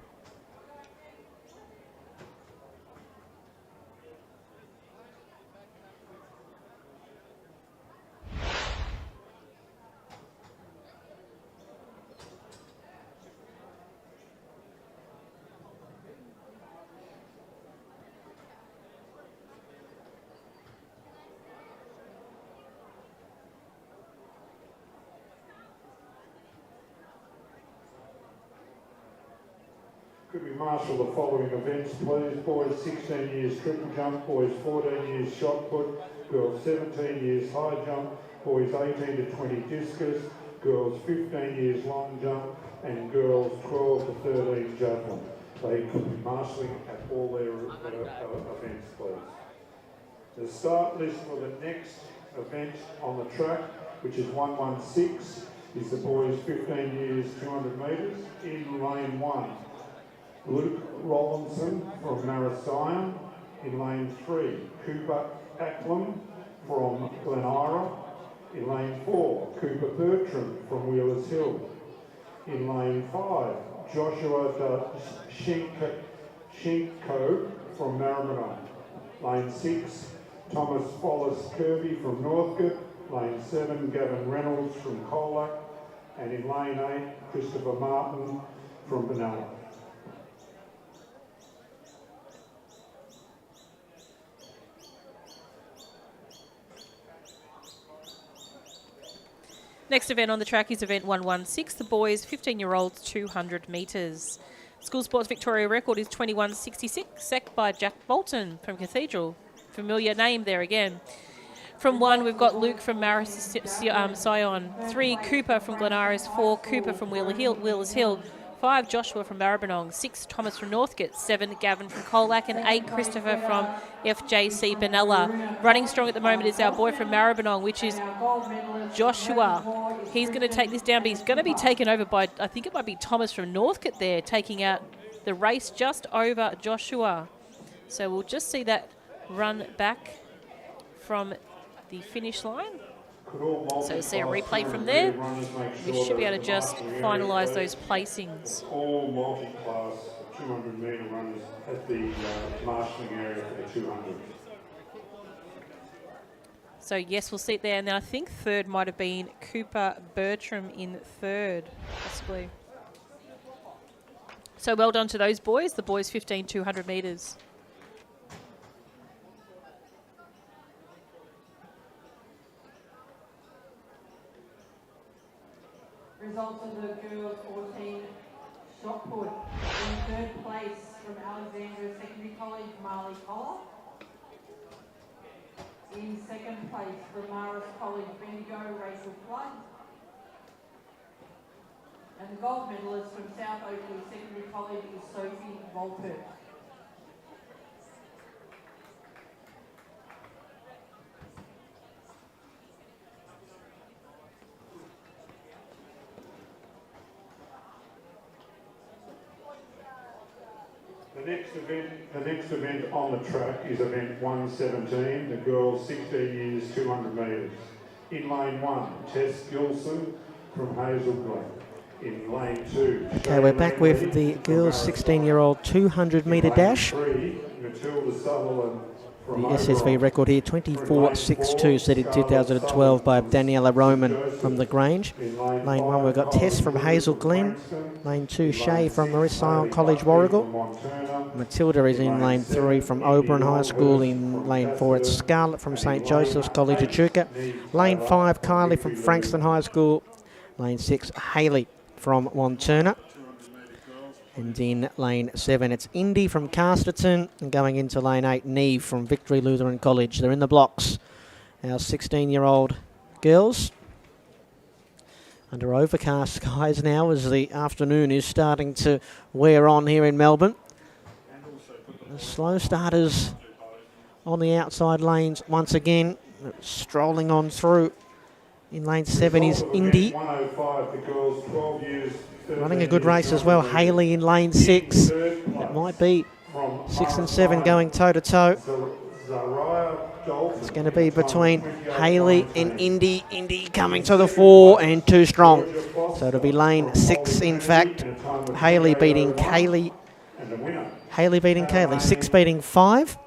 Could we marshal the following events, please? Boys 16 years triple jump, boys 14 years shot put, girls 17 years high jump, boys 18 to 20 discus, girls 15 years long jump, and girls 12 to 13 javelin. They could be marshalling at all their events, please. The start list for the next event on the track, which is 116, is the boys 15 years 200 metres. In lane 1, Luke Rollinson from Marasian. In lane 3, Cooper Acklam from Glenira. In lane 4, Cooper Bertram from Wheelers Hill. In lane 5, Joshua Shinko from Maribyrnong. Lane 6, Thomas Follis Kirby from Northcote. Lane 7, Gavin Reynolds from Colac. And in lane 8, Christopher Martin from Benalla. Next event on the track is event 116, the boys 15-year-olds 200 metres. School Sports Victoria record is 21.66, sec by Jack Bolton from Cathedral. Familiar name there again. From 1, we've got Luke from Marasian. 3, Cooper from Glen Iris. 4, Cooper from Wheelers Hill. 5, Joshua from Maribyrnong. 6, Thomas from Northcote. 7, Gavin from Colac. And 8, Christopher from FJC Benalla. Running strong at the moment is our boy from Maribyrnong, which is Joshua. He's going to take this down, but he's going to be taken over by, I think it might be Thomas from Northcote there, taking out the race just over Joshua. So we'll just see that run back from the finish line. So see a replay from there. We should be able to just finalise those placings. All multi-class 200 metre runners at the marshalling area for the 200. So yes, we'll see it there. And then I think third might have been Cooper Bertram in third, possibly. So well done to those boys. The boys 15 200 metres. Results of the girls 14 shot put. In third place from Alexandria Secondary College, Marley Collar. In second place from Maris College, Bendigo, Rachel Flood. And the gold medalist from South Oakley Secondary College is Sophie Volpert. The next event on the track is event 117, the girls 16 years 200 metres. In lane 1, Tess Gilson from Hazel Glen. In lane 2, Okay, we're back with the girls 16-year-old 200 metre dash. 3, Matilda Sutherland The from SSV record here, 24.62, set in 2012 by Daniela Roman from the Grange. Lane 1, we've got Tess from Hazel Glen. Lane 2, Shay from Maris Sion College, Warragul. Matilda is in lane 3 from Oberon High School. In lane 4, it's Scarlett from St Joseph's College, Echuca. Lane 5, Kylie from Frankston High School. Lane 6, Hayley from Wanturna. And in lane 7, it's Indy from Casterton. And going into lane 8, Neve from Victory Lutheran College. They're in the blocks. Our 16-year-old girls. Under overcast skies now as the afternoon is starting to wear on here in Melbourne. The slow starters on the outside lanes once again. Strolling on through. In lane 7 is Indy. 105, the girls 12 years. Running a good race as well. Hayley in lane 6. It might be 6 and 7 going toe-to-toe. It's going to be between Hayley and Indy. Indy coming to the fore and too strong. So it'll be lane 6, in fact. Hayley beating Kaylee. Hayley beating Kaylee. 6 beating 5.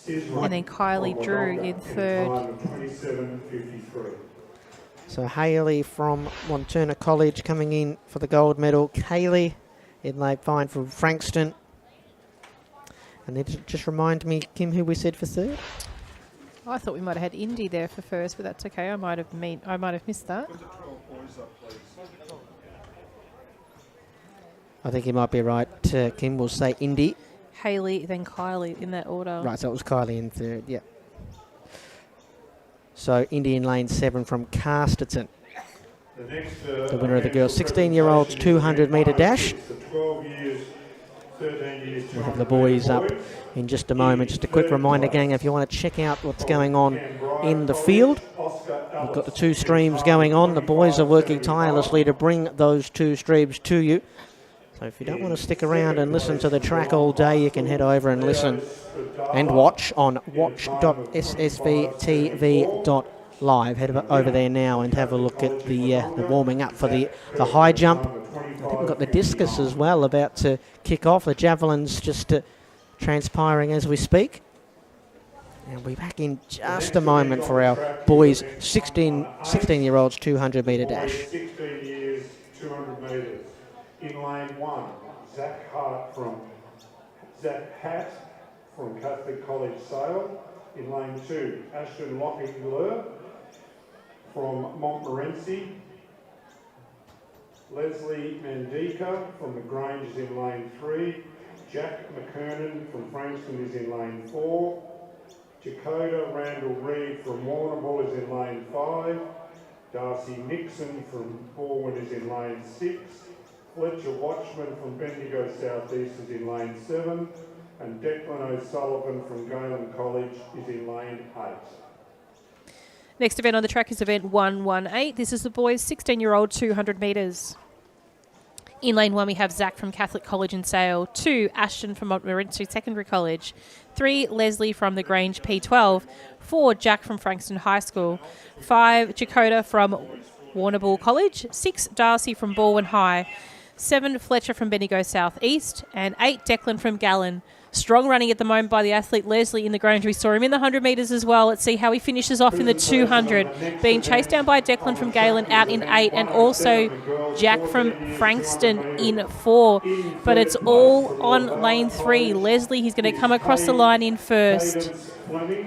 And then Kylie Drew in third. So Hayley from Wanturna College coming in for the gold medal. Kaylee in lane 5 from Frankston. And then just remind me, Kim, who we said for third? I thought we might have had Indy there for first, but that's okay. I might have missed that. I think you might be right. Kim will say Indy. Hayley, then Kylie in that order. Right, so it was Kylie in third, yeah. So Indy in lane 7 from Casterton. The winner of the girls' 16-year-olds 200 metre dash. We'll have the boys up in just a moment. Just a quick reminder, gang, if you want to check out what's going on in the field, we've got the 2 streams going on. The boys are working tirelessly to bring those 2 streams to you. So if you don't want to stick around and listen to the track all day, you can head over and listen and watch on watch.ssvtv.live. Head over there now and have a look at the warming up for the high jump. I think we've got the discus as well about to kick off. The javelin's just transpiring as we speak. And we'll be back in just a moment for our boys' 16-year-olds 200 metre dash. 16 years, 200 metres. In lane 1, Zach Hatt from Catholic College Sale. In lane 2, Ashton Lockingler from Montmorency. Leslie Mandika from the Grange is in lane 3. Jack McKernan from Frankston is in lane 4. Dakota Randall Reed from Warrnambool is in lane 5. Darcy Nixon from Borwin is in lane 6. Fletcher Watchman from Bendigo South East is in lane 7, and Declan O'Sullivan from Galen College is in lane 8. Next event on the track is event 118. This is the boys' 16-year-old 200 metres. In lane 1, we have Zach from Catholic College in Sale. 2, Ashton from Montmorency Secondary College. 3, Leslie from the Grange P12. 4, Jack from Frankston High School. 5, Chakota from Warrnambool College. 6, Darcy from Balwyn High. 7, Fletcher from Bendigo South East. And 8, Declan from Gallen. Strong running at the moment by the athlete Leslie in the Grange. We saw him in the 100 metres as well. Let's see how he finishes off in the 200. Being chased down by Declan from Galen out in 8, and also Jack from Frankston in 4. But it's all on lane 3. Leslie, he's going to come across the line in first.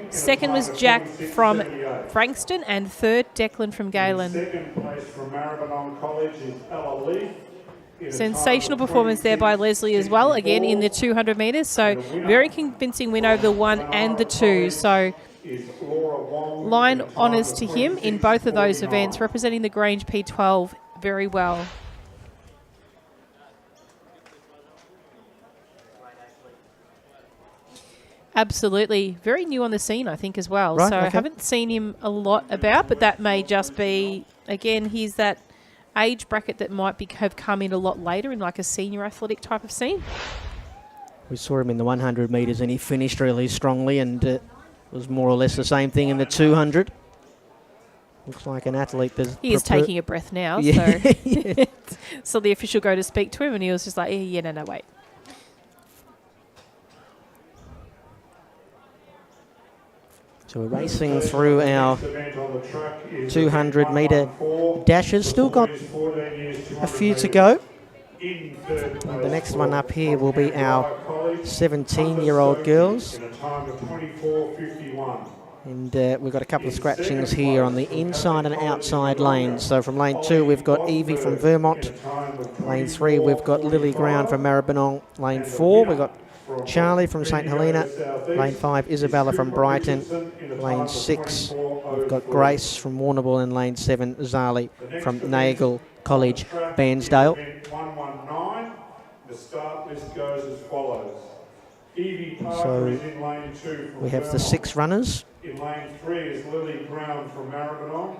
Second was Jack from Frankston, and third, Declan from Galen. Second place from Maribyrnong College is Ella Leaf. Sensational performance there by Leslie as well, again in the 200 metres. So very convincing win over the 1 and the 2. So line honours to him in both of those events, representing the Grange P12 very well. Absolutely. Very new on the scene, I think, as well. Right, so okay. I haven't seen him a lot about, but that may just be, again, he's that age bracket that might have come in a lot later in like a senior athletic type of scene. We saw him in the 100 metres and he finished really strongly, and was more or less the same thing in the 200. Looks like an athlete that's... He is taking a breath now, Yeah. so... Yeah. So the official go to speak to him and he was just like, yeah, no, wait. So we're racing through our 200 metre dashes. Still got a few to go. And the next one up here will be our 17-year-old girls. And we've got a couple of scratchings here on the inside and outside lanes. So from lane 2, we've got Evie from Vermont. Lane 3, we've got Lily Ground from Maribyrnong. Lane 4, we've got Charlie from St Helena. Lane 5, Isabella from Brighton. Lane 6, we've got Grace from Warrnambool, and lane 7, Zali from Nagle College, Bairnsdale. 119. The start list goes as follows. Evie Parker So is in lane 2 from we have the Vermont. 6 runners. In lane 3 is Lily Brown from Maribyrnong.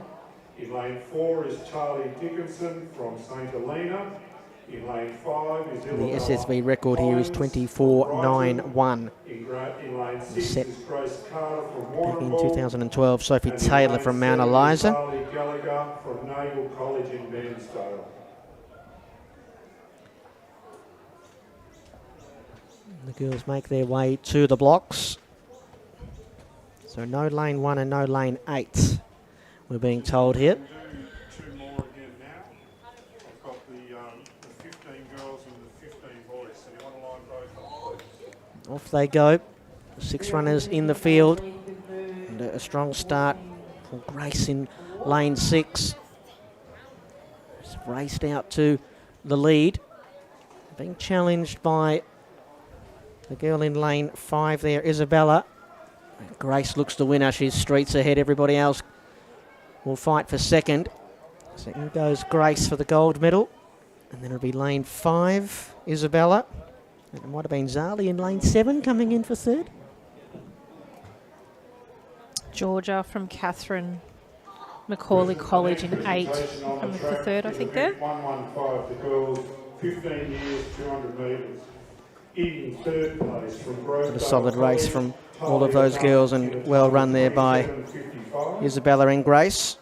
In lane 4 is Charlie Dickinson from St Helena. In lane 5 is The SSV record here is 24.91. In lane 6 Set is Grace Carter from back in Warrnambool. 2012. Sophie And in Taylor lane from Mount 7 is Eliza. Charlie Gallagher from Nagle College in Bairnsdale. The girls make their way to the blocks. So no lane 1 and no lane 8, we're being told here. Two more again now. I've got the 15 girls and the 15 boys. So you want to line both up, please? Off they go. 6 runners in the field. And a strong start for Grace in lane 6. It's raced out to the lead. Being challenged by the girl in lane 5 there, Isabella. Grace looks the winner. She's streets ahead. Everybody else will fight for second. Second goes Grace for the gold medal. And then it'll be lane 5, Isabella. And it might have been Zali in lane 7 coming in for third. Georgia from Catherine Macaulay College in 8. Coming for third, I think, there. 115, the girls, 15 years, 200 metres. In third place from Grove. A solid race from all of those girls, and well run there by Isabella and Grace.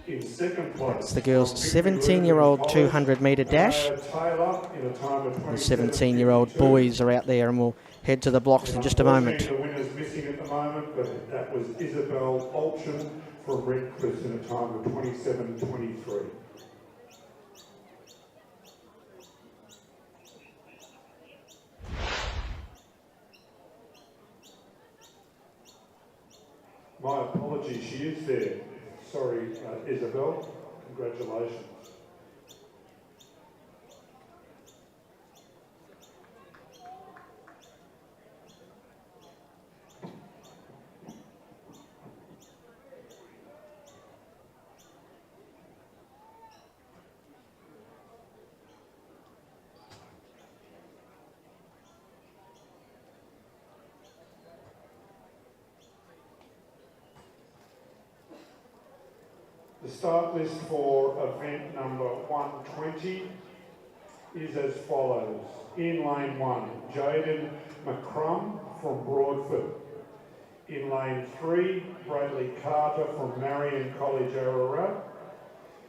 In second place, It's the girls' 17-year-old 200 metre dash. The 17-year-old boys are out there, and we'll head to the blocks in just a moment. The winner's missing at the moment, but that was Isabel Olchin from Redcliffe in a time of 27:23. My apologies, she is there. Sorry, Isabel. Congratulations. The start list for event number 120 is as follows. In lane 1, Jaden McCrum from Broadford. In lane 3, Bradley Carter from Marion College, Ararat.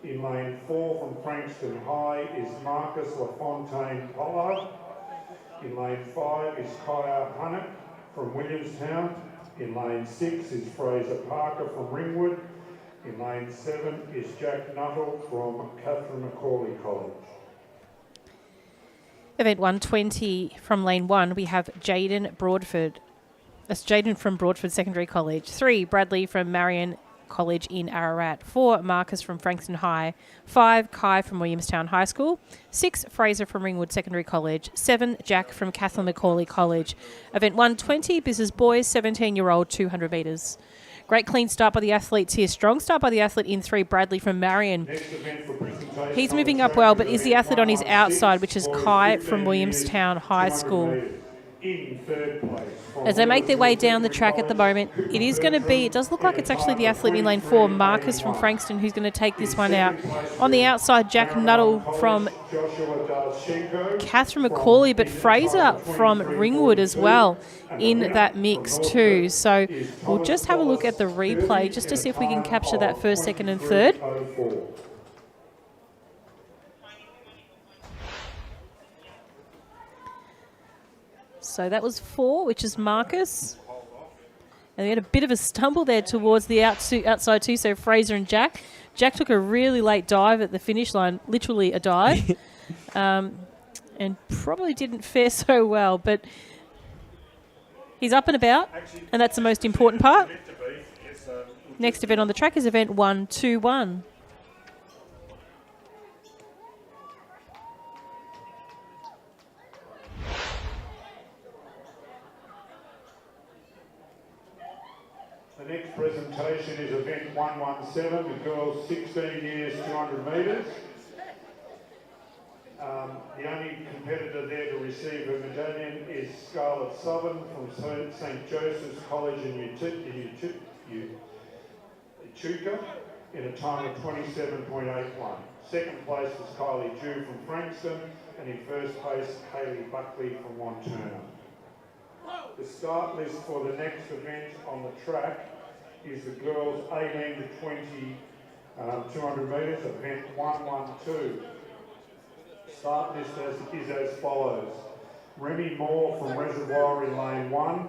In lane 4 from Frankston High is Marcus LaFontaine Pollard. In lane 5 is Kaya Hunnock from Williamstown. In lane 6 is Fraser Parker from Ringwood. In lane 7 is Jack Nuttall from Catherine Macaulay College. Event 120 from lane 1, we have Jaden Broadford. That's Jaden from Broadford Secondary College. 3, Bradley from Marion College in Ararat. 4, Marcus from Frankston High. 5, Kai from Williamstown High School. 6, Fraser from Ringwood Secondary College. 7, Jack from Catherine Macaulay College. Event 120, this is boys 17-year-old 200 metres. Great clean start by the athletes here. Strong start by the athlete in 3, Bradley from Marion. He's moving up well, but is the athlete on his outside, which is Kai from Williamstown High School. As they make their way down the track at the moment, it does look like it's actually the athlete in lane 4, Marcus from Frankston, who's going to take this one out. On the outside, Jack Nuttall from Catherine Macaulay, but Fraser from Ringwood as well in that mix too. So we'll just have a look at the replay just to see if we can capture that first, second and third. So that was 4, which is Marcus. And we had a bit of a stumble there towards the outside too, so Fraser and Jack. Jack took a really late dive at the finish line, literally a dive, and probably didn't fare so well. But he's up and about, and that's the most important part. Next event on the track is event 121. The next presentation is event 117, the girls 16 years, 200 metres. The only competitor there to receive a medallion is Scarlett Southern from St Joseph's College in Echuca in a time of 27.81. Second place was Kylie Dew from Frankston, and in first place, Hayley Buckley from Wanturna. The start list for the next event on the track is the girls 18 to 20 200 metres, event 112. Start list is as follows. Remy Moore from Reservoir in lane 1.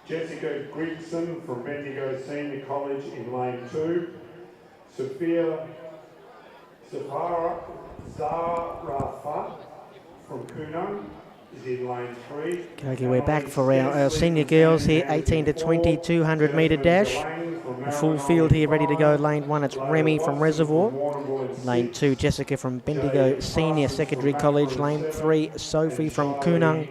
Jessica Grigson from Bendigo Senior College in lane 2. Sophia Zarafa from Kunung is in lane 3. Okay, we're back for our senior girls here, 18 to 20, 200 metre dash. A full field here ready to go. Lane 1, it's Remy from Reservoir. Lane 2, Jessica from Bendigo Senior Secondary College. Lane 3, Sophie from Kunung.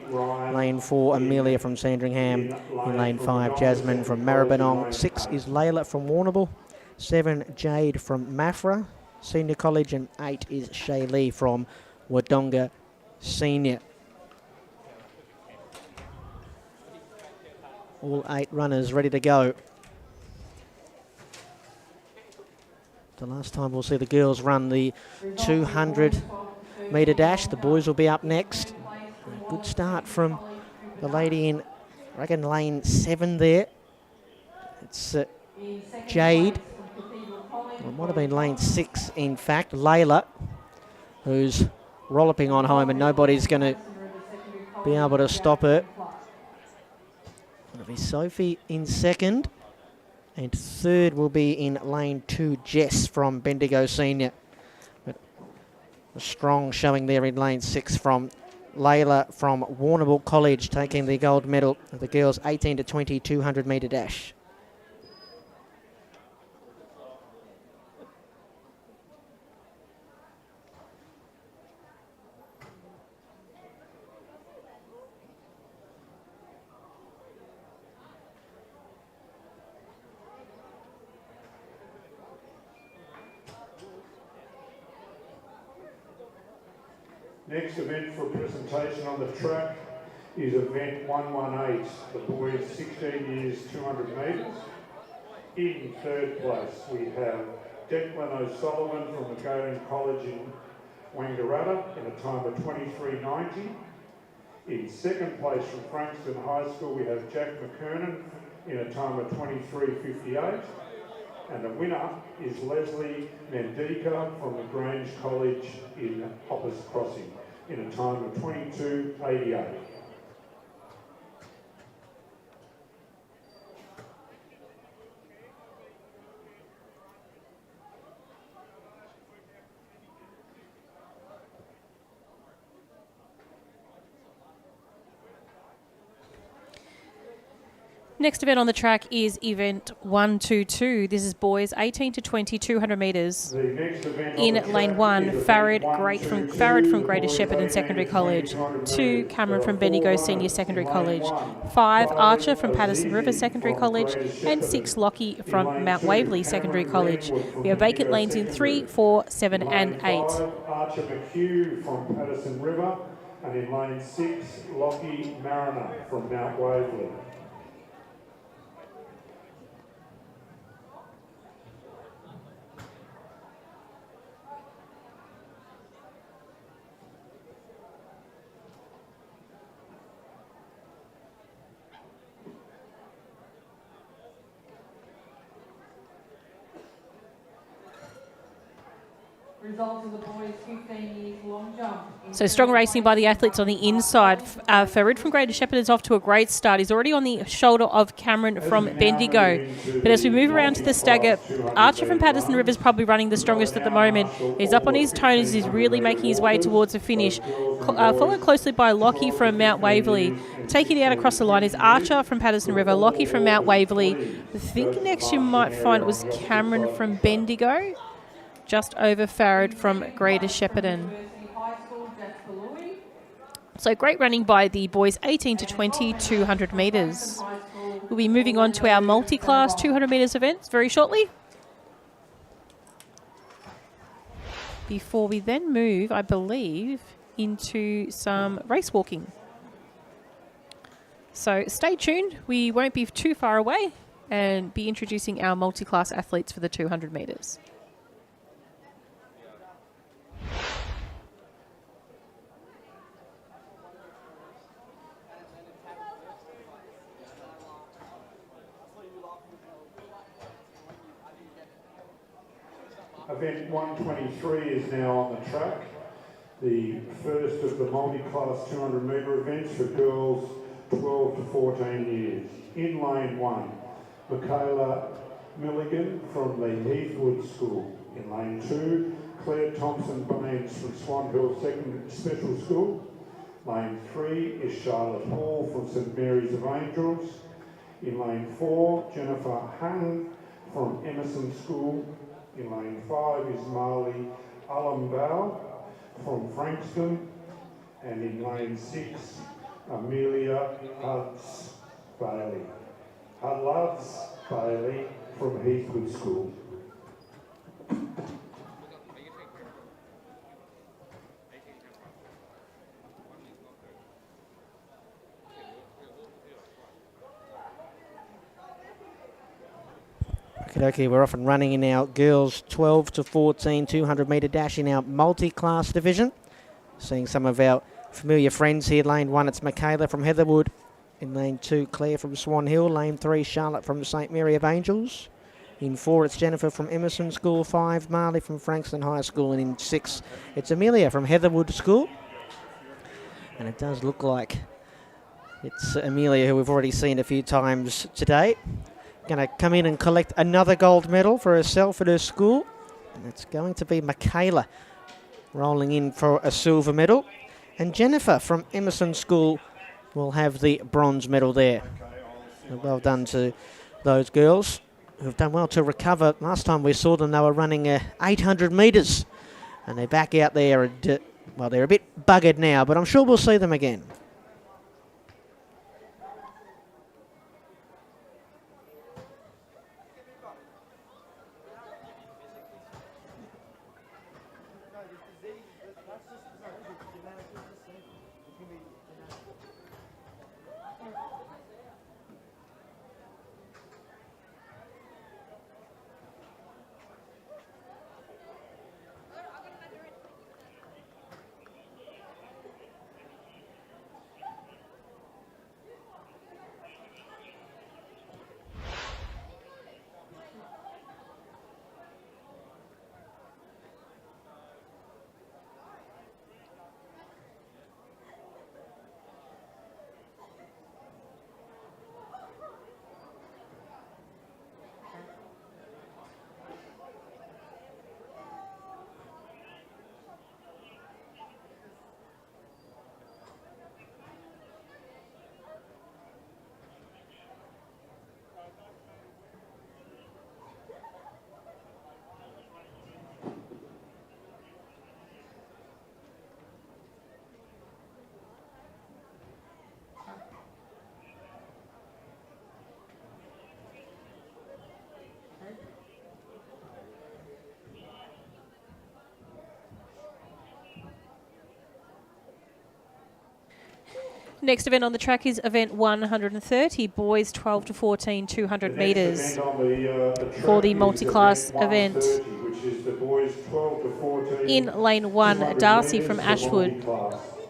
Lane 4, Amelia from Sandringham. In lane 5, Jasmine from Maribyrnong. 6 is Layla from Warrnambool. 7, Jade from Mafra Senior College. And 8 is Shaylee from Wodonga Senior. All 8 runners ready to go. The last time we'll see the girls run the 200 metre dash. The boys will be up next. A good start from the lady in, I reckon, lane 7 there. It's Jade. Well, it might have been lane 6, in fact. Layla, who's rollipping on home, and nobody's going to be able to stop her. It'll be Sophie in second. And third will be in lane 2, Jess from Bendigo Senior. But a strong showing there in lane 6 from Layla from Warrnambool College, taking the gold medal of the girls 18 to 20 200 metre dash. Next event for presentation on the track is event 118, the boys 16 years 200 metres. In third place we have Declan O'Sullivan from Macquarie College in Wangaratta in a time of 23.90. In second place from Frankston High School, we have Jack McKernan in a time of 23.58. And the winner is Leslie Mendika from the Grange College in Hoppers Crossing in a time of 22.88. Next event on the track is event 122. This is boys 18 to 20, 200 metres. In lane 1, Farad from Greater Shepparton Secondary College. 2, Cameron from Bendigo Senior Secondary College. 5, Archer from Patterson River Secondary College. And 6, Lockie from Mount Waverley Secondary College. We have vacant lanes in 3, 4, 7 and 8. Archer McHugh from Patterson River. And in lane 6, Lockie Mariner from Mount Waverley. Results of the boys' 15 years long jump. So strong racing by the athletes on the inside. Farid from Greater Shepparton is off to a great start. He's already on the shoulder of Cameron from Bendigo. But as we move around to the stagger, Archer from Patterson River is probably running the strongest at the moment. He's up on his toes. He's really making his way towards the finish. Followed closely by Lockie from Mount Waverley. Taking it out across the line is Archer from Patterson River, Lockie from Mount Waverley. I think next you might find it was Cameron from Bendigo. Just over Farad from Greater Shepparton. So great running by the boys 18 to 20, 200 metres. We'll be moving on to our multi-class 200 metres events very shortly. Before we then move, I believe, into some race walking. So stay tuned. We won't be too far away and be introducing our multi-class athletes for the 200 metres. Event 123 is now on the track. The first of the multi-class 200 metre events for girls 12 to 14 years. In lane 1, Michaela Milligan from the Heathwood School. In lane 2, Claire Thompson-Baines from Swan Hill Special School. Lane 3 is Charlotte Hall from St Mary's of Angels. In lane 4, Jennifer Hung from Emerson School. In lane 5 is Marley Alambao from Frankston. And in lane 6, Amelia Hudds Bailey from Heathwood School. Okay, we're off and running in our girls 12 to 14 200 metre dash in our multi-class division. Seeing some of our familiar friends here. Lane 1, it's Michaela from Heatherwood. In lane 2, Claire from Swan Hill. Lane 3, Charlotte from St Mary of Angels. In 4, it's Jennifer from Emerson School. 5, Marley from Frankston High School. And in 6, it's Amelia from Heatherwood School. And it does look like it's Amelia, who we've already seen a few times today. Going to come in and collect another gold medal for herself at her school. And it's going to be Michaela rolling in for a silver medal. And Jennifer from Emerson School will have the bronze medal there. Well done to those girls who've done well to recover. Last time we saw them, they were running 800 metres. And they're back out there. And, well, they're a bit buggered now, but I'm sure we'll see them again. Next event on the track is event 130, boys 12 to 14, 200 metres. For the multi-class event. Which is the boys 12 to 14. In lane 1, Darcy from Ashwood.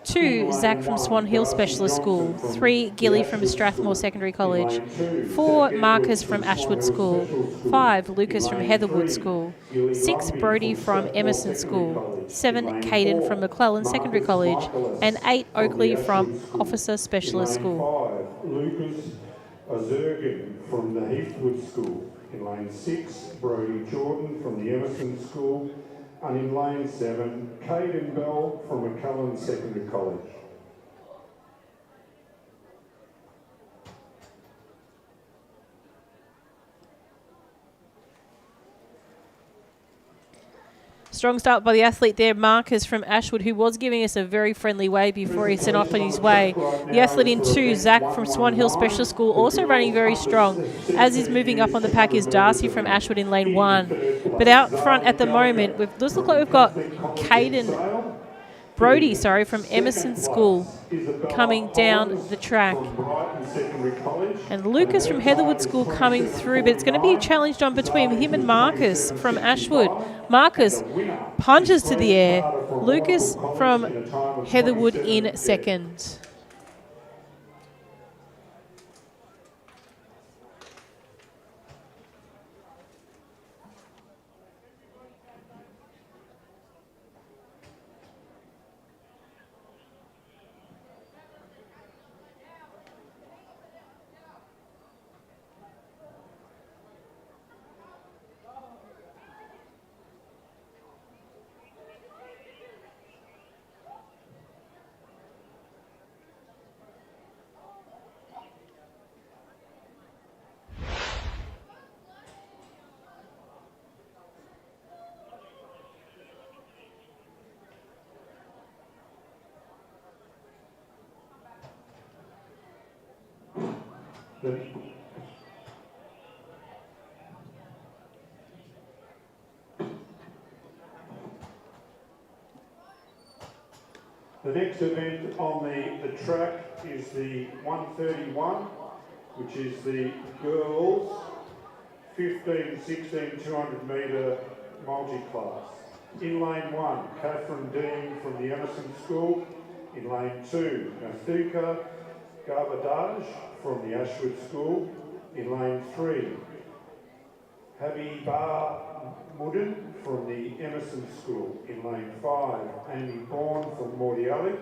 2, Zach from Swan Hill Specialist School. 3, Gilly from Strathmore Secondary College. 4, Marcus from Ashwood School. 5, Lucas from Heatherwood School. 6, Brody from Emerson School. 7, Caden from McClellan Secondary College. And 8, Oakley from Officer Specialist School. 5, Lucas Azurgan from the Heathwood School. In lane 6, Brody Jordan from the Emerson School. And in lane 7, Caden Bell from McClellan Secondary College. Strong start by the athlete there, Marcus from Ashwood, who was giving us a very friendly way before he set off on his way. The athlete in 2, Zach from Swan Hill Specialist School, also running very strong. As he's moving up on the pack is Darcy from Ashwood in lane 1. But out front at the moment, does look like we've got Brody from Emerson School coming down the track. And Lucas from Heatherwood School coming through, but it's going to be challenged on between him and Marcus from Ashwood. Marcus punches to the air. Lucas from Heatherwood in second. The next event on the track is the 131, which is the girls 15, 16, 200 metre multi-class. In lane 1, Catherine Dean from the Emerson School. In lane 2, Nathuka Garbadaj from the Ashwood School. In lane 3, Habiba Mudden from the Emerson School. In lane 5, Amy Bourne from Mordialloc.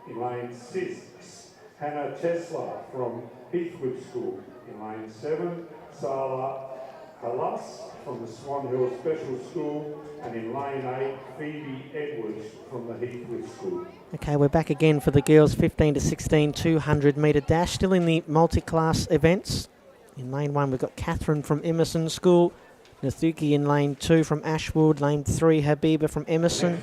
In lane 6, Hannah Tesla from Heathwood School. In lane 7, Sala Halas from the Swan Hill Special School. And in lane 8, Phoebe Edwards from the Heathwood School. Okay, we're back again for the girls 15 to 16 200 metre dash, still in the multi-class events. In lane 1 we've got Catherine from Emerson School, Nathuki in lane 2 from Ashwood, lane 3 Habiba from Emerson,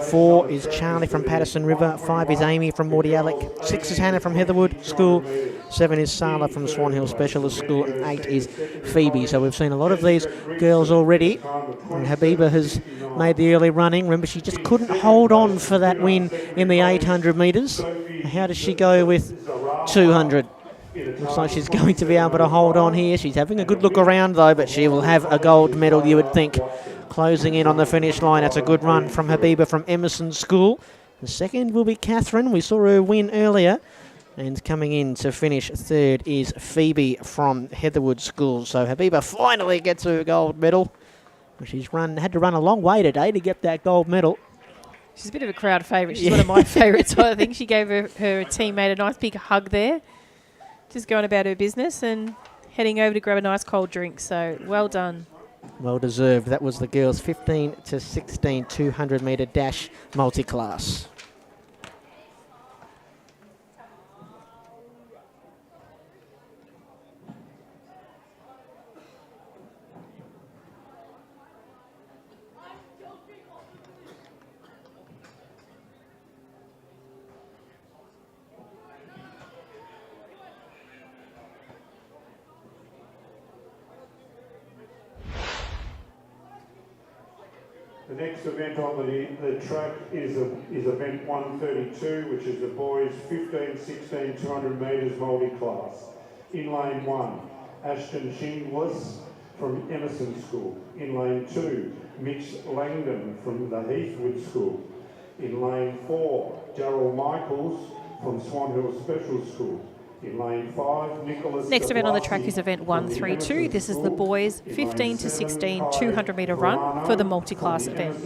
4 is Charlie from Patterson River, 5 is Amy from Mordialloc, 6 is Hannah from Heatherwood School, 7 is Sala from Swan Hill Specialist School, and 8 is Phoebe. So we've seen a lot of these girls already, and Habiba has made the early running. Remember, she just couldn't hold on for that win in the 800 metres. How does she go with 200? Looks like she's going to be able to hold on here. She's having a good look around though, but she will have a gold medal, you would think. Closing in on the finish line. That's a good run from Habiba from Emerson School. The second will be Catherine. We saw her win earlier. And coming in to finish third is Phoebe from Heatherwood School. So Habiba finally gets her gold medal. She's had to run a long way today to get that gold medal. She's a bit of a crowd favourite. She's one of my favourites. I think she gave her teammate a nice big hug there. Just going about her business and heading over to grab a nice cold drink. So well done. Well deserved. That was the girls 15 to 16 200 metre dash multi-class. The The next event on the track is event 132, which is the boys 15, 16, 200 metres multi-class. In lane 1, Ashton Shinglis from Emerson School. In lane 2, Mitch Langdon from the Heathwood School. In lane 4, Darryl Michaels from Swan Hill Special School. In lane 5, Nicholas. Next event on the track is event 132. This is the boys 15 to 16 200 metre run for the multi-class event.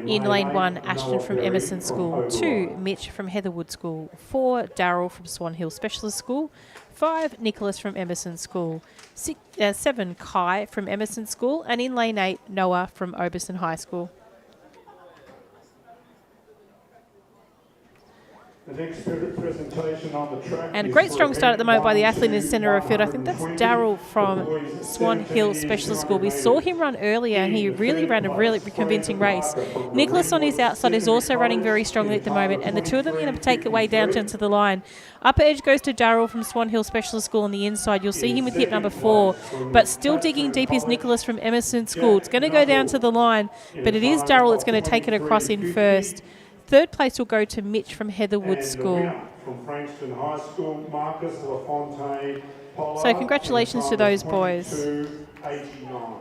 In lane 1, Ashton from Emerson School. 2, Mitch from Heatherwood School. 4, Darryl from Swan Hill Specialist School. 5, Nicholas from Emerson School. 7, Kai from Emerson School. And in lane 8, Noah from Oberson High School. The next presentation on the track and a great strong start at the moment by the athlete in the centre of field. I think that's Darryl from Swan Hill Specialist School. We saw him run earlier and he really ran a really convincing race. Nicholas on his outside is also running very strongly at the moment, and the two of them are going to take it way down to the line. Upper edge goes to Darryl from Swan Hill Specialist School on the inside. You'll see him with hip number 4, but still digging deep is Nicholas from Emerson School. It's going to go down to the line, but it is Darryl that's going to take it across in first. Third place will go to Mitch from Heatherwood School. From Frankston High School, Marcus LaFontaine. So congratulations to those boys. 22:89.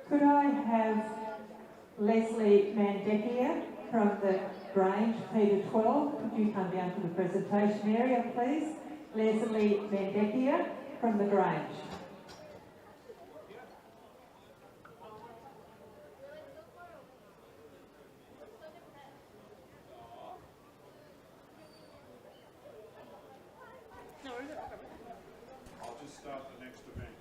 Could I have Leslie Mandecchia from the Grange, Peter 12? Could you come down to the presentation area, please? Leslie Mandecchia from the Grange. I'll just start the next event.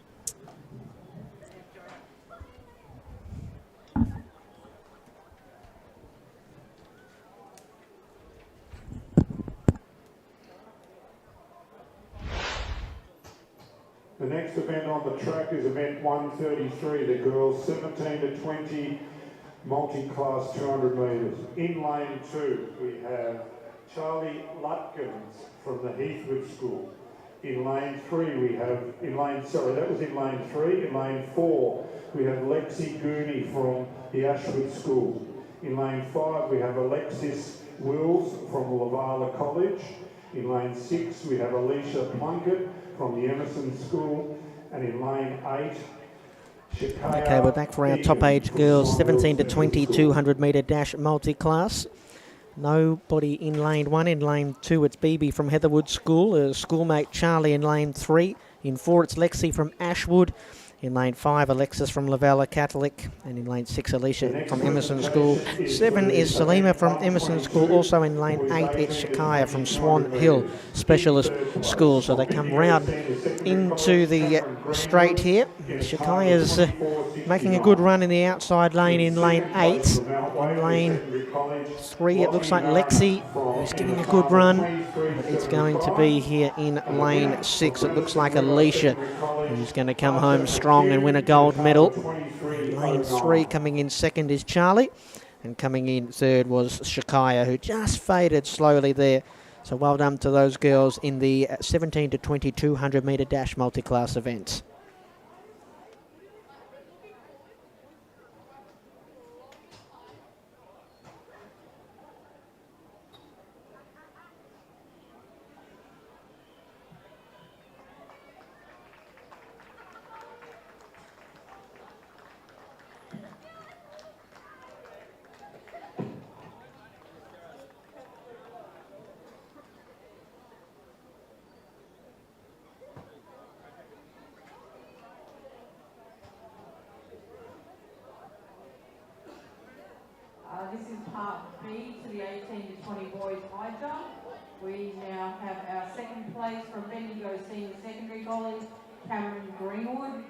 The next event on the track is event 133, the girls 17 to 20 multi-class 200 metres. In lane 2, we have Charlie Lutkins from the Heathwood School. In lane 3, we have, that was in lane 3. In lane 4, we have Lexi Gooney from the Ashwood School. In lane 5, we have Alexis Wills from Lavala College. In lane 6, we have Alicia Plunkett from the Emerson School. And in lane 8, Okay, we're back for our top age girls, 17 to 20, 200 metre dash multi-class. Nobody in lane 1. In lane 2, it's BB from Heatherwood School. Schoolmate Charlie in lane 3. In 4, it's Lexi from Ashwood. In lane 5, Alexis from Lavala Catholic. And in lane 6, Alicia from Emerson School. 7 is Salima from Emerson School. Also in lane 8, it's Shakaya from Swan Hill Specialist School. So they come round into the straight here. Shakaya's making a good run in the outside lane in lane 8. In lane 3, it looks like Lexi is giving a good run, but it's going to be here in lane 6. It looks like Alicia who's going to come home strong and win a gold medal. In lane 3, coming in second is Charlie, and coming in third was Shakaya, who just faded slowly there. So well done to those girls in the 17 to 20 200 metre dash multi-class event. This is part B to the 18 to 20 boys high jump. We now have our second place from Bendigo Senior Secondary College, Cameron Greenwood.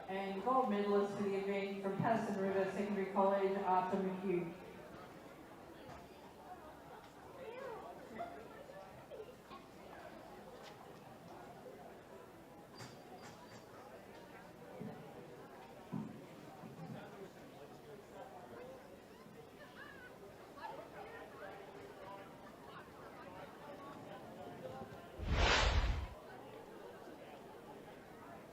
And gold medalist for the event from Patterson River Secondary College, Arthur McHugh.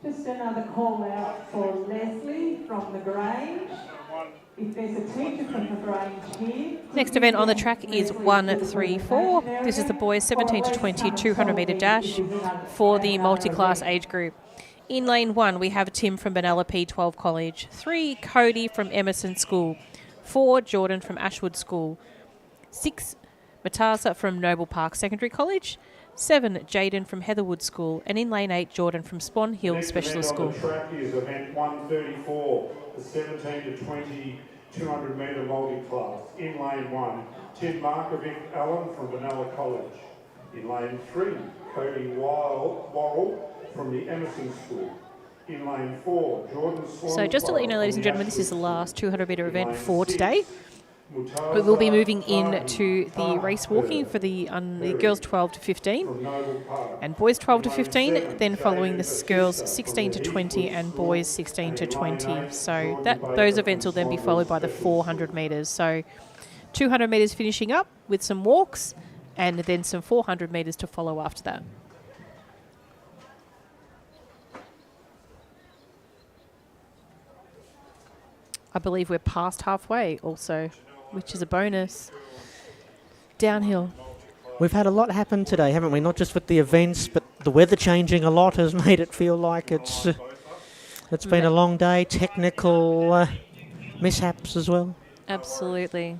Just another call out for Leslie from the Grange. If there's a teacher from the Grange here. Next event on the track is 134. This is the boys 17 to 20 200 metre dash for the multi-class age group. In lane 1, we have Tim from Benalla P12 College, 3, Cody from Emerson School, 4, Jordan from Ashwood School, 6, Matasa from Noble Park Secondary College, 7, Jaden from Heatherwood School, and in lane 8, Jordan from Swan Hill Specialist School. The track is event 134, the 17 to 20 200 metre multi-class. In lane 1, Tim Markovic Allen from Benalla College. In lane 3, Cody Worrell from the Emerson School. In lane 4, Jordan Swan. So just to let you know, ladies and gentlemen, this is the last 200 metre event for today. We will be moving into the race walking for the girls 12 to 15 and boys 12 to 15, then following the girls 16 to 20 and boys 16 to 20. So those events will then be followed by the 400 metres. So 200 metres finishing up with some walks and then some 400 metres to follow after that. I believe we're past halfway also, which is a bonus. Downhill. We've had a lot happen today, haven't we? Not just with the events, but the weather changing a lot has made it feel like it's been a long day. Technical mishaps as well. Absolutely.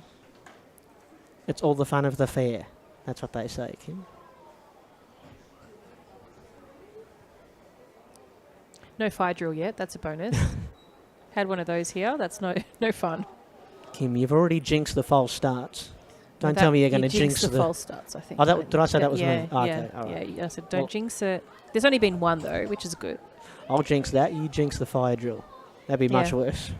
It's all the fun of the fair. That's what they say, Kim. No fire drill yet. That's a bonus. Had one of those here. That's no fun. Kim, you've already jinxed the false starts. Don't tell me you're going to jinx the false starts, I think. Oh, did I say that was me? Yeah, Okay, all right. I said don't jinx it. There's only been one, though, which is good. I'll jinx that. You jinx the fire drill. That'd be much worse.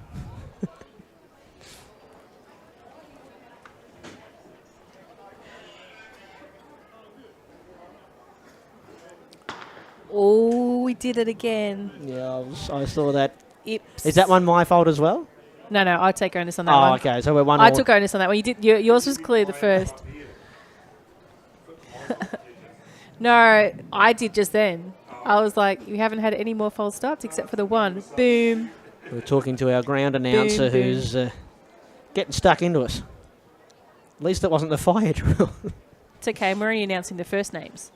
Oh, we did it again. Yeah, I saw that. Ips. Is that one my fault as well? No, I take onus on that one. Oh, okay. So we're one. I took onus on that one. You did. Yours was clear the first. No, I did just then. I was like, you haven't had any more false starts except for the one. Boom. We're talking to our ground announcer Boom, who's getting stuck into us. At least it wasn't the fire drill. It's okay. We're only announcing the first names.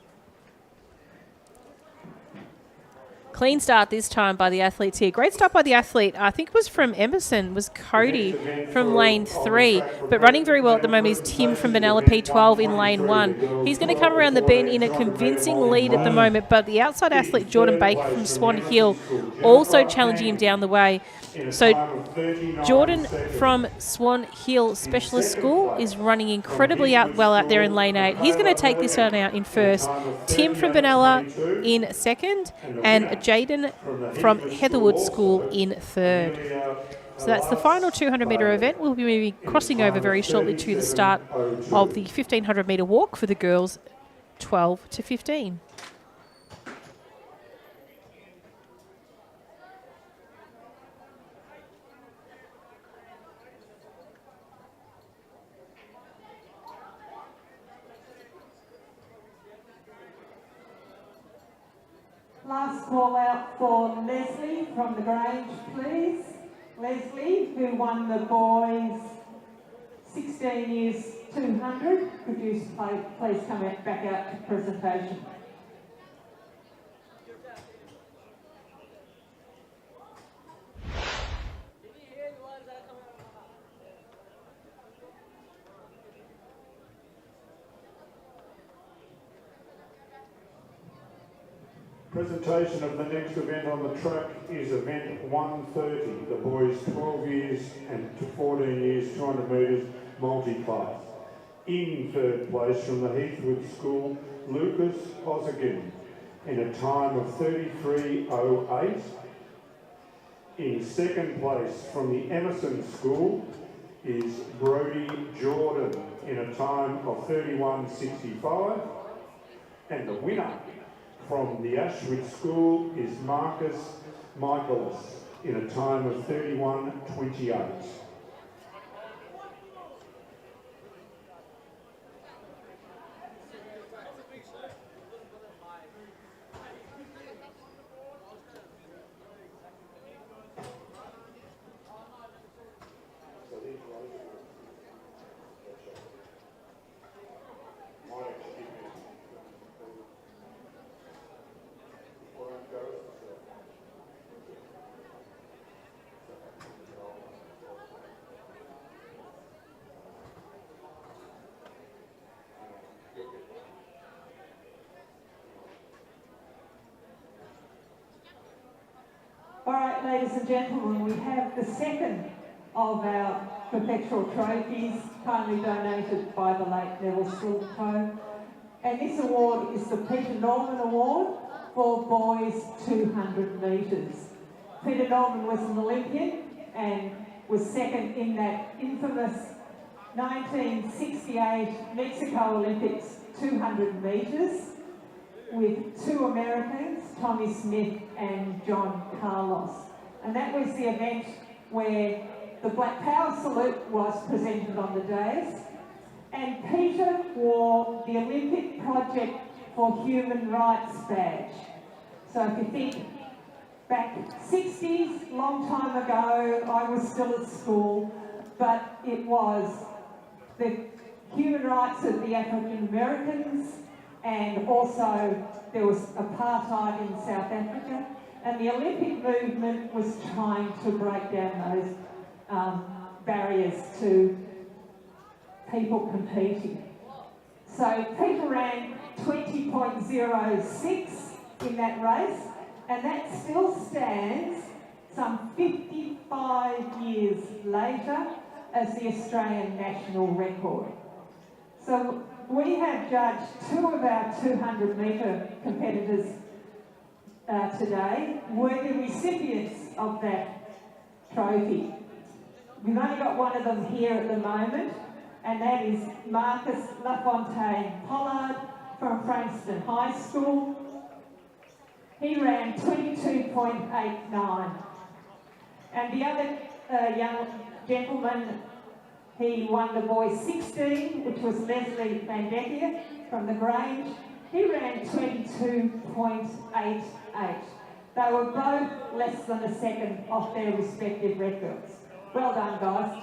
Clean start this time by the athletes here. Great start by the athlete. I think it was from Emerson, was Cody from lane 3. But running very well at the moment is Tim from Benalla P12 in lane 1. He's going to come around the bend in a convincing lead at the moment, but the outside athlete, Jordan Baker from Swan Hill, also challenging him down the way. So Jordan from Swan Hill Specialist School is running incredibly well out there in lane 8. He's going to take this one out in first. Tim from Benalla in second, and Jaden from Heatherwood School in third. So that's the final 200 metre event. We'll be crossing over very shortly to the start of the 1500 metre walk for the girls 12 to 15. Last call out for Leslie from the Grange, please. Leslie, who won the boys 16 years 200. Could you please come back out to presentation? Presentation of the next event on the track is event 130, the boys 12 years and 14 years 200 metres multi-class. In third place from the Heathwood School, Lucas Ossigan in a time of 33:08. In second place from the Emerson School is Brody Jordan in a time of 31:65. And the winner from the Ashwood School is Marcus Michaelis in a time of 31:28. ladies and gentlemen, we have the second of our perpetual trophies, kindly donated by the late Neville Silvertoe. And this award is the Peter Norman Award for boys 200 metres. Peter Norman was an Olympian and was second in that infamous 1968 Mexico Olympics 200 metres with two Americans, Tommy Smith and John Carlos. And that was the event where the Black Power salute was presented on the dais. And Peter wore the Olympic Project for Human Rights badge. So if you think back 60s, long time ago, I was still at school, but it was the human rights of the African Americans, and also there was apartheid in South Africa, and the Olympic movement was trying to break down those barriers to people competing. So Peter ran 20.06 in that race, and that still stands some 55 years later as the Australian national record. So we have judged two of our 200 metre competitors today were the recipients of that trophy. We've only got one of them here at the moment, and that is Marcus Lafontaine Pollard from Frankston High School. He ran 22.89. And the other young gentleman, he won the boys 16, which was Leslie Van Deckier from the Grange. He ran 22.88. They were both less than a second off their respective records. Well done, guys.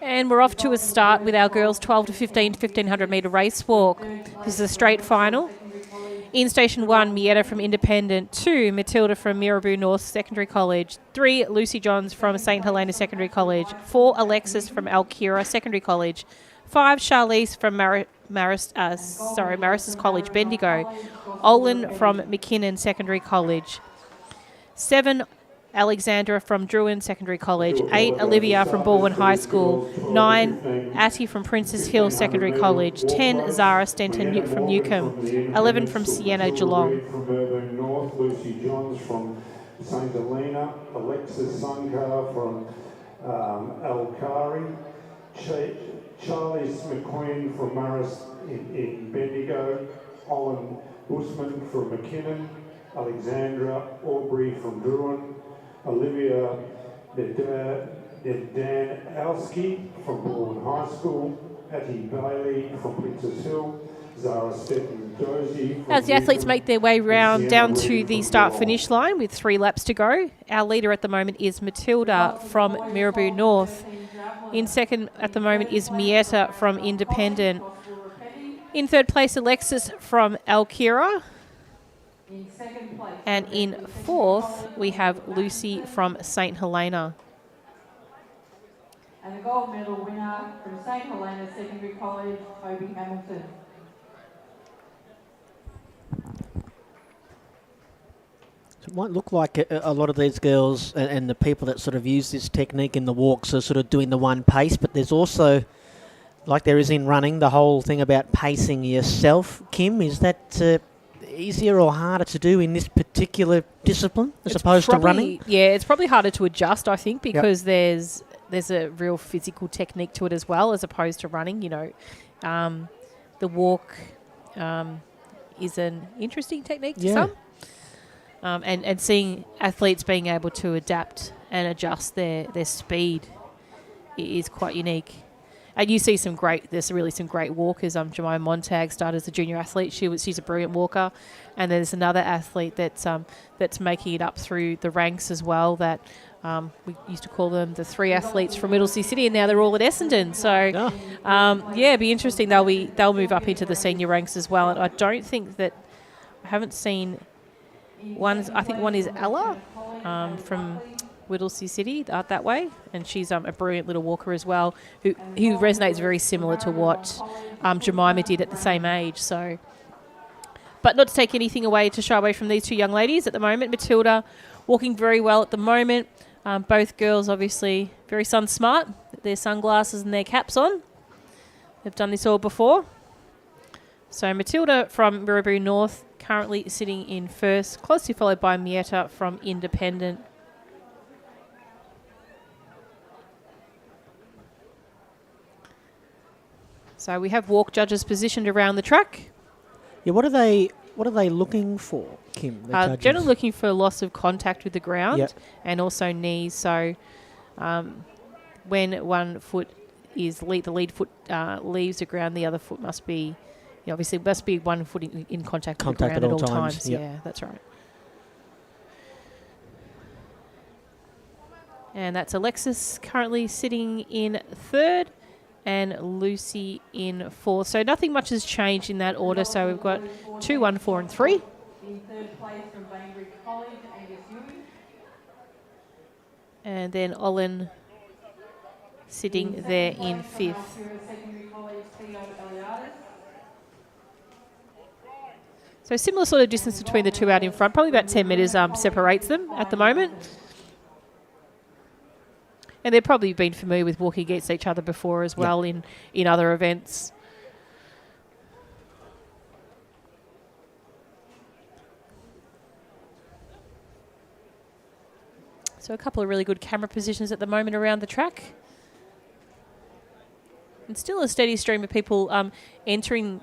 And we're off to a start with our girls 12 to 15 to 1500 metre race walk. This is a straight final. In Station 1, Mietta from Independent. 2, Matilda from Miraboo North Secondary College. 3, Lucy Johns from St Helena Secondary College. 4, Alexis from Alkira Secondary College. 5, Charlize from Maris's College, Bendigo. Olin from McKinnon Secondary College. 7, Alexandra from Druin Secondary College. 8, Olivia from Baldwin High School. 9, Atty from Princess Hill Secondary College. 10, Zara Stenton from Newcomb. 11 from Siena Geelong. From Melbourne North, Lucy Johns from St Helena, Alexis Sunkar from Alkari, Charlie McQueen from Maris in Bendigo, Olin Busman from McKinnon, Alexandra Aubrey from Druin, Olivia Danowski from Baldwin High School, Hattie Bailey from Princess Hill, Zara Stetton Dozy. As the athletes make their way round down to the start-finish line with 3 laps to go, our leader at the moment is Matilda from Miraboo North. In second at the moment is Mietta from Independent. In third place, Alexis from Alkira. In second place. And in fourth, we have Lucy from St. Helena. And the gold medal winner from St. Helena Secondary College, Toby Hamilton. So it might look like a lot of these girls and the people that sort of use this technique in the walks are sort of doing the one pace, but there's also, like there is in running, the whole thing about pacing yourself. Kim, is that easier or harder to do in this particular discipline as opposed to running? Yeah, it's probably harder to adjust, I think, because there's a real physical technique to it as well, as opposed to running. You know, the walk is an interesting technique to some. And seeing athletes being able to adapt and adjust their speed is quite unique. And you see there's really some great walkers. Jemima Montag started as a junior athlete. She's a brilliant walker. And there's another athlete that's making it up through the ranks as well, that we used to call them the three athletes from Middlesea City, and now they're all at Essendon. So, it'd be interesting. They'll move up into the senior ranks as well. And I don't think that I haven't seen one. I think one is Ella from Whittlesea City that way, and she's a brilliant little walker as well, who resonates very similar to what Jemima did at the same age. So, but not to take anything away to shy away from these two young ladies at the moment. Matilda walking very well at the moment. Both girls obviously very sun smart, their sunglasses and their caps on. They've done this all before. So Matilda from Mirraboo North currently sitting in first, closely followed by Mietta from Independent. So we have walk judges positioned around the track. Yeah, what are they looking for, Kim? Generally looking for loss of contact with the ground and also knees. So when one foot is the lead foot leaves the ground, the other foot must be, obviously must be one foot in contact with the ground at all times. Yep. Yeah, that's right. And that's Alexis currently sitting in third and Lucy in fourth. So nothing much has changed in that order. So we've got 2, 1, 4 and 3. In third place from Bainbridge College, Angus Ewing. And then Olin sitting there in fifth. So similar sort of distance between the two out in front. Probably about 10 metres separates them at the moment. And they've probably been familiar with walking against each other before as well in other events. So a couple of really good camera positions at the moment around the track. And still a steady stream of people entering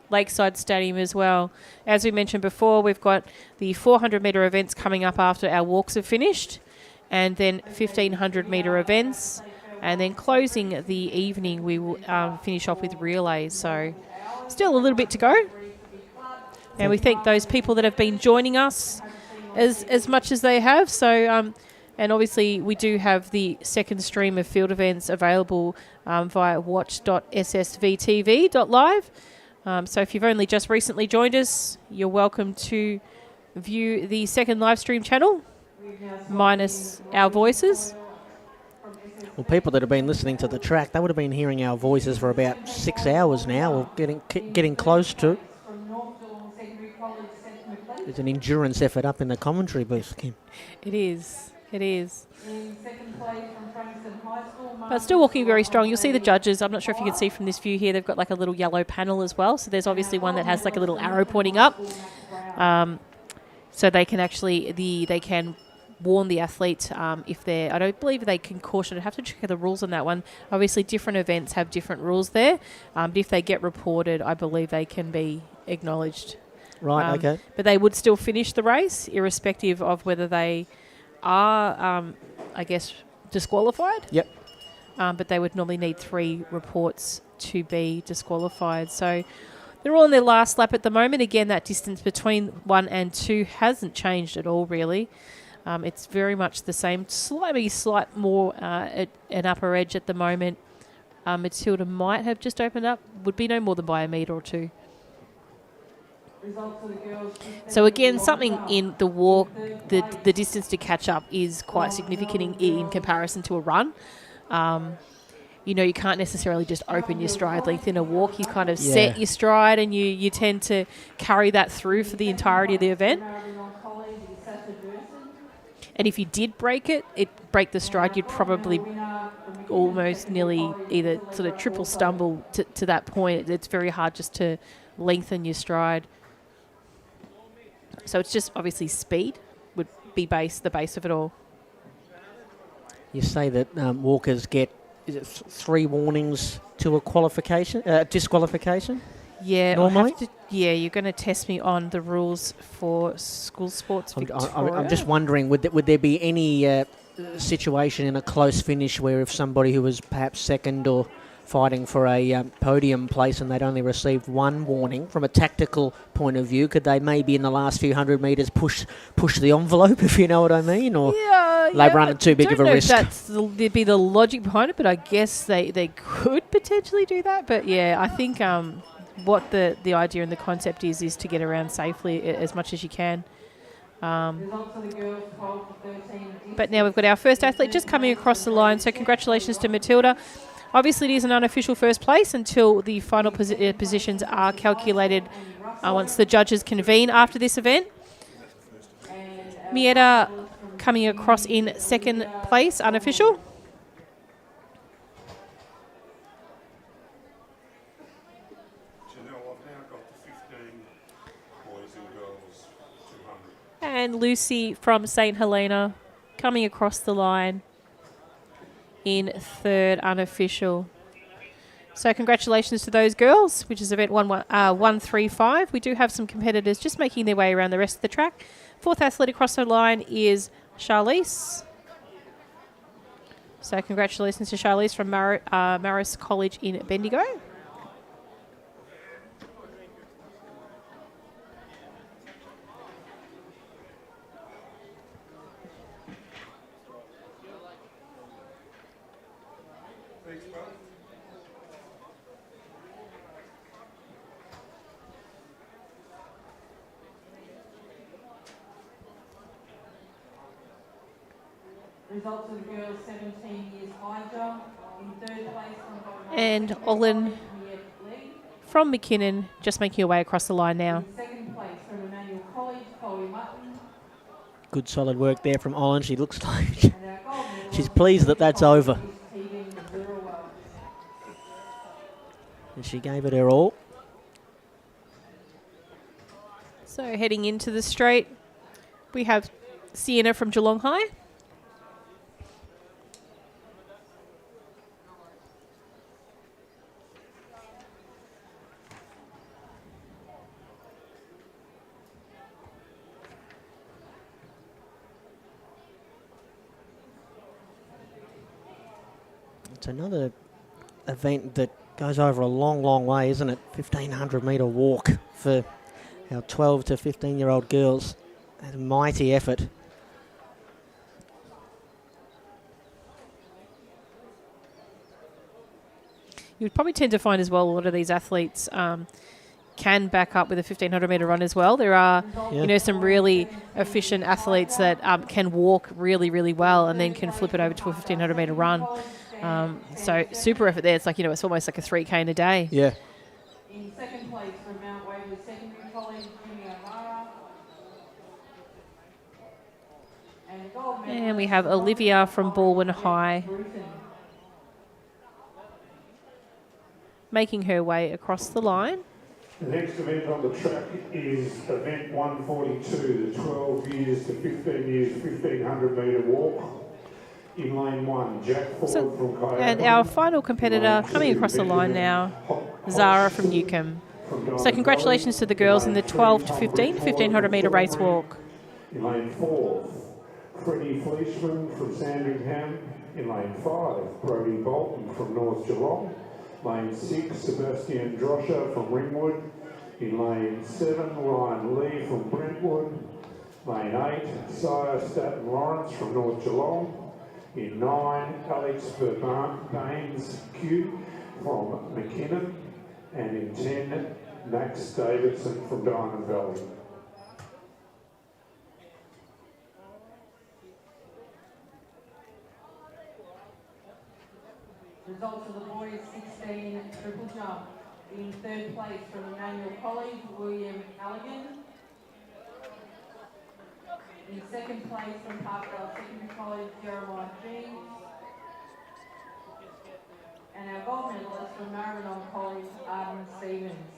Lakeside Stadium as well. As we mentioned before, we've got the 400-metre events coming up after our walks have finished, and then 1,500-metre events, and then closing the evening we will finish off with relays. So still a little bit to go. And we thank those people that have been joining us as much as they have. So and obviously we do have the second stream of field events available via watch.ssvtv.live. So if you've only just recently joined us, you're welcome to view the second live stream channel, minus our voices. Well, people that have been listening to the track, they would have been hearing our voices for about 6 hours now, or getting close to. There's an endurance effort up in the commentary booth, Kim. It is. It is. In second place from Frankston High School. But still walking very strong. You'll see the judges. I'm not sure if you can see from this view here. They've got like a little yellow panel as well. So there's obviously one that has like a little arrow pointing up. So they can actually they can warn the athlete if they're. I don't believe they can caution. I have to check the rules on that one. Obviously, different events have different rules there. But if they get reported, I believe they can be acknowledged. Right. Okay. But they would still finish the race, irrespective of whether they are, I guess, disqualified. Yep. But they would normally need 3 reports to be disqualified. So they're all in their last lap at the moment. Again, that distance between 1 and 2 hasn't changed at all, really. It's very much the same, slight more at an upper edge at the moment Matilda might have just opened up. Would be no more than by a metre or two. So again, something in the walk, the distance to catch up is quite significant in comparison to a run. You can't necessarily just open your stride length in a walk. You kind of set your stride and you tend to carry that through for the entirety of the event. And if you did break the stride, you'd probably almost nearly either sort of triple stumble to that point. It's very hard just to lengthen your stride. So it's just obviously speed would be the base of it all. You say that walkers get 3 warnings to a disqualification? Yeah, normally? You're going to test me on the rules for School Sports Victoria. I'm just wondering, would there be any situation in a close finish where if somebody who was perhaps second or fighting for a podium place and they'd only received 1 warning, from a tactical point of view, could they maybe in the last few hundred metres push the envelope, if you know what I mean? Or they run too big of a risk? There'd be the logic behind it, but I guess they could potentially do that. But yeah, I think what the idea and the concept is to get around safely as much as you can. But now we've got our first athlete just coming across the line, so congratulations to Matilda. Obviously, it is an unofficial first place until the final positions are calculated once the judges convene after this event. Mieta coming across in second place, unofficial. And Lucy from St. Helena coming across the line in third, unofficial. So congratulations to those girls, which is event 135. We do have some competitors just making their way around the rest of the track. Fourth athlete across the line is Charlize. So congratulations to Charlize from Marist College in Bendigo. Results of the girls 17 years high jump. In third place and Olin from McKinnon just making her way across the line now. in second place from Emmanuel College, Chloe Mutton. Good solid work there from Olin. She looks like And our gold medal she's pleased that that's over. is Tegan Zerowell. And she gave it her all. So heading into the straight, we have Sienna from Geelong High. It's another event that goes over a long, long way, isn't it? 1,500 metre walk for our 12 to 15-year-old girls. A mighty effort. You would probably tend to find as well a lot of these athletes can back up with a 1,500 metre run as well. There are, some really efficient athletes that can walk really, really well and then can flip it over to a 1,500 metre run. So super effort there. It's like, it's almost like a 3K in a day. Yeah. In second place from Mount Waverley Secondary College, Jimmy O'Mara. And gold medal And we have Olivia from Baldwin High making her way across the line. The next event on the track is event 142, the 12 years to 15 years 1,500 metre walk. In lane 1, Jack Ford from Coyote. And our final competitor coming across the line now, Zara from Newcombe. So congratulations to the girls in the 12 to 15, 1,500 metre race walk. In lane 4, Freddie Fleischman from Sandringham. In lane 5, Brodie Bolton from North Geelong. Lane 6, Sebastian Droscher from Ringwood. In lane 7, Ryan Lee from Brentwood. Lane 8, Sire Staten Lawrence from North Geelong. In 9, Alex Baines Q from McKinnon, and in 10, Max Davidson from Diamond Valley. Results of the boys 16 triple jump. In third place from Emmanuel College, William Halligan. In second place from Parkdale Secondary College, Jeremiah James. And our gold medalist from Maribyrnong College, Arden Stevens.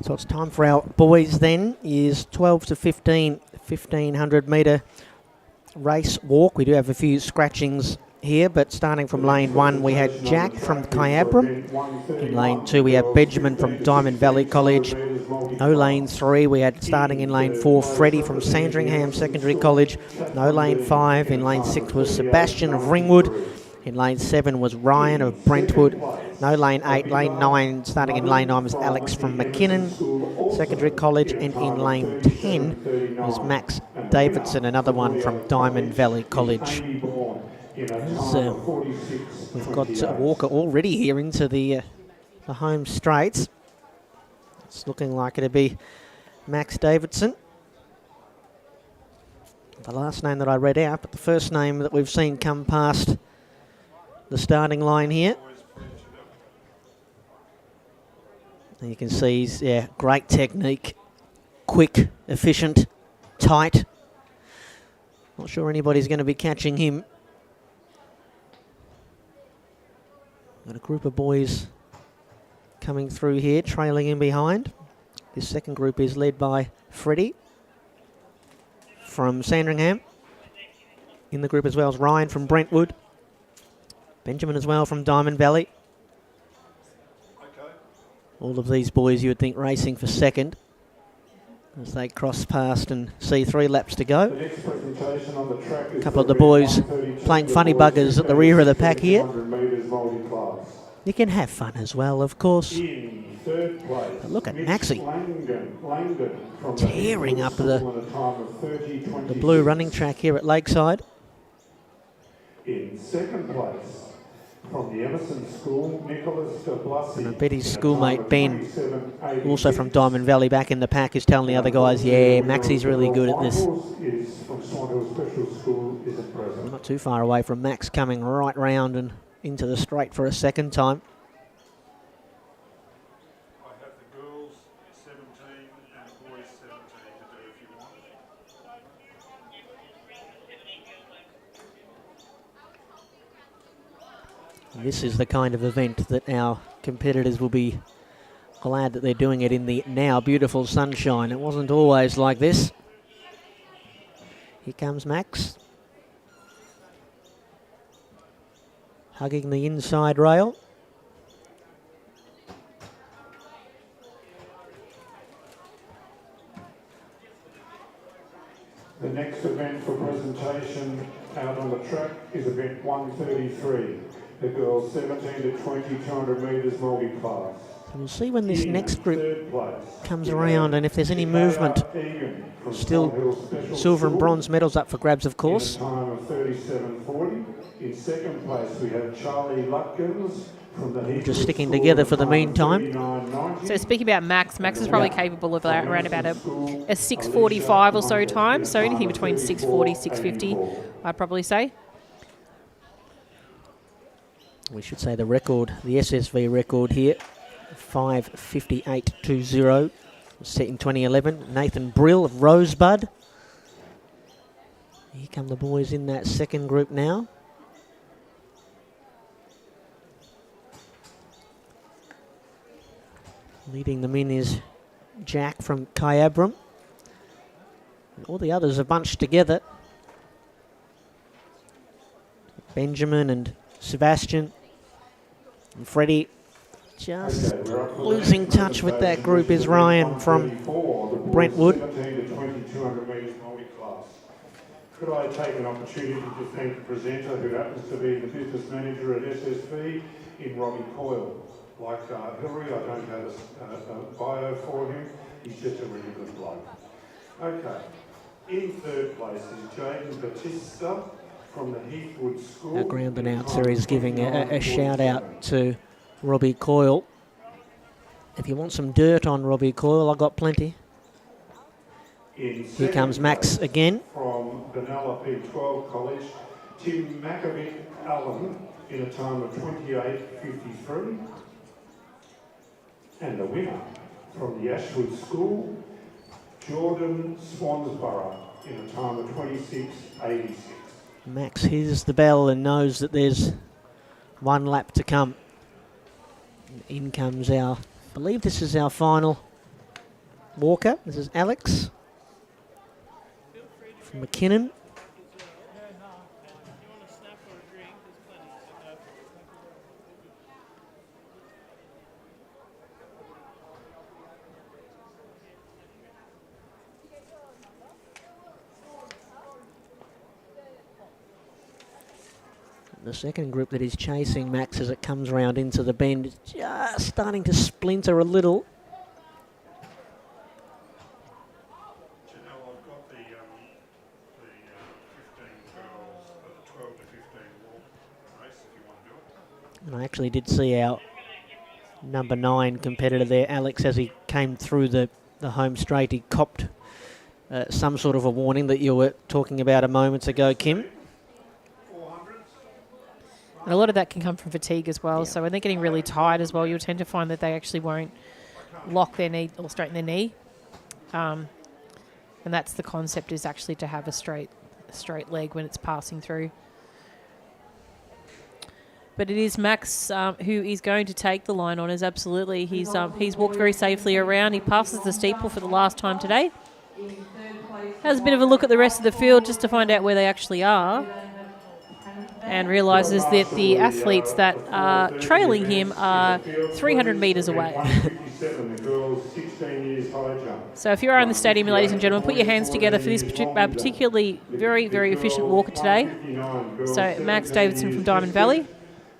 So it's time for our boys then, is 12 to 15, 1500 metre race walk. We do have a few scratchings here, but starting from lane 1 we had Jack from Kyabram. In lane 2 we have Benjamin from Diamond Valley College. No lane 3 we had starting in lane 4 Freddie from Sandringham Secondary College. No lane 5. In lane 6 was Sebastian of Ringwood. In lane 7 was Ryan of Brentwood. No lane 8. Lane 9, starting in lane 9 was Alex from McKinnon Secondary College. And in lane 10 was Max Davidson, another one from Diamond Valley College. We've got Walker already here into the home straights. It's looking like it'll be Max Davidson. The last name that I read out, but the first name that we've seen come past the starting line here. And you can see he's, great technique, quick, efficient, tight. Not sure anybody's going to be catching him. Got a group of boys coming through here, trailing in behind. This second group is led by Freddie from Sandringham. In the group as well as Ryan from Brentwood. Benjamin as well from Diamond Valley. All of these boys you would think racing for second as they cross past and see 3 laps to go. A couple of the boys playing funny buggers at the rear of the pack here. You can have fun as well, of course. But look at Maxie tearing up the blue running track here at Lakeside. In second place, from the Emerson School, Nicholas de Blassie. And I bet his schoolmate Ben, also from Diamond Valley, back in the pack, is telling the other guys, yeah, Maxie's really good at this. Not too far away from Max, coming right round and into the straight for a second time. I have the girls 17 and the boys 17 to do if you want. This is the kind of event that our competitors will be glad that they're doing it in the now beautiful sunshine. It wasn't always like this. Here comes Max. Hugging the inside rail. The next event for presentation out on the track is event 133. The girls 17 to 20, 200 metres multi-class. We'll see when this next group comes around and if there's any movement. Still silver and bronze medals up for grabs, of course. In a time of 37.40. In second place we have Charlie Lutkins from the just sticking together for the meantime. So speaking about Max is probably capable of around about a 6:45 or so time. So anything between 6:40, 6:50, I'd probably say. We should say the record, the SSV record here, 5:58.20, set in 2011. Nathan Brill of Rosebud. Here come the boys in that second group now. Leading them in is Jack from Kyabram. And all the others are bunched together. Benjamin and Sebastian and Freddie. Just losing touch with that group is Ryan from Brentwood. 17 to 2200 metres multi-class. Could I take an opportunity to thank the presenter, who happens to be the business manager at SSV, in Robbie Coyle. Like Hillary, I don't have a bio for him. He's just a really good bloke. Okay. In third place is Jaden Batista from the Heathwood School. Our ground announcer is giving a shout out to Robbie Coyle. If you want some dirt on Robbie Coyle, I've got plenty. Here comes Max again. From Benalla P12 College, Tim Makovic Allen in a time of 28.53. And the winner from the Ashwood School, Jordan Swansborough in a time of 26.86. Max hears the bell and knows that there's one lap to come. And in comes I believe this is our final walker. This is Alex from McKinnon. The second group that is chasing Max as it comes round into the bend is just starting to splinter a little. Janelle, I've got the 15 girls, the 12 to 15 walk race if you want to do it. And I actually did see our number 9 competitor there, Alex, as he came through the home straight. He copped some sort of a warning that you were talking about a moment ago, Kim. And a lot of that can come from fatigue as well. Yeah. So when they're getting really tired as well, you'll tend to find that they actually won't lock their knee or straighten their knee. And that's the concept, is actually to have a straight leg when it's passing through. But it is Max who is going to take the line honours, absolutely. He's walked very safely around. He passes the steeple for the last time today. Has a bit of a look at the rest of the field just to find out where they actually are. And realises that the athletes that are trailing him are 300 metres away. So if you are in the stadium, ladies and gentlemen, put your hands together for this particularly very, very efficient walker today. So Max Davidson from Diamond Valley.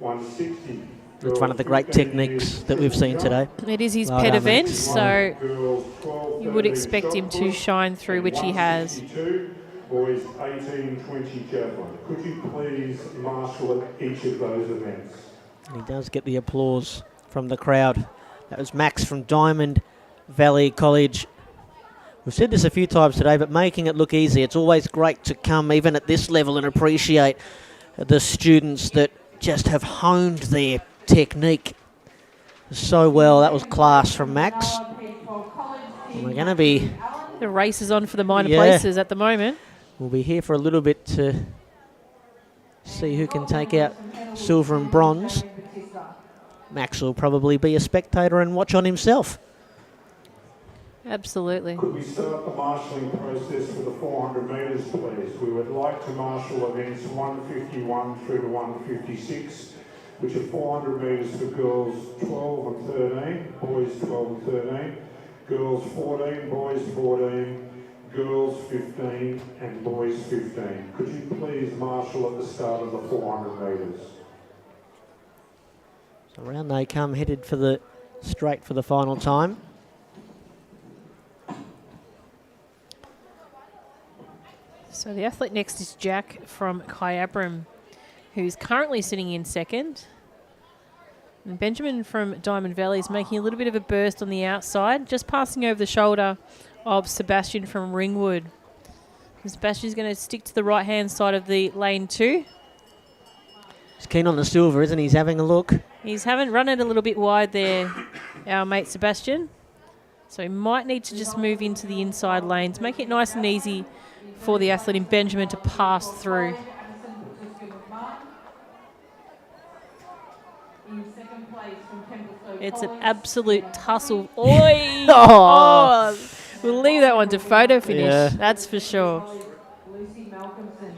It's one of the great techniques that we've seen today. It is his pet event, so you would expect him to shine through, which he has. Boys 18-20 javelin. Could you please marshal at each of those events? And he does get the applause from the crowd. That was Max from Diamond Valley College. We've said this a few times today, but making it look easy. It's always great to come even at this level and appreciate the students that just have honed their technique so well. That was class from Max. And we're going to be... The race is on for the minor places at the moment. We'll be here for a little bit to see who can take out silver and bronze. Max will probably be a spectator and watch on himself. Absolutely. Could we start the marshalling process for the 400 metres, please? We would like to marshal events 151 through to 156, which are 400 metres for girls 12 and 13, boys 12 and 13, girls 14, boys 14, girls 15 and boys 15. Could you please marshal at the start of the 400 metres? So around they come, headed for the straight for the final time. So the athlete next is Jack from Kyabram, who's currently sitting in second. And Benjamin from Diamond Valley is making a little bit of a burst on the outside, just passing over the shoulder of Sebastian from Ringwood. And Sebastian's going to stick to the right-hand side of the lane 2. He's keen on the silver, isn't he? He's having a look. He's run it a little bit wide there, our mate Sebastian. So he might need to just move into the inside lanes, make it nice and easy for the athlete in Benjamin to pass through. In second place from Templestowe It's an College, absolute we have tussle. Oi! Oh. We'll leave that one to photo finish. Yeah. That's for sure. Lucy Malcolmson.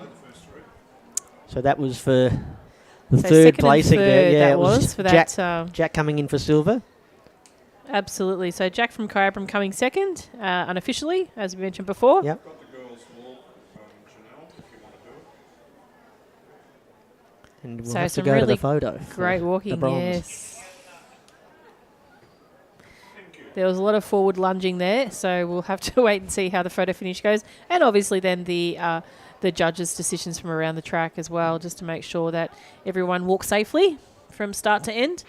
So that was for the So third second and placing there. third, Yeah, that it was was for Jack, that. Jack coming in for silver. Absolutely. So Jack from Kyabram coming second, unofficially, as we mentioned before. Yep. Got the girls' walk, Janelle, if you want to do it. And we'll So have to some go to the really photo. for Great the walking, bronze. yes. There was a lot of forward lunging there, so we'll have to wait and see how the photo finish goes. And obviously then the judges' decisions from around the track as well, just to make sure that everyone walks safely from start to end.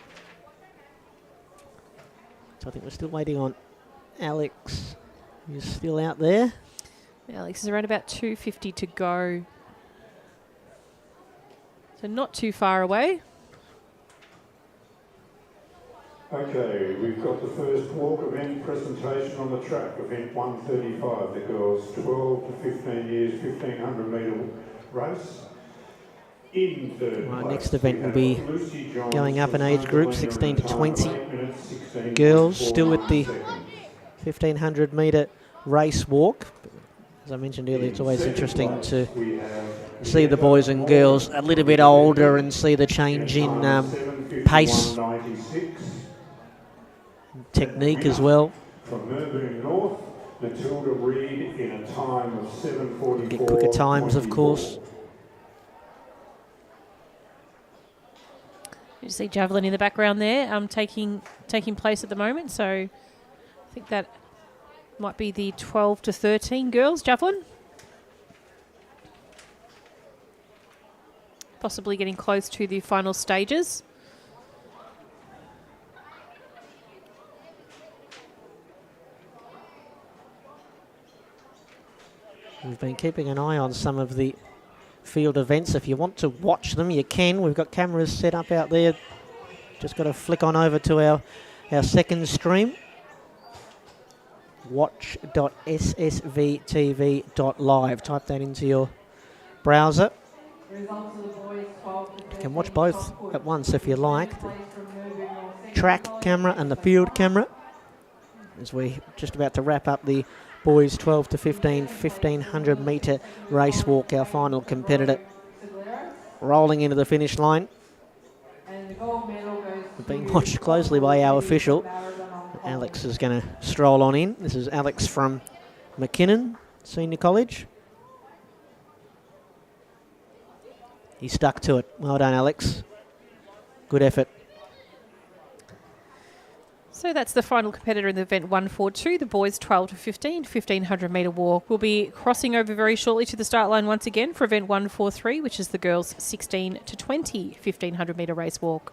So I think we're still waiting on Alex, who's still out there. Alex is around about 2:50 to go. So not too far away. Okay, we've got the first walk event presentation on the track, event 135, the girls 12 to 15 years, 1500 metre race. In third Right, place, next event we will have be Lucy Johns going up from in age group, Sunderland 16 to in a time of 20. 8 minutes, 16, Girls 24, still with the 9 seconds. 1500 metre race walk. As I mentioned earlier, it's always interesting to see the boys and girls a little bit older and see the change in pace, technique as well. From Melbourne North, Matilda Reid in a time of 7:44. Get quicker times, of course. You see javelin in the background there, taking place at the moment. So I think that might be the 12 to 13 girls javelin. Possibly getting close to the final stages. We've been keeping an eye on some of the field events. If you want to watch them, you can. We've got cameras set up out there. Just got to flick on over to our second stream. watch.ssvtv.live. Type that into your browser. Results of the boys 12 to 13. You can watch both at once if you like. The Place from Melbourne North, track second camera and the field camera. As we're just about to wrap up the boys 12 to 15, 1500 metre race walk, our final competitor rolling into the finish line. And the gold medal goes Being to watched closely by our official. Marathon. Alex is going to stroll on in. This is Alex from McKinnon Senior College. He stuck to it. Well done, Alex. Good effort. So that's the final competitor in the event 142, the boys 12 to 15, 1500 metre walk. We'll be crossing over very shortly to the start line once again for event 143, which is the girls 16 to 20, 1500 metre race walk.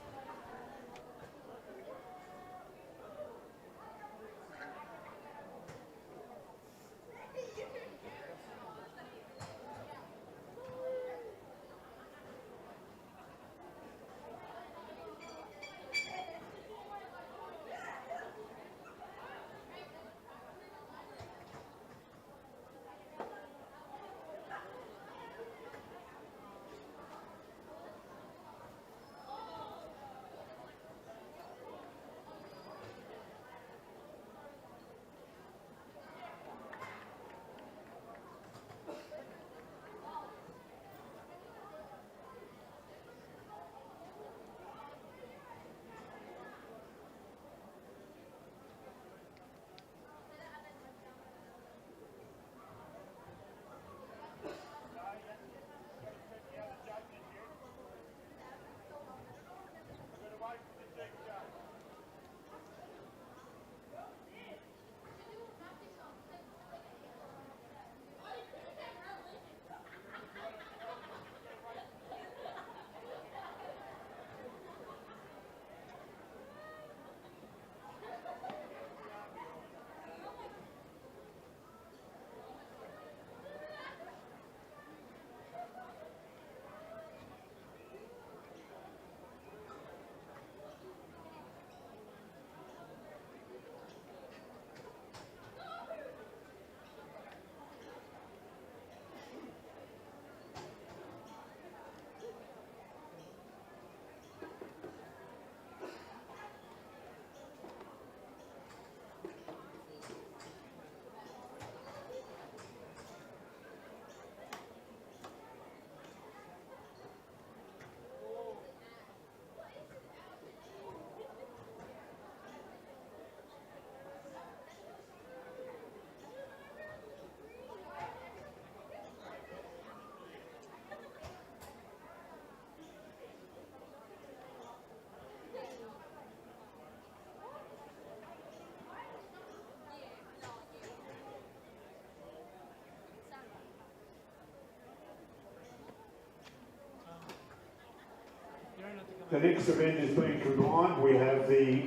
The next event is being combined. We have the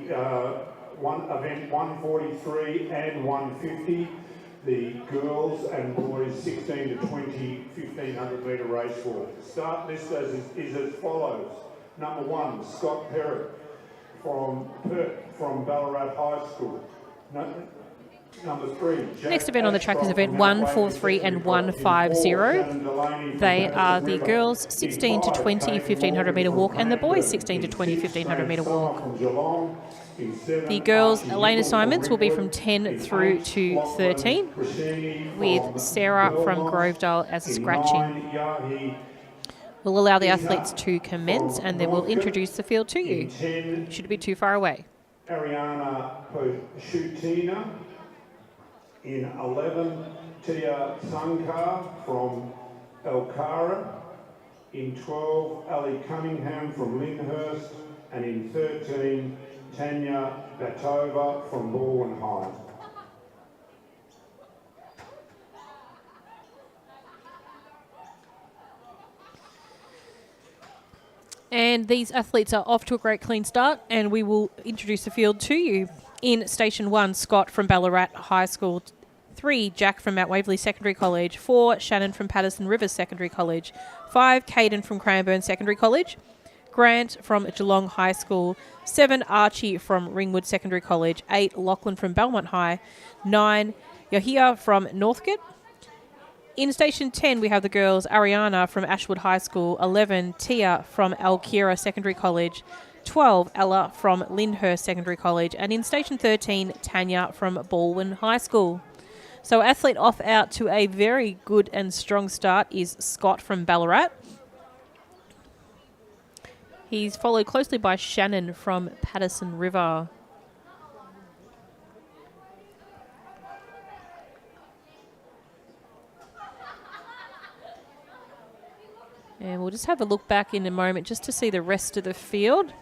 event 143 and 150. The girls and boys 16 to 20 1500 metre race walk. The start list is as follows. Number 1, Scott Perrott from Ballarat High School. Number 3, Jack Next event on the track is event 143 and 150. They are the girls 16 to 20 1500 metre walk and the boys 16 to 20 1500 metre walk. The girls' lane assignments will be from 10 through to 13 with Sarah from Grovedale as scratching. We'll allow the athletes to commence and then we'll introduce the field to you. Shouldn't be too far away. Ariana Poshutina. In 11, Tia Sankar from Elkara. In 12, Ali Cunningham from Lyndhurst. And in 13, Tanya Batova from Baldwin High. And these athletes are off to a great clean start and we will introduce the field to you. In Station 1, Scott from Ballarat High School. 3, Jack from Mount Waverley Secondary College. 4, Shannon from Patterson Rivers Secondary College. 5, Caden from Cranbourne Secondary College. Grant from Geelong High School. 7, Archie from Ringwood Secondary College. 8, Lachlan from Belmont High. 9, Yahia from Northcote. In Station 10, we have the girls Ariana from Ashwood High School. 11, Tia from Alkira Secondary College. 12, Ella from Lyndhurst Secondary College. And in Station 13, Tanya from Baldwin High School. So athlete off out to a very good and strong start is Scott from Ballarat. He's followed closely by Shannon from Patterson River. And we'll just have a look back in a moment just to see the rest of the field.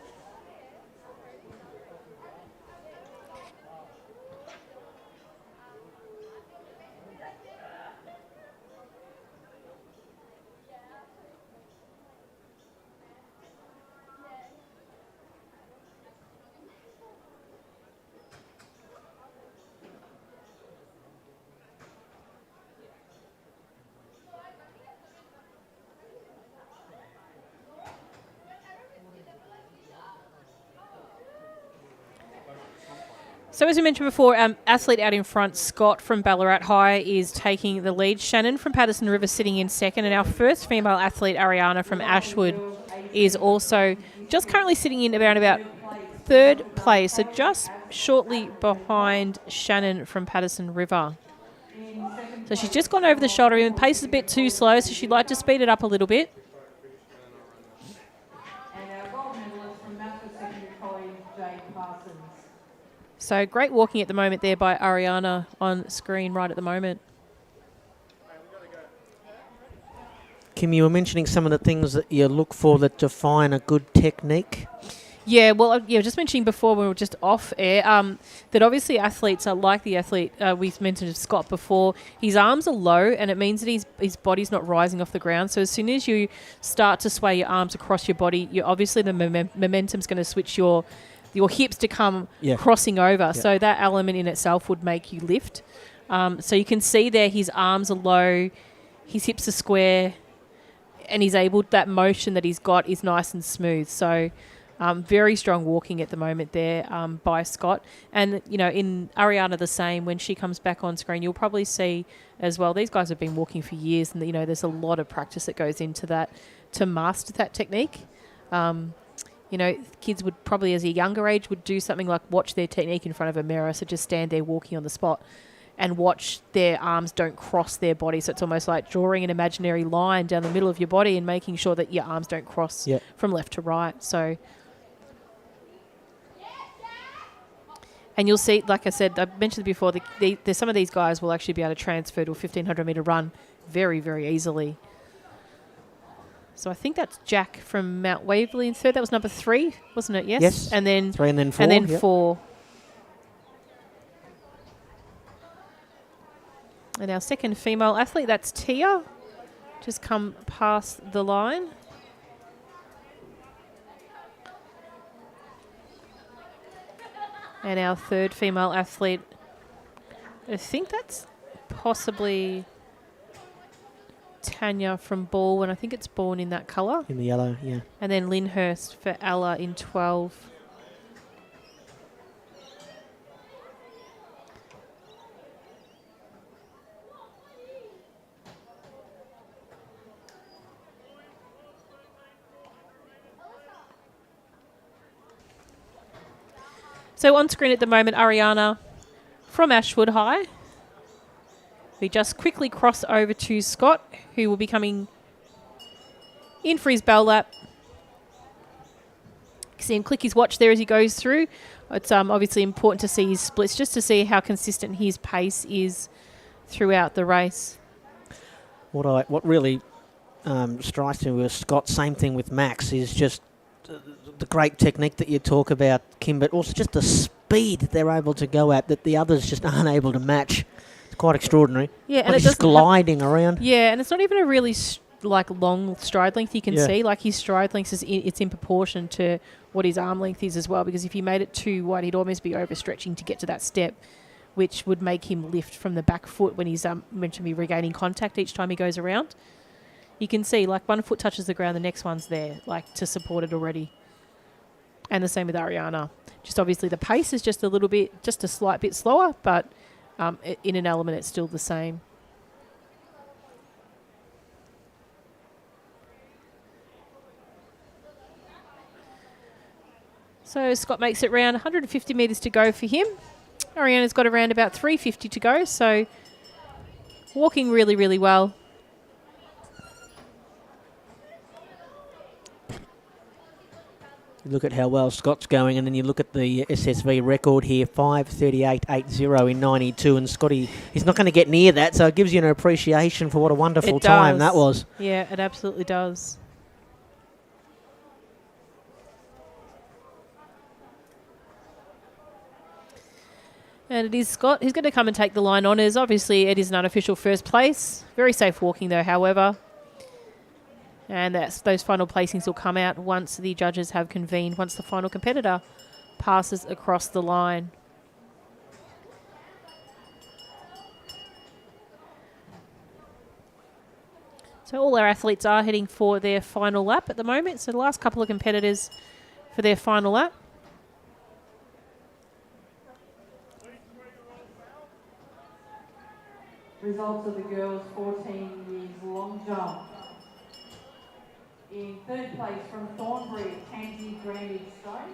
So as we mentioned before, athlete out in front, Scott from Ballarat High, is taking the lead. Shannon from Patterson River sitting in second. And our first female athlete, Ariana from Ashwood, is also just currently sitting in around about third place. So just shortly behind Shannon from Patterson River. So she's just gone over the shoulder and pace is a bit too slow, so she'd like to speed it up a little bit. So great walking at the moment there by Ariana on screen right at the moment. Kim, you were mentioning some of the things that you look for that define a good technique. Yeah, well, just mentioning before when we were just off air, that obviously athletes are like the athlete we've mentioned Scott before. His arms are low, and it means that his body's not rising off the ground. So as soon as you start to sway your arms across your body, obviously the momentum's going to switch your hips to come crossing over. Yeah. So that element in itself would make you lift. So you can see there his arms are low, his hips are square, and that motion that he's got is nice and smooth. So very strong walking at the moment there by Scott. And, in Ariana the same, when she comes back on screen, you'll probably see as well, these guys have been walking for years and, there's a lot of practice that goes into that to master that technique. Kids would probably, as a younger age, would do something like watch their technique in front of a mirror. So just stand there walking on the spot and watch their arms don't cross their body. So it's almost like drawing an imaginary line down the middle of your body and making sure that your arms don't cross from left to right. So, and you'll see, like I said, I mentioned before, some of these guys will actually be able to transfer to a 1,500 metre run very, very easily. So I think that's Jack from Mount Waverley in third. That was number 3, wasn't it? Yes. Yes. And then 3 and then 4. And then 4. And our second female athlete, that's Tia. Just come past the line. And our third female athlete, I think that's possibly Tanya from Baldwin. I think it's Born in that colour. In the yellow, yeah. And then Lyndhurst for Ella in 12. So on screen at the moment, Ariana from Ashwood High. We just quickly cross over to Scott, who will be coming in for his bell lap. See him click his watch there as he goes through. It's obviously important to see his splits, just to see how consistent his pace is throughout the race. What really strikes me with Scott, same thing with Max, is just the great technique that you talk about, Kim, but also just the speed that they're able to go at that the others just aren't able to match. It's quite extraordinary. Yeah, and like it's just gliding around. Yeah, and it's not even a really long stride length you can see. Like his stride length it's in proportion to what his arm length is as well, because if he made it too wide, he'd almost be overstretching to get to that step, which would make him lift from the back foot when he's meant to be regaining contact each time he goes around. You can see, like, one foot touches the ground, the next one's there, like, to support it already. And the same with Ariana. Just obviously the pace is just a slight bit slower, but in an element it's still the same. So Scott makes it round 150 metres to go for him. Ariana's got around about 350 to go, so walking really, really well. You look at how well Scott's going, and then you look at the SSV record here, 5:38.80 in 92, and Scotty, he's not going to get near that, so it gives you an appreciation for what a wonderful time that was. Yeah, it absolutely does. And it is Scott who's going to come and take the line honours. Obviously, it is an unofficial first place. Very safe walking, though, however. And those final placings will come out once the judges have convened, once the final competitor passes across the line. So all our athletes are heading for their final lap at the moment. So the last couple of competitors for their final lap. Results of the girls' 14 years long jump. In third place from Thornbury, Tansy Grandage-Stone.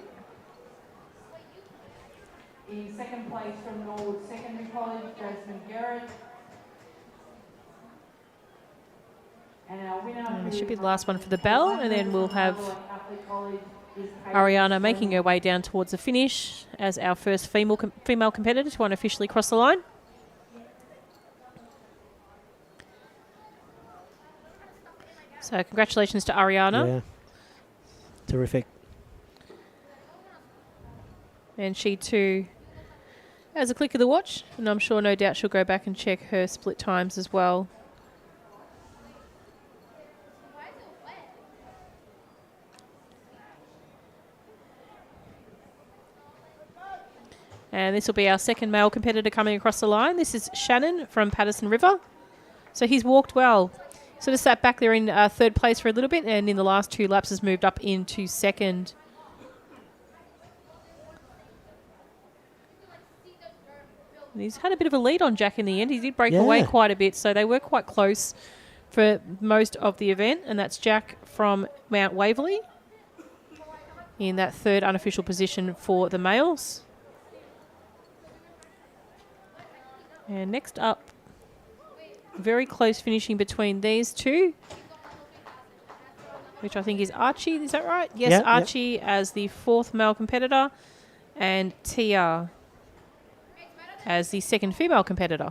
In second place from Norwood Secondary College, Jasmine Garrett. And our winner... This should be the last one for the bell, and then we'll have Ariana making her way down towards the finish as our first female competitor to unofficially cross the line. So congratulations to Ariana. Yeah, terrific. And she too has a click of the watch, and I'm sure no doubt she'll go back and check her split times as well. And this will be our second male competitor coming across the line. This is Shannon from Patterson River. So he's walked well. Sort of sat back there in third place for a little bit, and in the last two laps has moved up into second. And he's had a bit of a lead on Jack in the end. He did break away quite a bit, so they were quite close for most of the event. And that's Jack from Mount Waverley in that third unofficial position for the males. And next up, very close finishing between these two, which I think is Archie. Is that right? Yes, yep, Archie as the fourth male competitor and Tia as the second female competitor.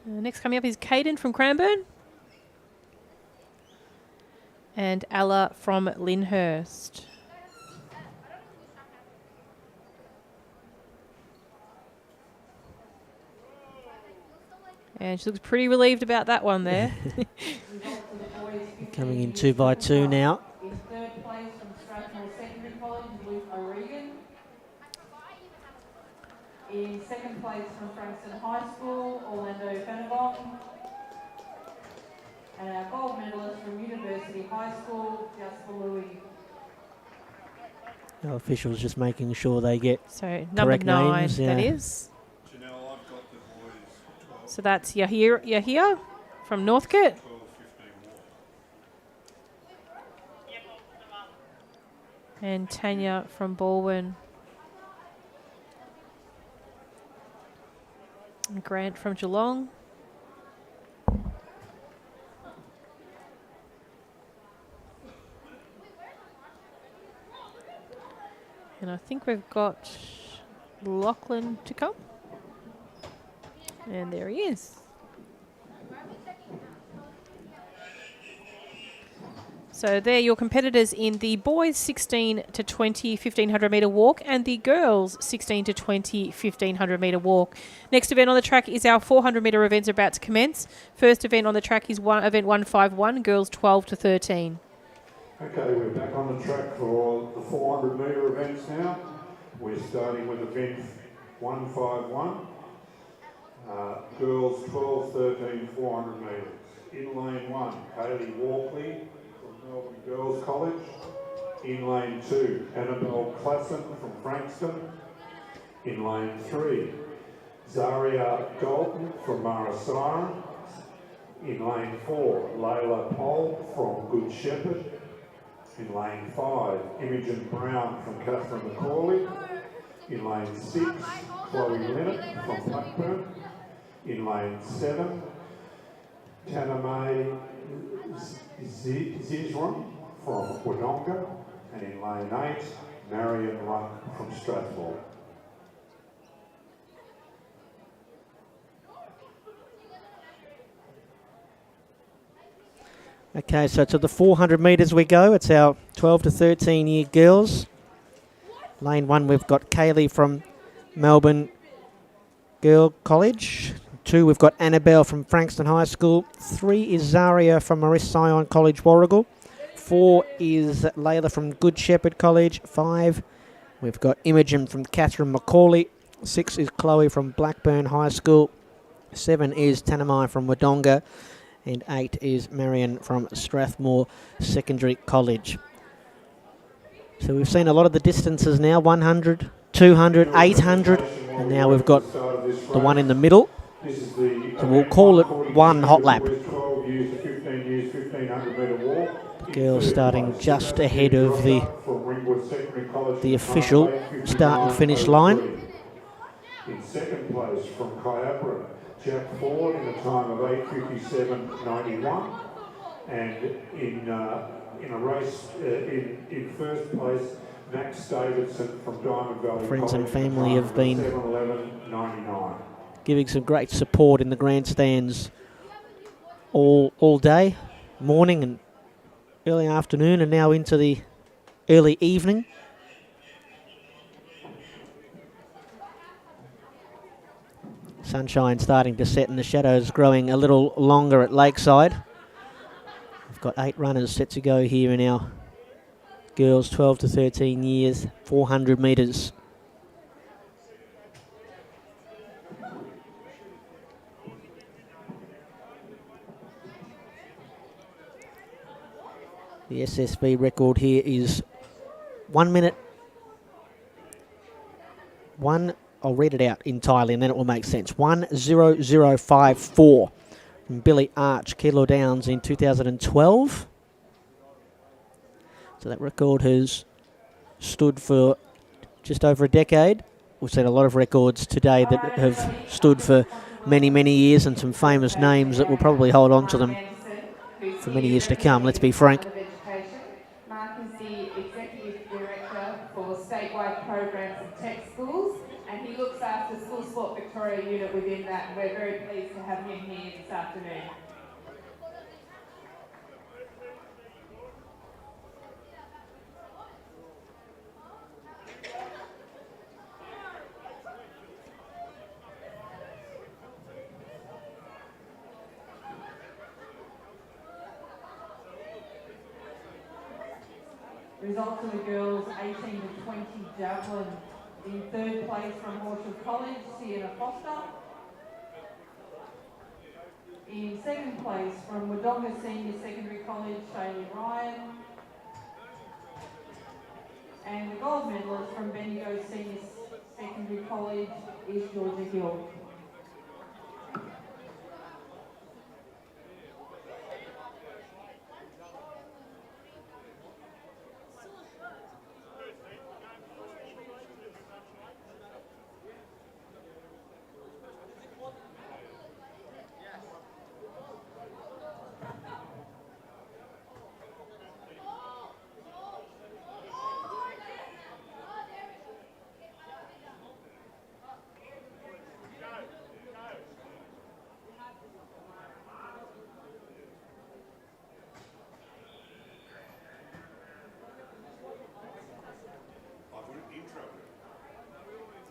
Next coming up is Caden from Cranbourne. And Ella from Lyndhurst. And she looks pretty relieved about that one there. Coming in 2 by 2 now. In third place from Strathmore Secondary College, Luke O'Regan. In second place from Frankston High School, Orlando Fenelon. And our gold medalist from University High School, Jasper Louis. Our officials just making sure they get So number correct 9, names, that yeah. is. So that's Yahia from Northcote. And Tanya from Baldwin. And Grant from Geelong. And I think we've got Lachlan to come. And there he is. So they're your competitors in the boys 16 to 20 1500 metre walk and the girls 16 to 20 1500 metre walk. Next event on the track is our 400 metre events about to commence. First event on the track is event 151, girls 12 to 13. Okay, we're back on the track for the 400 metre events now. We're starting with event 151. Girls 12, 13, 400 metres. In lane 1, Kaylee Walkley from Melbourne Girls College. In lane 2, Annabelle Klassen from Frankston. In lane 3, Zaria Dalton from Marasiran. In lane 4, Layla Poll from Good Shepherd. In lane 5, Imogen Brown from Catherine Macaulay. In lane 6, Chloe Linnett from Blackburn. In lane 7, Tanamay Zizron from Wodonga. And in lane 8, Marion Luck from Strathmore. Okay, so to the 400 metres we go. It's our 12 to 13 year girls. Lane 1, we've got Kaylee from Melbourne Girl College. 2, we've got Annabelle from Frankston High School. 3 is Zaria from Maurice Sion College, Warragul. 4 is Layla from Good Shepherd College. 5, we've got Imogen from Catherine Macaulay. 6 is Chloe from Blackburn High School. 7 is Tanamai from Wodonga. And 8 is Marion from Strathmore Secondary College. So we've seen a lot of the distances now, 100, 200, 800, and now we've got the one in the middle. So we'll call it one hot lap. The girls starting just ahead of the official start and finish line. In second place from Kyabra, Jack Ford in a time of 8:57.91, and in a race in first place, Max Davidson from Diamond Valley. Friends and College, family have been 7:11.99. giving some great support in the grandstands all day, morning and early afternoon, and now into the early evening. Sunshine starting to set and the shadows growing a little longer at Lakeside. We've got 8 runners set to go here in our girls 12 to 13 years, 400 metres. The SSV record here is 1 minute. I'll read it out entirely and then it will make sense. 1:0054 from Billy Arch, Kilo Downs in 2012. So that record has stood for just over a decade. We've seen a lot of records today that have stood for many, many years and some famous names that will probably hold on to them for many years to come, let's be frank. Mark is the Executive Director for Statewide Programs and Tech Schools, and he looks after School Sport Victoria unit within that, and we're very pleased to have him here this afternoon. Results of the girls 18 to 20 javelin. In third place from Horsham College, Sienna Foster. In second place from Wodonga Senior Secondary College, Shaylee Ryan. And the gold medalist from Bendigo Senior Secondary College is Georgia Hill.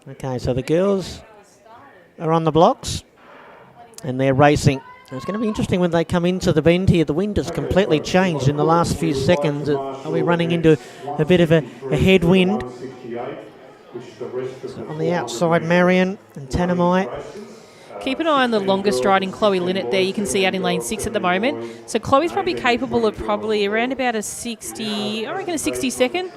Okay, so the girls are on the blocks and they're racing. It's going to be interesting when they come into the bend here. The wind has completely changed in the last few seconds. Are we running into a bit of a headwind? So on the outside, Marion and Tanamite. Keep an eye on the longest striding Chloe Linnett there. You can see out in lane 6 at the moment. So Chloe's probably capable of probably around about a 60, I reckon a 60-second.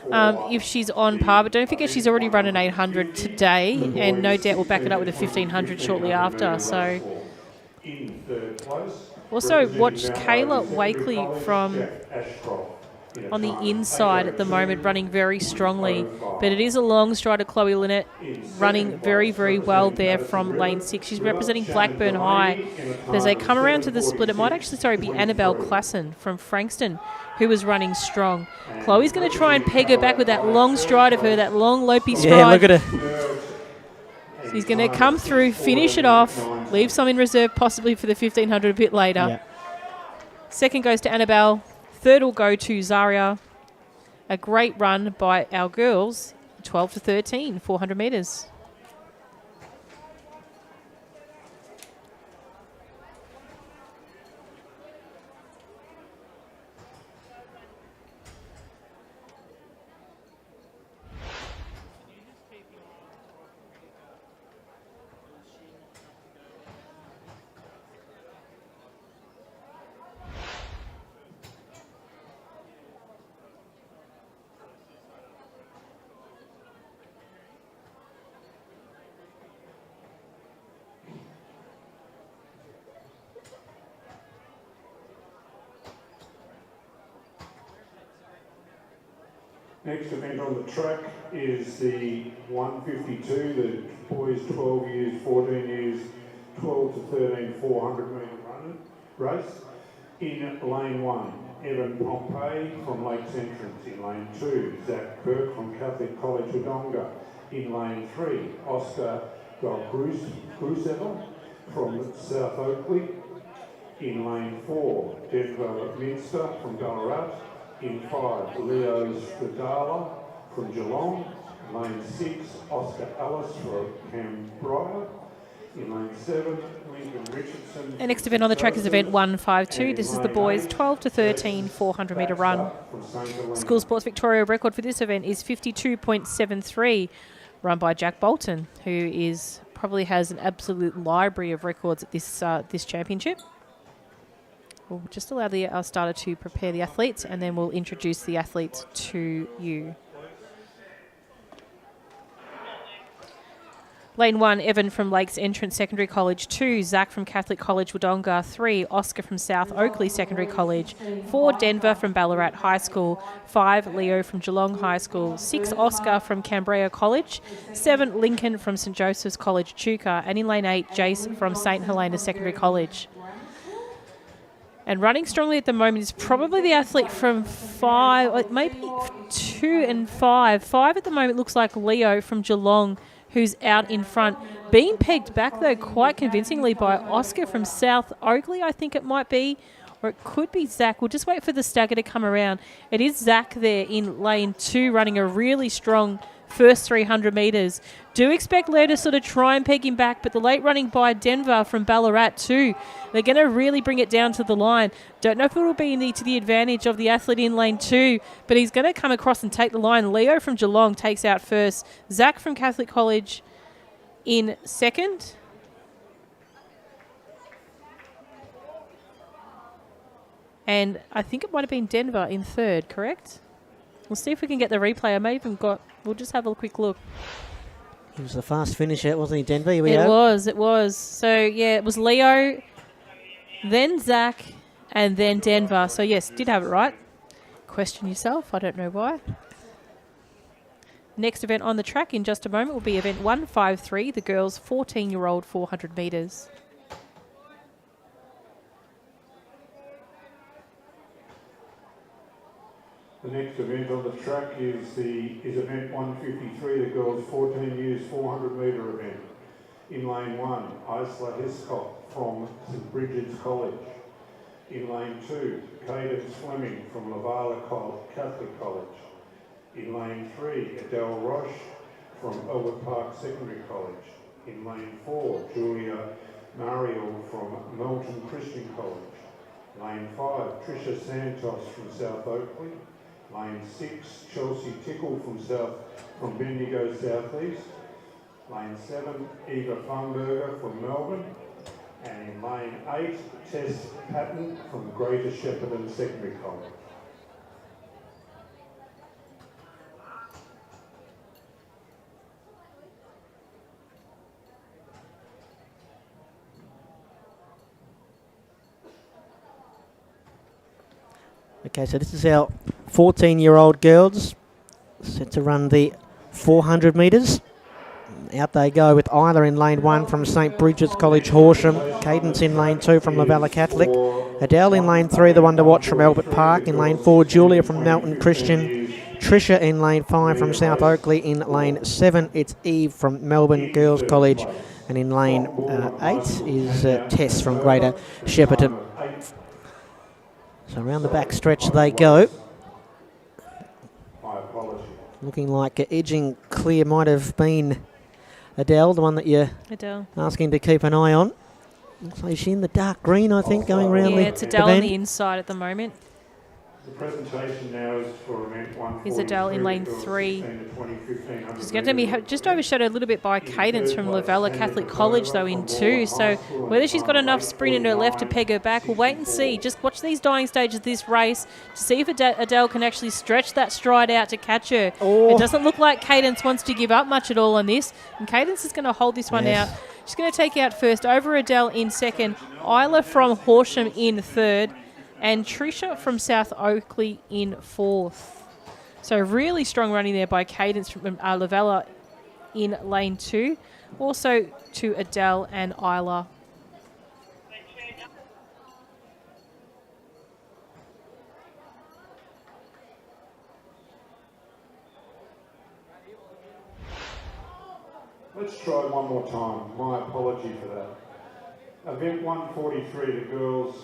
If she's on par, but don't forget she's already run an 800 today, and no doubt we'll back it up with a 1500 shortly after. So, also watch Kayla Wakely from on the inside at the moment, running very strongly. But it is a long strider, Chloe Linnett, running very, very well there from lane 6. She's representing Blackburn High. But as they come around to the split, it might actually, be Annabelle Klassen from Frankston, who was running strong. Chloe's going to try and peg her back with that long stride of her, that long lopey stride. Yeah, look at her. She's going to come through, finish it off, leave some in reserve possibly for the 1500 a bit later. Yeah. Second goes to Annabelle. Third will go to Zaria. A great run by our girls, 12 to 13, 400 metres. Next event on the track is the 152, the boys 12 years, 14 years, 12 to 13, 400 metre race. In lane 1, Evan Pompey from Lakes Entrance. In lane 2, Zach Kirk from Catholic College Wodonga. In lane 3, Oscar Grusever from South Oakley. In lane 4, Denver Minster from Ballarat. In 5, Leo Stradala from Geelong. Lane 6, Oscar Ellis from Canberra. In lane 7, Lincoln Richardson. The next event on the track is event 152. This is the boys 12 to 13 400 metre run. School Sports Victoria record for this event is 52.73, run by Jack Bolton, who probably has an absolute library of records at this championship. We'll just allow our starter to prepare the athletes, and then we'll introduce the athletes to you. Lane 1, Evan from Lakes Entrance Secondary College. 2, Zach from Catholic College Wodonga. 3, Oscar from South Oakley Secondary College. 4, Denver from Ballarat High School. 5, Leo from Geelong High School. 6, Oscar from Canberra College. 7, Lincoln from St Joseph's College Chuka. And in lane 8, Jace from St Helena Secondary College. And running strongly at the moment is probably the athlete from 5, maybe 2 and 5. 5 at the moment looks like Leo from Geelong, who's out in front. Being pegged back, though, quite convincingly by Oscar from South Oakley, I think it might be. Or it could be Zach. We'll just wait for the stagger to come around. It is Zach there in lane 2 running a really strong first 300 metres. Do expect Leah to sort of try and peg him back, but the late running by Denver from Ballarat too. They're going to really bring it down to the line. Don't know if it will be to the advantage of the athlete in lane 2, but he's going to come across and take the line. Leo from Geelong takes out first. Zach from Catholic College in second. And I think it might have been Denver in third, correct? We'll see if we can get the replay. I may even we'll just have a quick look. He was the fast finisher, wasn't he, Denver? Here we It go. was. So, yeah, it was Leo, then Zach, and then Denver. So, yes, did have it right. Question yourself. I don't know why. Next event on the track in just a moment will be event 153, the girls' 14-year-old 400 metres. The next event on the track is event 153, the girls 14 years 400 metre event. In lane 1, Isla Hiscott from St Bridget's College. In lane 2, Cadence Fleming from Lavala Catholic College. In lane 3, Adele Roche from Albert Park Secondary College. In lane 4, Julia Mariel from Melton Christian College. Lane 5, Tricia Santos from South Oakley. Lane 6, Chelsea Tickle from Bendigo South East. Lane 7, Eva Funberger from Melbourne. And in lane 8, Tess Patton from Greater Shepparton Secondary College. Okay, so this is our 14-year-old girls set to run the 400 metres. Out they go with Isla in lane 1 from St Bridget's College Horsham, Cadence in lane 2 from Lavala Catholic, Adele in lane 3, the one to watch from Albert Park, in lane 4 Julia from Melton Christian, Tricia in lane 5 from South Oakley, in lane 7 it's Eve from Melbourne Girls College, and in lane 8 is Tess from Greater Shepparton. So around the back stretch they go. Looking like edging clear might have been Adele, the one that you're asking to keep an eye on. Looks like she's in the dark green, I think, going around the it's Adele event. on the inside at the moment. The presentation now is for event 143. Is Adele in lane 3. She's going to be just overshadowed a little bit by Cadence from Lavala Catholic College, though, in 2. So whether she's got enough sprint in her left to peg her back, we'll wait and see. Just watch these dying stages of this race to see if Adele can actually stretch that stride out to catch her. It doesn't look like Cadence wants to give up much at all on this, and Cadence is going to hold this one out. She's going to take out first, over Adele in second, Isla from Horsham in third, and Tricia from South Oakley in fourth. So really strong running there by Cadence from Lavala in lane 2. Also to Adele and Isla. Let's try one more time. My apology for that. Event 143, the girls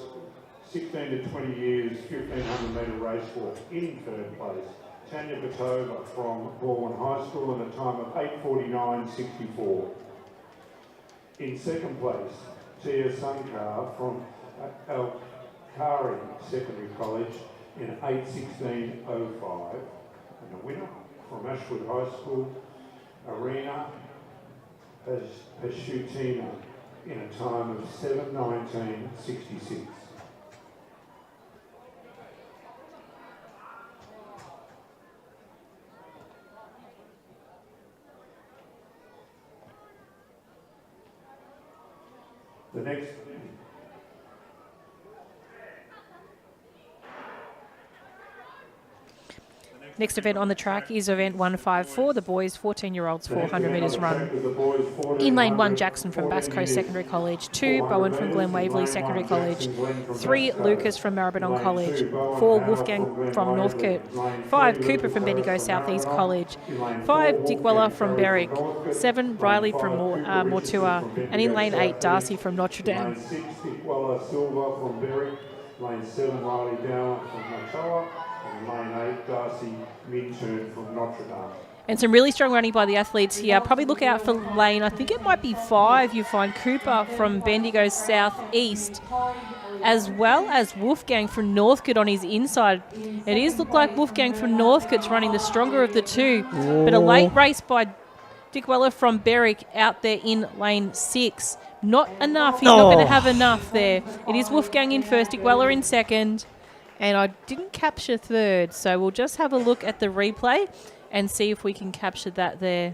16 to 20 years, 1500 metre race walk. In third place, Tanya Petova from Baldwin High School in a time of 8:49.64. In second place, Tia Sunkar from Alkari Secondary College in 8:16.05. And the winner from Ashwood High School, Arena Pashutina in a time of 7:19.66. The next event on the track is event 154, the boys 14-year-olds 400 metres run. In lane 1, Jackson from Bass Coast Secondary College, 2, Bowen from Glen Waverley Secondary College, 3, Lucas from Maribyrnong College, 4, Wolfgang from Northcote, 5, Cooper from Bendigo South East College, 5, Dick Weller from Berwick, 7, Riley from Mortua, and in lane 8, Darcy from Notre Dame. Lane 6, Dick Weller Silva from Berwick, lane 7, Riley Dower from Mortua, and lane 8, Darcy Midturn from Notre Dame. And some really strong running by the athletes here. Probably look out for lane, I think it might be 5. You find Cooper from Bendigo Southeast, as well as Wolfgang from Northcote on his inside. It is look like Wolfgang from Northcote's running the stronger of the two. But a late race by Dick Weller from Berwick out there in lane 6. Not enough. He's not going to have enough there. It is Wolfgang in first, Dick Weller in second. And I didn't capture third, so we'll just have a look at the replay and see if we can capture that there.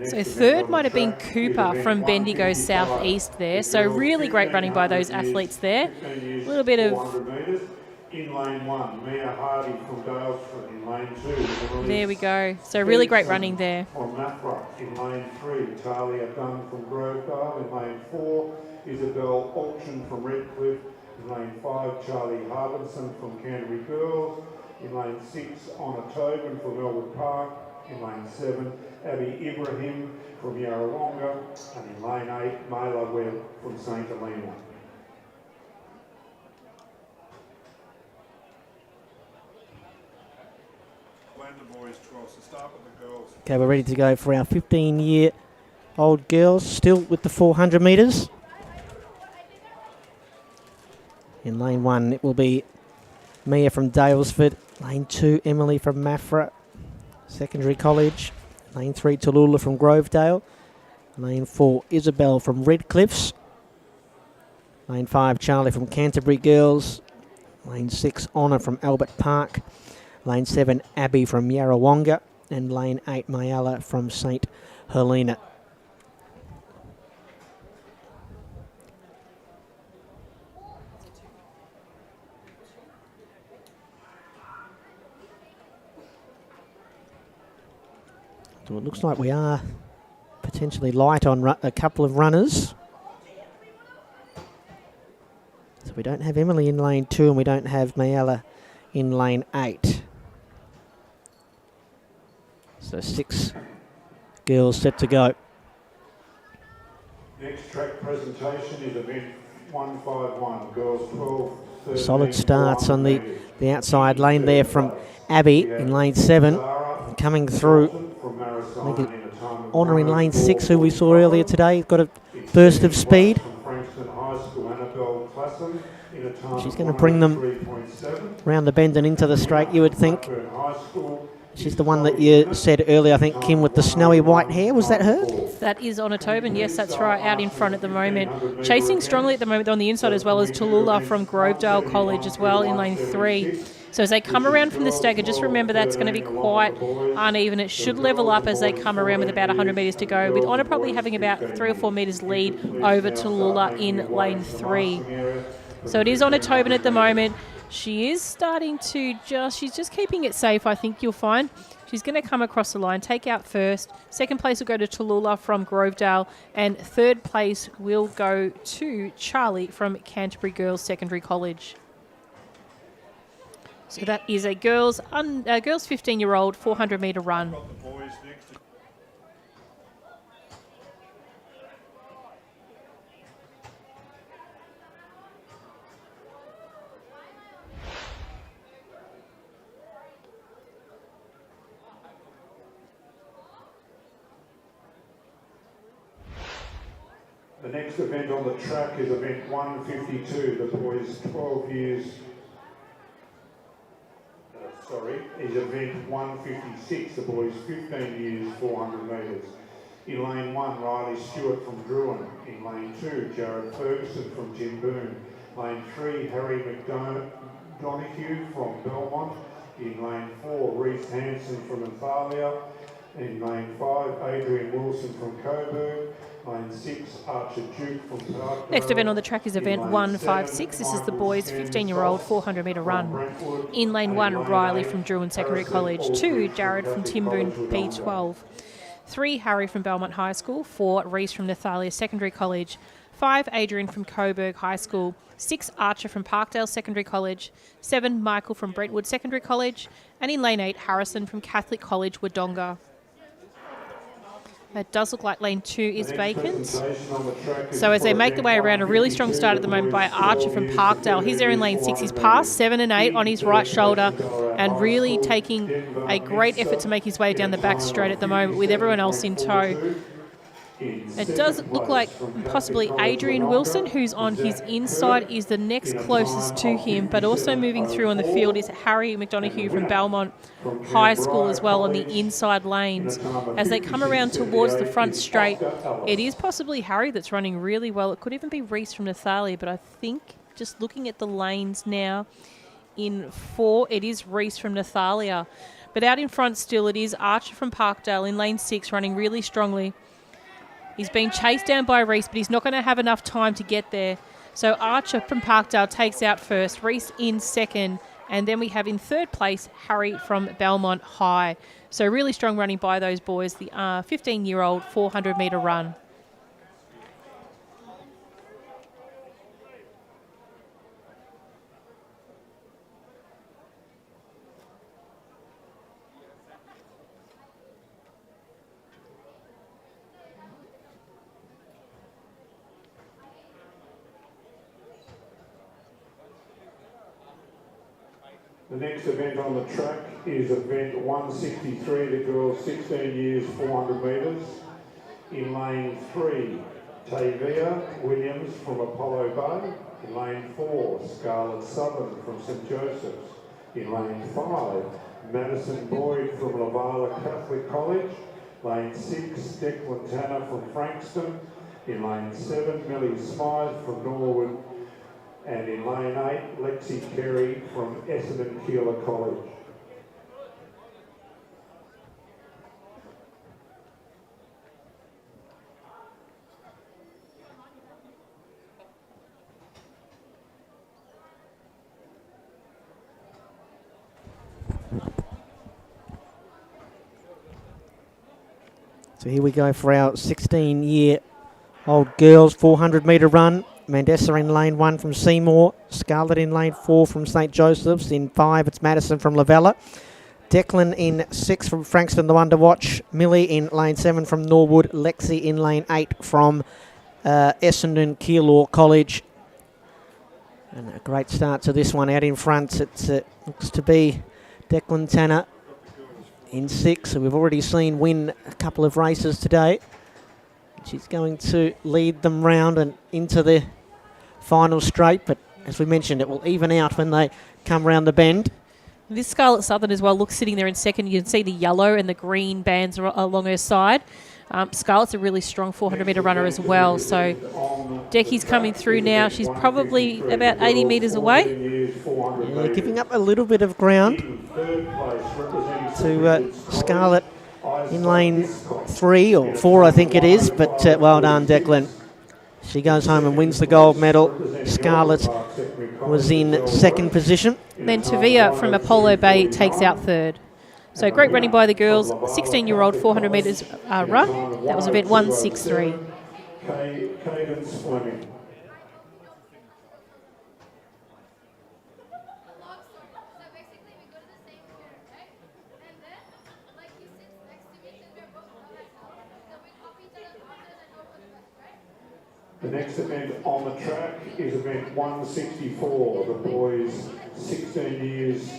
So third might have been Cooper from Bendigo Southeast there. So really great running by those athletes there. A little bit of... In lane 1, Mia Hardy from Dalesford. In lane 2, there we go. So really great running there. From Mathra. In lane 3, Talia Dunn from Grovedale. In lane 4, Isabel Auction from Redcliffe. In lane 5, Charlie Harbinson from Canterbury Girls. In lane 6, Honor Tobin from Elwood Park. In lane 7, Abby Ibrahim from Yarrawonga. And in lane 8, Mayla Webb from St Helena. Okay, we're ready to go for our 15-year-old girls, still with the 400 metres. In lane 1, it will be Mia from Dalesford. Lane 2, Emily from Mathra Secondary College. Lane 3, Tallulah from Grovedale. Lane 4, Isabel from Redcliffs. Lane 5, Charlie from Canterbury Girls. Lane 6, Honor from Albert Park. Lane 7, Abby from Yarrawonga. And lane 8, Mayala from St Helena. So it looks like we are potentially light on a couple of runners. So we don't have Emily in lane 2 and we don't have Mayala in lane 8. So 6 girls set to go. Next track presentation is event 151, girls 12, 13, solid starts on the outside lane there from Abby in lane 7. Coming through, Honor in lane 6, who we saw earlier today, got a burst of speed. She's going to bring them round the bend and into the straight, you would think. She's the one that you said earlier, I think, Kim, with the snowy white hair. Was that her? That is Honor Tobin. Yes, that's right, out in front at the moment. Chasing strongly at the moment on the inside, as well as Tallulah from Grovedale College as well in lane 3. So as they come around from the stagger, just remember that's going to be quite uneven. It should level up as they come around with about 100 metres to go, with Honor probably having about 3 or 4 metres lead over Tallulah in lane 3. So it is Honor Tobin at the moment. She is starting to she's just keeping it safe, I think you'll find. She's going to come across the line, take out first. Second place will go to Tallulah from Grovedale. And third place will go to Charlie from Canterbury Girls Secondary College. So that is a girls 15-year-old 400-metre run. The next event on the track is event 152, the boys 12 years, is event 156, the boys 15 years, 400 metres. In lane 1, Riley Stewart from Druin. In lane 2, Jared Ferguson from Jimboon. Lane 3, Harry McDonoghue from Belmont. In lane 4, Reese Hanson from Athalia. In lane 5, Adrian Wilson from Coburg. Lane 6, Archer Duke from Parkdale. Next event on the track is event 156. This is the boys' 15-year-old 400-metre run. In lane 1, Riley from Druin Secondary College. 2, Jared from Timboon P12. 3, Harry from Belmont High School. 4, Reese from Nathalia Secondary College. 5, Adrian from Coburg High School. 6, Archer from Parkdale Secondary College. 7, Michael from Brentwood Secondary College. And in lane 8, Harrison from Catholic College Wodonga. It does look like lane 2 is vacant. So as they make their way around, a really strong start at the moment by Archer from Parkdale. He's there in lane 6. He's passed 7 and 8 on his right shoulder and really taking a great effort to make his way down the back straight at the moment with everyone else in tow. It does look like possibly Adrian Wilson, who's on his inside, is the next closest to him, but also moving through on the field is Harry McDonough from Belmont High School as well on the inside lanes. As they come around towards the front straight, it is possibly Harry that's running really well. It could even be Reese from Nathalia, but I think just looking at the lanes now, in 4, it is Reese from Nathalia. But out in front still, it is Archer from Parkdale in lane 6 running really strongly. He's been chased down by Reese, but he's not going to have enough time to get there. So Archer from Parkdale takes out first, Reese in second, and then we have in third place Harry from Belmont High. So really strong running by those boys, the 15-year-old 400-metre run. The next event on the track is event 163, the girls 16 years, 400 metres. In lane 3, Tavia Williams from Apollo Bay. In lane 4, Scarlett Southern from St Joseph's. In lane 5, Madison Boyd from Lavala Catholic College. Lane 6, Declan Tanner from Frankston. In lane 7, Millie Smythe from Norwood. And in lane 8, Lexi Carey from Essendon Keeler College. So here we go for our 16-year-old girls 400-metre run. Mandessa in lane 1 from Seymour. Scarlett in lane 4 from St Joseph's. In 5, it's Madison from Lavella. Declan in 6 from Frankston, the one to watch. Millie in lane 7 from Norwood. Lexi in lane 8 from Essendon Keilor College. And a great start to this one out in front. It looks to be Declan Tanner in 6, who we've already seen win a couple of races today. She's going to lead them round and into the final straight, but as we mentioned, it will even out when they come round the bend. This Scarlett Southern as well looks sitting there in second. You can see the yellow and the green bands along her side. Scarlett's a really strong 400-metre runner as well. So Decky's coming through now. She's probably about 80 metres away. Yeah, giving up a little bit of ground to Scarlett in lane 3 or 4, I think it is. But well done, Declan. She goes home and wins the gold medal. Scarlett was in second position. Then Tavia from Apollo Bay takes out third. So great running by the girls. 16-year-old 400 metres run. That was event 163. Caden Swimming. The next event on the track is event 164, the boys 16 years,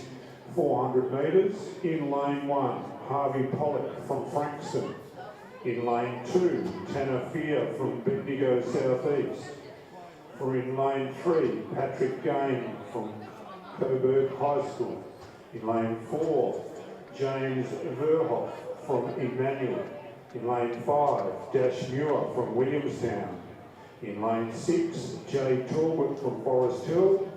400 metres. In lane 1, Harvey Pollock from Frankston. In lane 2, Tanner Fear from Bendigo Southeast. For in lane 3, Patrick Gain from Coburg High School. In lane 4, James Verhoff from Emmanuel. In lane 5, Dash Muir from Williamstown. In lane 6, Jay Talbot from Forest Hill.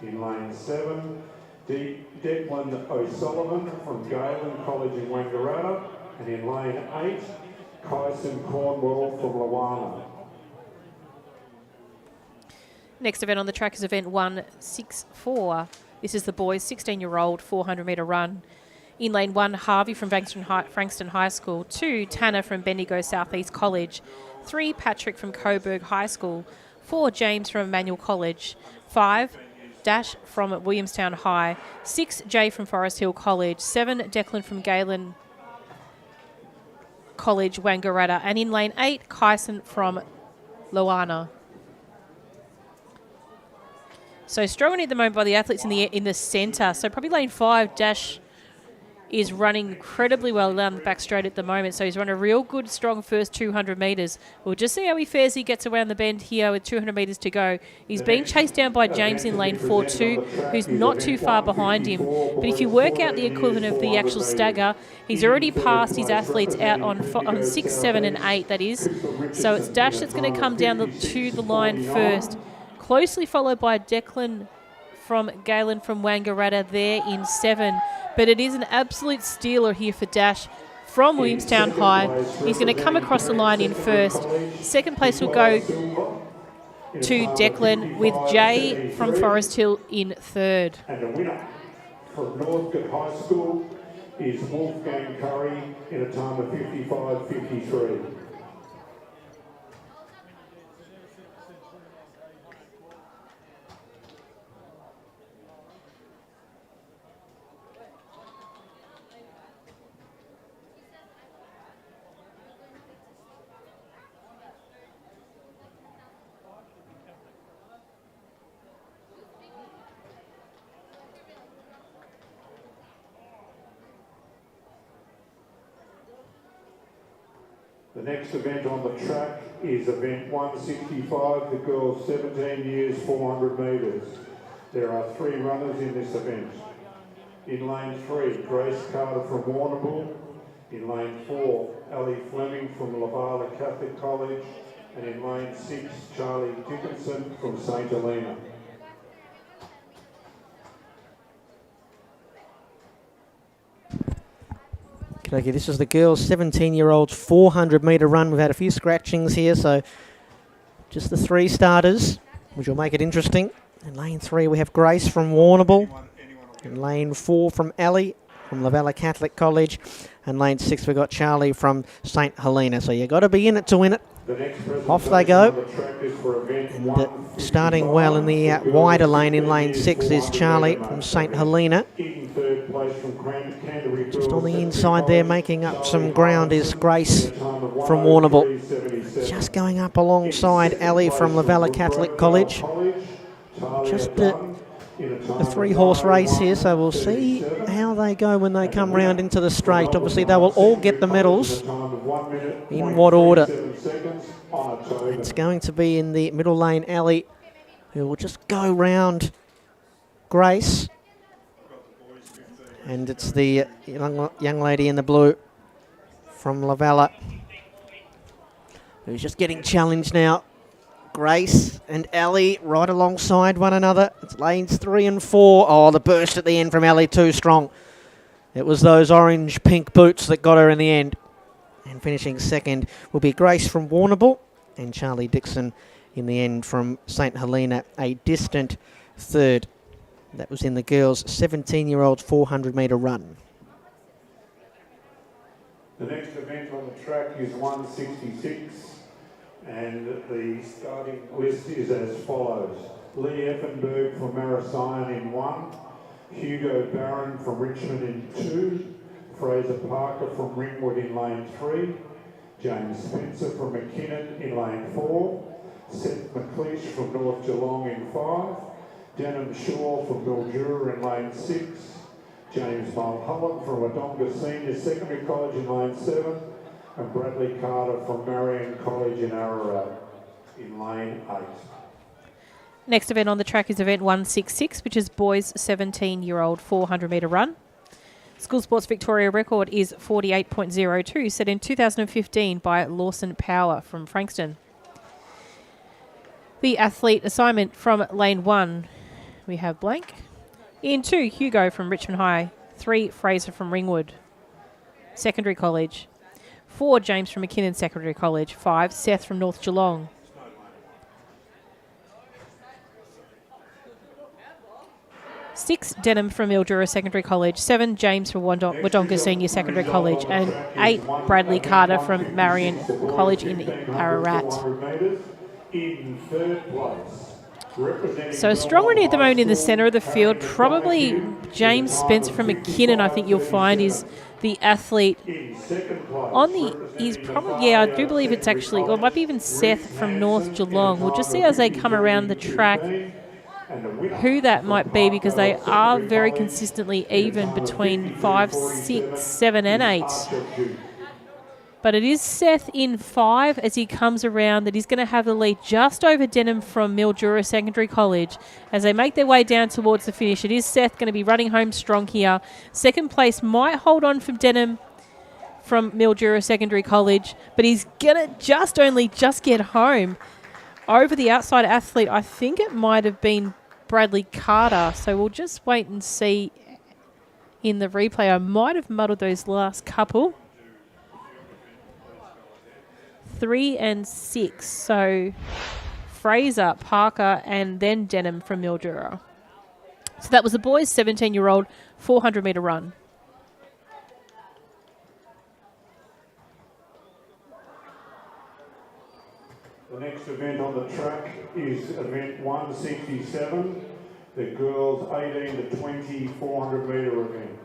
In lane 7, Declan O'Sullivan from Galen College in Wangaratta. And in lane 8, Kyson Cornwell from Lawana. Next event on the track is event 164. This is the boys' 16-year-old 400-metre run. In lane 1, Harvey from Frankston High School. 2, Tanner from Bendigo Southeast College. 3, Patrick from Coburg High School. 4, James from Emmanuel College. 5, Dash from Williamstown High. 6, Jay from Forest Hill College. 7, Declan from Galen. College, Wangaratta. And in lane 8, Kyson from Loana. So strong at the moment by the athletes in the centre. So probably lane 5, Dash is running incredibly well down the back straight at the moment. So he's run a real good, strong first 200 metres. We'll just see how he fares. He gets around the bend here with 200 metres to go. He's being chased down by James in lane 4 too, who's not too far behind him. But if you work out the equivalent of the actual stagger, he's already passed his athletes out on 6, 7 and 8, that is. So it's Dash that's going to come down to the line first. Closely followed by Declan from Galen from Wangaratta there in 7. But it is an absolute stealer here for Dash from Williamstown High. He's going to come across the line in first. Second place will go to Declan, with Jay from Forest Hill in third. And the winner from Northcote High School is Wolfgang Curry in a time of 55.53. The next event on the track is event 165, the girls 17 years, 400 metres. There are 3 runners in this event. In lane 3, Grace Carter from Warrnambool. In lane 4, Ali Fleming from Lavala Catholic College. And in lane 6, Charlie Dickinson from St Helena. Okay, this is the girls' 17-year-olds 400-metre run. We've had a few scratchings here, so just the 3 starters, which will make it interesting. In lane 3, we have Grace from Warrnambool. In lane 4 from Ali from Lavala Catholic College. And lane 6, we've got Charlie from St Helena. So you've got to be in it to win it. Off they go. And starting well in the wider lane in lane 6 is Charlie from St Helena. Just on the inside there, making up some ground, is Grace from Warrnambool. Just going up alongside Ali from Lavala Catholic College. Just a 3-horse race here, so we'll see how they go when they come round into the straight. Obviously, they will all get the medals. In what order? It's going to be in the middle lane, Ali, who will just go round Grace. And it's the young lady in the blue from Lavala who's just getting challenged now. Grace and Ali right alongside one another. It's lanes 3 and 4. Oh, the burst at the end from Ali, too strong. It was those orange-pink boots that got her in the end. And finishing second will be Grace from Warrnambool and Charlie Dixon in the end from St Helena, a distant third. That was in the girls' 17-year-olds 400-metre run. The next event on the track is 166, and the starting list is as follows. Lee Effenberg from Marasian in 1, Hugo Barron from Richmond in 2, Fraser Parker from Ringwood in lane 3, James Spencer from McKinnon in lane 4, Seth McLeish from North Geelong in 5, Denham Shaw from Mildura in lane 6, James Mulholland from Wodonga Senior Secondary College in lane 7, and Bradley Carter from Marion College in Ararat in lane 8. Next event on the track is event 166, which is boys 17-year-old 400-metre run. School Sports Victoria record is 48.02, set in 2015 by Lawson Power from Frankston. The athlete assignment from lane 1, we have blank. In 2, Hugo from Richmond High. 3, Fraser from Ringwood Secondary College. 4, James from McKinnon Secondary College. 5, Seth from North Geelong. 6, Denham from Mildura Secondary College. 7, James from Wodonga Senior Secondary College. And 8, Bradley Carter from Marion College in Ararat. In third place So a strong running at the moment in the centre of the field. Probably James Spencer from McKinnon, I think you'll find, is the athlete on the, he's probably, I do believe it's actually, or it might be even Seth from North Geelong. We'll just see as they come around the track who that might be, because they are very consistently even between 5, 6, 7 and 8. But it is Seth in 5 as he comes around that he's going to have the lead just over Denham from Mildura Secondary College. As they make their way down towards the finish, it is Seth going to be running home strong here. Second place might hold on from Denham from Mildura Secondary College, but he's going to just get home. Over the outside athlete, I think it might have been Bradley Carter. So we'll just wait and see in the replay. I might have muddled those last couple. 3 and 6. So Fraser, Parker, and then Denham from Mildura. So that was the boys' 17-year-old 400-metre run. The next event on the track is event 167, the girls 18 to 20 400-metre event.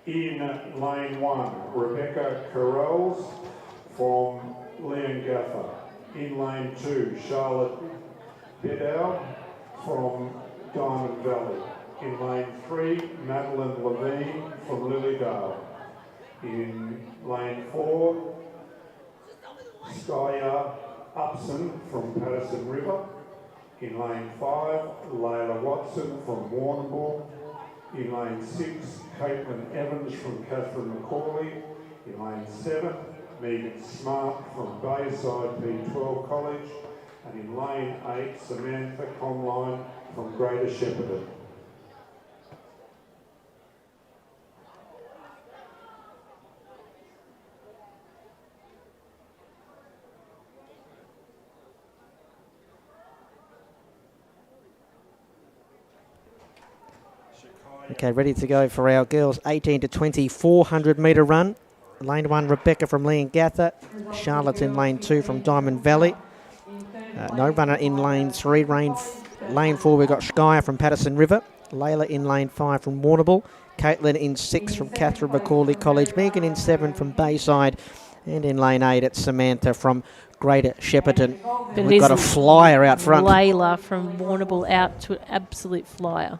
In lane 1, Rebecca Carrells from Leongatha. In lane 2, Charlotte Bedow from Diamond Valley. In lane 3, Madeline Levine from Lilydale. In lane 4, Skya Upson from Patterson River. In lane 5, Layla Watson from Warrnambool. In lane 6, Caitlin Evans from Catherine Macaulay. In lane 7, Megan Smart from Bayside P12 College. And in lane 8, Samantha Conline from Greater Shepparton. Okay, ready to go for our girls 18 to 20 400-metre run. Lane 1, Rebecca from Leongatha. Charlotte's in lane 2 from Diamond Valley. No runner in lane 3. Lane 4, we've got Skya from Patterson River. Layla in lane 5 from Warrnambool. Caitlin in 6 from Catherine Macaulay College. Megan in 7 from Bayside. And in lane 8, it's Samantha from Greater Shepparton. We've got a flyer out front. Layla from Warrnambool out to an absolute flyer.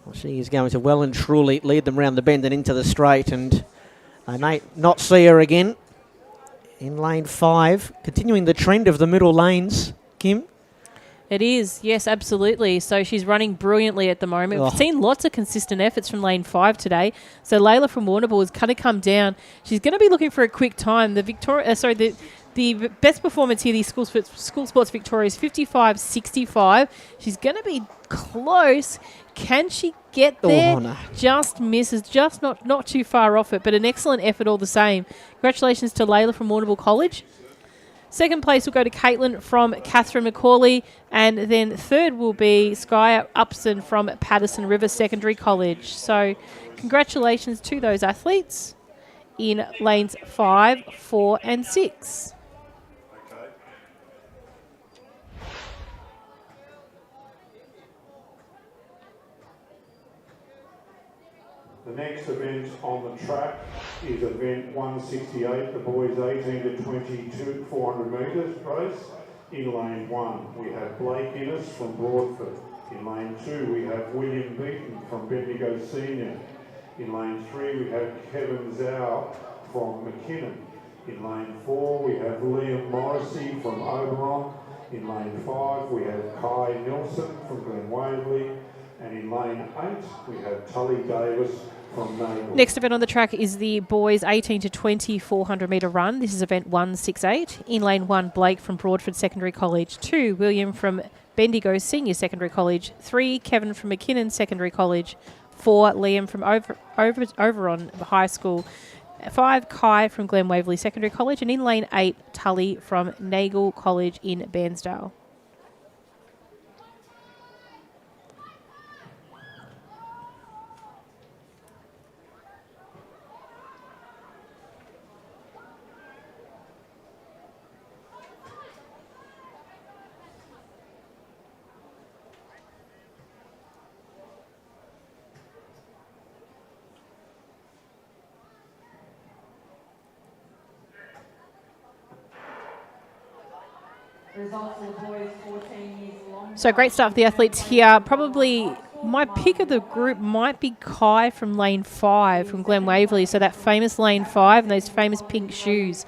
Well, she is going to well and truly lead them round the bend and into the straight, and they may not see her again. In lane 5, continuing the trend of the middle lanes, Kim. It is, yes, absolutely. So she's running brilliantly at the moment. We've seen lots of consistent efforts from lane 5 today. So Layla from Warrnambool is going to come down. She's going to be looking for a quick time. The best performance here, the School Sports Victoria, is 55.65. She's going to be close. Can she get there? Oh, no. Just misses, just not too far off it, but an excellent effort all the same. Congratulations to Layla from Warrnambool College. Second place will go to Caitlin from Catherine Macaulay, and then third will be Skya Upson from Patterson River Secondary College. So congratulations to those athletes in lanes 5, 4 and 6. The next event on the track is event 168, the boys 18 to 22 400 metres race. In lane 1, we have Blake Innes from Broadford. In lane 2, we have William Beaton from Bendigo Senior. In lane 3, we have Kevin Zhao from McKinnon. In lane 4, we have Liam Morrissey from Oberon. In lane 5, we have Kai Nelson from Glen Waverley. And in lane 8, we have Tully Davis from Naval. Next event on the track is the boys 18 to 20 400-metre run. This is event 168. In lane 1, Blake from Broadford Secondary College. 2, William from Bendigo Senior Secondary College. 3, Kevin from McKinnon Secondary College. 4, Liam from Oberon High School. 5, Kai from Glen Waverley Secondary College. And in lane 8, Tully from Nagle College in Bairnsdale. Results of the boys 14 years long. So great start for the athletes here. Probably my pick of the group might be Kai from lane 5 from Glen Waverley. So that famous lane 5 and those famous pink shoes.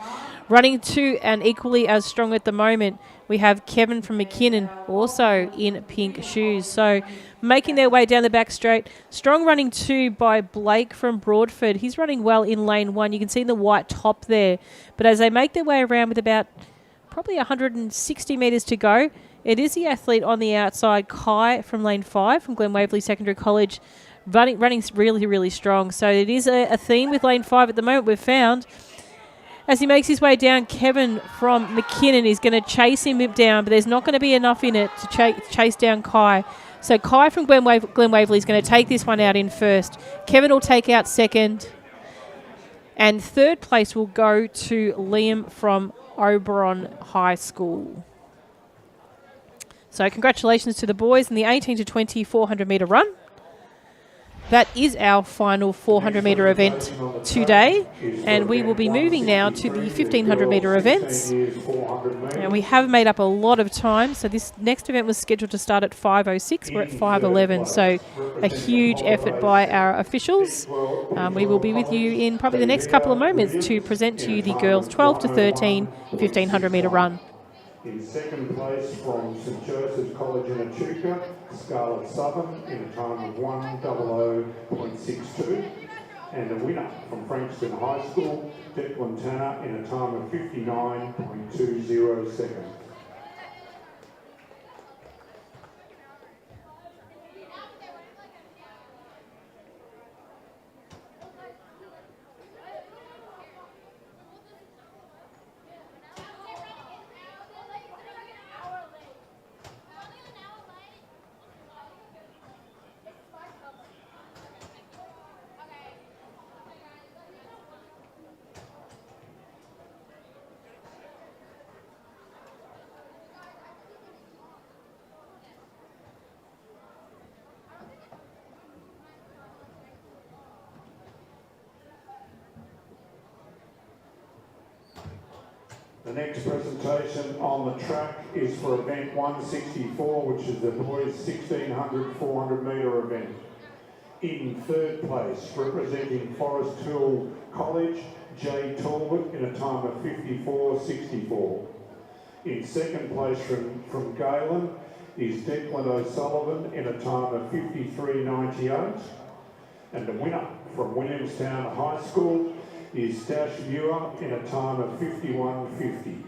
Running 2 and equally as strong at the moment, we have Kevin from McKinnon also in pink shoes. So making their way down the back straight. Strong running 2 by Blake from Broadford. He's running well in lane 1. You can see the white top there. But as they make their way around with about probably 160 metres to go, it is the athlete on the outside, Kai from lane 5 from Glen Waverley Secondary College, running really, really strong. So it is a theme with lane 5 at the moment we've found. As he makes his way down, Kevin from McKinnon is going to chase him down, but there's not going to be enough in it to chase down Kai. So Kai from Glen Waverley is going to take this one out in first. Kevin will take out second. And third place will go to Liam from Oberon High School. So congratulations to the boys in the 18 to 20 400 metre run. That is our final 400 metre event today, and we will be moving now to the 1500 metre events. And we have made up a lot of time, so this next event was scheduled to start at 5:06. We're at 5:11, so a huge effort by our officials. We will be with you in probably the next couple of moments to present to you the girls 12 to 13 1500 metre run. In second place from St Joseph's College in Echuca, Scarlett Southern in a time of 1:00.62. And the winner from Frankston High School, Declan Tanner, in a time of 59.20 seconds. The next presentation on the track is for event 164, which is the boys 1600 400 metre event. In third place, representing Forest Hill College, Jay Talbot in a time of 54.64. In second place from Galen is Declan O'Sullivan in a time of 53.98. And the winner from Williamstown High School is Dash Muir in a time of 51.50.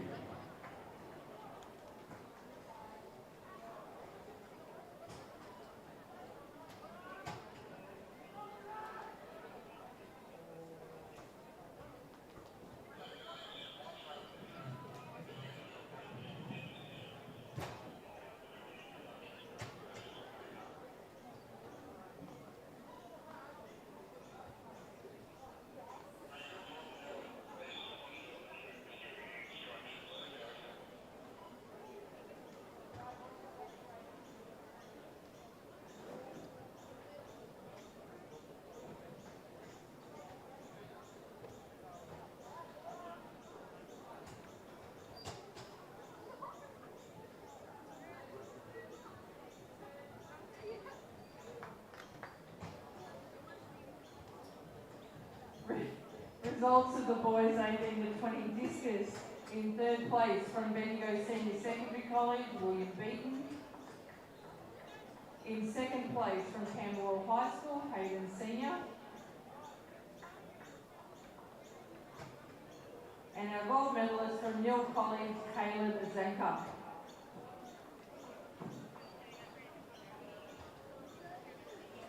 Results of the boys 18 to 20 discus. In third place from Bendigo Senior Secondary College, William Beaton. In second place from Camberwell High School, Hayden Senior. And our gold medalist from Nil College, Caleb Zanka.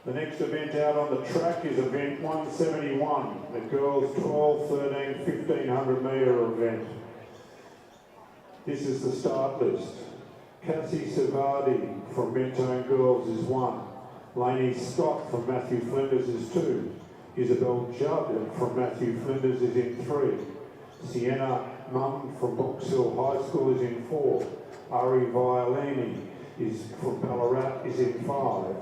The next event out on the track is event 171, the girls 12, 13, 1500 metre event. This is the start list. Cassie Savardi from Mentone Girls is 1. Lainey Scott from Matthew Flinders is 2. Isabel Judd from Matthew Flinders is in 3. Sienna Munn from Box Hill High School is in 4. Ari Violini is from Ballarat is in 5.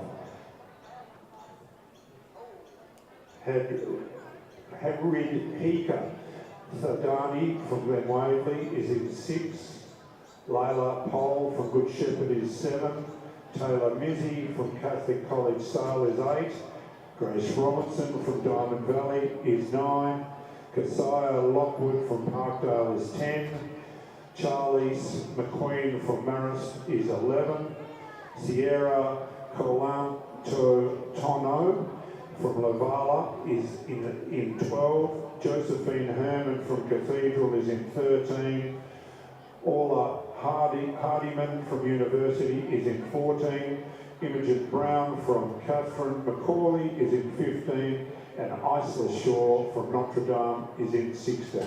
Hagrid Hika Thadani from Glen Waverley is in 6. Layla Pole from Good Shepherd is 7. Taylor Mizzy from Catholic College Sale is 8. Grace Robinson from Diamond Valley is 9. Keziah Lockwood from Parkdale is 10. Charlize McQueen from Marist is 11. Sierra Colantono from Lavala is in 12. Josephine Herman from Cathedral is in 13. Orla Hardiman from University is in 14. Imogen Brown from Catherine Macaulay is in 15. And Isla Shaw from Notre Dame is in 16.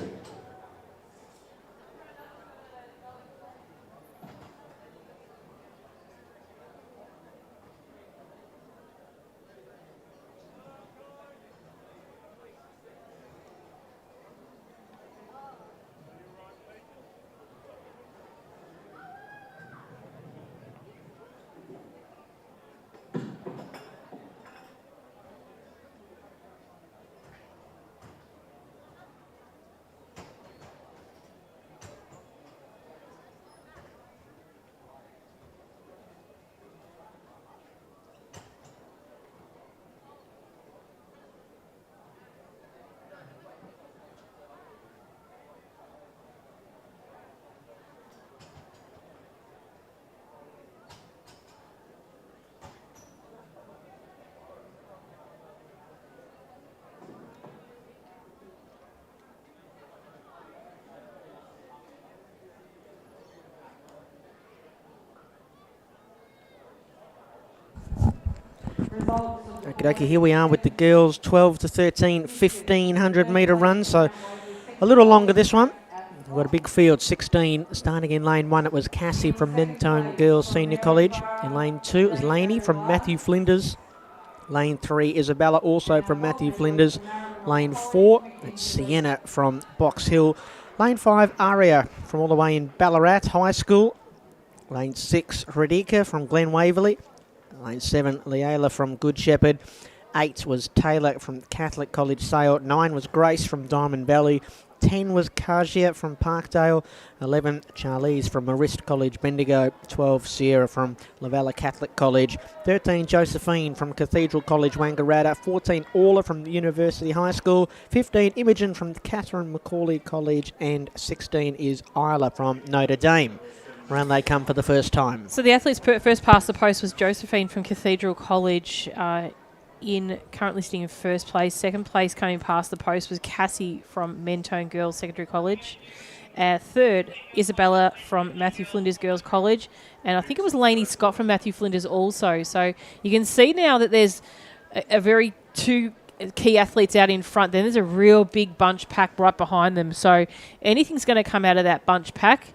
Okay, here we are with the girls, 12 to 13, 1500 metre run, so a little longer this one. We've got a big field, 16 starting in lane 1. It was Cassie from Mentone Girls Senior College. In lane 2 it was Laney from Matthew Flinders. Lane 3 Isabella, also from Matthew Flinders. Lane 4 it's Sienna from Box Hill. Lane 5 Aria from all the way in Ballarat High School. Lane 6 Radika from Glen Waverley. Lane 7, Leela from Good Shepherd. 8 was Taylor from Catholic College Sale. 9 was Grace from Diamond Valley. 10 was Kajia from Parkdale. 11, Charlize from Marist College Bendigo. 12, Sierra from Lavella Catholic College. 13, Josephine from Cathedral College Wangaratta. 14, Orla from University High School. 15, Imogen from Catherine Macaulay College. And 16 is Isla from Notre Dame. Round they come for the first time. So the athletes first past the post was Josephine from Cathedral College, currently sitting in first place. Second place coming past the post was Cassie from Mentone Girls Secondary College. Third, Isabella from Matthew Flinders Girls College. And I think it was Lainey Scott from Matthew Flinders also. So you can see now that there's a very two key athletes out in front. Then there's a real big bunch pack right behind them. So anything's going to come out of that bunch pack.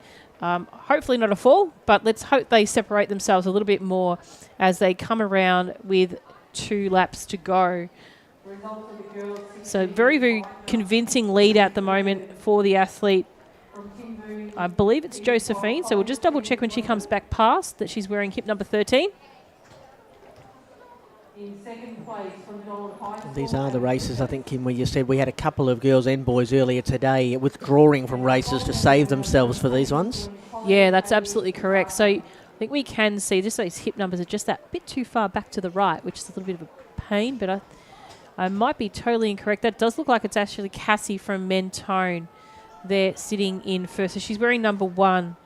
Hopefully not a fall, but let's hope they separate themselves a little bit more as they come around with 2 laps to go. So very, very convincing lead at the moment for the athlete. I believe it's Josephine, so we'll just double check when she comes back past that she's wearing hip number 13. These are the races, I think, Kim, where you said we had a couple of girls and boys earlier today withdrawing from races to save themselves for these ones. Yeah, that's absolutely correct. So I think we can see just those hip numbers are just that bit too far back to the right, which is a little bit of a pain, but I might be totally incorrect. That does look like it's actually Cassie from Mentone there sitting in first. So she's wearing number 1.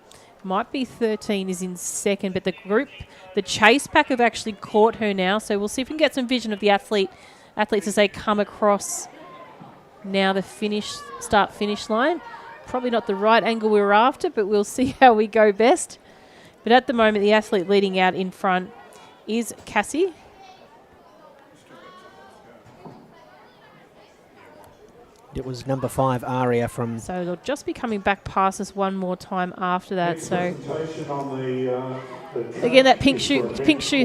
Might be 13 is in second, but the chase pack have actually caught her now. So we'll see if we can get some vision of the athletes as they come across now the start-finish line. Probably not the right angle we were after, but we'll see how we go best. But at the moment, the athlete leading out in front is Cassie. It was number 5, Aria from... So they'll just be coming back past us one more time after that. So again, that pink shoe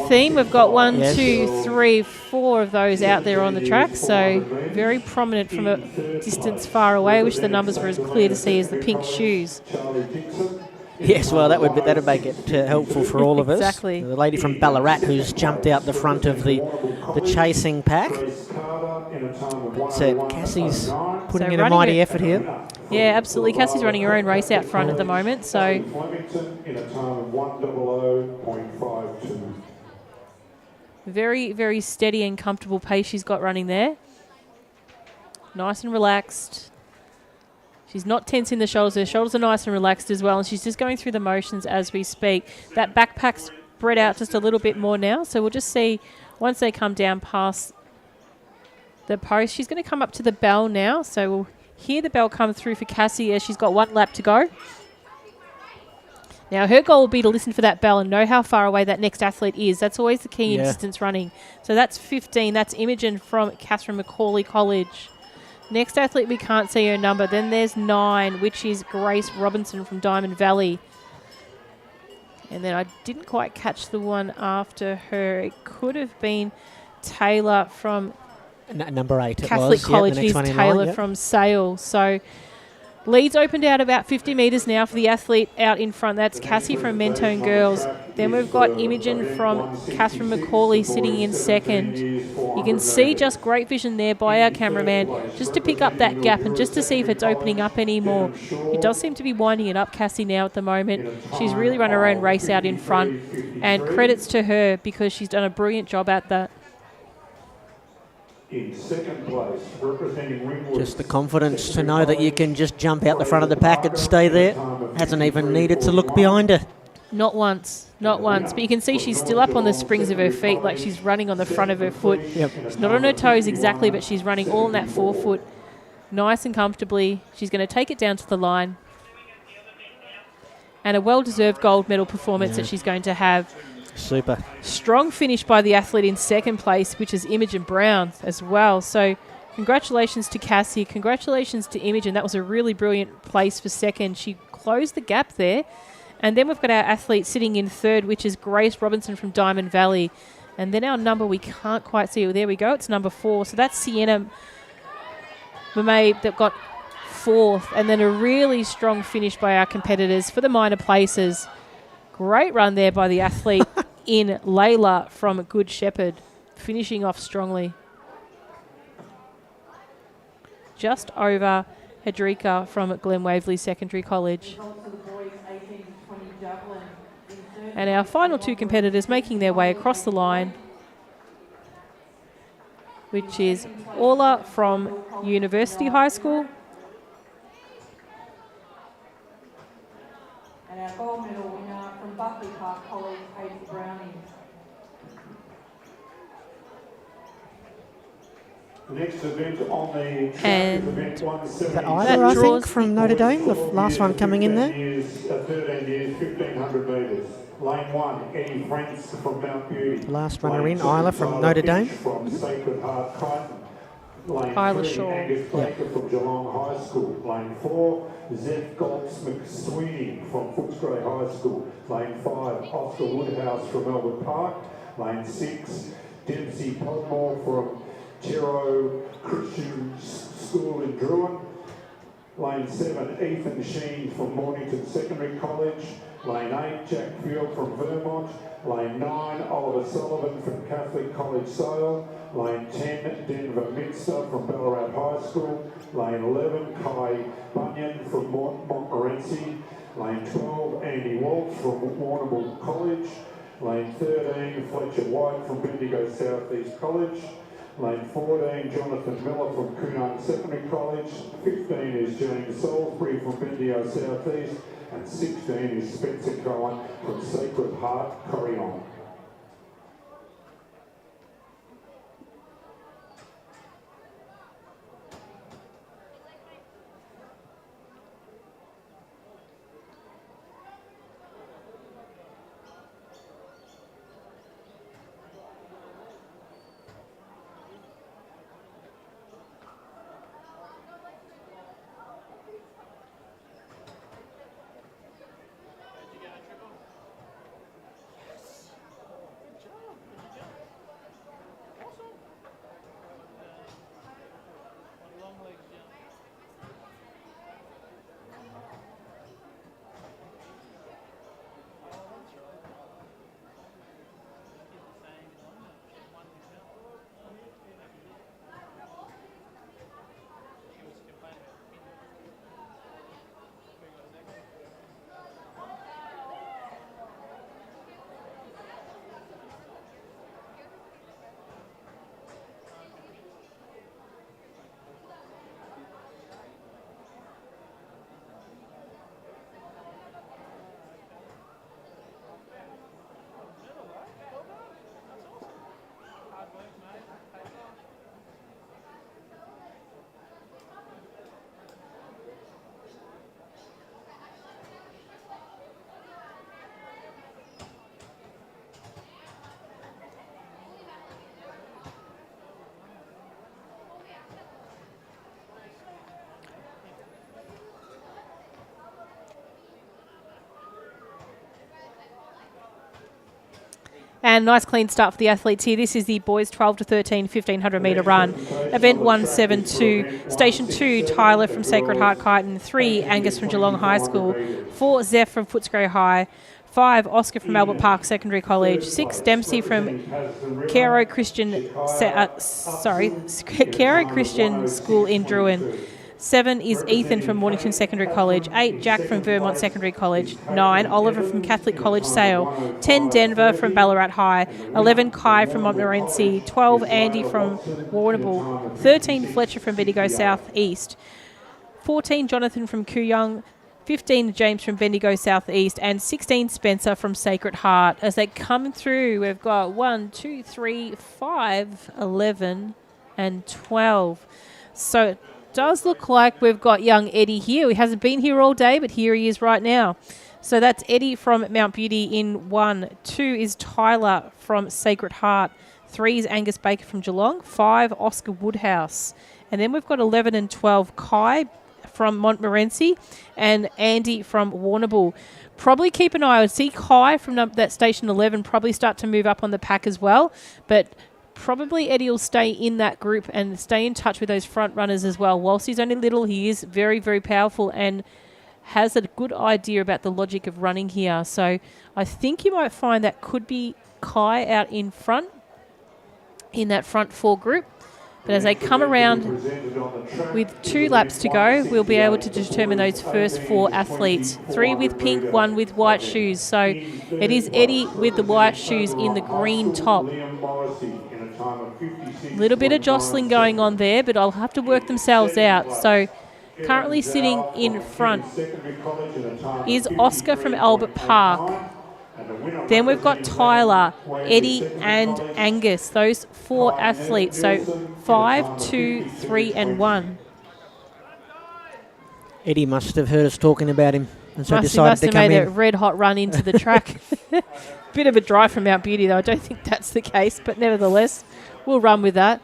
theme. We've got 1, 2, 3, 4 of those out there on the track. So very prominent from a distance far away. I wish the numbers were as clear to see as the pink shoes. Yes, well, that'd make it helpful for all of us. Exactly. The lady from Ballarat who's jumped out the front of the chasing pack. But Cassie's putting in a mighty effort here. Yeah, absolutely. Cassie's running her own race out front at the moment, so very, very steady and comfortable pace she's got running there. Nice and relaxed. She's not tensing the shoulders. Her shoulders are nice and relaxed as well, and she's just going through the motions as we speak. That backpack's spread out just a little bit more now, so we'll just see once they come down past the post. She's going to come up to the bell now, so we'll hear the bell come through for Cassie as she's got 1 lap to go. Now, her goal will be to listen for that bell and know how far away that next athlete is. That's always the key in distance running. So that's 15. That's Imogen from Catherine Macaulay College. Next athlete, we can't see her number. Then there's 9, which is Grace Robinson from Diamond Valley. And then I didn't quite catch the one after her. It could have been Taylor from number 8. Catholic College. It was. It is Taylor from Sale. So leads opened out about 50 metres now for the athlete out in front. That's Cassie from Mentone Girls. Then we've got Imogen from Catherine Macaulay sitting in second. You can see just great vision there by our cameraman just to pick up that gap and just to see if it's opening up anymore. It does seem to be winding it up, Cassie, now at the moment. She's really run her own race out in front, and credits to her because she's done a brilliant job at that. In second place, representing Ringwood. Just the confidence to know that you can just jump out the front of the pack and stay there. Hasn't even needed to look behind her. Not once. But you can see she's still up on the springs of her feet, like she's running on the front of her foot. Yep. She's not on her toes exactly, but she's running all on that forefoot, nice and comfortably. She's going to take it down to the line. And a well-deserved gold medal performance that she's going to have. Super. Strong finish by the athlete in second place, which is Imogen Brown as well. So congratulations to Cassie. Congratulations to Imogen. That was a really brilliant place for second. She closed the gap there. And then we've got our athlete sitting in third, which is Grace Robinson from Diamond Valley. And then our number, we can't quite see. Oh, there we go. It's number 4. So that's Sienna Mamay that got 4th. And then a really strong finish by our competitors for the minor places. Great run there by the athlete in Layla from Good Shepherd, finishing off strongly. Just over Hedrika from Glen Waverley Secondary College. And our final 2 competitors making their way across the line, which is Orla from University High School. And our gold medal winner from Buckley Park College, Katie Browning. The next event on the track And is event 170. Isla, I think, from Notre Dame, the last one coming in there. 13 years, 1,500 metres. Lane 1, Eddie Franks from Mount Beauty. Last runner in, Isla from Notre Dame. From Sacred Heart Crichton. Lane Isla 3, Shaw. Angus Baker from Geelong High School. Lane 4, Zeph Goltz McSweeney from Footscray High School. Lane 5, Oscar Woodhouse from Melbourne Park. Lane 6, Dempsey Podmore from Chero Christian School in Druin. Lane 7, Ethan Sheen from Mornington Secondary College. Lane 8, Jack Field from Vermont. Lane 9, Oliver Sullivan from Catholic College Sale. Lane 10, Denver Minster from Ballarat High School. Lane 11, Kai Bunyan from Montmorency. Lane 12, Andy Walsh from Warrnambool College. Lane 13, Fletcher White from Bendigo South East College. Lane 14, Jonathan Miller from Coonamp Secondary College. 15 is James Salisbury from Bendigo South East. And 16 is Spencer Cohen from Sacred Heart, Corrion. And nice clean start for the athletes here. This is the boys 12 to 13 1500 metre run. Event 172. Station 2, Tyler from Sacred Heart Kyneton. 3, Angus from Geelong High School. 4, Zeph from Footscray High. 5, Oscar from Albert Park Secondary College. 6, Dempsey from Caro Christian School in Druin. 7 is Ethan from Mornington Secondary College. 8, Jack from Vermont Secondary College. 9, Oliver from Catholic College Sale. 10, Denver from Ballarat High. 11, Kai from Montmorency. 12, Andy from Warrnambool. 13, Fletcher from Bendigo South East. 14, Jonathan from Kooyong. 15, James from Bendigo South East. And 16, Spencer from Sacred Heart. As they come through, we've got 1, 2, 3, 5, 11, and 12. So it does look like we've got young Eddie here. He hasn't been here all day, but here he is right now. So that's Eddie from Mount Beauty in 1. 2 is Tyler from Sacred Heart. 3 is Angus Baker from Geelong. 5, Oscar Woodhouse. And then we've got 11 and 12, Kai from Montmorency and Andy from Warrnambool. Probably keep an eye. I would see Kai from that station 11 probably start to move up on the pack as well. But probably Eddie will stay in that group and stay in touch with those front runners as well. Whilst he's only little, he is very, very powerful and has a good idea about the logic of running here. So I think you might find that could be Kai out in front in that front 4 group. But as they come around with 2 laps to go, we'll be able to determine those first 4 athletes. 3 with pink, 1 with white shoes. So it is Eddie with the white shoes in the green top. A little bit of jostling going on there, but I'll have to work themselves out. So currently sitting in front is Oscar from Albert Park. Then we've got Tyler, Eddie and Angus, those 4 athletes. So 5, 2, 3 and 1. Eddie must have heard us talking about him and so must decided to come have made in. a red hot run into the track. Bit of a drive from Mount Beauty though. I don't think that's the case, but nevertheless, we'll run with that.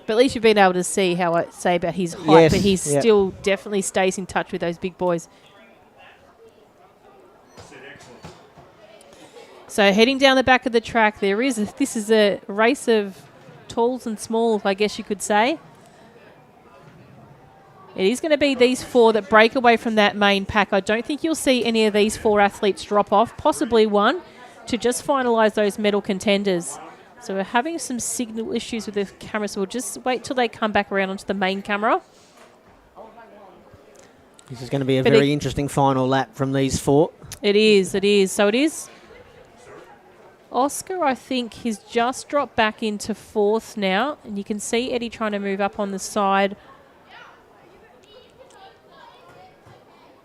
But at least you've been able to see how I say about his height, Yes, but he yep. still definitely stays in touch with those big boys. So heading down the back of the track, this is a race of talls and smalls, I guess you could say. It is going to be these 4 that break away from that main pack. I don't think you'll see any of these 4 athletes drop off, possibly 1, to just finalise those medal contenders. So we're having some signal issues with the camera, so we'll just wait till they come back around onto the main camera. This is going to be a very interesting final lap from these 4. It is. So it is. Oscar, I think, he's just dropped back into 4th now. And you can see Eddie trying to move up on the side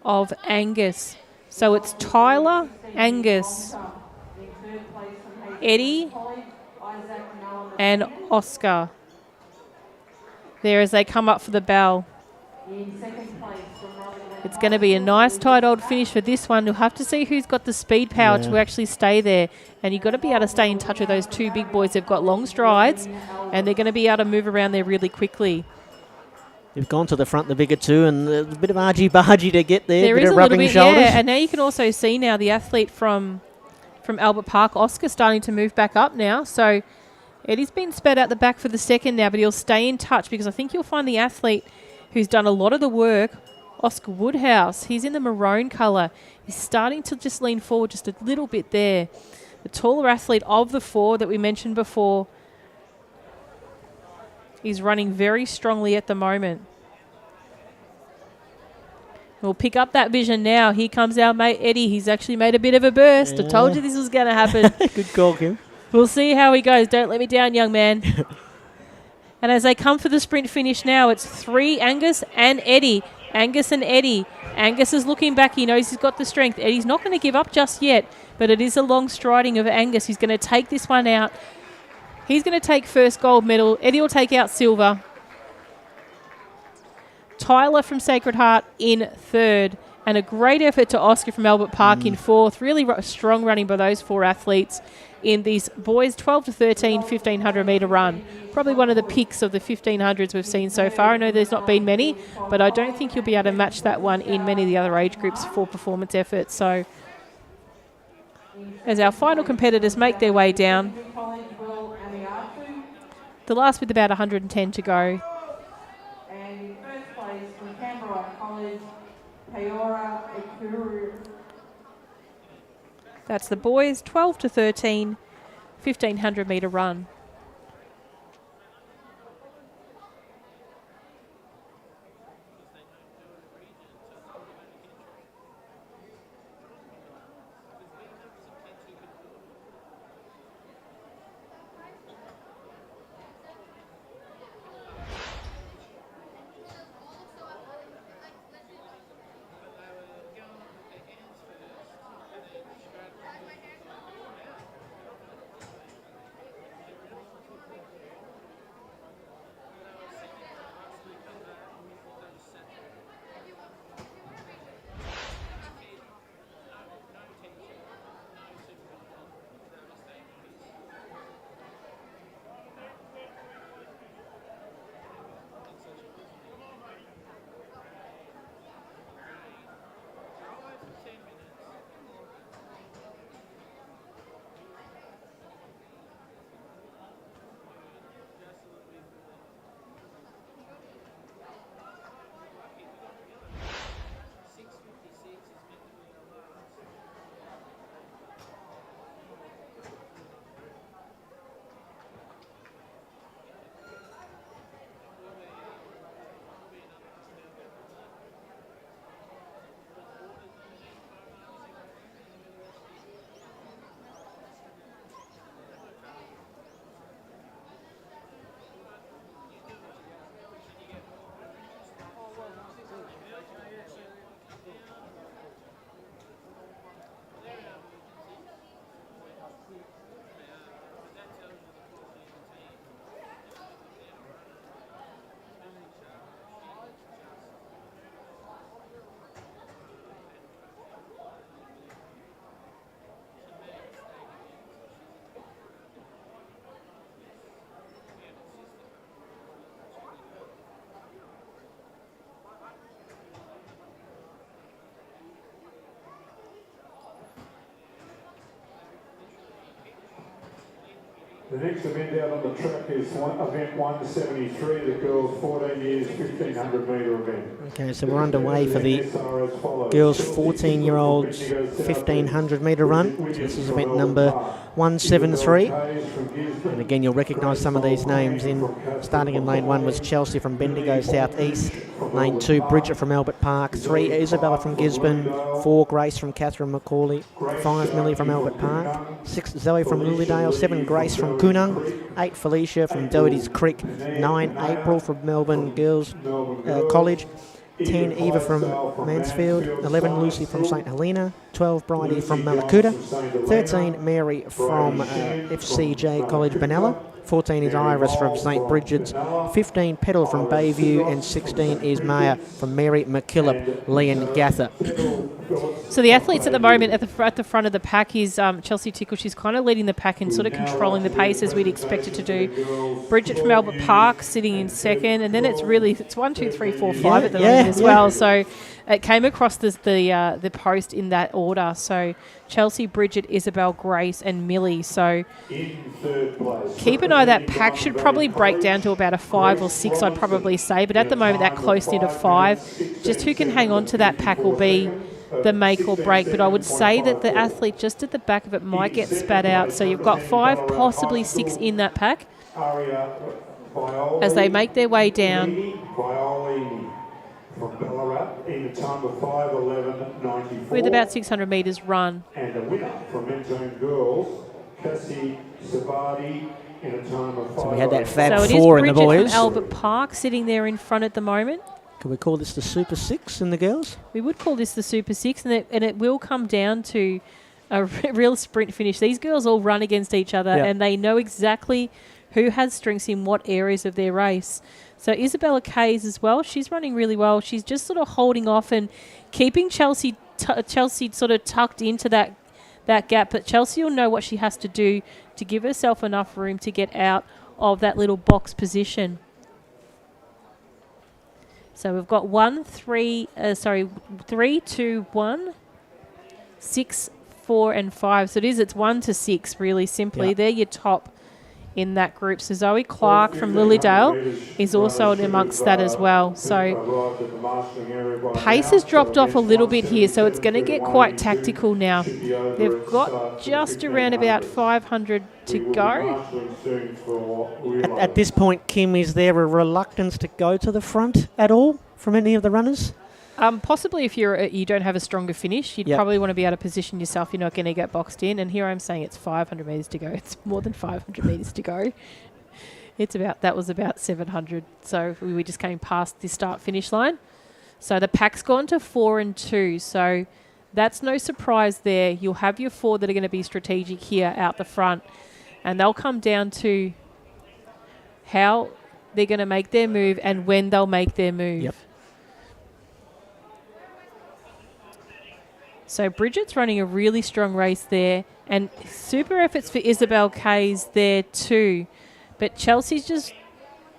of Angus. So it's Tyler, Angus, Eddie, and Oscar. There as they come up for the bell. It's going to be a nice tight old finish for this one. You'll have to see who's got the speed power to actually stay there. And you've got to be able to stay in touch with those 2 big boys. They've got long strides and they're going to be able to move around there really quickly. They've gone to the front, the bigger 2, and a bit of argy-bargy to get there. There bit is of a little rubbing bit, shoulders. yeah. And now you can also see now the athlete from Albert Park, Oscar, starting to move back up now. So Eddie's been sped out the back for the second now, but he'll stay in touch because I think you'll find the athlete who's done a lot of the work, Oscar Woodhouse. He's in the maroon colour. He's starting to just lean forward just a little bit there. The taller athlete of the 4 that we mentioned before is running very strongly at the moment. We'll pick up that vision now. Here comes our mate Eddie. He's actually made a bit of a burst. I told you this was going to happen. Good call, Kim. We'll see how he goes. Don't let me down, young man. And as they come for the sprint finish now, it's 3 Angus and Eddie. Angus and Eddie. Angus is looking back. He knows he's got the strength. Eddie's not going to give up just yet, but it is a long striding of Angus. He's going to take this one out. He's going to take first gold medal. Eddie will take out silver. Tyler from Sacred Heart in 3rd. And a great effort to Oscar from Albert Park in 4th. Really strong running by those 4 athletes in these boys 12 to 13 1500 metre run. Probably one of the picks of the 1500s we've seen so far. I know there's not been many, but I don't think you'll be able to match that one in many of the other age groups for performance effort. So as our final competitors make their way down. The last with about 110 to go. And in first place from Canberra College, Peora Ekuru. That's the boys, 12 to 13, 1,500 metre run. The next event out on the track is event 173, the girls 14 years 1,500 metre event. Okay, so we're underway for the girls 14-year-olds 1,500 metre run. So this is event number 173. And again, you'll recognise some of these names. Starting in lane 1 was Chelsea from Bendigo South East. Lane 2, Bridget from Albert Park. 3, Isabella from Gisborne. 4, Grace from Catherine Macaulay. 5, Millie from Albert Park. 6, Zoe from Lilydale. 7, Grace from Kunung. 8, Felicia from Doherty's Creek. 9, April from Melbourne Girls College. 10, Eva from Mansfield. 11, Lucy from St Helena. 12, Bridie from Malakuta. 13, Mary from FCJ College Benalla. 14 is Iris from St Bridget's. 15, Petal from Bayview. And 16 is Maya from Mary McKillop, Leongatha. So the athletes at the moment at the front of the pack is Chelsea Tickle. She's kind of leading the pack and sort of controlling the pace as we'd expect it to do. Bridget from Albert Park sitting in second, and then it's 1, 2, 3, 4, 5 at the moment as well. So it came across the post in that order. So Chelsea, Bridget, Isabel, Grace, and Millie. So keep an eye. That pack should probably break down to about a 5 or 6, I'd probably say. But at the moment, that close knit of 5. Just who can hang on to that pack will be the make or break. But I would say that the athlete just at the back of it might get spat out. So you've got 5, possibly 6 in that pack as they make their way down. From Ballarat in a time of 5:11.94. With about 600 metres run. And a winner from Mentone Girls, Cassie Sabadi, in a time of 5. So we had that Fab so 4 in the Bridget boys. from Albert Park sitting there in front at the moment. Could we call this the Super 6 in the girls? We would call this the Super 6, and it will come down to a real sprint finish. These girls all run against each other, and they know exactly who has strengths in what areas of their race. So Isabella Kays as well, she's running really well. She's just sort of holding off and keeping Chelsea sort of tucked into that gap. But Chelsea will know what she has to do to give herself enough room to get out of that little box position. So we've got 3, 2, 1, 6, 4 and 5. So it's 1 to 6, really simply. Yeah. They're your top in that group. So Zoe Clark from Lilydale is also amongst that as well. So pace has dropped off a little bit here, so it's going to get quite tactical now. They've got just around about 500 to go. At this point, Kim, is there a reluctance to go to the front at all from any of the runners? Possibly if you don't have a stronger finish, you'd Yep. probably want to be able to position yourself. You're not going to get boxed in. And here I'm saying it's 500 metres to go. It's more than 500 metres to go. That was about 700. So we just came past the start-finish line. So the pack's gone to 4 and 2. So that's no surprise there. You'll have your 4 that are going to be strategic here out the front. And they'll come down to how they're going to make their move and when they'll make their move. Yep. So Bridget's running a really strong race there, and super efforts for Isabel Kay's there too. But Chelsea's just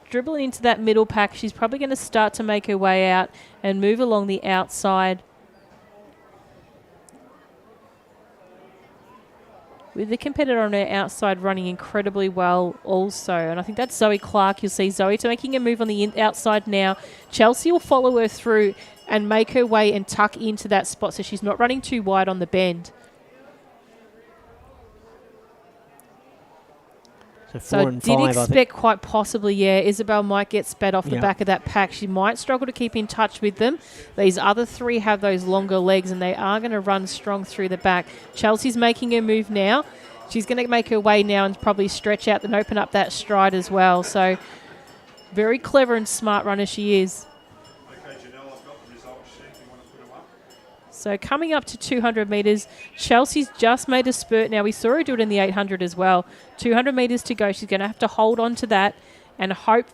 dribbling into that middle pack. She's probably going to start to make her way out and move along the outside. With the competitor on her outside running incredibly well also. And I think that's Zoe Clark. You'll see Zoe making a move on the outside now. Chelsea will follow her through and make her way and tuck into that spot so she's not running too wide on the bend. So did expect quite possibly, Isabel might get sped off the back of that pack. She might struggle to keep in touch with them. These other 3 have those longer legs and they are going to run strong through the back. Chelsea's making her move now. She's going to make her way now and probably stretch out and open up that stride as well. So very clever and smart runner she is. So coming up to 200 metres, Chelsea's just made a spurt. Now, we saw her do it in the 800 as well. 200 metres to go. She's going to have to hold on to that and hope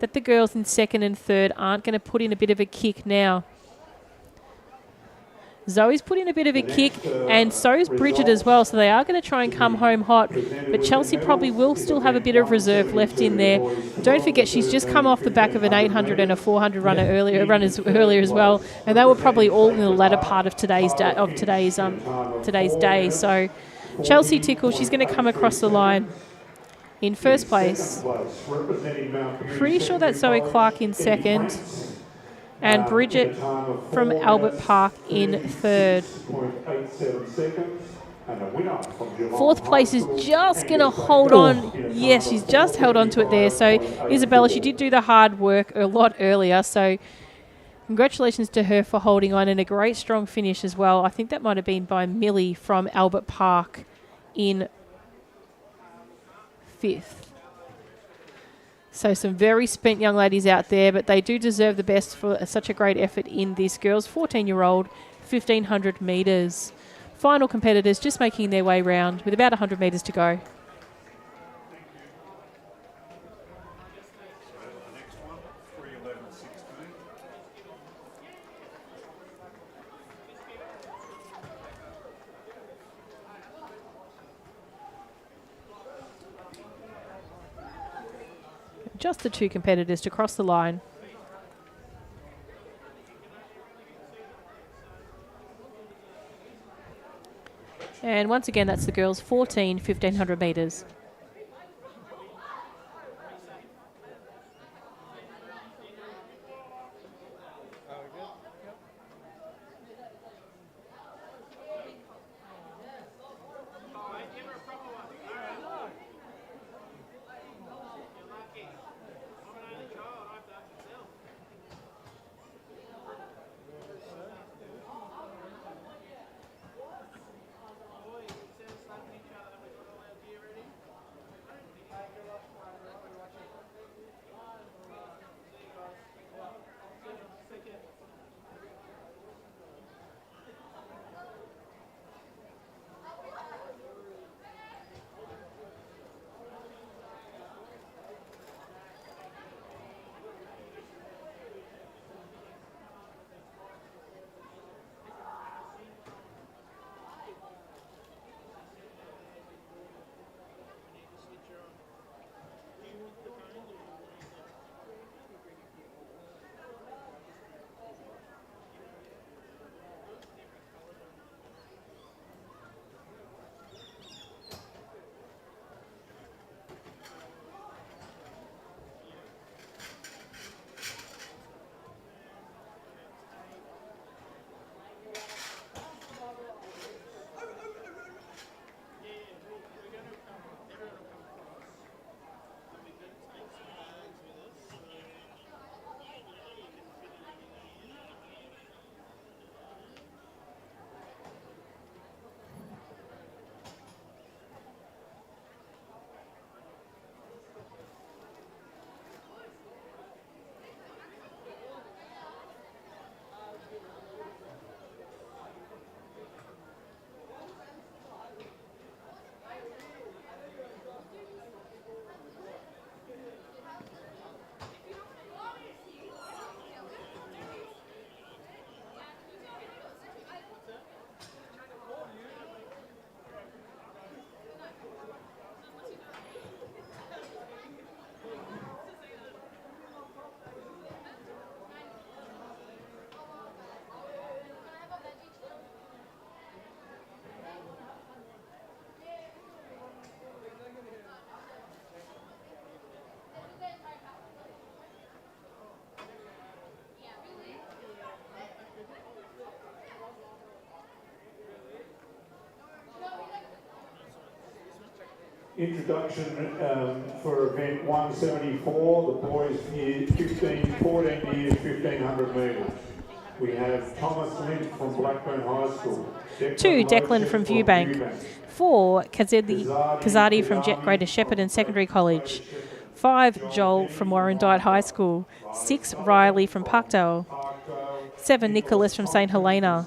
that the girls in second and third aren't going to put in a bit of a kick now. Zoe's put in a bit of a kick, and so is Bridget as well, so they are going to try and come home hot. But Chelsea probably will still have a bit of reserve left in there. Don't forget, she's just come off the back of an 800 and a 400 earlier as well, and they were probably all in the latter part of today's day. So Chelsea Tickle, she's going to come across the line in first place. Pretty sure that's Zoe Clark in second. And Bridget from Albert Park in third. Fourth place is just going to hold on. Yes, she's just held on to it there. So Isabella, she did do the hard work a lot earlier. So congratulations to her for holding on, and a great strong finish as well. I think that might have been by Millie from Albert Park in fifth. So some very spent young ladies out there, but they do deserve the best for such a great effort in this girls' 14-year-old 1,500 metres. Final competitors just making their way round with about 100 metres to go. Just the 2 competitors to cross the line. And once again, that's the girls' 1,500 metres. Introduction for event 174, the boys 14 years, 1500 metres. We have Thomas Lynch from Blackburn High School. 2, Declan from Viewbank. 4, Kazadi from Greater Shepparton Secondary College. 5, Joel from Warrandyte High School. 6, Riley from Parkdale. 7, Nicholas from St Helena.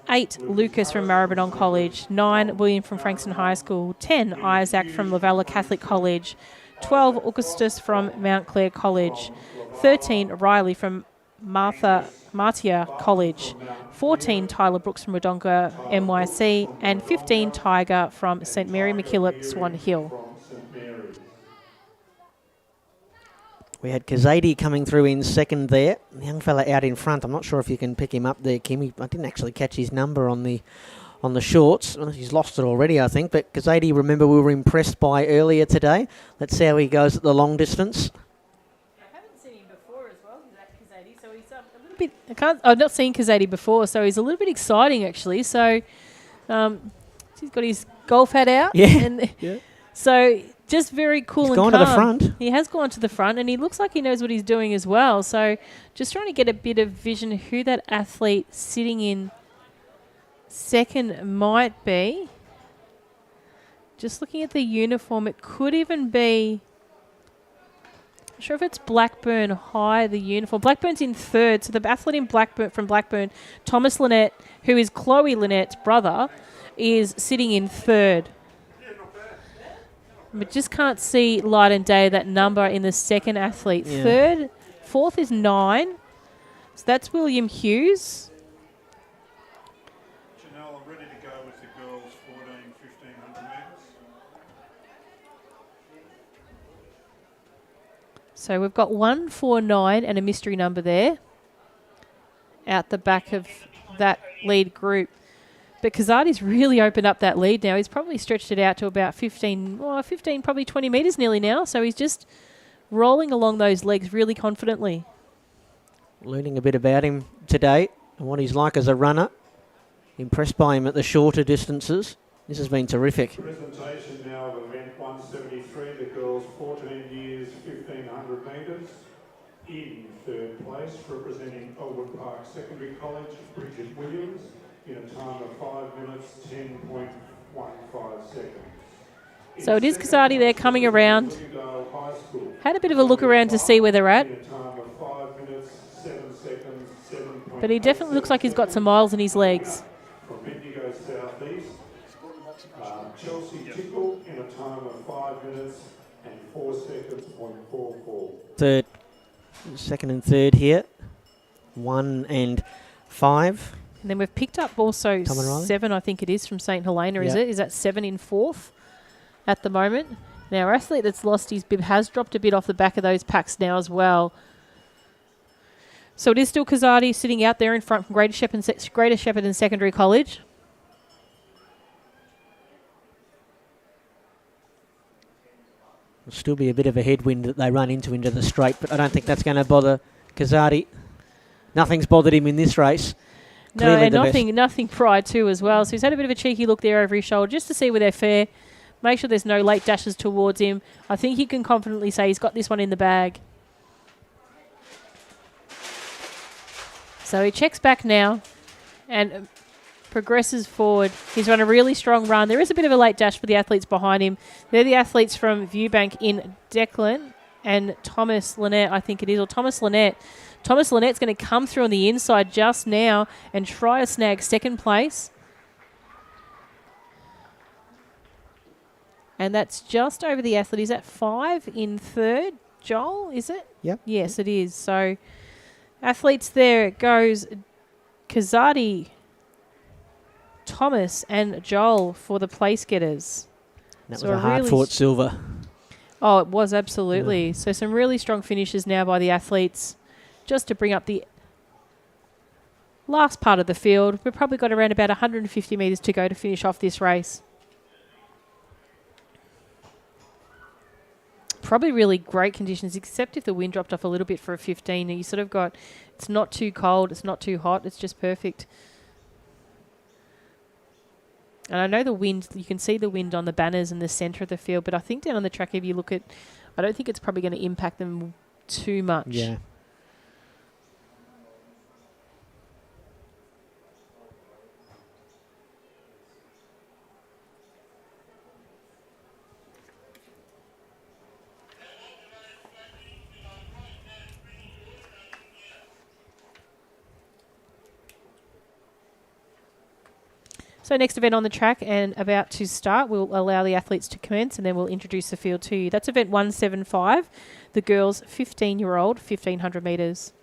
8, Lucas from Maribyrnong College. 9, William from Frankston High School. 10, Isaac from Lavella Catholic College. 12, Augustus from Mount Clare College. 13, Riley from Martia College. 14, Tyler Brooks from Wodonga MYC. And 15, Tiger from St Mary MacKillop Swan Hill. We had Kazadi coming through in second there. The young fella out in front. I'm not sure if you can pick him up there, Kim. I didn't actually catch his number on the shorts. Well, he's lost it already, I think. But Kazadi, remember, we were impressed by earlier today. Let's see how he goes at the long distance. I haven't seen him before as well, Kazadi. So he's a little bit. I've not seen Kazadi before, so he's a little bit exciting actually. So he's got his golf hat out. Yeah. And yeah. So. Just very cool and calm. He's gone to the front. He has gone to the front, and he looks like he knows what he's doing as well. So just trying to get a bit of vision who that athlete sitting in second might be. Just looking at the uniform, it could even be... I'm not sure if it's Blackburn High, the uniform. Blackburn's in third, so the athlete in Blackburn, Thomas Lynette, who is Chloe Lynette's brother, is sitting in third. We just can't see light and day that number in the second athlete. Yeah. Fourth is 9. So that's William Hughes. Janelle, I'm ready to go with the girls 1500 metres. So we've got 149 and a mystery number there out the back of that lead group. But Kazadi's really opened up that lead now. He's probably stretched it out to about 15, probably 20 metres nearly now. So he's just rolling along those legs really confidently. Learning a bit about him today and what he's like as a runner. Impressed by him at the shorter distances. This has been terrific. Presentation now of event 173, the girls 14 years, 1500 metres. In third place, representing Elwood Park Secondary College, Bridget Williams, in a time of 5 minutes, 10.15 seconds. So it is Kazadi there coming around. Had a bit of a look around to see where they're at. But he definitely looks like he's got some miles in his legs. From Bendigo Southeast, Chelsea Tickle in a time of 5 minutes and 4 seconds, .44. Second and third here. 1 and 5. And then we've picked up also 7, I think it is, from St Helena, is it? Is that 7 in fourth at the moment? Now, our athlete that's lost his bib has dropped a bit off the back of those packs now as well. So it is still Kazadi sitting out there in front from Greater Shepparton Secondary College. Will still be a bit of a headwind that they run into the straight, but I don't think that's going to bother Kazadi. Nothing's bothered him in this race. No, and nothing prior to as well. So he's had a bit of a cheeky look there over his shoulder just to see where they're fair. Make sure there's no late dashes towards him. I think he can confidently say he's got this one in the bag. So he checks back now and progresses forward. He's run a really strong run. There is a bit of a late dash for the athletes behind him. They're the athletes from Viewbank in Declan and Thomas Lynette, I think it is, or Thomas Lynette. Thomas Lynette's going to come through on the inside just now and try to snag second place. And that's just over the athlete. Is that 5 in third? Joel, is it? Yep. Yes, it is. So athletes there, it goes Kazadi, Thomas and Joel for the place getters. That was a hard-fought silver. Oh, it was, absolutely. Yeah. So some really strong finishes now by the athletes. Just to bring up the last part of the field, we've probably got around about 150 metres to go to finish off this race. Probably really great conditions, except if the wind dropped off a little bit for a 15. You sort of got, it's not too cold, it's not too hot, it's just perfect. And I know the wind, you can see the wind on the banners in the centre of the field, but I think down on the track, if you look at, I don't think it's probably going to impact them too much. Yeah. So next event on the track and about to start, we'll allow the athletes to commence and then we'll introduce the field to you. That's event 175, the girls 15-year-old, 1,500 metres.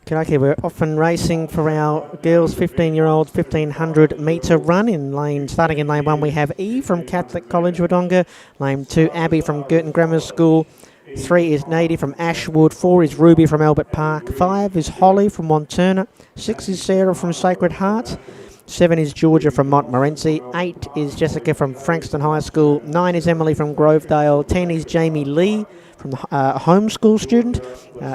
Okay, we're off and racing for our girls 15-year-old 1,500 metre run. Starting in lane 1, we have E from Catholic College Wodonga. Lane 2, Abby from Girton Grammar School. 3 is Nadie from Ashwood. 4 is Ruby from Albert Park. 5 is Holly from Wanturna. 6 is Sarah from Sacred Heart. 7 is Georgia from Montmorency. 8 is Jessica from Frankston High School. 9 is Emily from Grovedale. 10 is Jamie Lee from the homeschool student.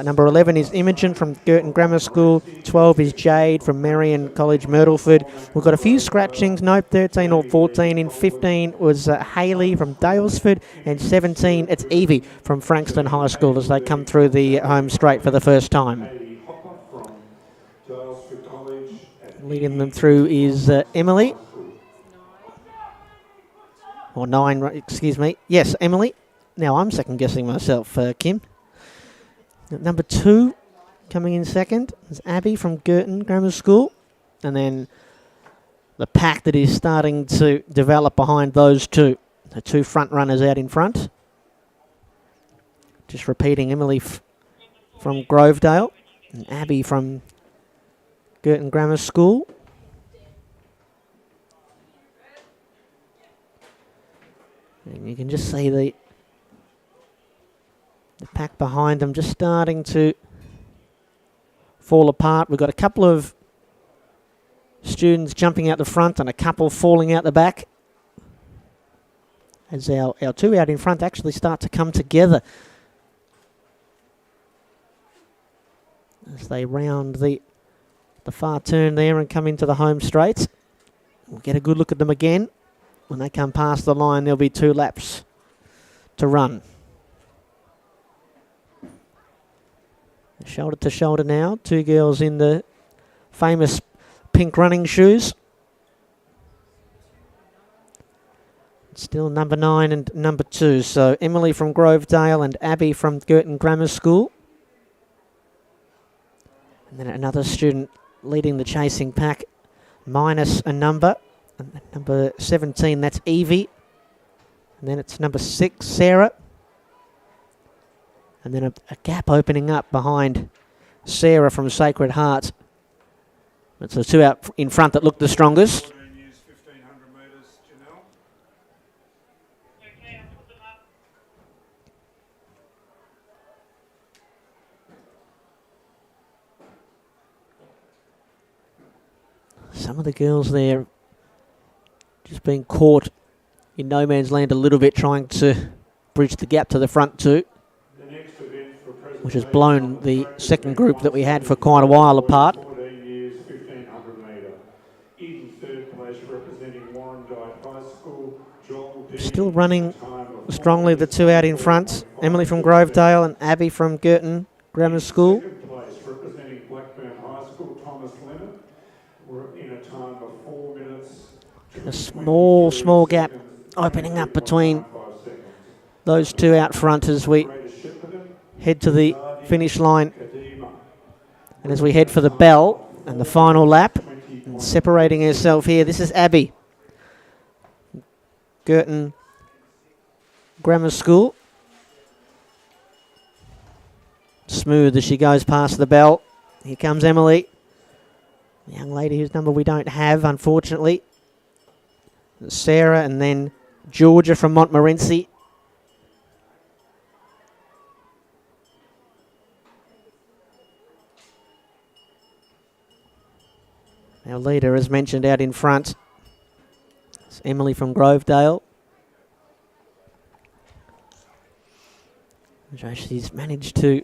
Number 11 is Imogen from Girton Grammar School. 12 is Jade from Marion College Myrtleford. We've got a few scratchings. Note 13 or 14. In 15 was Hayley from Dalesford. And 17, it's Evie from Frankston High School as they come through the home straight for the first time. Leading them through is Emily. Or 9, excuse me. Yes, Emily. Now I'm second guessing myself, Kim. Number 2 coming in second is Abby from Girton Grammar School. And then the pack that is starting to develop behind those two. The 2 front runners out in front. Just repeating, Emily from Grovedale and Abby from Girton Grammar School. And you can just see the pack behind them just starting to fall apart. We've got a couple of students jumping out the front and a couple falling out the back as our 2 out in front actually start to come together as they round the far turn there and come into the home straight. We'll get a good look at them again. When they come past the line, there'll be 2 laps to run. Shoulder to shoulder now. 2 girls in the famous pink running shoes. Still number 9 and number 2. So Emily from Grovedale and Abby from Girton Grammar School. And then another student leading the chasing pack, minus a number. And number 17, that's Evie. And then it's number 6, Sarah. And then a gap opening up behind Sarah from Sacred Heart. It's the 2 out in front that look the strongest. Some of the girls there just being caught in no man's land a little bit, trying to bridge the gap to the front 2. Which has blown the second group that we had for quite a while apart. Still running strongly, the 2 out in front. Emily from Grovedale and Abby from Girton Grammar School. A small gap opening up between those 2 out front as we head to the finish line. And as we head for the bell and the final lap, and separating herself here, this is Abby. Girton Grammar School. Smooth as she goes past the bell. Here comes Emily. The young lady whose number we don't have, unfortunately. Sarah and then Georgia from Montmorency. Our leader, as mentioned, out in front. It's Emily from Grovedale. So she's managed to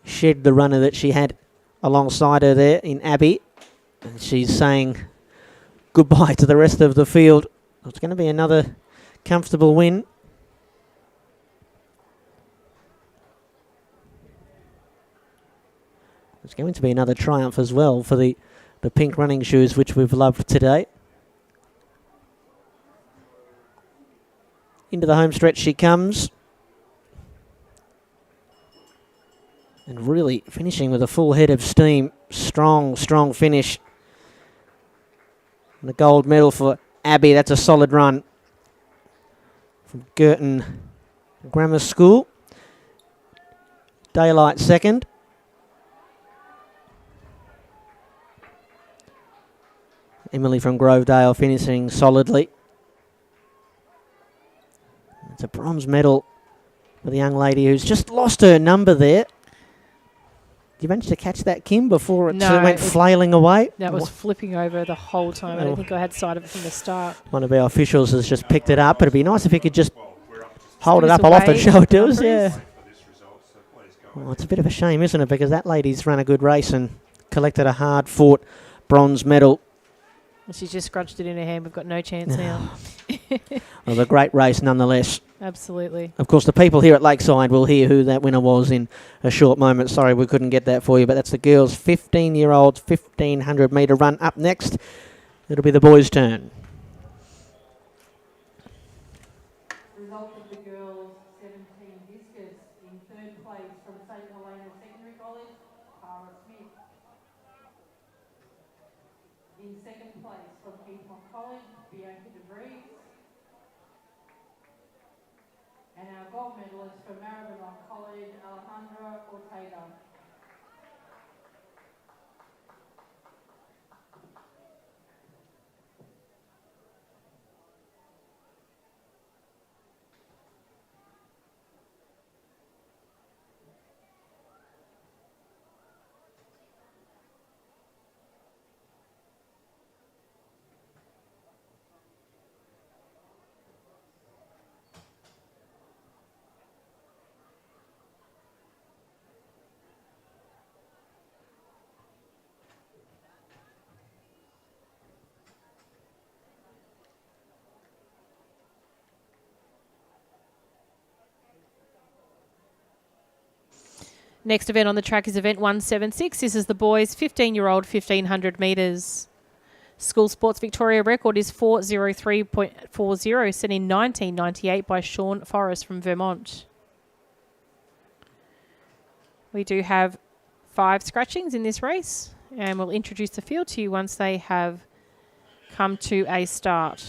shed the runner that she had alongside her there in Abby. And she's saying goodbye to the rest of the field. It's going to be another comfortable win. It's going to be another triumph as well for the pink running shoes, which we've loved today. Into the home stretch she comes. And really finishing with a full head of steam. Strong, strong finish. And the gold medal for Abby. That's a solid run from Girton Grammar School. Daylight second. Emily from Grovedale finishing solidly. It's a bronze medal for the young lady who's just lost her number there. Did you manage to catch that, Kim, before it went flailing away? That was flipping over the whole time. I don't think I had sight of it from the start. One of our officials has just picked it up. It'd be nice if he could just hold it up aloft and show it to us. Yeah. Well, it's a bit of a shame, isn't it? Because that lady's run a good race and collected a hard-fought bronze medal. She's just scrunched it in her hand. We've got no chance now. Well, a great race nonetheless. Absolutely. Of course, the people here at Lakeside will hear who that winner was in a short moment. Sorry, we couldn't get that for you, but that's the girls' 15-year-old 1,500-metre run. Up next, it'll be the boys' turn. Result of the girls' 17 discus in third place from St Helena Secondary College, Cara Smith. In second place from Piedmont College, Bianca DeVries. And our gold medalist from Maribyrnong College, Alejandra Ortega. Next event on the track is event 176. This is the boys' 15-year-old 1,500 metres. School Sports Victoria record is 4:03.40, set in 1998 by Sean Forrest from Vermont. We do have 5 scratchings in this race, and we'll introduce the field to you once they have come to a start.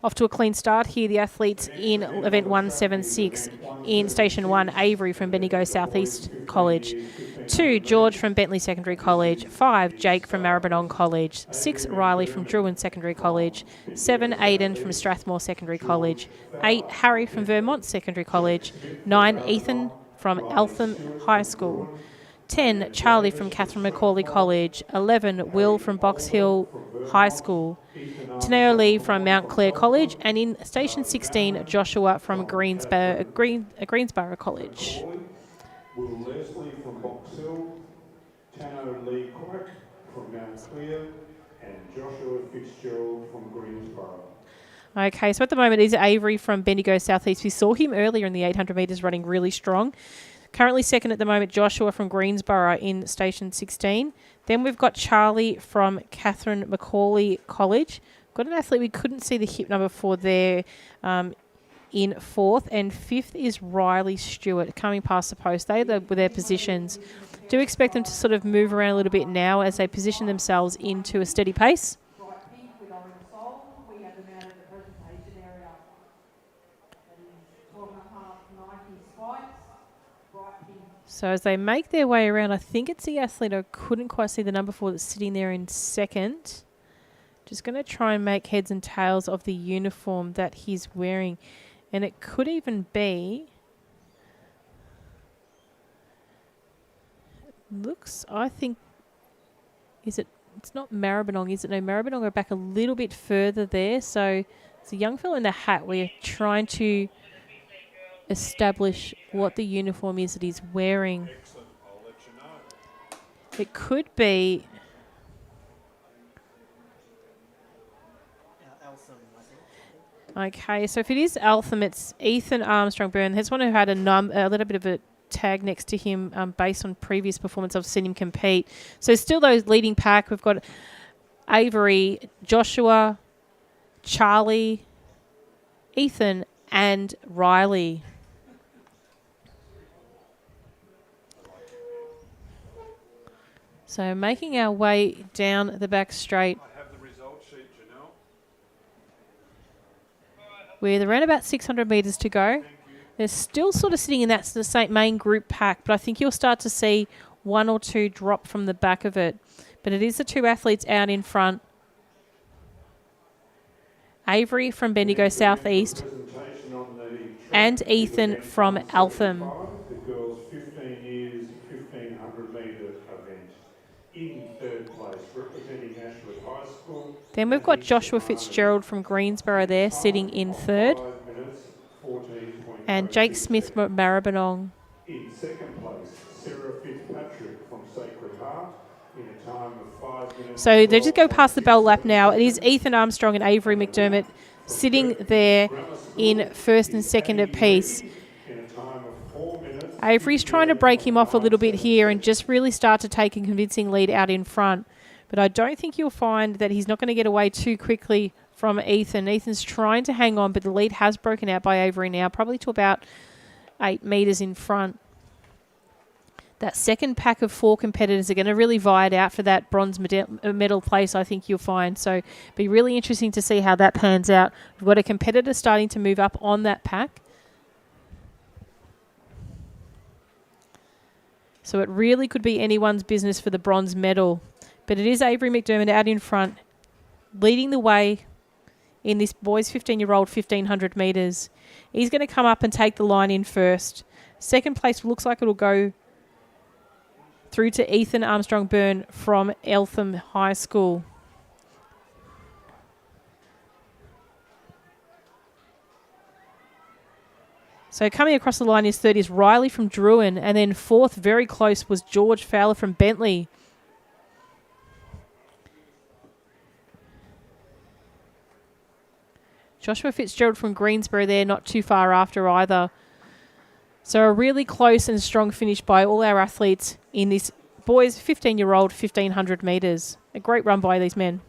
Off to a clean start here, the athletes in event 176 in Station 1, Avery from Bendigo Southeast College. 2, George from Bentley Secondary College. 5, Jake from Maribyrnong College. 6, Riley from Druin Secondary College. 7, Aidan from Strathmore Secondary College. 8, Harry from Vermont Secondary College. 9, Ethan from Eltham High School. 10, Charlie from Catherine Macaulay College. 11, Will from Box Hill High School. Taneo Lee from Mount Clare College. And in Station 16, Joshua from Greensborough College. Will Leslie from Box Hill, Tano Lee Quack from Mount Clear, and Joshua Fitzgerald from Greensboro. Okay, so at the moment is Avery from Bendigo Southeast. We saw him earlier in the 800 metres running really strong. Currently second at the moment, Joshua from Greensboro in station 16. Then we've got Charlie from Catherine Macaulay College. Got an athlete we couldn't see the hip number for there in fourth. And fifth is Riley Stewart coming past the post. They with their positions. Do expect them to sort of move around a little bit now as they position themselves into a steady pace. So as they make their way around, I think it's the athlete I couldn't quite see the number for that's sitting there in second. Just going to try and make heads and tails of the uniform that he's wearing. And it could even be... Looks, I think... Is it... It's not Maribyrnong, is it? No, Maribyrnong are back a little bit further there. So it's a young fellow in the hat. We're trying to establish what the uniform is that he's wearing. It could be... Okay, so if it is Eltham, it's Ethan Armstrong-Byrne. There's one who had a little bit of a tag next to him based on previous performance. I've seen him compete. So still those leading pack. We've got Avery, Joshua, Charlie, Ethan, and Riley. So making our way down the back straight. I have the result sheet, Janelle. With around about 600 metres to go. They're still sort of sitting in that the same main group pack, but I think you'll start to see one or two drop from the back of it. But it is the two athletes out in front. Avery from Bendigo Southeast and Ethan from Eltham. The girls' 15 years, 1500 metre event. In third place, representing Ashwood High School. Then we've got Joshua Fitzgerald from Greensboro there, sitting in third. 5 minutes, 14.3 And Jake Smith seconds. from Maribyrnong. In second place, Sarah Fitzpatrick from Sacred Heart in a time of 5 minutes. So they just go past the bell lap now. It is Ethan Armstrong and Avery McDermott sitting there in first and second apiece. In a time of 4 minutes. Avery's trying to break him off a little bit here and just really start to take a convincing lead out in front. But I don't think you'll find that he's not going to get away too quickly from Ethan. Ethan's trying to hang on, but the lead has broken out by Avery now, probably to about 8 metres in front. That second pack of 4 competitors are going to really vie it out for that bronze medal place, I think you'll find. So be really interesting to see how that pans out. We've got a competitor starting to move up on that pack. So it really could be anyone's business for the bronze medal. But it is Avery McDermott out in front, leading the way in this boys' 15-year-old 1,500 metres. He's going to come up and take the line in first. Second place looks like it'll go through to Ethan Armstrong-Byrne from Eltham High School. So coming across the line is third is Riley from Druin, and then fourth, very close, was George Fowler from Bentley. Joshua Fitzgerald from Greensboro there, not too far after either. So a really close and strong finish by all our athletes in this boys' 15-year-old 1,500 metres. A great run by these men.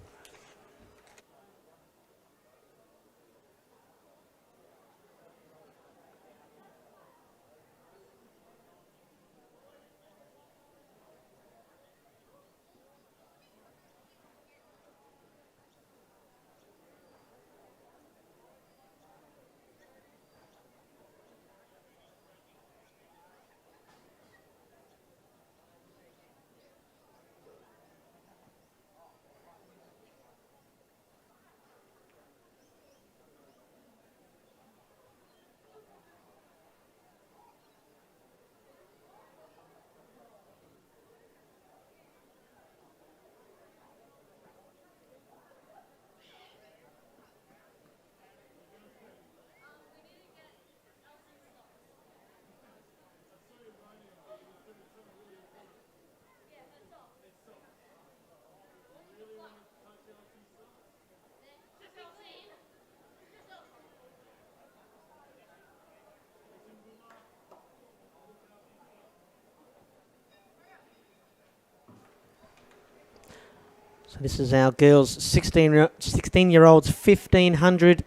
So this is our girls' 16-year-olds 1,500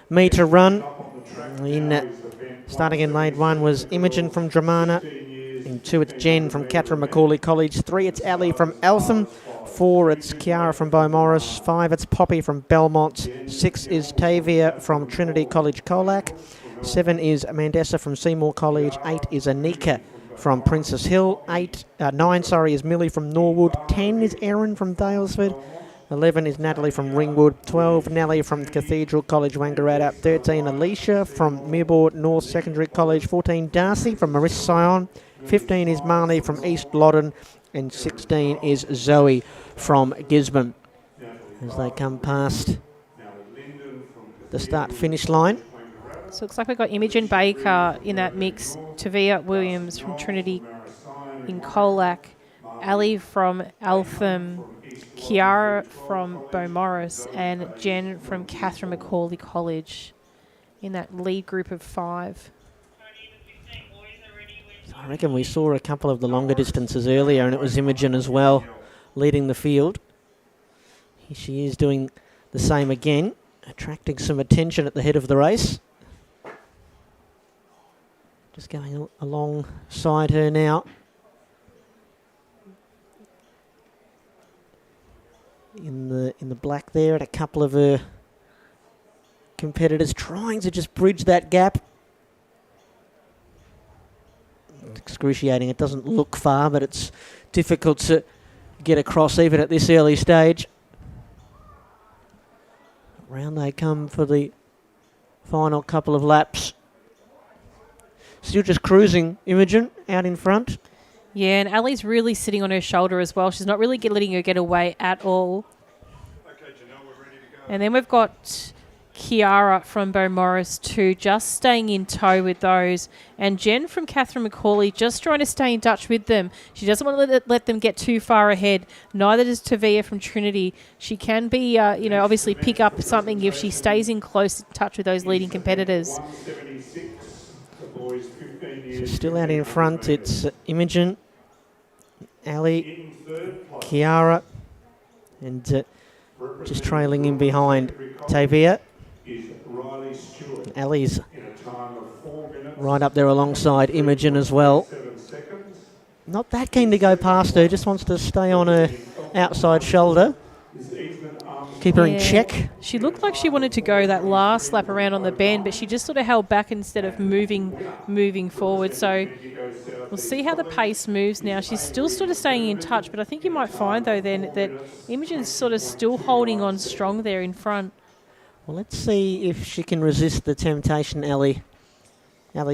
metre run. Starting in lane 1 was Imogen from Dramana. In 2 it's Jen from Catherine Macaulay College. 3 it's Ali from Eltham. 4 it's Kiara from Beaumaris. 5 it's Poppy from Belmont. 6 is Tavia from Trinity College Colac. 7 is Mandessa from Seymour College. 8 is Anika from Princess Hill. 9 is Millie from Norwood. 10 is Erin from Dalesford. 11 is Natalie from Ringwood. 12 Nellie from Cathedral College Wangaratta. 13 Alicia from Mirboard North Secondary College. 14 Darcy from Maris Sion. 15 is Marnie from East Loddon. And 16 is Zoe from Gisborne. As they come past the start-finish line. So it looks like we've got Imogen Baker in that mix, Tavia Williams from Trinity in Colac, Ali from Eltham, Kiara from Beaumaris, and Jen from Catherine Macaulay College in that lead group of 5. So I reckon we saw a couple of the longer distances earlier, and it was Imogen as well leading the field. Here she is doing the same again, attracting some attention at the head of the race. Just going alongside her now. In the black there, and a couple of her competitors trying to just bridge that gap. Excruciating. It doesn't look far, but it's difficult to get across even at this early stage. Round they come for the final couple of laps. Still just cruising, Imogen, out in front. Yeah, and Ali's really sitting on her shoulder as well. She's not really letting her get away at all. Okay, Janelle, we're ready to go. And then we've got Kiara from Beaumaris too, just staying in tow with those. And Jen from Catherine Macaulay just trying to stay in touch with them. She doesn't want to let them get too far ahead. Neither does Tavia from Trinity. She can be, obviously pick up something if she stays in close touch with those leading competitors. So still out in front, it's Imogen, Ali, Kiara, and just trailing in behind Tavia. Ali's right up there alongside Imogen as well. Not that keen to go past her, just wants to stay on her outside shoulder. Keep her in check. She looked like she wanted to go that last lap around on the bend, but she just sort of held back instead of moving forward. So we'll see how the pace moves now. She's still sort of staying in touch, but I think you might find, though, then that Imogen's sort of still holding on strong there in front. Well, let's see if she can resist the temptation, Ali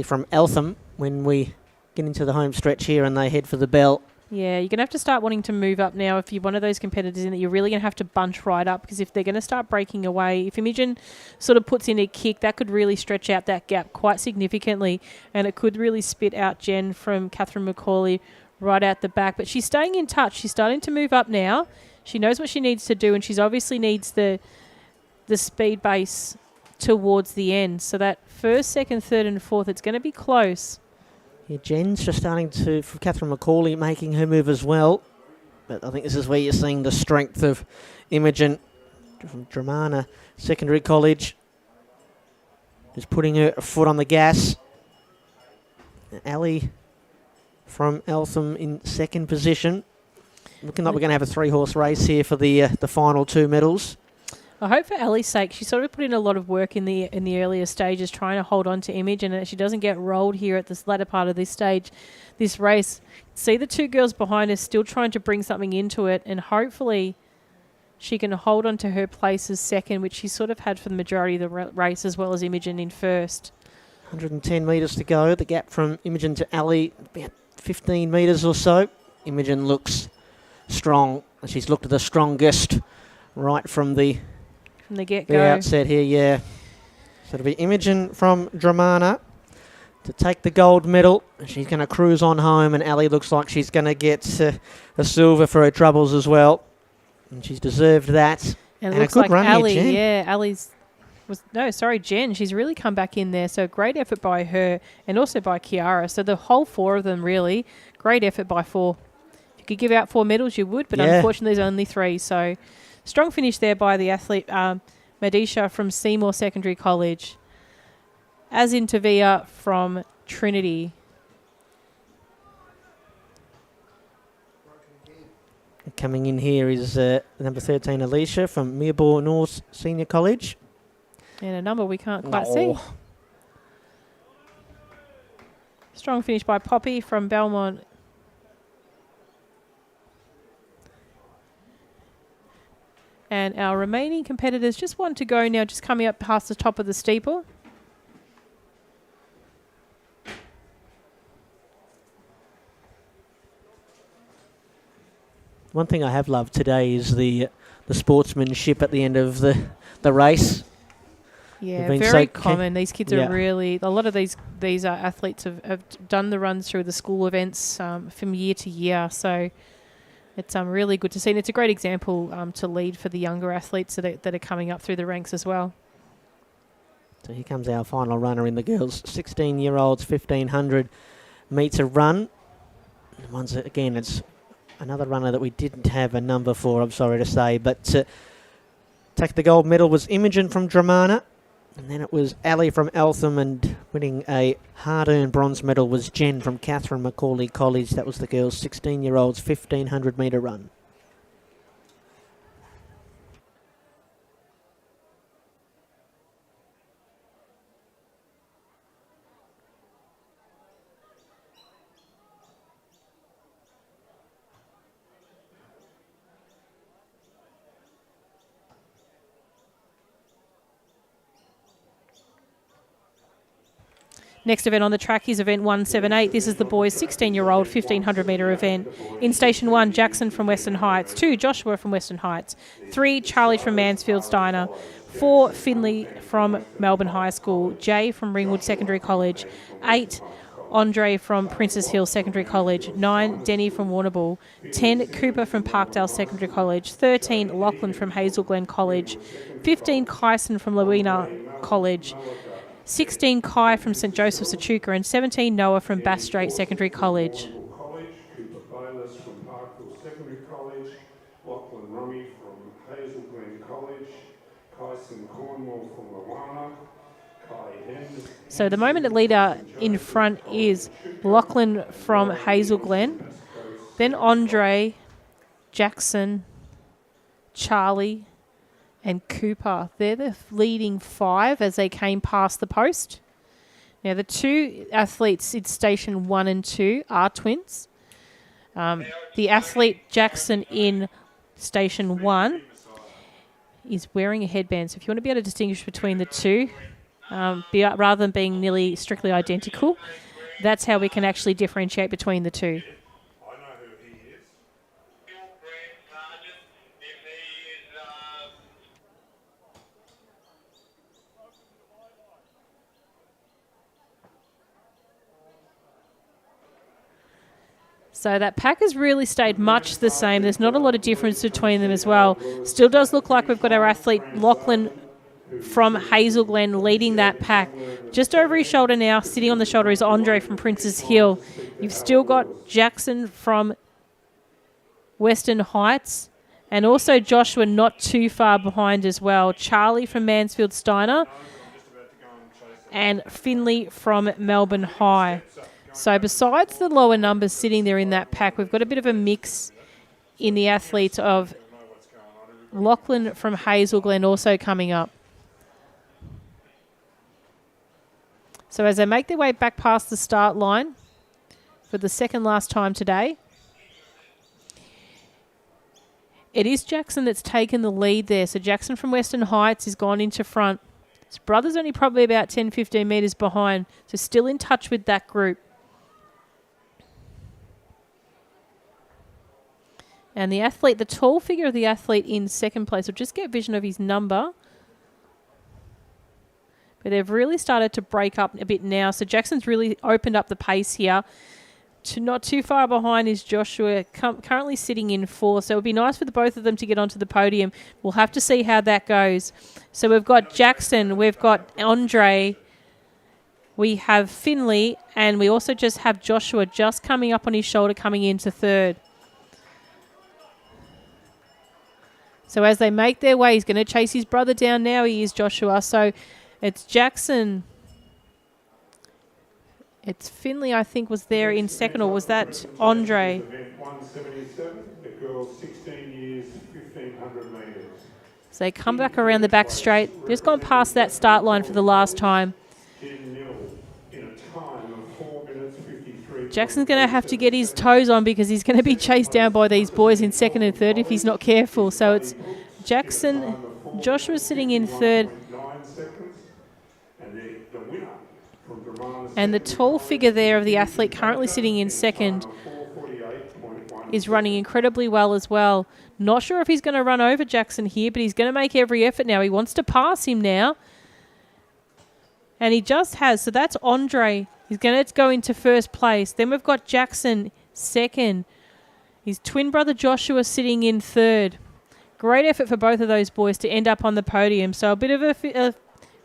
from Eltham, when we get into the home stretch here and they head for the bell. Yeah, you're going to have to start wanting to move up now if you're one of those competitors in that you're really going to have to bunch right up, because if they're going to start breaking away, if Imogen sort of puts in a kick, that could really stretch out that gap quite significantly, and it could really spit out Jen from Catherine Macaulay right out the back. But she's staying in touch. She's starting to move up now. She knows what she needs to do, and she's obviously needs the speed base towards the end. So that first, second, third and fourth, it's going to be close. Yeah, Jen's just starting to, for Catherine Macaulay, making her move as well. But I think this is where you're seeing the strength of Imogen from Dramana Secondary College. Just putting her foot on the gas. Ali from Eltham in second position. Looking like we're going to have a 3-horse race here for the final 2 medals. I hope for Ali's sake, she sort of put in a lot of work in the earlier stages trying to hold on to Imogen, and she doesn't get rolled here at this latter part of this stage, this race. See the 2 girls behind her still trying to bring something into it, and hopefully she can hold on to her place as second, which she sort of had for the majority of the race, as well as Imogen in first. 110 metres to go. The gap from Imogen to Ali, about 15 metres or so. Imogen looks strong. She's looked the strongest right from the get-go. Outset here, yeah. So it'll be Imogen from Dramana to take the gold medal. She's going to cruise on home, and Ali looks like she's going to get a silver for her troubles as well. And she's deserved that. And it looks a good like run Ali, here, Jen. Jen. She's really come back in there. So great effort by her and also by Kiara. So the whole 4 of them, really. Great effort by 4. If you could give out 4 medals, you would, but unfortunately there's only 3. So Strong finish there by the athlete Madisha from Seymour Secondary College. As in Tavia from Trinity. Coming in here is number 13, Alicia from Mirabor North Senior College. And a number we can't quite see. Strong finish by Poppy from Belmont. And our remaining competitors, just one to go now, just coming up past the top of the steeple. One thing I have loved today is the sportsmanship at the end of the race. Yeah, been very so common. These kids are really, a lot of these athletes have done the runs through the school events from year to year. So it's really good to see. And it's a great example to lead for the younger athletes that are coming up through the ranks as well. So here comes our final runner in the girls. 16-year-olds, 1,500 metre run. Once again, it's another runner that we didn't have a number for, I'm sorry to say. But take the gold medal was Imogen from Dramana. And then it was Ali from Eltham, and winning a hard-earned bronze medal was Jen from Catherine Macaulay College. That was the girls' 16-year-olds 1,500 metre run. Next event on the track is event 178. This is the boys' 16-year-old 1,500 metre event. In station 1, Jackson from Western Heights. 2, Joshua from Western Heights. 3, Charlie from Mansfield Steiner. 4, Finley from Melbourne High School. Jay from Ringwood Secondary College. 8, Andre from Princess Hill Secondary College. 9, Denny from Warrnambool. 10, Cooper from Parkdale Secondary College. 13, Lachlan from Hazel Glen College. 15, Kyson from Lewina College. 16, Kai from St Joseph's Echuca, and 17, Noah from Bass Strait Secondary College. Cooper Bayless from Parkville Secondary College, Lachlan Rummy from Hazel Glen College, Kyson Cornwall from Luana, Kai Henderson. So the moment leader in front is Lachlan from Hazel Glen, then Andre, Jackson, Charlie, and Cooper. They're the leading 5 as they came past the post. Now, the 2 athletes in station 1 and 2 are twins. The athlete Jackson in station 1 is wearing a headband. So if you want to be able to distinguish between the two, rather than being nearly strictly identical, that's how we can actually differentiate between the two. So that pack has really stayed much the same. There's not a lot of difference between them as well. Still does look like we've got our athlete Lachlan from Hazel Glen leading that pack. Just over his shoulder now, sitting on the shoulder, is Andre from Princess Hill. You've still got Jackson from Western Heights, and also Joshua not too far behind as well. Charlie from Mansfield Steiner, and Finley from Melbourne High. So besides the lower numbers sitting there in that pack, we've got a bit of a mix in the athletes of Lachlan from Hazel Glen also coming up. So as they make their way back past the start line for the second last time today, it is Jackson that's taken the lead there. So Jackson from Western Heights has gone into front. His brother's only probably about 10, 15 metres behind, so still in touch with that group. And the athlete, the tall figure of the athlete in second place, will just get vision of his number. But they've really started to break up a bit now. So Jackson's really opened up the pace here. Not too far behind is Joshua, currently sitting in 4th. So it would be nice for the both of them to get onto the podium. We'll have to see how that goes. So we've got Jackson, we've got Andre, we have Finley, and we also just have Joshua just coming up on his shoulder, coming into 3rd. So as they make their way, he's going to chase his brother down now. He is Joshua. So it's Jackson. It's Finley, I think, was there in second, or was that Andre? 177, the girls 16 years, 1,500 metres. So they come back around the back straight. Just gone past that start line for the last time. Jackson's going to have to get his toes on because he's going to be chased down by these boys in second and third if he's not careful. So it's Jackson. Joshua's sitting in third. And the tall figure there of the athlete currently sitting in second is running incredibly well as well. Not sure if he's going to run over Jackson here, but he's going to make every effort now. He wants to pass him now. And he just has. So that's Andre. He's going to go into first place. Then we've got Jackson second. His twin brother Joshua sitting in third. Great effort for both of those boys to end up on the podium. So a bit of a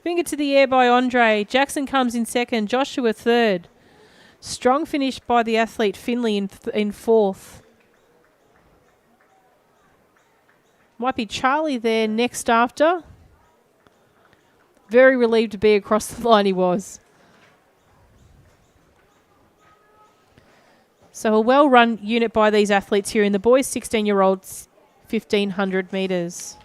finger to the air by Andre. Jackson comes in second. Joshua third. Strong finish by the athlete Finley in fourth. Might be Charlie there next after. Very relieved to be across the line he was. So a well-run unit by these athletes here in the boys' 16-year-olds, 1,500 metres.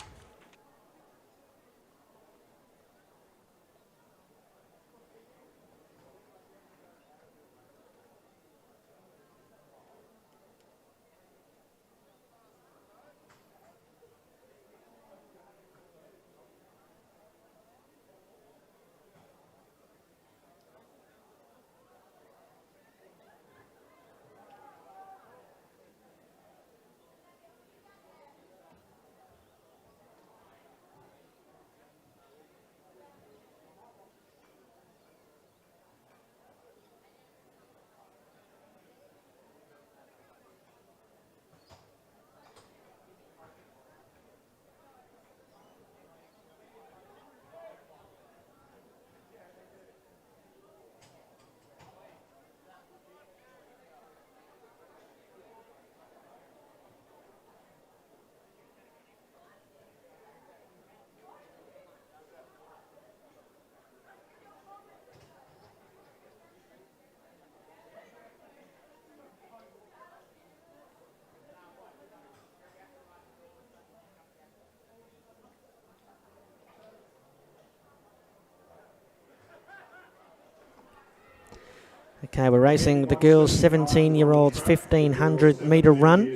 Okay, we're racing the girls' 17-year-olds 1,500 metre run.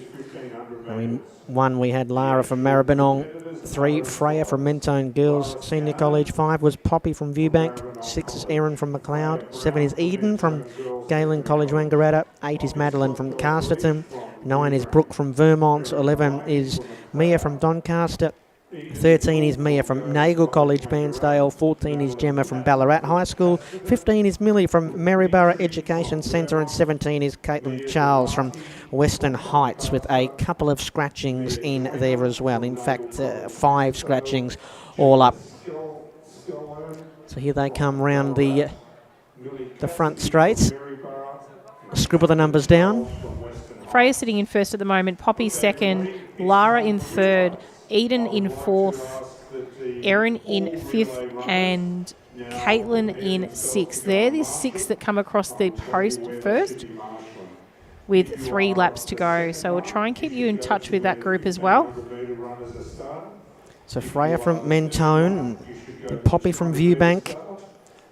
One, we had Lara from Maribyrnong. 3, Freya from Mentone Girls Senior College. 5 was Poppy from Viewbank. 6 is Erin from McLeod. 7 is Eden from Galen College Wangaratta. 8 is Madeline from Casterton. 9 is Brooke from Vermont. 11 is Mia from Doncaster. 13 is Mia from Nagle College, Bairnsdale. 14 is Gemma from Ballarat High School. 15 is Millie from Maryborough Education Centre. And 17 is Caitlin Charles from Western Heights, with a couple of scratchings in there as well. In fact, 5 scratchings all up. So here they come round the front straights. Scribble the numbers down. Freya sitting in first at the moment. Poppy second. Lara in third. Eden in fourth, Erin in fifth, and Caitlin in sixth. They're the 6 that come across the post first with 3 laps to go. So we'll try and keep you in touch with that group as well. So Freya from Mentone, and Poppy from Viewbank,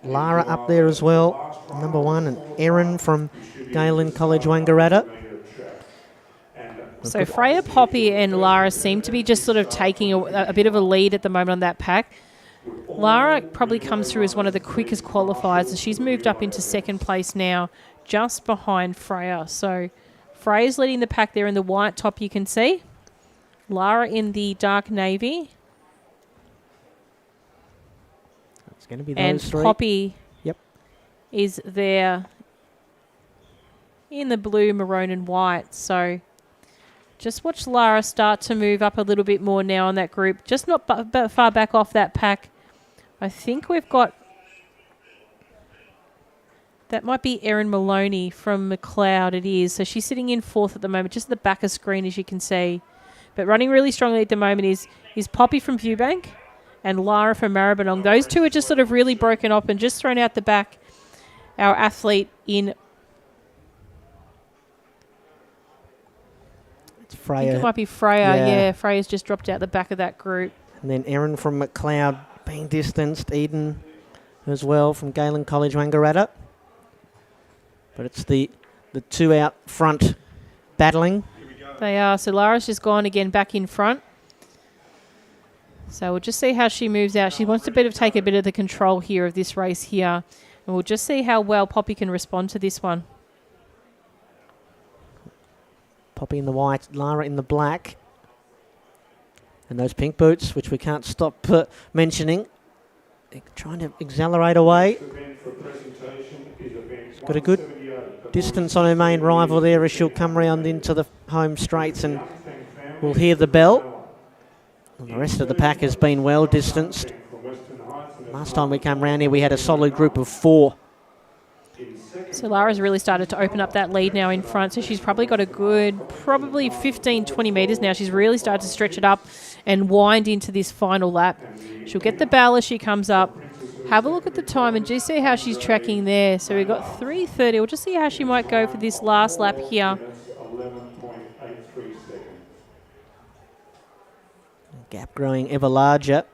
Lara up there as well, number 1, and Erin from Galen College Wangaratta. So Freya, Poppy and Lara seem to be just sort of taking a bit of a lead at the moment on that pack. Lara probably comes through as one of the quickest qualifiers, and she's moved up into second place now, just behind Freya. So Freya's leading the pack there in the white top, you can see. Lara in the dark navy. It's going to be those and 3. Poppy Yep. is there in the blue, maroon and white. So just watch Lara start to move up a little bit more now on that group. Just not far back off that pack. I think we've got... That might be Erin Maloney from McLeod. It is. So she's sitting in fourth at the moment, just at the back of screen, as you can see. But running really strongly at the moment is Poppy from Viewbank and Lara from Maribyrnong. Those two are just sort of really broken up and just thrown out the back. Our athlete in... It's I Freya. think it might be Freya. Yeah. Yeah, Freya's just dropped out the back of that group. And then Erin from McLeod being distanced. Eden as well from Galen College, Wangaratta. But it's the two out front battling. They are. So Lara's just gone again back in front. So we'll just see how she moves out. She wants to take a bit of the control here of this race here. And we'll just see how well Poppy can respond to this one. Poppy in the white, Lara in the black. And those pink boots, which we can't stop mentioning. They're trying to accelerate away. Got a good distance on her main rival there as she'll come round into the home straights, and we'll hear the bell. And the rest of the pack has been well distanced. Last time we came round here, we had a solid group of 4. So Lara's really started to open up that lead now in front. So she's probably got a good, 15, 20 metres now. She's really started to stretch it up and wind into this final lap. She'll get the bell as she comes up. Have a look at the time and just see how she's tracking there. So we've got 3:30. We'll just see how she might go for this last lap here. Gap growing ever larger.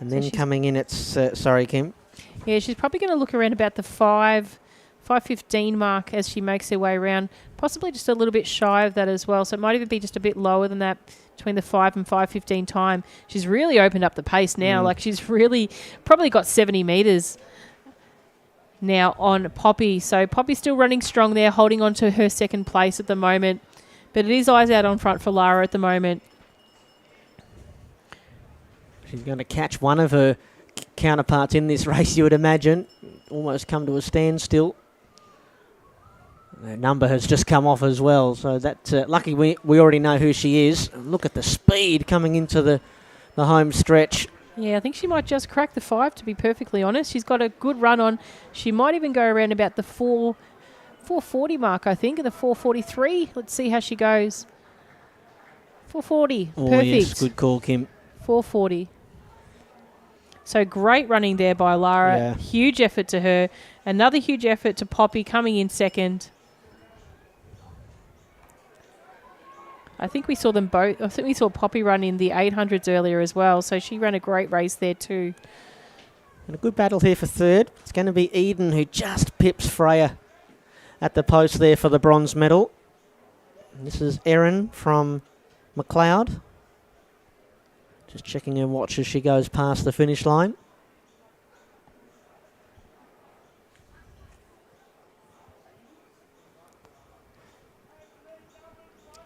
And then coming in, it's... sorry, Kim. Yeah, she's probably going to look around about the 5:15 mark as she makes her way around. Possibly just a little bit shy of that as well. So it might even be just a bit lower than that between the 5 and 5:15 time. She's really opened up the pace now. Like she's really probably got 70 metres now on Poppy. So Poppy's still running strong there, holding on to her second place at the moment. But it is eyes out on front for Lara at the moment. She's going to catch one of her counterparts in this race, you would imagine. Almost come to a standstill. Her number has just come off as well, so that's lucky we already know who she is. Look at the speed coming into the home stretch. Yeah, I think she might just crack the 5, to be perfectly honest. She's got a good run on. She might even go around about the 4:40 mark, I think, and the 4:43. Let's see how she goes. 4:40, Oh, perfect. yes, good call, Kim. 4:40. So great running there by Lara. Yeah. Huge effort to her. Another huge effort to Poppy coming in second. I think we saw them both. I think we saw Poppy run in the 800s earlier as well. So she ran a great race there too. And a good battle here for third. It's going to be Eden who just pips Freya at the post there for the bronze medal. And this is Erin from McLeod. Just checking her watch as she goes past the finish line.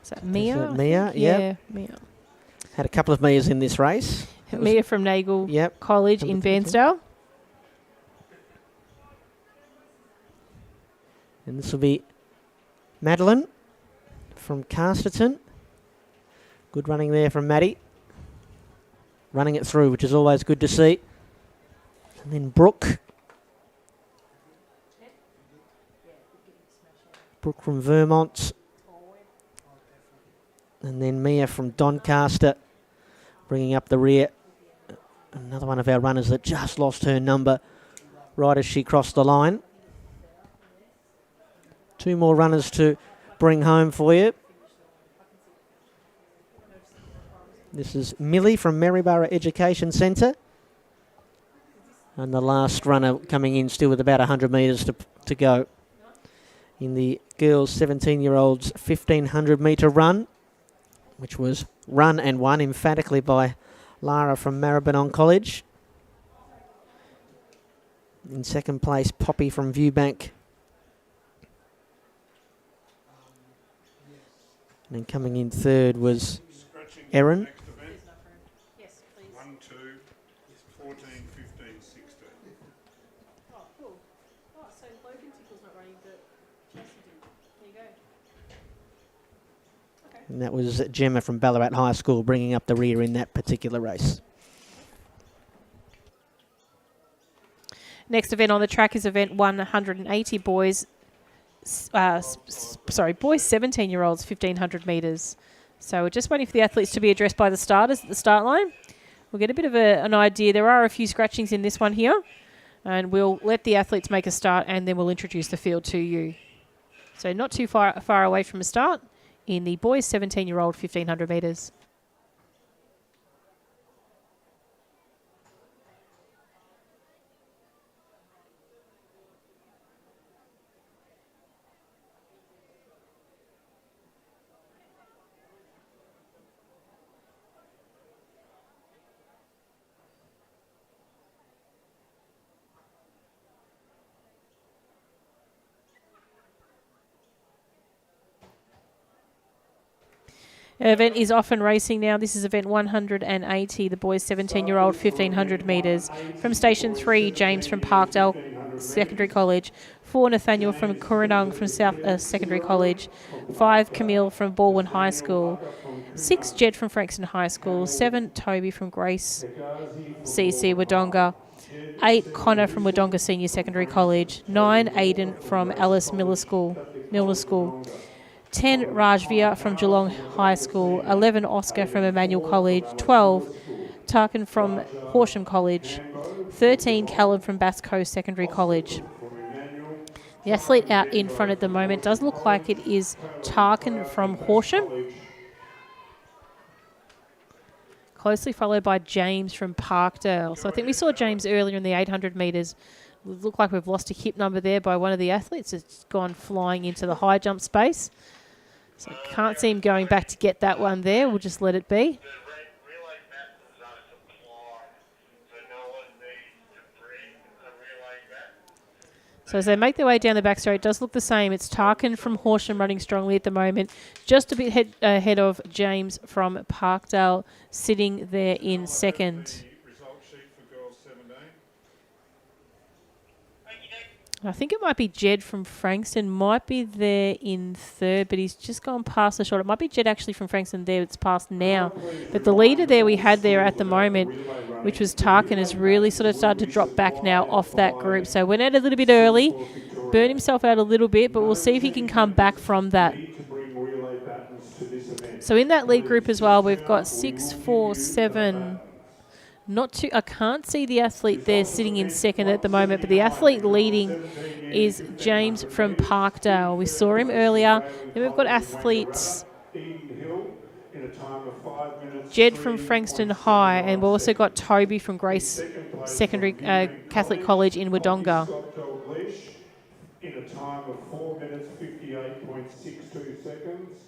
Is that Mia? Is that Mia? Yeah, Mia. Had a couple of Mias in this race. Mia from Nagel Yep. College in Bairnsdale. And this will be Madeline from Casterton. Good running there from Maddie. Running it through, which is always good to see. And then Brooke. Brooke from Vermont. And then Mia from Doncaster, bringing up the rear. Another one of our runners that just lost her number right as she crossed the line. 2 more runners to bring home for you. This is Millie from Maryborough Education Centre. And the last runner coming in still with about 100 metres to go in the girls' 17-year-olds 1,500 metre run, which was run and won emphatically by Lara from Maribyrnong College. In second place, Poppy from Viewbank. And then coming in third was Erin. 1, 2, 14, 15, 16. Oh, cool. Oh, so Logan Tickle's not running, but Chelsea did. There you go. Okay. And that was Gemma from Ballarat High School bringing up the rear in that particular race. Next event on the track is event 180, boys. boys 17-year-olds 1500 metres. So we're just waiting for the athletes to be addressed by the starters at the start line. We'll get a bit of an idea. There are a few scratchings in this one here, and we'll let the athletes make a start, and then we'll introduce the field to you. So not too far away from a start in the boys 17-year-old 1500 metres. Event is off and racing now. This is event 180, the boys 17-year-old 1500 metres. From station 3, James from Parkdale Secondary College. 4, Nathaniel from Coronung from South Secondary College. 5, Camille from Baldwin High School. 6, Jed from Frankston High School. 7, Toby from Grace CC Wodonga. 8, Connor from Wodonga Senior Secondary College. 9, Aiden from Alice Milner School. 10, Rajvia from Geelong High School. 11, Oscar from Emmanuel College. 12, Tarkin from Horsham College. 13, Callum from Bass Coast Secondary College. The athlete out in front at the moment does look like it is Tarkin from Horsham, closely followed by James from Parkdale. So I think we saw James earlier in the 800 metres. It looked like we've lost a hip number there by one of the athletes. It's gone flying into the high jump space. So can't see him going back to get that one there. We'll just let it be. So as they make their way down the back straight, it does look the same. It's Tarkin from Horsham running strongly at the moment. Just a bit ahead of James from Parkdale, sitting there in second. I think it might be Jed from Frankston, might be there in third, but he's just gone past the short. It might be Jed actually from Frankston there, it's past now. But the leader there we had there at the moment, which was Tarkin, has really sort of started to drop back now off that group. So went out a little bit early, burned himself out a little bit, but we'll see if he can come back from that. So in that lead group as well, we've got 6, 4, 7... I can't see the athlete there sitting in second at the moment, but the athlete leading is James from Parkdale. We saw him earlier. Then we've got athletes Jed from Frankston High, and we've also got Toby from Grace Secondary Catholic College in Wodonga. In a time of 4 minutes 58.62 seconds,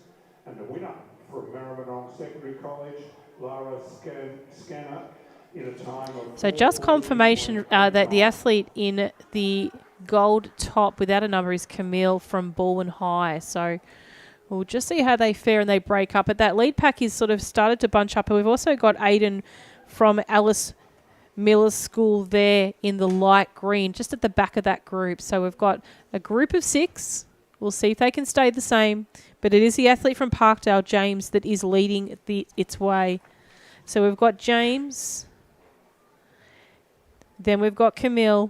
and the winner from Maribyrnong Secondary College, Lara Scanner. So just confirmation that the athlete in the gold top without a number is Camille from Baldwin High. So we'll just see how they fare and they break up. But that lead pack is sort of started to bunch up. And we've also got Aiden from Alice Milner School there in the light green, just at the back of that group. So we've got a group of 6. We'll see if they can stay the same. But it is the athlete from Parkdale, James, that is leading its way. So we've got James... Then we've got Camille,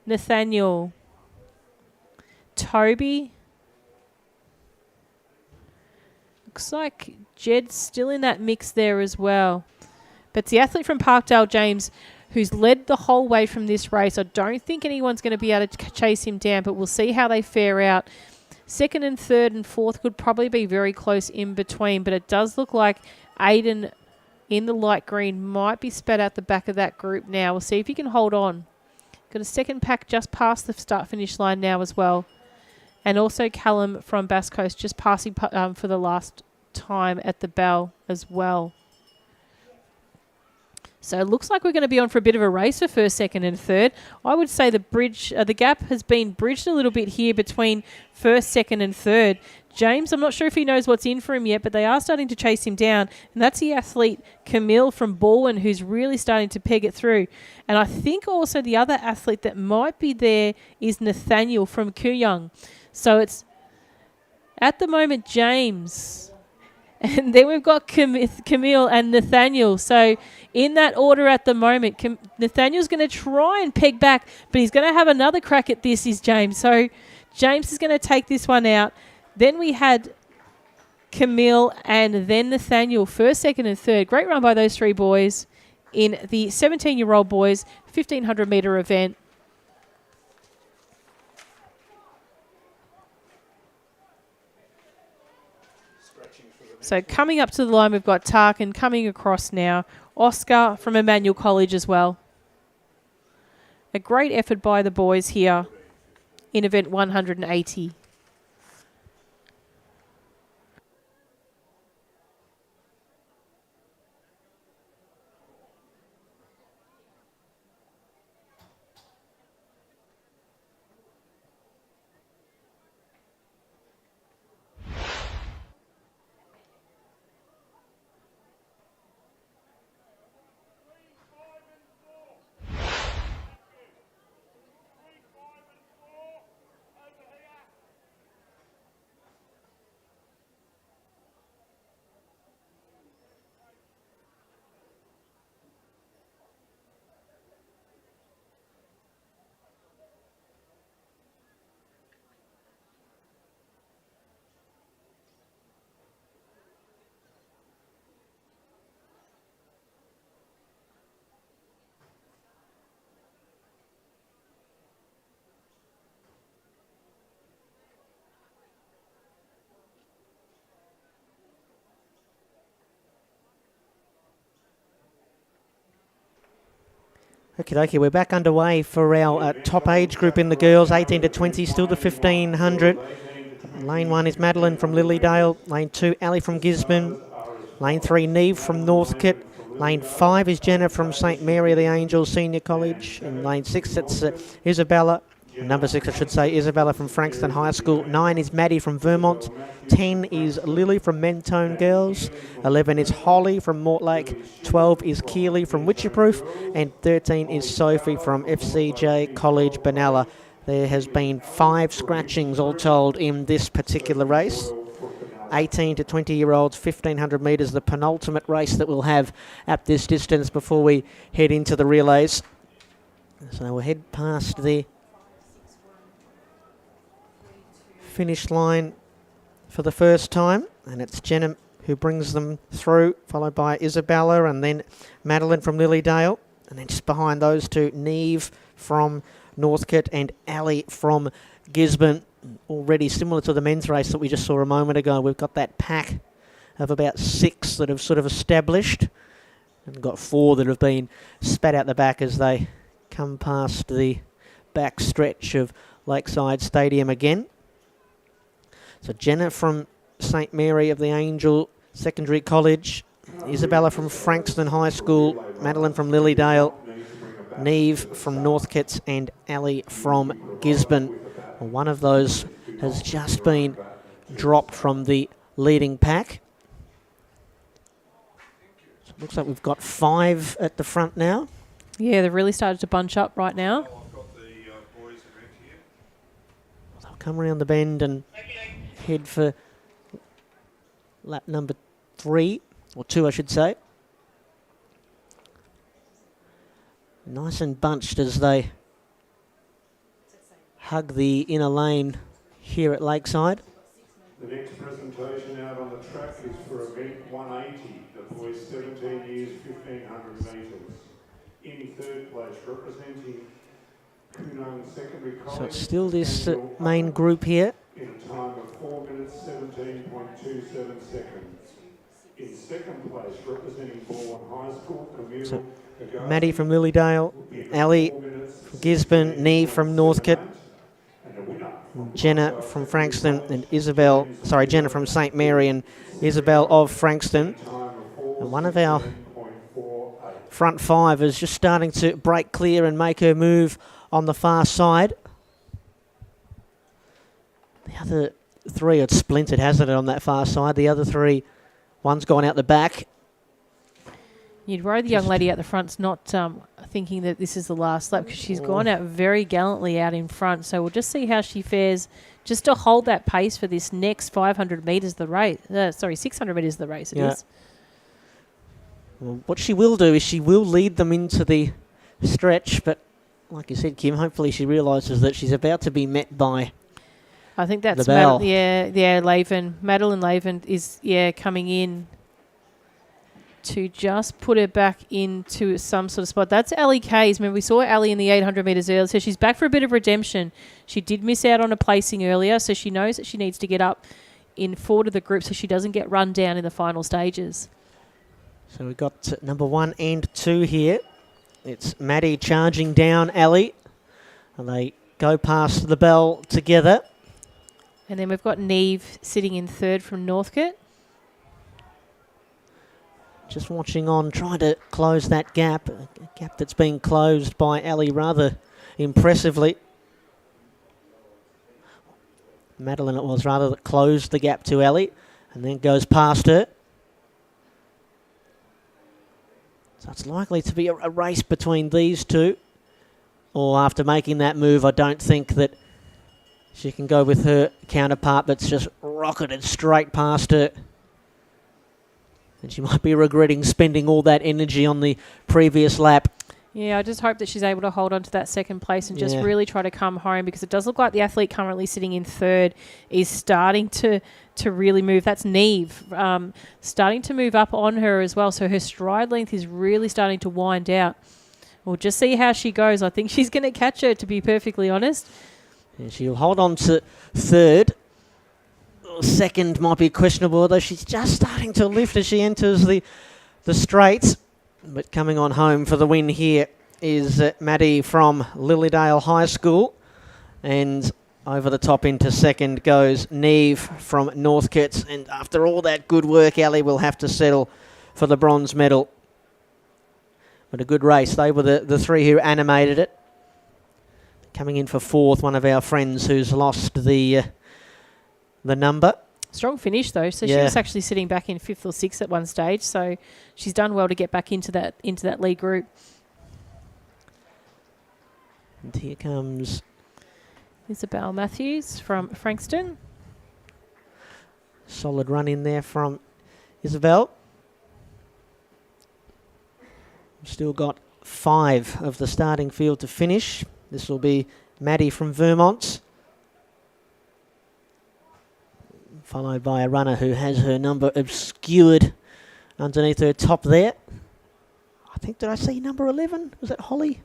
Nathaniel, Toby. Looks like Jed's still in that mix there as well. But it's the athlete from Parkdale, James, who's led the whole way from this race. I don't think anyone's going to be able to chase him down, but we'll see how they fare out. Second and third and fourth could probably be very close in between, but it does look like Aiden in the light green might be spat out the back of that group now. We'll see if he can hold on. Got a second pack just past the start-finish line now as well. And also Callum from Bass Coast just passing for the last time at the bell as well. So it looks like we're going to be on for a bit of a race for first, second and third. I would say the gap has been bridged a little bit here between first, second and third. James, I'm not sure if he knows what's in for him yet, but they are starting to chase him down. And that's the athlete Camille from Baldwin, who's really starting to peg it through. And I think also the other athlete that might be there is Nathaniel from Kooyong. So it's at the moment James And then we've got Camille and Nathaniel. So in that order at the moment, Nathaniel's going to try and peg back, but he's going to have another crack at this, is James. So James is going to take this one out. Then we had Camille and then Nathaniel, first, second and third. Great run by those three boys in the 17-year-old boys 1,500-metre event. So coming up to the line, we've got Tarkin coming across now. Oscar from Emmanuel College as well. A great effort by the boys here in event 180. Okay, we're back underway for our top age group in the girls, 18 to 20, still to 1,500. Lane 1 is Madeline from Lilydale. Lane 2, Ali from Gisborne. Lane 3, Neve from Northcote. Lane 5 is Jenna from St Mary the Angels Senior College. In lane 6, it's Isabella. Number 6, I should say, Isabella from Frankston High School. 9 is Maddie from Vermont. 10 is Lily from Mentone Girls. 11 is Holly from Mortlake. 12 is Keely from Witcherproof. And 13 is Sophie from FCJ College Benalla. There has been 5 scratchings all told in this particular race. 18 to 20-year-olds, 1,500 metres, the penultimate race that we'll have at this distance before we head into the relays. So we'll head past the finish line for the first time, and it's Jenna who brings them through, followed by Isabella and then Madeline from Lilydale, and then just behind those two, Neve from Northcote and Ali from Gisborne. Already similar to the men's race that we just saw a moment ago, we've got that pack of about 6 that have sort of established, and got 4 that have been spat out the back as they come past the back stretch of Lakeside Stadium again. So Jenna from St Mary of the Angel Secondary College, Isabella from Frankston High School, Madeline from Lilydale, Neve from Northcote and Ali from Gisborne. One of those has just been dropped from the leading pack. So it looks like we've got 5 at the front now. Yeah, they've really started to bunch up right now. They'll come around the bend and head for lap number 3, or 2 I should say. Nice and bunched as they hug the inner lane here at Lakeside. The next presentation out on the track is for event 180, the boys 17 years, 1,500 metres. In third place, representing Kunung Secondary College. So it's still this main group here. In a time of 4 minutes, 17.27 seconds. In second place, representing Bourne High School, Camille. So Maddie from Lilydale, Ali from Gisborne, Neve from Northcote, Jenna from Frankston and Jenna from St Mary and Isabel of Frankston. And one of our front 5 is just starting to break clear and make her move on the far side. The other 3 had splintered, hasn't it, on that far side? The other 3, one's gone out the back. You'd worry the young lady at the front's not thinking that this is the last lap because she's gone out very gallantly out in front. So we'll just see how she fares just to hold that pace for this next 500 metres of the race. 600 metres of the race it is. Well, what she will do is she will lead them into the stretch, but like you said, Kim, hopefully she realises that she's about to be met by I think that's Labelle. Laven. Madeline Laven is coming in to just put her back into some sort of spot. That's Ellie Kays. Remember, we saw Ellie in the 800 metres earlier, so she's back for a bit of redemption. She did miss out on a placing earlier, so she knows that she needs to get up in forward of the group so she doesn't get run down in the final stages. So we've got number 1 and 2 here. It's Maddie charging down Ellie, and they go past the bell together. And then we've got Neve sitting in third from Northcote. Just watching on, trying to close that gap, a gap that's been closed by Ellie rather impressively. Madeline it was rather that closed the gap to Ellie and then goes past her. So it's likely to be a race between these two. Or after making that move, I don't think that she can go with her counterpart that's just rocketed straight past her. And she might be regretting spending all that energy on the previous lap. Yeah, I just hope that she's able to hold on to that second place and just really try to come home, because it does look like the athlete currently sitting in third is starting to really move. That's Neve, starting to move up on her as well. So her stride length is really starting to wind out. We'll just see how she goes. I think she's going to catch her, to be perfectly honest. Yeah, she'll hold on to third. Second might be questionable, although she's just starting to lift as she enters the straights. But coming on home for the win here is Maddie from Lilydale High School. And over the top into second goes Neve from Northcote. And after all that good work, Ellie will have to settle for the bronze medal. But a good race. They were the three who animated it. Coming in for fourth, one of our friends who's lost the number. Strong finish though. So she was actually sitting back in fifth or sixth at one stage. So she's done well to get back into that lead group. And here comes Isabel Matthews from Frankston. Solid run in there from Isabel. Still got 5 of the starting field to finish. This will be Maddie from Vermont, followed by a runner who has her number obscured underneath her top there. I think, did I see number 11? Was that Holly?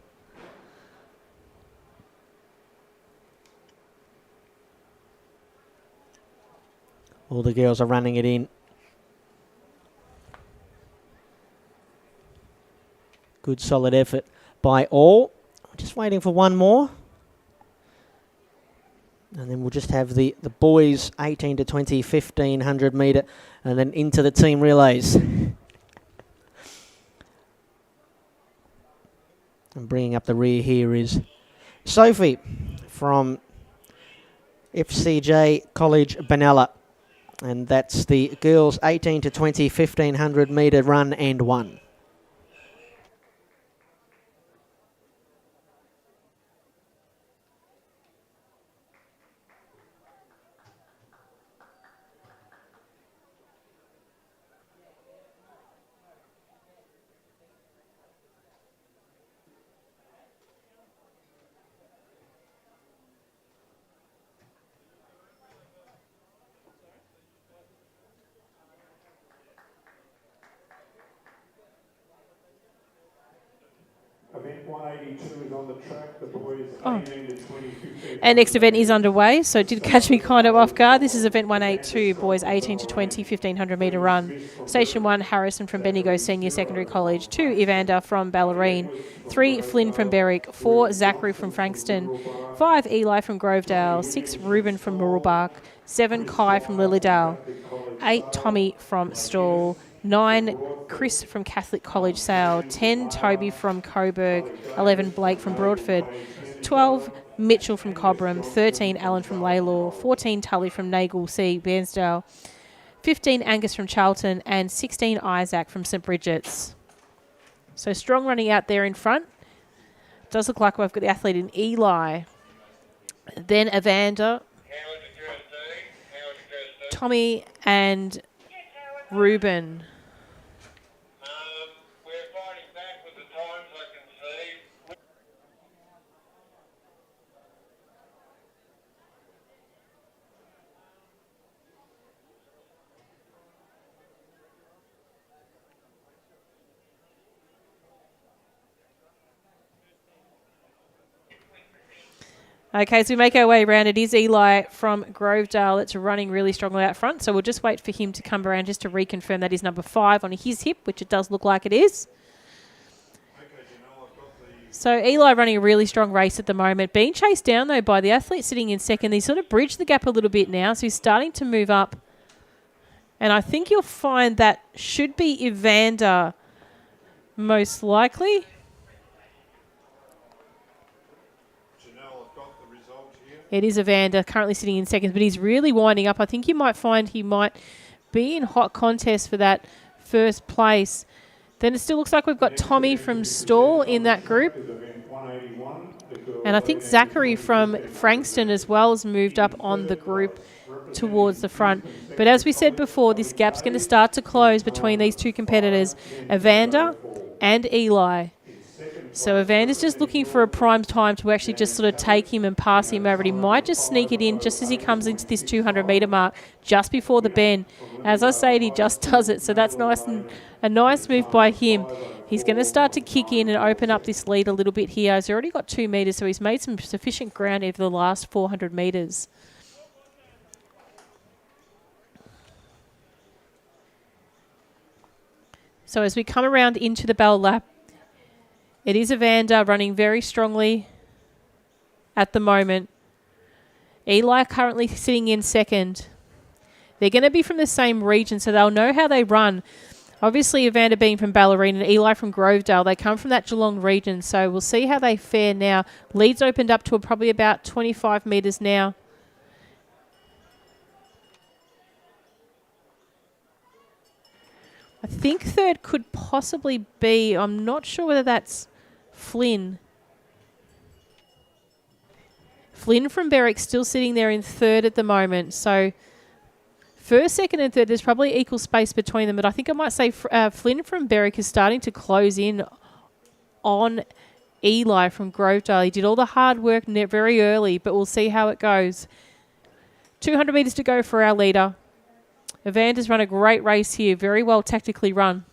All the girls are running it in. Good solid effort by all. Just waiting for one more. And then we'll just have the boys 18 to 20, 1500 metre, and then into the team relays. And bringing up the rear here is Sophie from FCJ College Benalla. And that's the girls 18 to 20, 1500 metre run and one. Event 182 is on the track. The boys 18 to 20, 15. And next event is underway, so it did catch me kind of off guard. This is event 182, boys 18 to 20, 1500 metre run. Station 1, Harrison from Bendigo Senior Secondary College. 2, Evander from Ballerine. 3, Flynn from Berwick. 4, Zachary from Frankston. 5, Eli from Grovedale. 6, Ruben from Murrelbach. 7, Kai from Lilydale. 8, Tommy from Stawell. 9, Chris from Catholic College Sale. 10, Toby from Coburg. 11, Blake from Broadford. 12, Mitchell from Cobram. 13, Alan from Laylaw. 14, Tully from Nagle C. Bairnsdale. 15, Angus from Charlton. And 16, Isaac from St Bridget's. So strong running out there in front. Does look like we've got the athlete in Eli. Then Evander, Tommy and Ruben. We're fighting back with the times, I can see. Okay, as we make our way around, it is Eli from Grovedale that's running really strongly out front. So we'll just wait for him to come around just to reconfirm that is number 5 on his hip, which it does look like it is. So Eli running a really strong race at the moment. Being chased down, though, by the athlete sitting in second. He's sort of bridged the gap a little bit now, so he's starting to move up. And I think you'll find that should be Evander most likely. It is Evander currently sitting in seconds, but he's really winding up. I think you might find he might be in hot contest for that first place. Then it still looks like we've got Tommy from Stall in that group. And I think Zachary from Frankston as well has moved up on the group towards the front. But as we said before, this gap's going to start to close between these two competitors, Evander and Eli. So Evander's just looking for a prime time to actually just sort of take him and pass him over. He might just sneak it in just as he comes into this 200-metre mark, just before the bend. As I say, he just does it, so that's nice and a nice move by him. He's going to start to kick in and open up this lead a little bit here. He's already got 2 metres, so he's made some sufficient ground over the last 400 metres. So as we come around into the bell lap, it is Evander running very strongly at the moment. Eli currently sitting in second. They're going to be from the same region, so they'll know how they run. Obviously, Evander being from Ballerine and Eli from Grovedale, they come from that Geelong region, so we'll see how they fare now. Lead's opened up to probably about 25 metres now. I think third could possibly be, I'm not sure whether that's Flynn. Flynn from Berwick still sitting there in third at the moment. So first, second and third, there's probably equal space between them. But I think I might say Flynn from Berwick is starting to close in on Eli from Grovedale. He did all the hard work very early, but we'll see how it goes. 200 metres to go for our leader. Evander's run a great race here. Very well tactically run.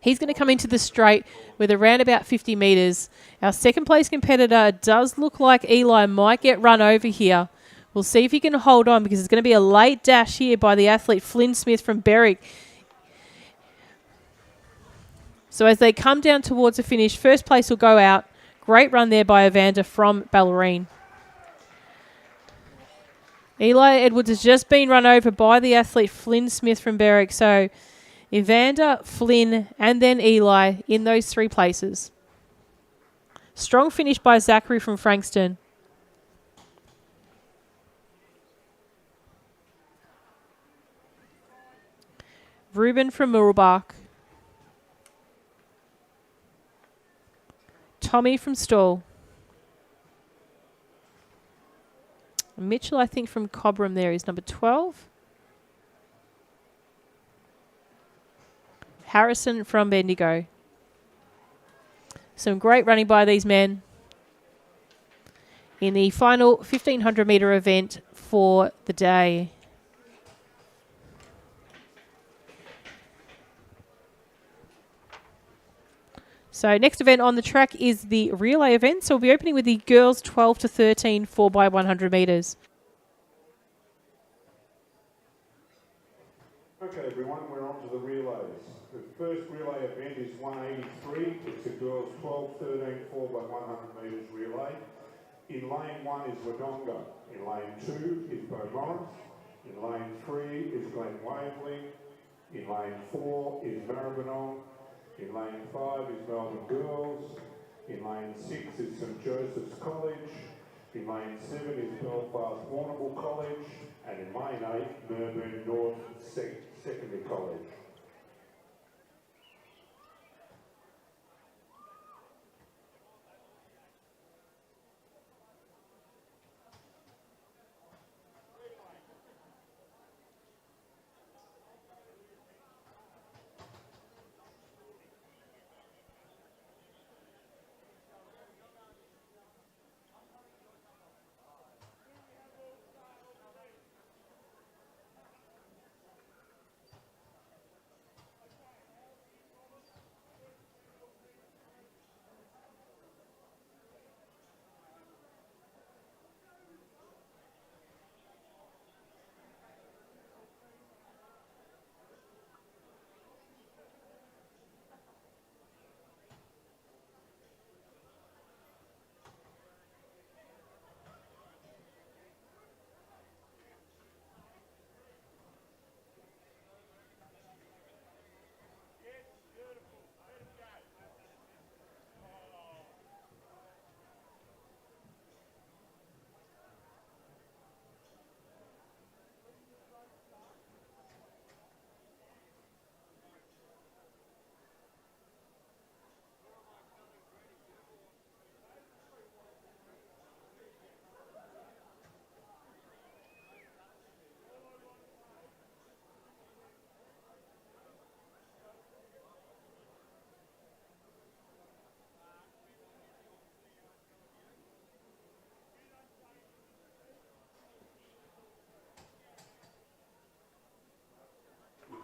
He's going to come into the straight with around about 50 metres. Our second place competitor does look like Eli might get run over here. We'll see if he can hold on because it's going to be a late dash here by the athlete Flynn Smith from Berwick. So as they come down towards the finish, first place will go out. Great run there by Evander from Ballerine. Eli Edwards has just been run over by the athlete Flynn Smith from Berwick. So Evander, Flynn, and then Eli in those 3 places. Strong finish by Zachary from Frankston. Ruben from Mullbach. Tommy from Stall. Mitchell, I think, from Cobram there is number 12. Harrison from Bendigo. Some great running by these men in the final 1,500 metre event for the day. So next event on the track is the relay event. So we'll be opening with the girls 12 to 13 4x100 metres. Okay, everyone, we're on to the relays. The first relay event is 183. It's a girls 12, 13, 4x100 metres relay. In lane 1 is Wodonga. In lane 2 is Beaumont. In lane 3 is Glen Waverley. In lane 4 is Maribyrnong. In lane 5 is Melbourne Girls. In lane 6 is St Joseph's College. In lane 7 is Belfast Warrnambool College. And in lane 8, Melbourne North Secondary College.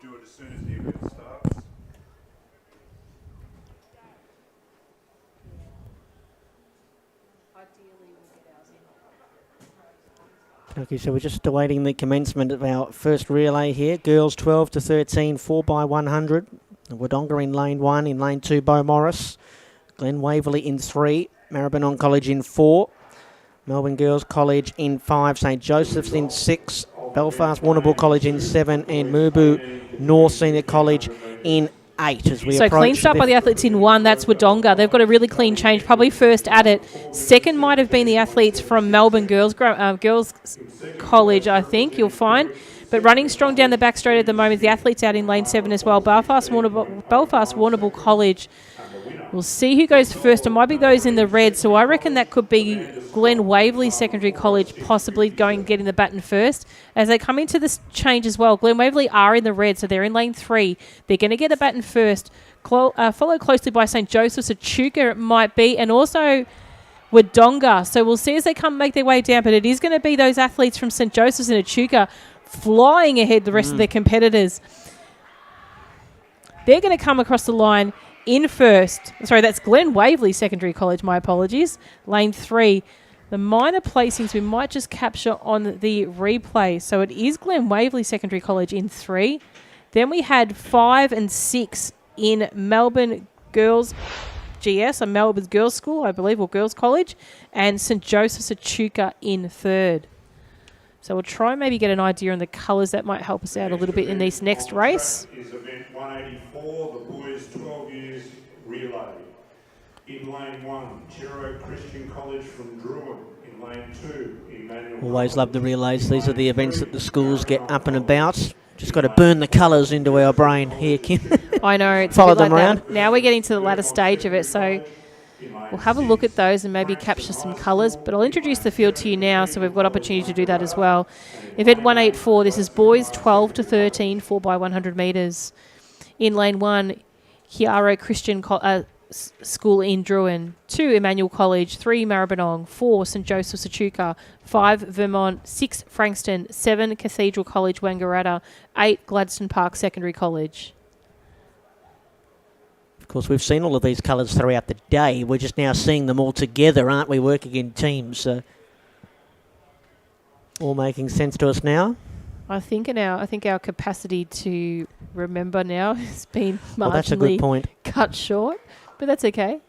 do it as soon as the event starts. Okay, so we're just awaiting the commencement of our first relay here. Girls 12 to 13, 4x100. Wodonga in lane 1, in lane 2, Beau Morris. Glen Waverley in 3, Maribyrnong College in 4. Melbourne Girls College in 5, St Joseph's in 6, Belfast Warrnambool College in 7, and Mubu North Senior College in 8 as we So approach. clean start by the athletes in 1. That's Wodonga. They've got a really clean change. Probably first at it. Second might have been the athletes from Melbourne Girls College, I think, you'll find. But running strong down the back straight at the moment, the athletes out in lane 7 as well. Belfast Warrnambool College. We'll see who goes first. It might be those in the red. So I reckon that could be Glen Waverley Secondary College possibly getting the baton first. As they come into this change as well, Glen Waverley are in the red, so they're in lane 3. They're going to get the baton first. Followed closely by St Joseph's, Echuca it might be, and also Wodonga. So we'll see as they make their way down, but it is going to be those athletes from St Joseph's and Echuca flying ahead the rest of their competitors. They're going to come across the line in first. Sorry, that's Glen Waverley Secondary College, my apologies. Lane 3. The minor placings we might just capture on the replay. So it is Glen Waverley Secondary College in 3. Then we had 5 and 6 in Melbourne Girls GS, a Melbourne Girls School, I believe, or Girls College, and St Joseph's Echuca in 3rd. So we'll try and maybe get an idea on the colours. That might help us out a little bit in this next race. Is event 184, the boys 12 years relay. In lane 1, Chero Christian College from Druin. In lane 2, Emmanuel. Always love the relays. These are the events that the schools get up and about. Just got to burn the colours into our brain here, Kim. I know. It's Follow a bit them like around. that. Now we're getting to the latter stage of it, so we'll have a look at those and maybe capture some colours. But I'll introduce the field to you now, so we've got opportunity to do that as well. Event 184, this is boys 12 to 13, 4x100 metres. In lane 1, Chiaro Christian School in Druin. 2, Emmanuel College. 3, Maribyrnong. 4, St Joseph's Echuca. 5, Vermont. 6, Frankston. 7, Cathedral College, Wangaratta. 8, Gladstone Park Secondary College. Of course, we've seen all of these colours throughout the day. We're just now seeing them all together, aren't we, working in teams? All making sense to us now? I think our capacity to remember now has been Well, that's a good marginally point. cut short, but that's okay.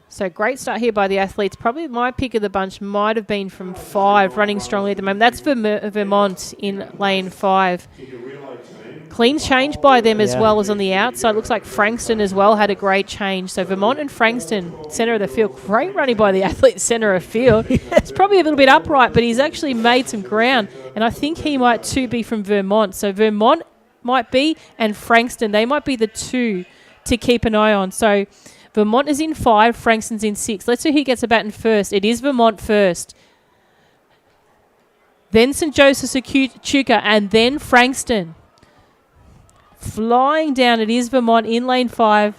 So great start here by the athletes. Probably my pick of the bunch might have been from 5, running strongly at the moment. That's Vermont in lane 5. Clean change by them as well as on the outside. Looks like Frankston as well had a great change. So Vermont and Frankston, centre of the field. Great running by the athlete, centre of field. It's probably a little bit upright, but he's actually made some ground. And I think he might too be from Vermont. So Vermont might be, and Frankston, they might be the 2 to keep an eye on. So Vermont is in 5, Frankston's in 6. Let's see who gets a baton first. It is Vermont first. Then St Joseph's Echuca, and then Frankston. Flying down, it is Vermont in lane 5.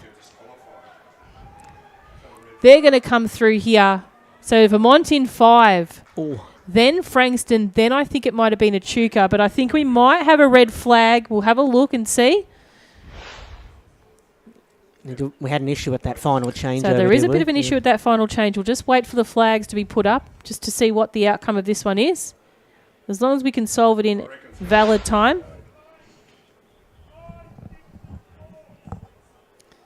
They're going to come through here. So Vermont in 5. Ooh. Then Frankston. Then I think it might have been Echuca, but I think we might have a red flag. We'll have a look and see. We had an issue with that final change. So there is a bit of an issue with that final change. We'll just wait for the flags to be put up just to see what the outcome of this one is. As long as we can solve it in valid time.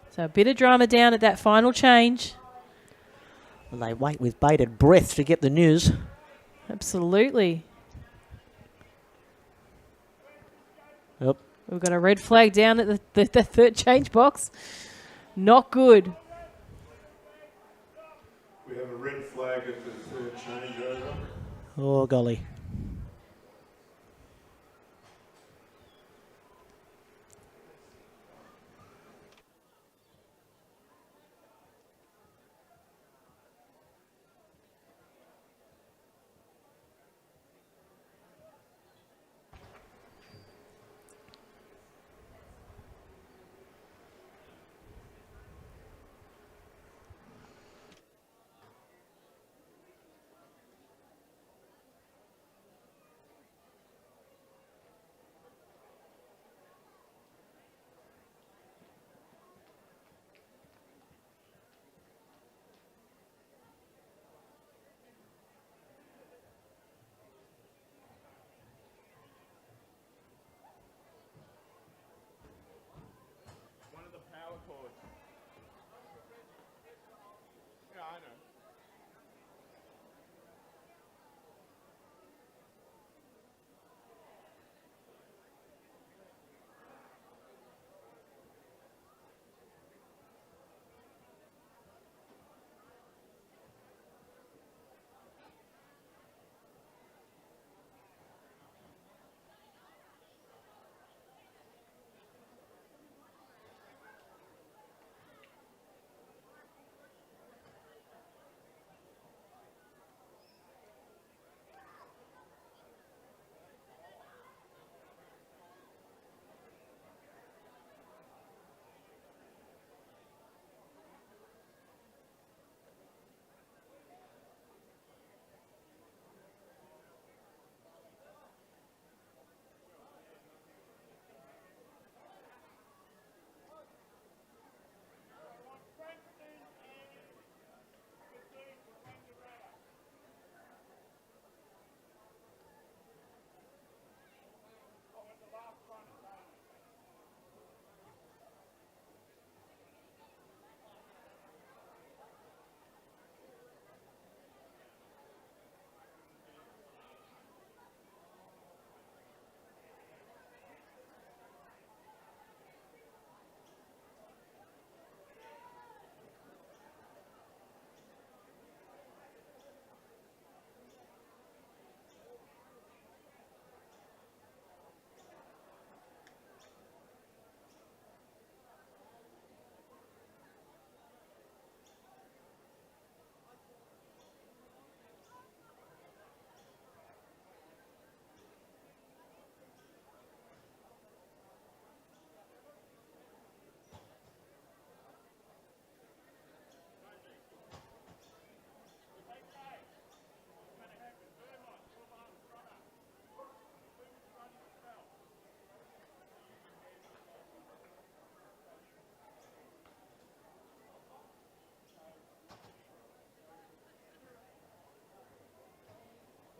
So a bit of drama down at that final change. Well, they wait with bated breath to get the news. Absolutely. Yep. We've got a red flag down at the third change box. Not good. We have a red flag at the third changeover. Oh, golly.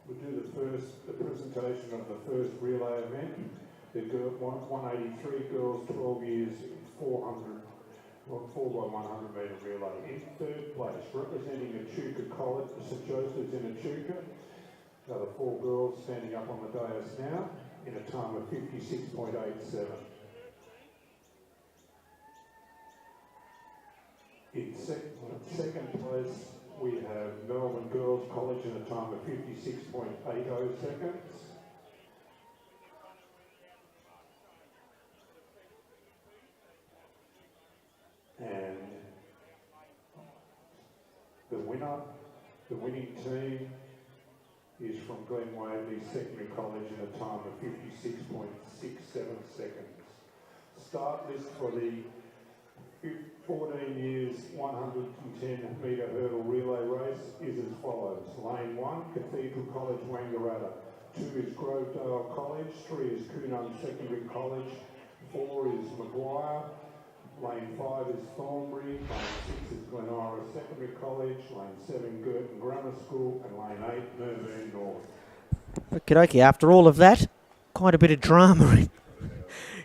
We'll do the presentation of the first relay event. The 183 girls, 12 years, 400, 4x100 metre relay. In third place, representing Echuca College, St Joseph's in Echuca. The other 4 girls standing up on the dais now in a time of 56.87. In second place, we have Melbourne Girls College in a time of 56.80 seconds. And the winning team is from Glen Waverley Secondary College in a time of 56.67 seconds. Start list for the 14 years 110 metre hurdle relay race is as follows. Lane 1, Cathedral College, Wangaratta. 2 is Grovedale College. 3 is Coonung Secondary College. 4 is Maguire. Lane 5 is Thornbury. Lane 6 is Glenira Secondary College. Lane 7, Girton Grammar School. And Lane 8, Mervyn North. Okie dokie, after all of that, quite a bit of drama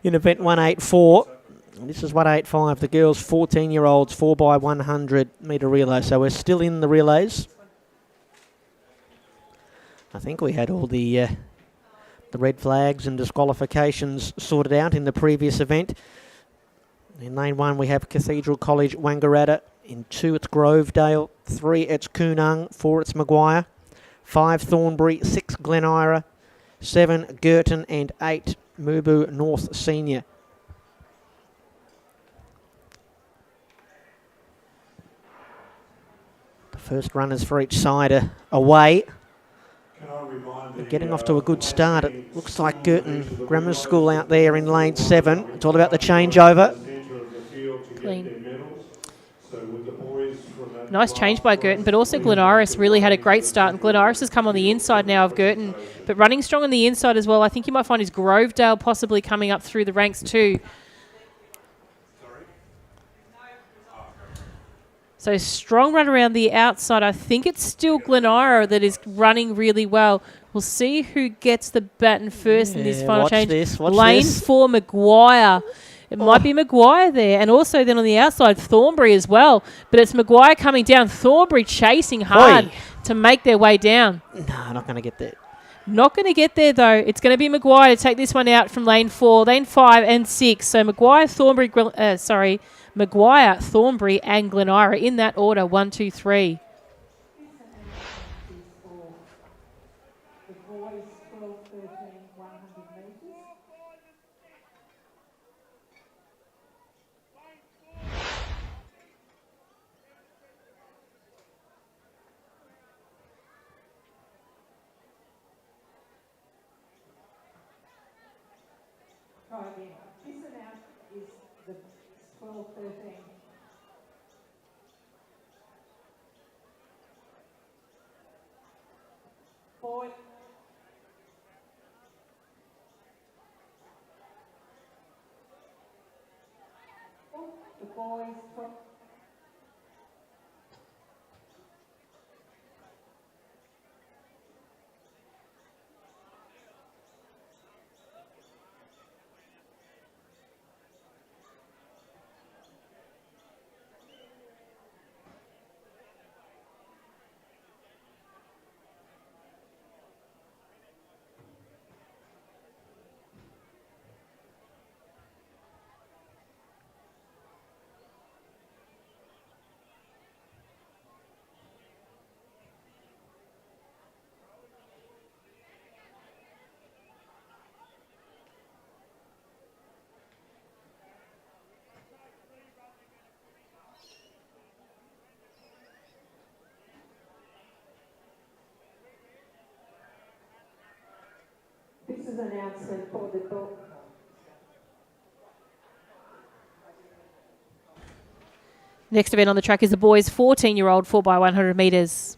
in event 184. This is 185, the girls' 14-year-olds, 4x100 metre relay. So we're still in the relays. I think we had all the red flags and disqualifications sorted out in the previous event. In lane 1, we have Cathedral College, Wangaratta. In 2, it's Grovedale. 3, it's Coonung. 4, it's Maguire. 5, Thornbury. 6, Glenira. 7, Girton. And 8, Mubu North Senior. First runners for each side are away. They're getting off to a good start. It looks like Girton Grammar School out there in lane 7. It's all about the changeover. Clean. Nice change by Girton, but also Glen Iris really had a great start. And Glen Iris has come on the inside now of Girton, but running strong on the inside as well. I think you might find his Grovedale possibly coming up through the ranks too. So strong run around the outside. I think it's still Glenira that is running really well. We'll see who gets the baton first in this final change. Lane 4, Maguire. It might be Maguire there. And also then on the outside, Thornbury as well. But it's Maguire coming down. Thornbury chasing hard to make their way down. No, not going to get there. Not going to get there, though. It's going to be Maguire to take this one out from lane 4, lane 5 and 6. So Maguire, Thornbury, Maguire, Thornbury and Glenira in that order, 1, 2, 3. The boys 12, 13, 100 metres. Try again. This amount is the 12, 13. Boy. Oh, the boys 12. This is an announcement for the book. Next event on the track is the boys' 14-year-old 4x100 metres.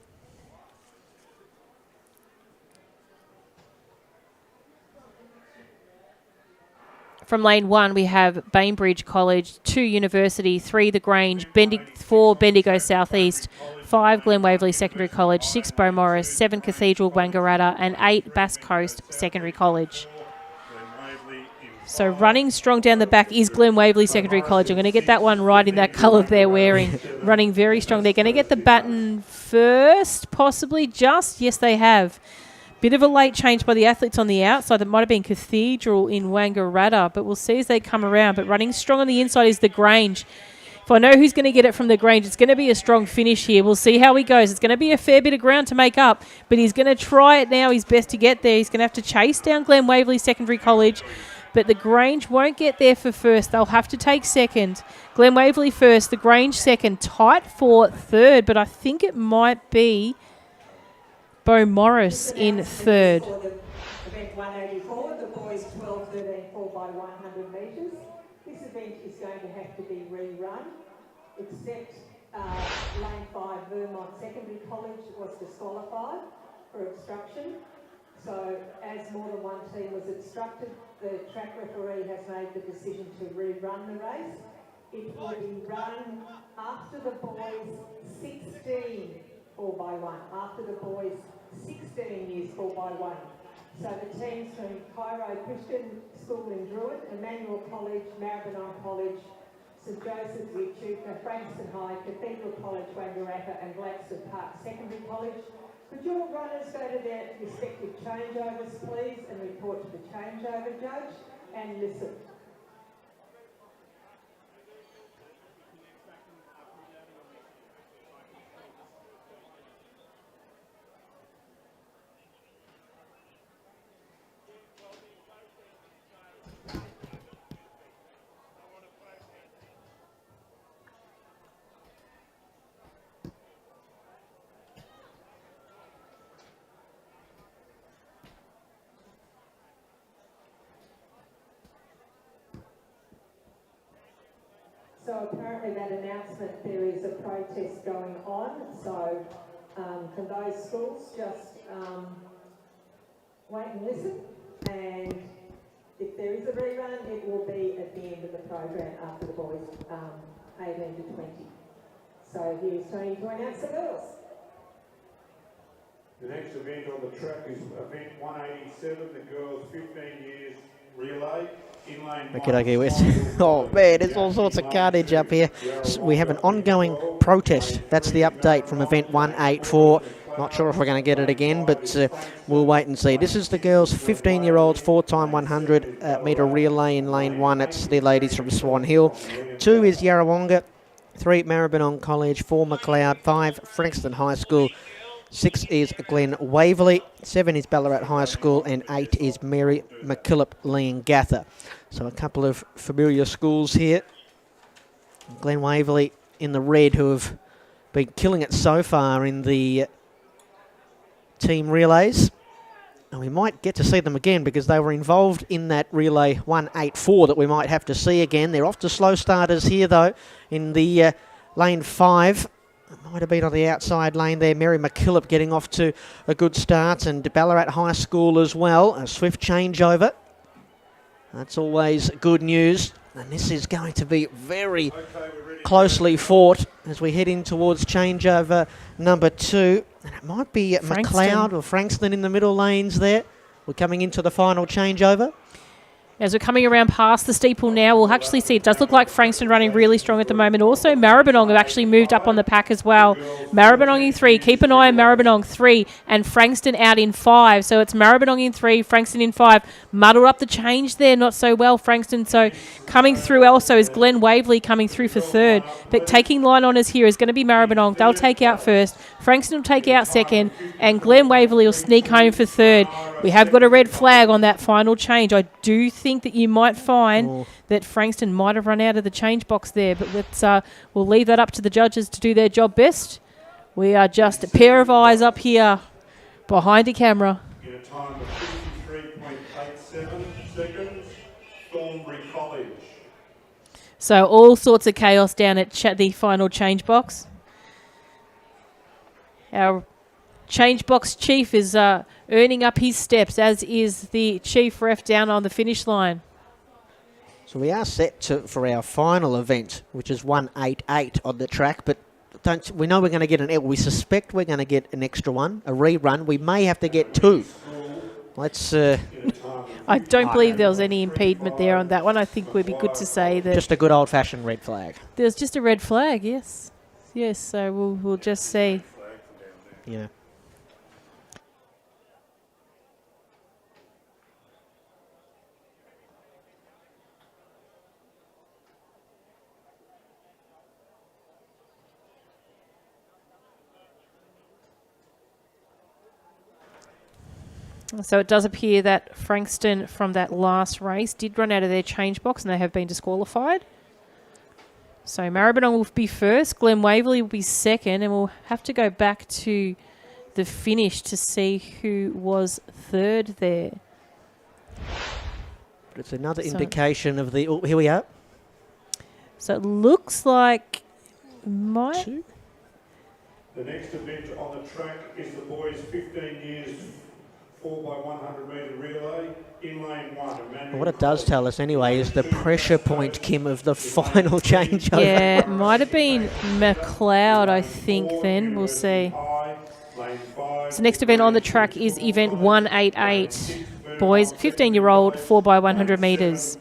From lane 1, we have Bainbridge College, 2 University, 3 The Grange, 4 Bendigo Southeast, 5 Glen Waverley Secondary College, 6 Beaumaris, 7 Cathedral Wangaratta, and 8 Bass Coast Secondary College. So running strong down the back is Glen Waverley Secondary College. I'm going to get that one right in that colour they're wearing. Running very strong. They're going to get the baton first, possibly just. Yes, they have. Bit of a late change by the athletes on the outside. That might have been Cathedral in Wangaratta, but we'll see as they come around. But running strong on the inside is the Grange. If I know who's going to get it from the Grange, it's going to be a strong finish here. We'll see how he goes. It's going to be a fair bit of ground to make up, but he's going to try it now his best to get there. He's going to have to chase down Glen Waverley Secondary College, but the Grange won't get there for first. They'll have to take second. Glen Waverley first, the Grange second, tight for third, but I think it might be Beaumaris in third. Event 184, the boys 12-13 4 by 100 metres. This event is going to have to be rerun, except lane 5 Vermont Secondary College was disqualified for obstruction. So as more than one team was obstructed, the track referee has made the decision to rerun the race. It will be run after the boys 16 4 by 1, after the boys 16 years 4 by 1. So the teams from Cairo Christian School in Druitt, Emmanuel College, Maribyrnong College, St Joseph's Echuca, Frankston High, Cathedral College, Wangaratta and Blackstone Park Secondary College. Could your runners go to their respective changeovers, please, and report to the changeover judge and listen. So apparently that announcement, there is a protest going on. So can those schools just wait and listen? And if there is a rerun, it will be at the end of the program after the boys 18 to 20. So here's Tony to announce the girls. The next event on the track is event 187, the girls 15 years relay. Okay, oh man, there's all sorts of carnage up here. We have an ongoing protest. That's the update from event 184. Not sure if we're going to get it again, but we'll wait and see. This is the girls' 15-year-olds 4x 100 metre relay in lane 1. It's the ladies from Swan Hill. 2 is Yarrawonga, 3 Maribyrnong College, 4 McLeod, 5 Frankston High School, 6 is Glen Waverley, 7 is Ballarat High School, and 8 is Mary MacKillop Leongatha. So a couple of familiar schools here. Glen Waverley in the red, who have been killing it so far in the team relays. And we might get to see them again because they were involved in that relay 184 that we might have to see again. They're off to slow starters here, though, in the lane 5. It might have been on the outside lane there. Mary MacKillop getting off to a good start, and Ballarat High School as well. A swift changeover. That's always good news. And this is going to be very closely fought as we head in towards changeover number 2. And it might be McLeod or Frankston in the middle lanes there. We're coming into the final changeover. As we're coming around past the steeple now, we'll actually see it does look like Frankston running really strong at the moment. Also, Maribyrnong have actually moved up on the pack as well. Maribyrnong in 3. Keep an eye on Maribyrnong 3 and Frankston out in 5. So it's Maribyrnong in 3, Frankston in 5. Muddled up the change there, not so well, Frankston. So coming through also is Glen Waverley coming through for 3rd. But taking line on us here is going to be Maribyrnong. They'll take out 1st. Frankston will take out 2nd. And Glen Waverley will sneak home for 3rd. We have got a red flag on that final change. I do think that you might find that Frankston might have run out of the change box there, but we'll leave that up to the judges to do their job best. We are just a pair of eyes up here behind a camera. In a time of 53.87 seconds, Thornbury College. So all sorts of chaos down at the final change box. Our change box chief is earning up his steps, as is the chief ref down on the finish line. So we are set for our final event, which is 188 on the track, but we know we're going to get we suspect we're going to get an extra one, a rerun. We may have to get two. Let's... I don't believe there was any impediment there on that one. I think we'd be good to say that... Just a good old-fashioned red flag. There's just a red flag, yes. Yes, so we'll just see. Yeah. So it does appear that Frankston from that last race did run out of their change box and they have been disqualified. So Maribyrnong will be first, Glen Waverley will be second, and we'll have to go back to the finish to see who was third there. But it's another indication of the... Oh, here we are. So it looks like might... Two. The next event on the track is the boys 15 years 4x100 metre relay in lane 1. What it does tell us anyway is the pressure point, Kim, of the final changeover. Yeah, it might have been McLeod, I think, then. We'll see. So next event on the track is event 188. Boys, 15-year-old, 4x100 metres.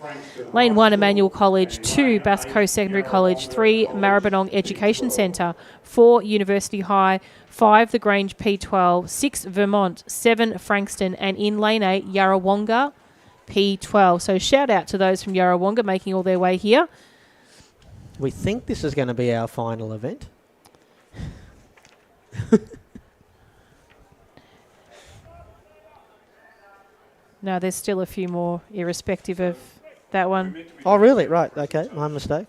Lane 1, Emmanuel College. 2, Bass Coast Secondary College. 3, Maribyrnong Education Centre. 4, University High. 5, The Grange P12. 6, Vermont. 7, Frankston. And in lane 8, Yarrawonga P12. So shout out to those from Yarrawonga making all their way here. We think this is going to be our final event. No, there's still a few more, irrespective of that one. Oh, really? Right. Okay. My mistake.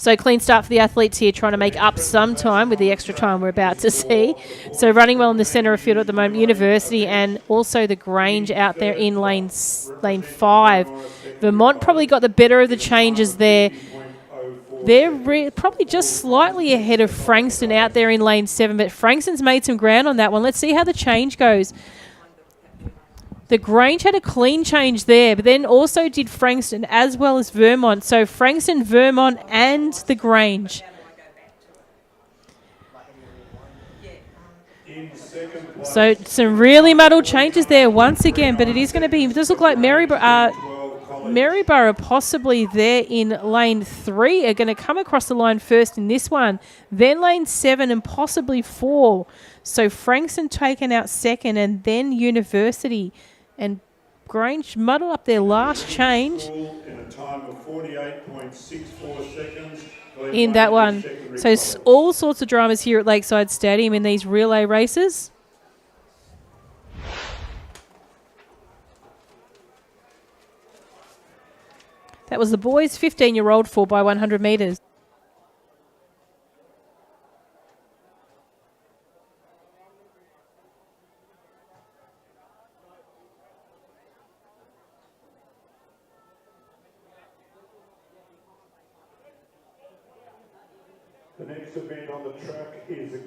So clean start for the athletes here, trying to make up some time with the extra time we're about to see. So running well in the centre of field at the moment, University and also the Grange out there in lane 5. Vermont probably got the better of the changes there. They're probably just slightly ahead of Frankston out there in lane 7, but Frankston's made some ground on that one. Let's see how the change goes. The Grange had a clean change there, but then also did Frankston as well as Vermont. So Frankston, Vermont and the Grange. So some really muddled changes there once again, but it is going to be, it does look like Maryborough possibly there in lane 3 are going to come across the line first in this one, then lane 7 and possibly 4. So Frankston taken out second and then University. And Grange muddled up their last change in that one. So all sorts of dramas here at Lakeside Stadium in these relay races. That was the boys' 15-year-old 4x100 metres. The next event on the track is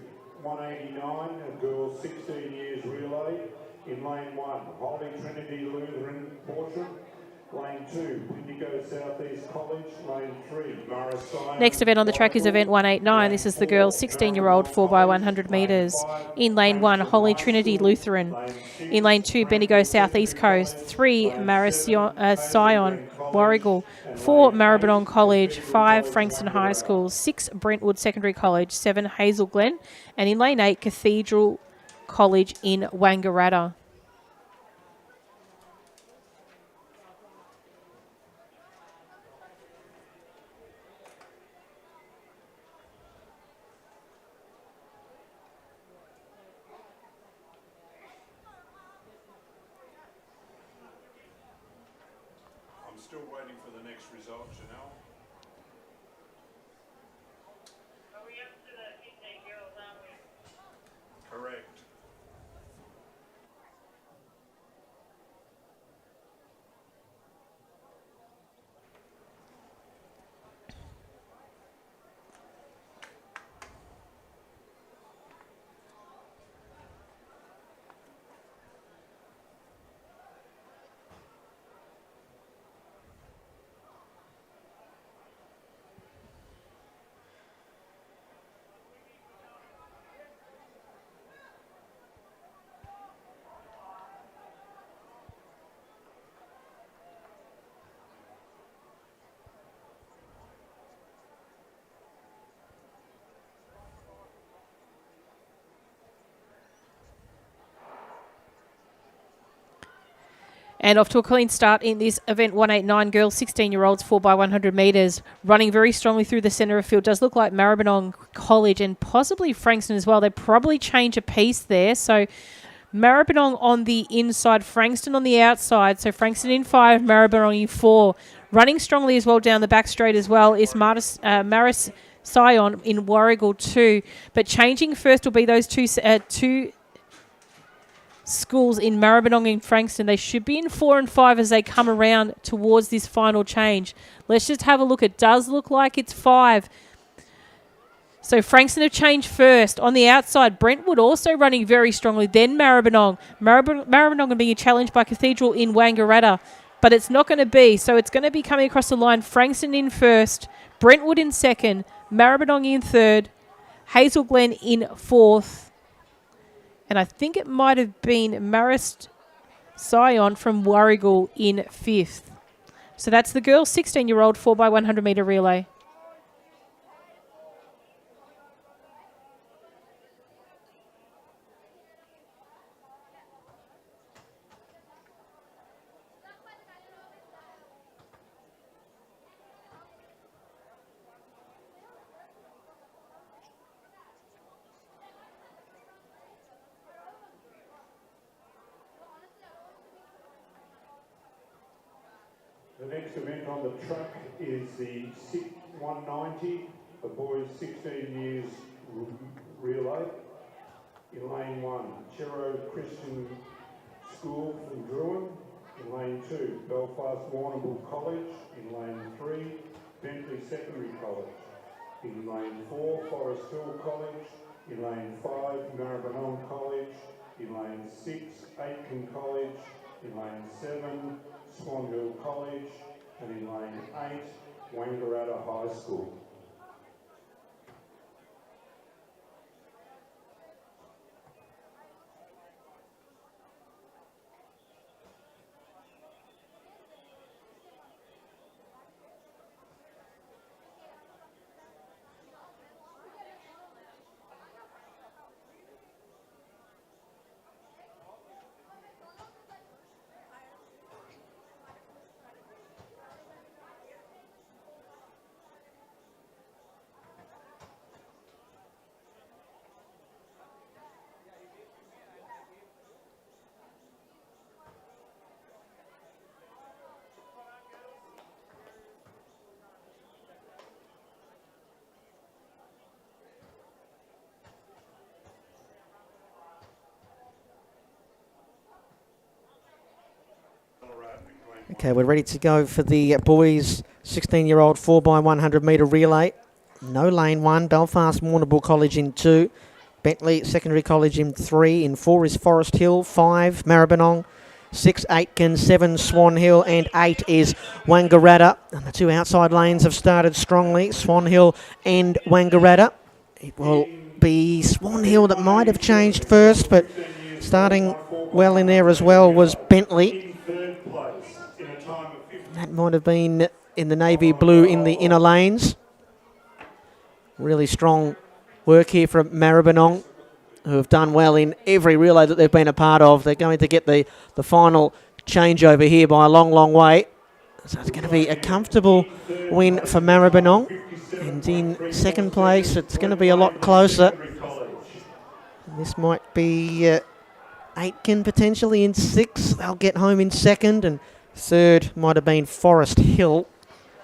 189, a girls 16 years relay in lane 1, Holy Trinity Lutheran portion. Lane 2, Indigo Southeast College. Lane 3, Morris. Next event on the track is event 189. This is the girls' 16-year-old 4x100 metres. In lane 1, Holy Trinity Lutheran. In lane 2, Bendigo Southeast Coast. 3, Sion Warrigal. 4, Maribyrnong College. 5, Frankston High School. 6, Brentwood Secondary College. 7, Hazel Glen. And in lane 8, Cathedral College in Wangaratta. still waiting for the next result, Janelle. Are we up to the 15 girls, aren't we? Correct. And off to a clean start in this event, 189 girls, 16-year-olds, 4x100 metres, running very strongly through the centre of field. Does look like Maribyrnong College and possibly Frankston as well. They probably change a piece there. So Maribyrnong on the inside, Frankston on the outside. So Frankston in 5, Maribyrnong in 4. Running strongly as well down the back straight as well is Maris Sion in Warrigal 2. But changing first will be those two schools in Maribyrnong and Frankston. They should be in 4 and 5 as they come around towards this final change. Let's just have a look. It does look like it's 5. So Frankston have changed first. On the outside, Brentwood also running very strongly. Then Maribyrnong. Maribyrnong being challenged by Cathedral in Wangaratta. But it's not going to be. So it's going to be coming across the line. Frankston in first. Brentwood in second. Maribyrnong in third. Hazel Glen in fourth. And I think it might have been Marist Sion from Warrigal in 5th. So that's the girls' 16-year-old 4x100 metre relay. The next event on the track is the 190, the boys 16 years relay. In lane 1, Chero Christian School from Druin. In lane 2, Belfast Warrnambool College. In lane 3, Bentley Secondary College. In lane 4, Forest Hill College. In lane 5, Maribyrnong College. In lane 6, Aitken College. In lane 7, Swan Hill College, and in lane 8, Wangaratta High School. Okay, we're ready to go for the boys' 16-year-old 4x100 metre relay. No lane 1, Belfast Warrnambool College in 2, Bentley Secondary College in 3. In 4 is Forest Hill, 5 Maribyrnong, 6 Aitken, 7 Swan Hill, and 8 is Wangaratta. And the two outside lanes have started strongly, Swan Hill and Wangaratta. It will be Swan Hill that might have changed first, but starting well in there as well was Bentley. That might have been in the navy blue in the inner lanes. Really strong work here from Maribyrnong, who have done well in every relay that they've been a part of. They're going to get the final change over here by a long, long way. So it's going to be a comfortable win for Maribyrnong. And in second place, it's going to be a lot closer. And this might be Aitken potentially in 6th. They'll get home in second. And Third might have been Forest Hill.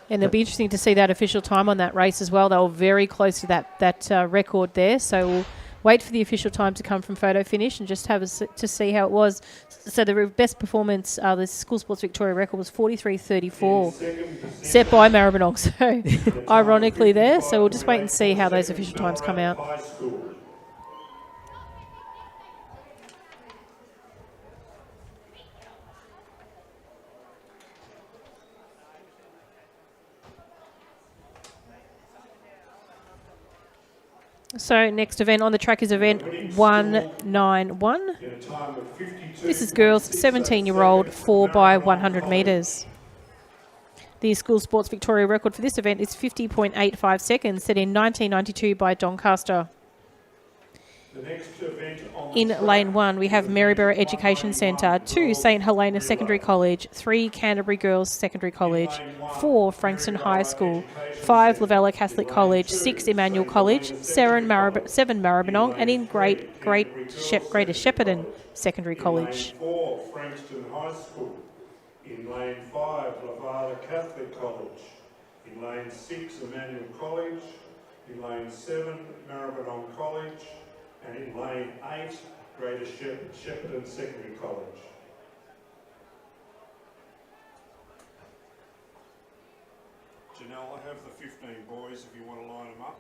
And it'll be interesting to see that official time on that race as well. They were very close to that record there. So we'll wait for the official time to come from photo finish and just have to see how it was. So the best performance, the School Sports Victoria record was 43.34, set by Maribyrnong. So ironically there. So we'll just wait and see how those official times come out. So next event on the track is event 191. This is girls 17-year-old 4x100 metres. The School Sports Victoria record for this event is 50.85 seconds, set in 1992 by Doncaster. In lane 1, we have Maryborough Education Centre, 2 St Helena Secondary College, 3 Canterbury Girls Secondary College, 4 Frankston High School, 5 Lavella Catholic College, 6 Emmanuel College, 7 Maribyrnong, and in Greater Shepparton Secondary College. In lane 4, Frankston High School. In lane 5, Lavella Catholic College. In lane 6, Emmanuel College. In lane 7, Maribyrnong College. And in lane 8, Greater Shepparton Secondary College. Janelle, I have the 15 boys if you want to line them up.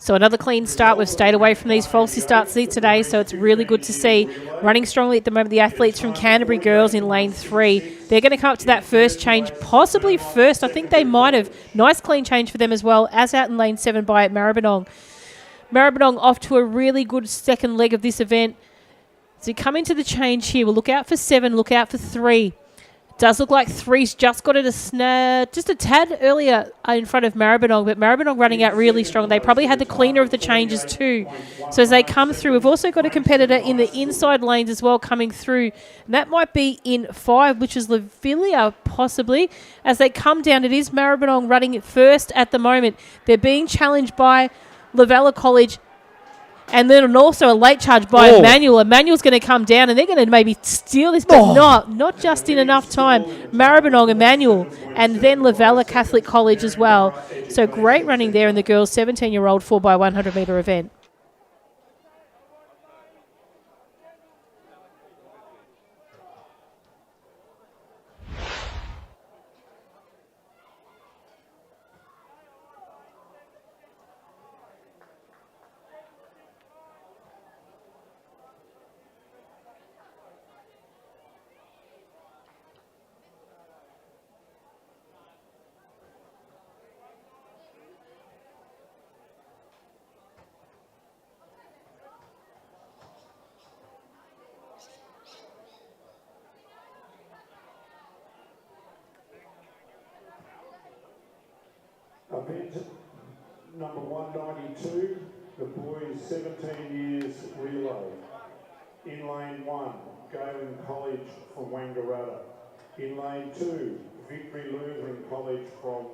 So another clean start. We've stayed away from these falsy starts today, so it's really good to see. Running strongly at the moment, the athletes from Canterbury Girls in lane 3. They're going to come up to that first change, possibly first. I think they might have. Nice clean change for them as well, as out in lane 7 by Maribyrnong. Maribyrnong off to a really good second leg of this event. So you come into the change here. We'll look out for 7, look out for 3. Does look like 3's just got it just a tad earlier in front of Maribyrnong, but Maribyrnong running out really strong. They probably had the cleaner of the changes too. So as they come through, we've also got a competitor in the inside lanes as well coming through. And that might be in 5, which is Lavilla possibly. As they come down, it is Maribyrnong running first at the moment. They're being challenged by Lavella College. And then also a late charge by Emmanuel. Emmanuel's going to come down and they're going to maybe steal this, but not just in enough time. Maribyrnong, Emmanuel, and then Lavella Catholic College as well. So great running there in the girls' 17-year-old 4x100 metre event. Event number 192, the boys 17 years relay. In lane 1, Galen College from Wangaratta. In lane 2, Victory Lutheran College from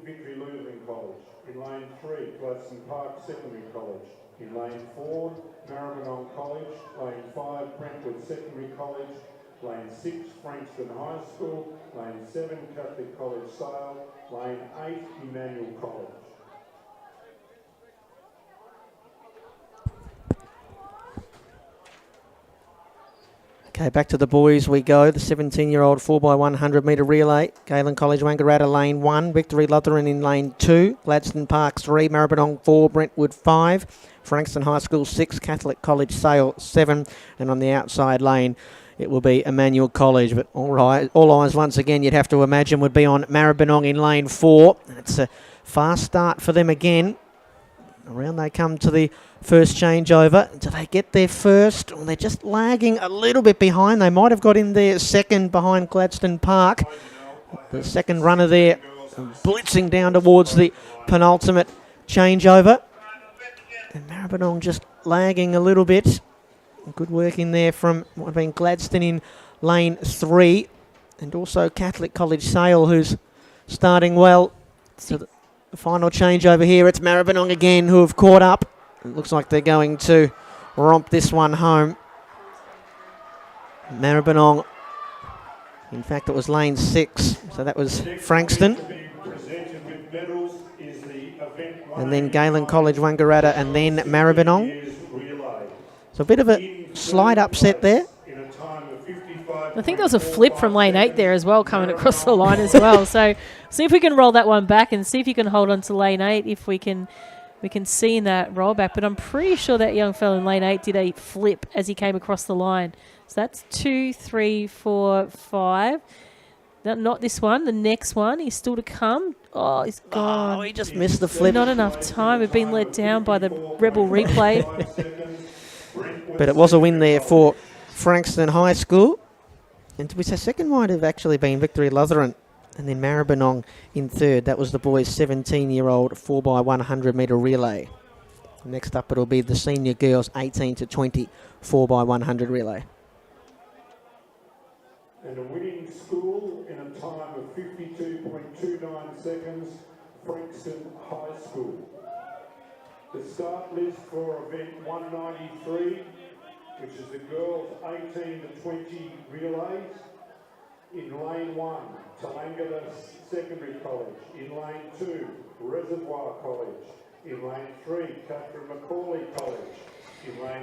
Victory Lutheran College. In lane 3, Gladstone Park Secondary College. In lane 4, Maribyrnong College. Lane 5, Brentwood Secondary College. Lane 6, Frankston High School. Lane 7, Catholic College Sale. Lane 8, Emmanuel College. Okay, back to the boys we go. The 17-year-old 4x100 metre relay. Galen College Wangaratta lane 1. Victory Lutheran in lane 2. Gladstone Park 3. Maribyrnong 4. Brentwood 5. Frankston High School 6. Catholic College Sale 7. And on the outside lane, it will be Emmanuel College. But all eyes once again, you'd have to imagine, would be on Maribyrnong in lane 4. It's a fast start for them again. Around they come to the first changeover. Do they get there first? Well, they're just lagging a little bit behind. They might have got in there second behind Gladstone Park. The second runner there blitzing down towards the penultimate changeover. And Maribyrnong just lagging a little bit. Good work in there from what have been Gladstone in lane 3. And also Catholic College Sale, who's starting well. So the final changeover here, it's Maribyrnong again who have caught up. It looks like they're going to romp this one home. Maribyrnong, in fact, it was lane 6, so that was Frankston. And then Galen College Wangaratta and then Maribyrnong. So a bit of a slight upset there. I think there was a flip from lane 8 there as well, coming across the line as well. So see if we can roll that one back and see if you can hold on to lane 8 if we can see in that rollback. But I'm pretty sure that young fellow in lane 8 did a flip as he came across the line. So that's 2, 3, 4, 5. No, not this one. The next one is still to come. Oh, he's gone. Oh, he just missed the flip. Not enough time. We've been let down by the Rebel replay. But it was a win there for Frankston High School. And did we say second might have actually been Victory Lutheran, and then Maribyrnong in third. That was the boys' 17-year-old 4x100 metre relay. Next up, it'll be the senior girls 18 to 20 4x100 relay. And a winning school in a time of 52.29 seconds, Frankston High School. The start list for event 193, which is the girls 18 to 20 relays. In lane 1, Tallangatta Secondary College. In lane 2, Reservoir College. In lane 3, Catherine Macaulay College.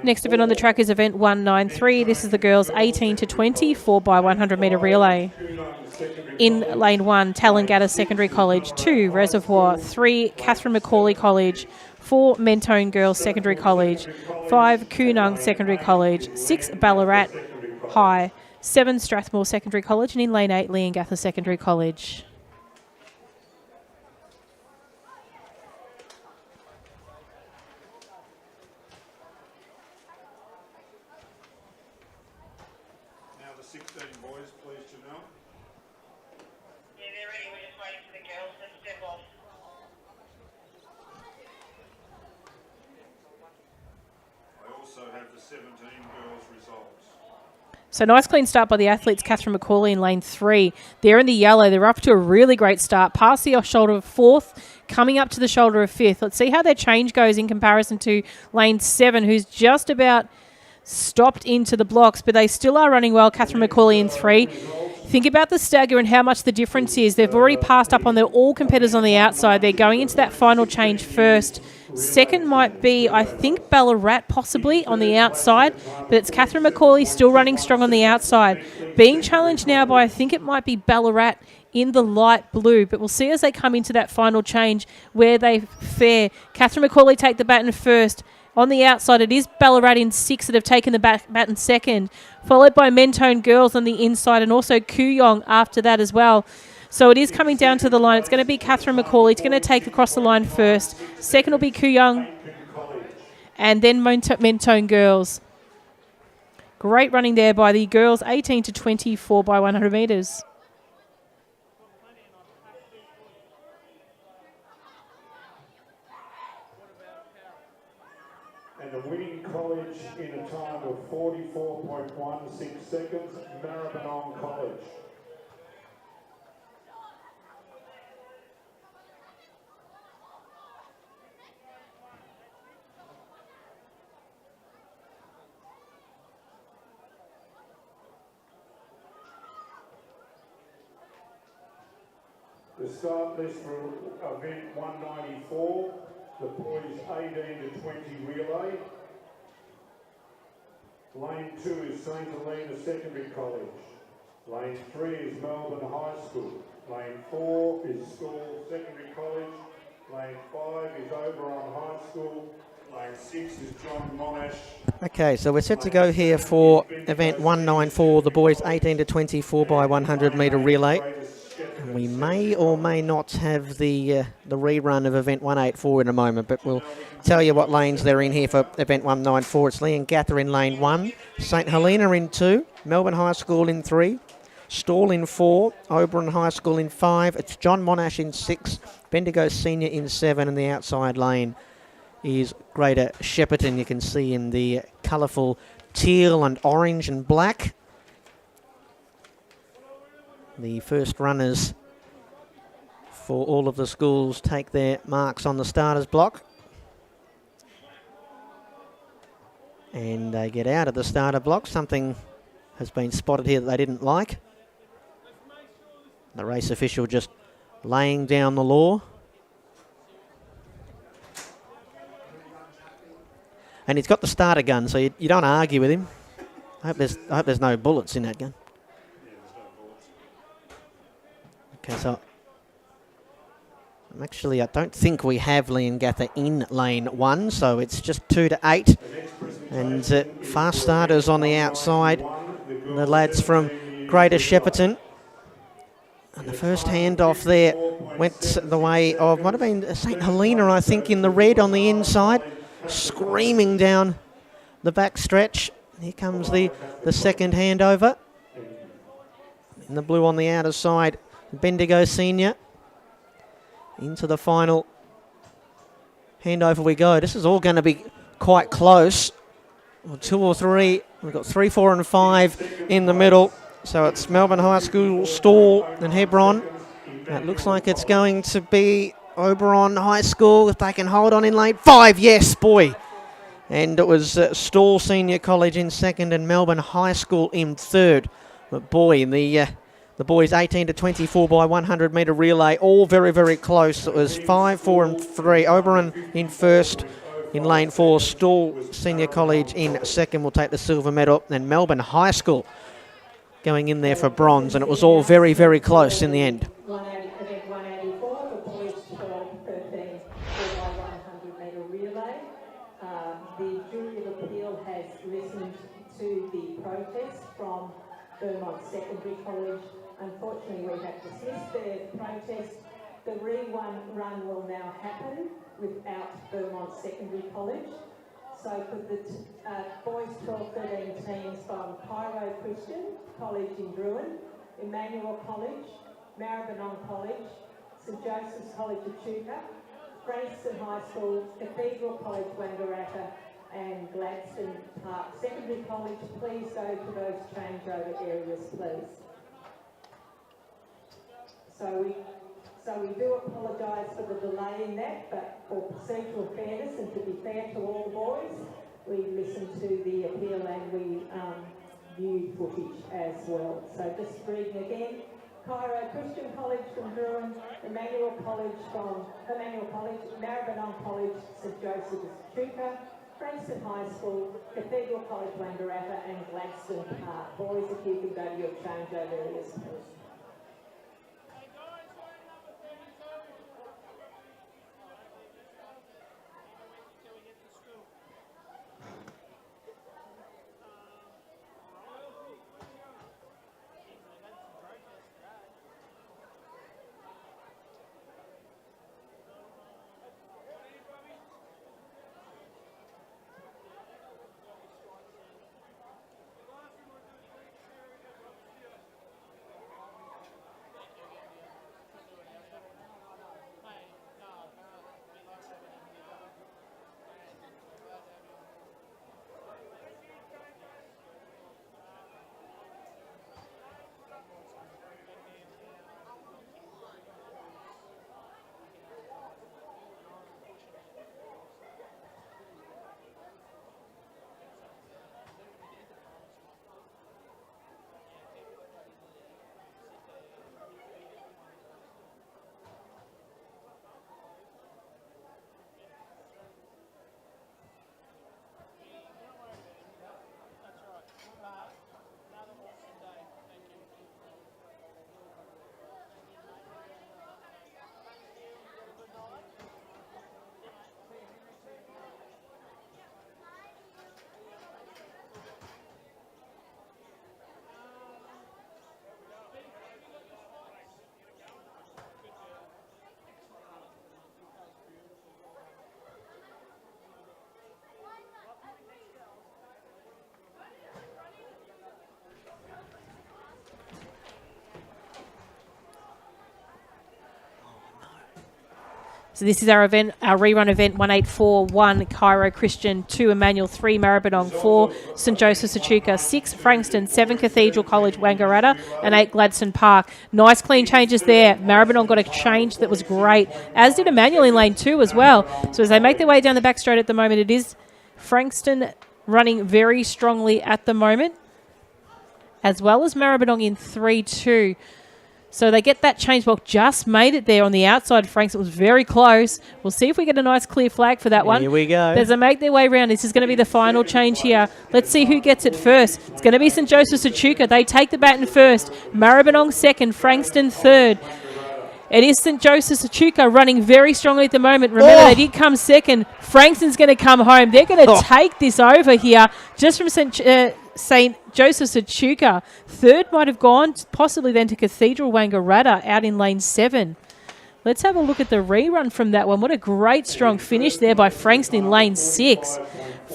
Next event on the track is event 193. This is the girls 18 to 20 4x100 metre relay. In lane 1, Tallangatta Secondary College. 2, Reservoir. 3, Catherine Macaulay College. 4, Mentone Girls Secondary College. 5, Coonung Secondary College. 6, Ballarat High. 7, Strathmore Secondary College. And in lane 8, Leongatha Secondary College. Now the 16 boys, please, Janelle. Yeah, they're ready. We're just waiting for the girls to step off. I also have the 17 girls results. So nice clean start by the athletes. Catherine Macaulay in lane 3. They're in the yellow. They're up to a really great start. Past the off shoulder of 4th, coming up to the shoulder of 5th. Let's see how their change goes in comparison to lane 7, who's just about stopped into the blocks, but they still are running well. Catherine Macaulay in 3. Think about the stagger and how much the difference is. They've already passed up on their all competitors on the outside. They're going into that final change first. Second might be, I think, Ballarat possibly on the outside, but it's Catherine Macaulay still running strong on the outside. Being challenged now by, I think it might be Ballarat in the light blue, but we'll see as they come into that final change where they fare. Catherine Macaulay take the baton first. On the outside, it is Ballarat in 6 that have taken the baton second, followed by Mentone Girls on the inside and also Kooyong after that as well. So it is coming down to the line. It's going to be Catherine Macaulay. It's going to take across the line first. Second will be Kooyong and then Mentone Girls. Great running there by the girls, 18 to 20 4x100 metres. And the winning college in a time of 44.16 seconds, Maribyrnong College. The start list for event 194, the boys 18 to 20 relay. Lane 2 is St Helena Secondary College. Lane 3 is Melbourne High School. Lane 4 is School Secondary College. Lane 5 is Oberon High School. Lane 6 is John Monash. Okay, so we're set to go here for event 194, the boys 18 to 24 by 100 metre relay. And we may or may not have the rerun of event 184 in a moment, but we'll tell you what lanes they're in here for event 194. It's Leongatha in lane 1, St Helena in 2, Melbourne High School in 3, Stawell in 4, Oberon High School in 5, it's John Monash in 6, Bendigo Senior in 7, and the outside lane is Greater Shepparton. You can see in the colourful teal and orange and black. The first runners for all of the schools take their marks on the starters block. And they get out of the starter block. Something has been spotted here that they didn't like. The race official just laying down the law. And he's got the starter gun, so you don't argue with him. I hope there's no bullets in that gun. Okay, so I don't think we have Leongatha in lane 1, so it's just 2 to 8. And fast starters on the outside. The lads from Greater Shepparton. And the first handoff there went the way of, might have been St Helena, I think, in the red on the inside. Screaming down the back stretch. Here comes the second handover. In the blue on the outer side, Bendigo Senior. Into the final handover we go. This is all going to be quite close. 2 or 3. We've got 3, 4 and 5 in the middle. So it's Melbourne High School, Stawell and Hebron. It looks like it's going to be Oberon High School, if they can hold on in lane 5. Yes, boy. And it was Stawell Senior College in second and Melbourne High School in third. But boy, the boys 18 to 24 by 100 metre relay, all very, very close. It was 5, 4 and 3. Oberon in first. In lane 4, Stawell Senior College in second will take the silver medal. And Melbourne High School going in there for bronze. And it was all very, very close in the end. Secondary College. Unfortunately, we have dismissed their protest. The rerun will now happen without Vermont Secondary College. So for the boys 12-13 teams from Cairo Christian College in Bruin, Emmanuel College, Maribyrnong College, St Joseph's College of Chuka, Frankston High School, Cathedral College Wangaratta, and Gladstone Park Secondary College. Please go to those changeover areas, please. So we do apologise for the delay in that, but for procedural fairness and to be fair to all the boys, we listened to the appeal and we viewed footage as well. So just reading again, Cairo Christian College from Bruin, Emmanuel College, Maribyrnong College, St Joseph's Chuka, Frankston High School, Cathedral College Wangaratta and Gladstone Park. Boys, if you can go to your changeover areas, please. So this is our event, our rerun event, 184, 1 Cairo Christian, 2 Emmanuel, 3 Maribyrnong, 4 St Joseph Echuca, 6 Frankston, 7 Cathedral College Wangaratta, and 8 Gladstone Park. Nice clean changes there. Maribyrnong got a change that was great, as did Emmanuel in lane 2 as well. So as they make their way down the back straight at the moment, it is Frankston running very strongly at the moment, as well as Maribyrnong in 3-2. So they get that change. Well, just made it there on the outside. Frankston was very close. We'll see if we get a nice clear flag for that one. Here we go. As they make their way around, this is going to be the final change here. Let's see who gets it first. It's going to be St Joseph's Echuca. They take the baton first. Maribyrnong second. Frankston third. It is St Joseph's Echuca running very strongly at the moment. Remember, they did come second. Frankston's going to come home. They're going to take this over here just from St Joseph's Echuca. Third might have gone possibly then to Cathedral Wangaratta out in lane 7. Let's have a look at the rerun from that one. What a great strong finish there by Frankston in lane 6.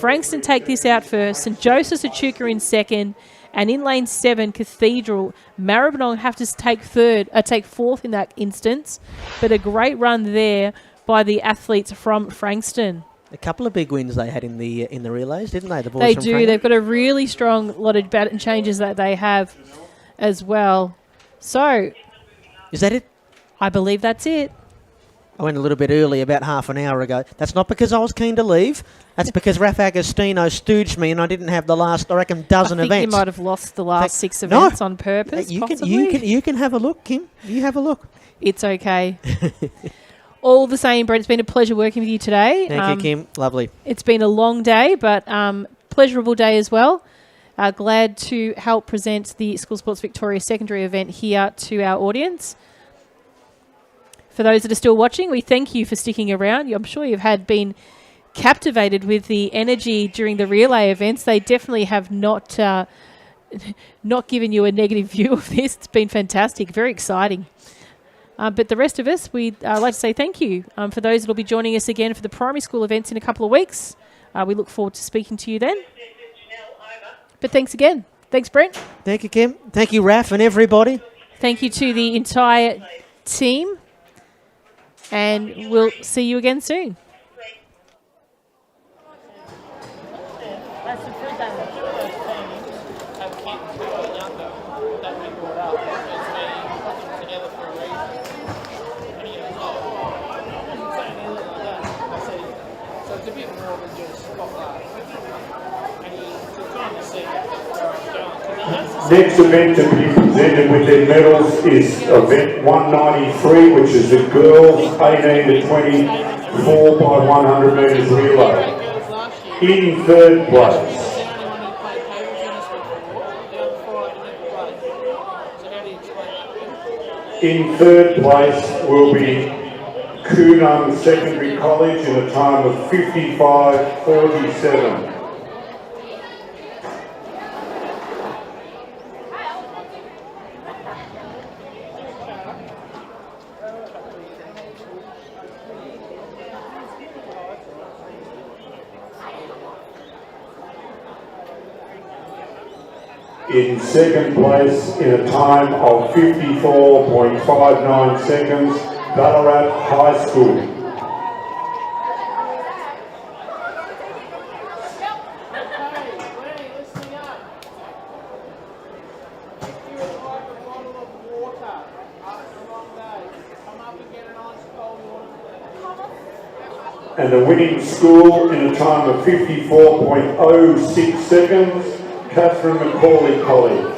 Frankston take this out first. St Joseph's Echuca in second. And in lane 7, Cathedral. Maribyrnong have to take fourth in that instance. But a great run there by the athletes from Frankston. A couple of big wins they had in the relays, didn't they? The boys They from do. Frankston? They've got a really strong lot of baton changes that they have as well. So Is that it? I believe that's it. I went a little bit early, about half an hour ago. That's not because I was keen to leave. That's because Raf Agostino stooged me and I didn't have the last, I reckon, dozen I think events. you might have lost the last 6 events on purpose, possibly. You can have a look, Kim. You have a look. It's okay. All the same, Brent, it's been a pleasure working with you today. Thank you, Kim. Lovely. It's been a long day, but pleasurable day as well. Glad to help present the School Sports Victoria secondary event here to our audience. For those that are still watching, we thank you for sticking around. I'm sure you've been captivated with the energy during the relay events. They definitely have not given you a negative view of this. It's been fantastic, very exciting. But the rest of us, we'd like to say thank you. For those that will be joining us again for the primary school events in a couple of weeks, we look forward to speaking to you then. But thanks again. Thanks, Brent. Thank you, Kim. Thank you, Raf and everybody. Thank you to the entire team. And we'll see you again soon. That's the first time the first team have kids who are younger that we brought up. It's we put them together for a reason. And he goes, oh, I wasn't saying anything like that. I said, so it's a bit more than just spotlight. And he's trying to see where I'm going. Because he has to Next event to be presented with their medals is event 193, which is the girls 18 to 24 by 100 metres relay. In third place. In third place will be Coonung Secondary College in a time of 55:47. In second place, in a time of 54.59 seconds, Ballarat High School. And the winning school in a time of 54.06 seconds, Catherine Macaulay College.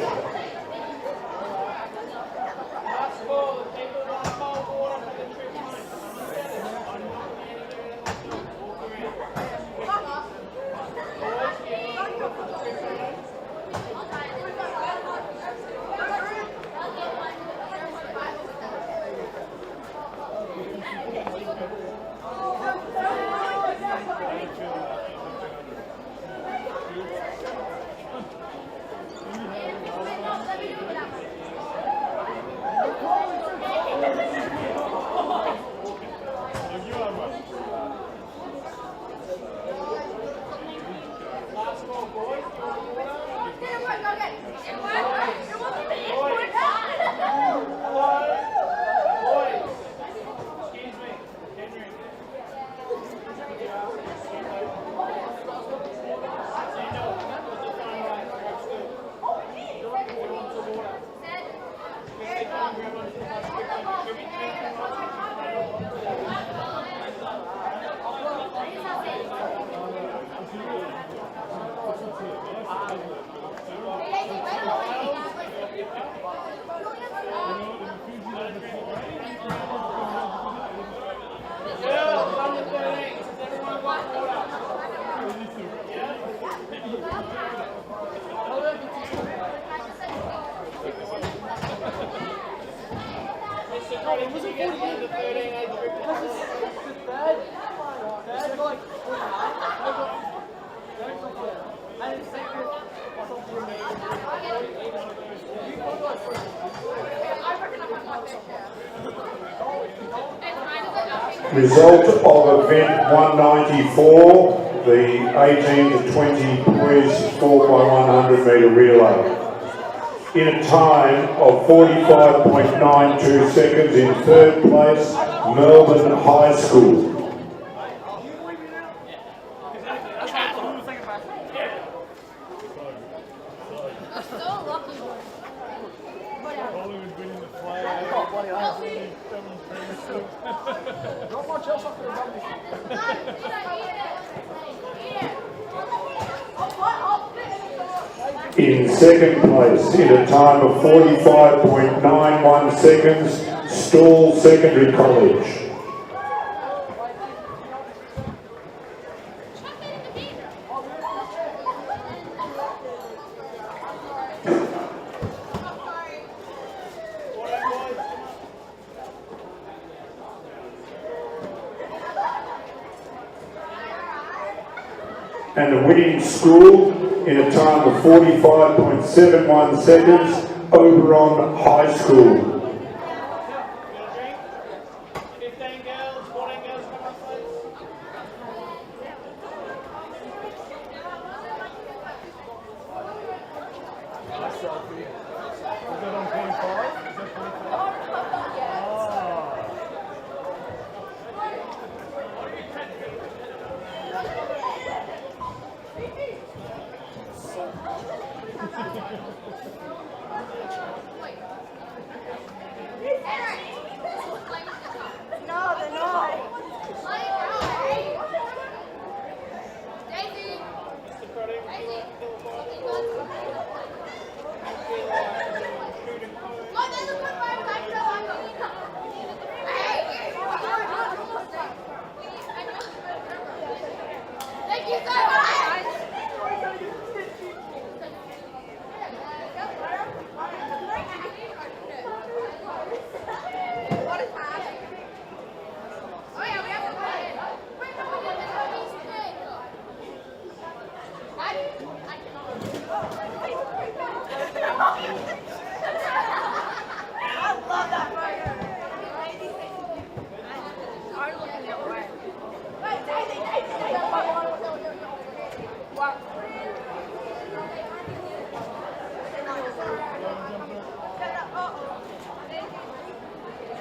Result of event 194, the 18 to 20 boys 4x100 metre relay. In a time of 45.92 seconds in third place, Melbourne High School. In second place, in a time of 45.91 seconds, Stall Secondary College. And the winning school in a time of 45.71 seconds, Oberon High School. 15 girls, 14 girls, come up, please.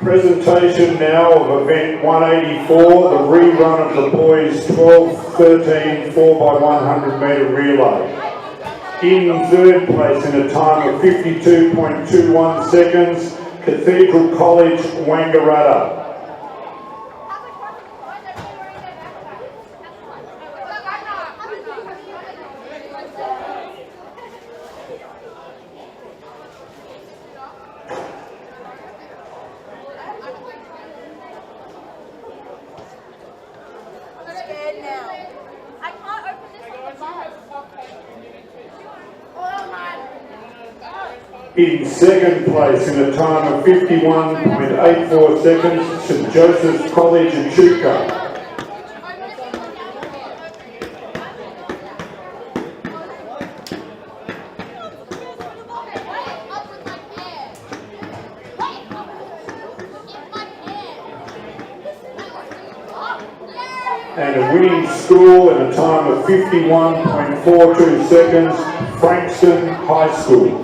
Presentation now of event 184, the rerun of the boys 12-13 4x100 metre relay. In third place in a time of 52.21 seconds, Cathedral College, Wangaratta. In second place in a time of 51.84 seconds, St Joseph's College, Echuca. And a winning school in a time of 51.42 seconds, Frankston High School.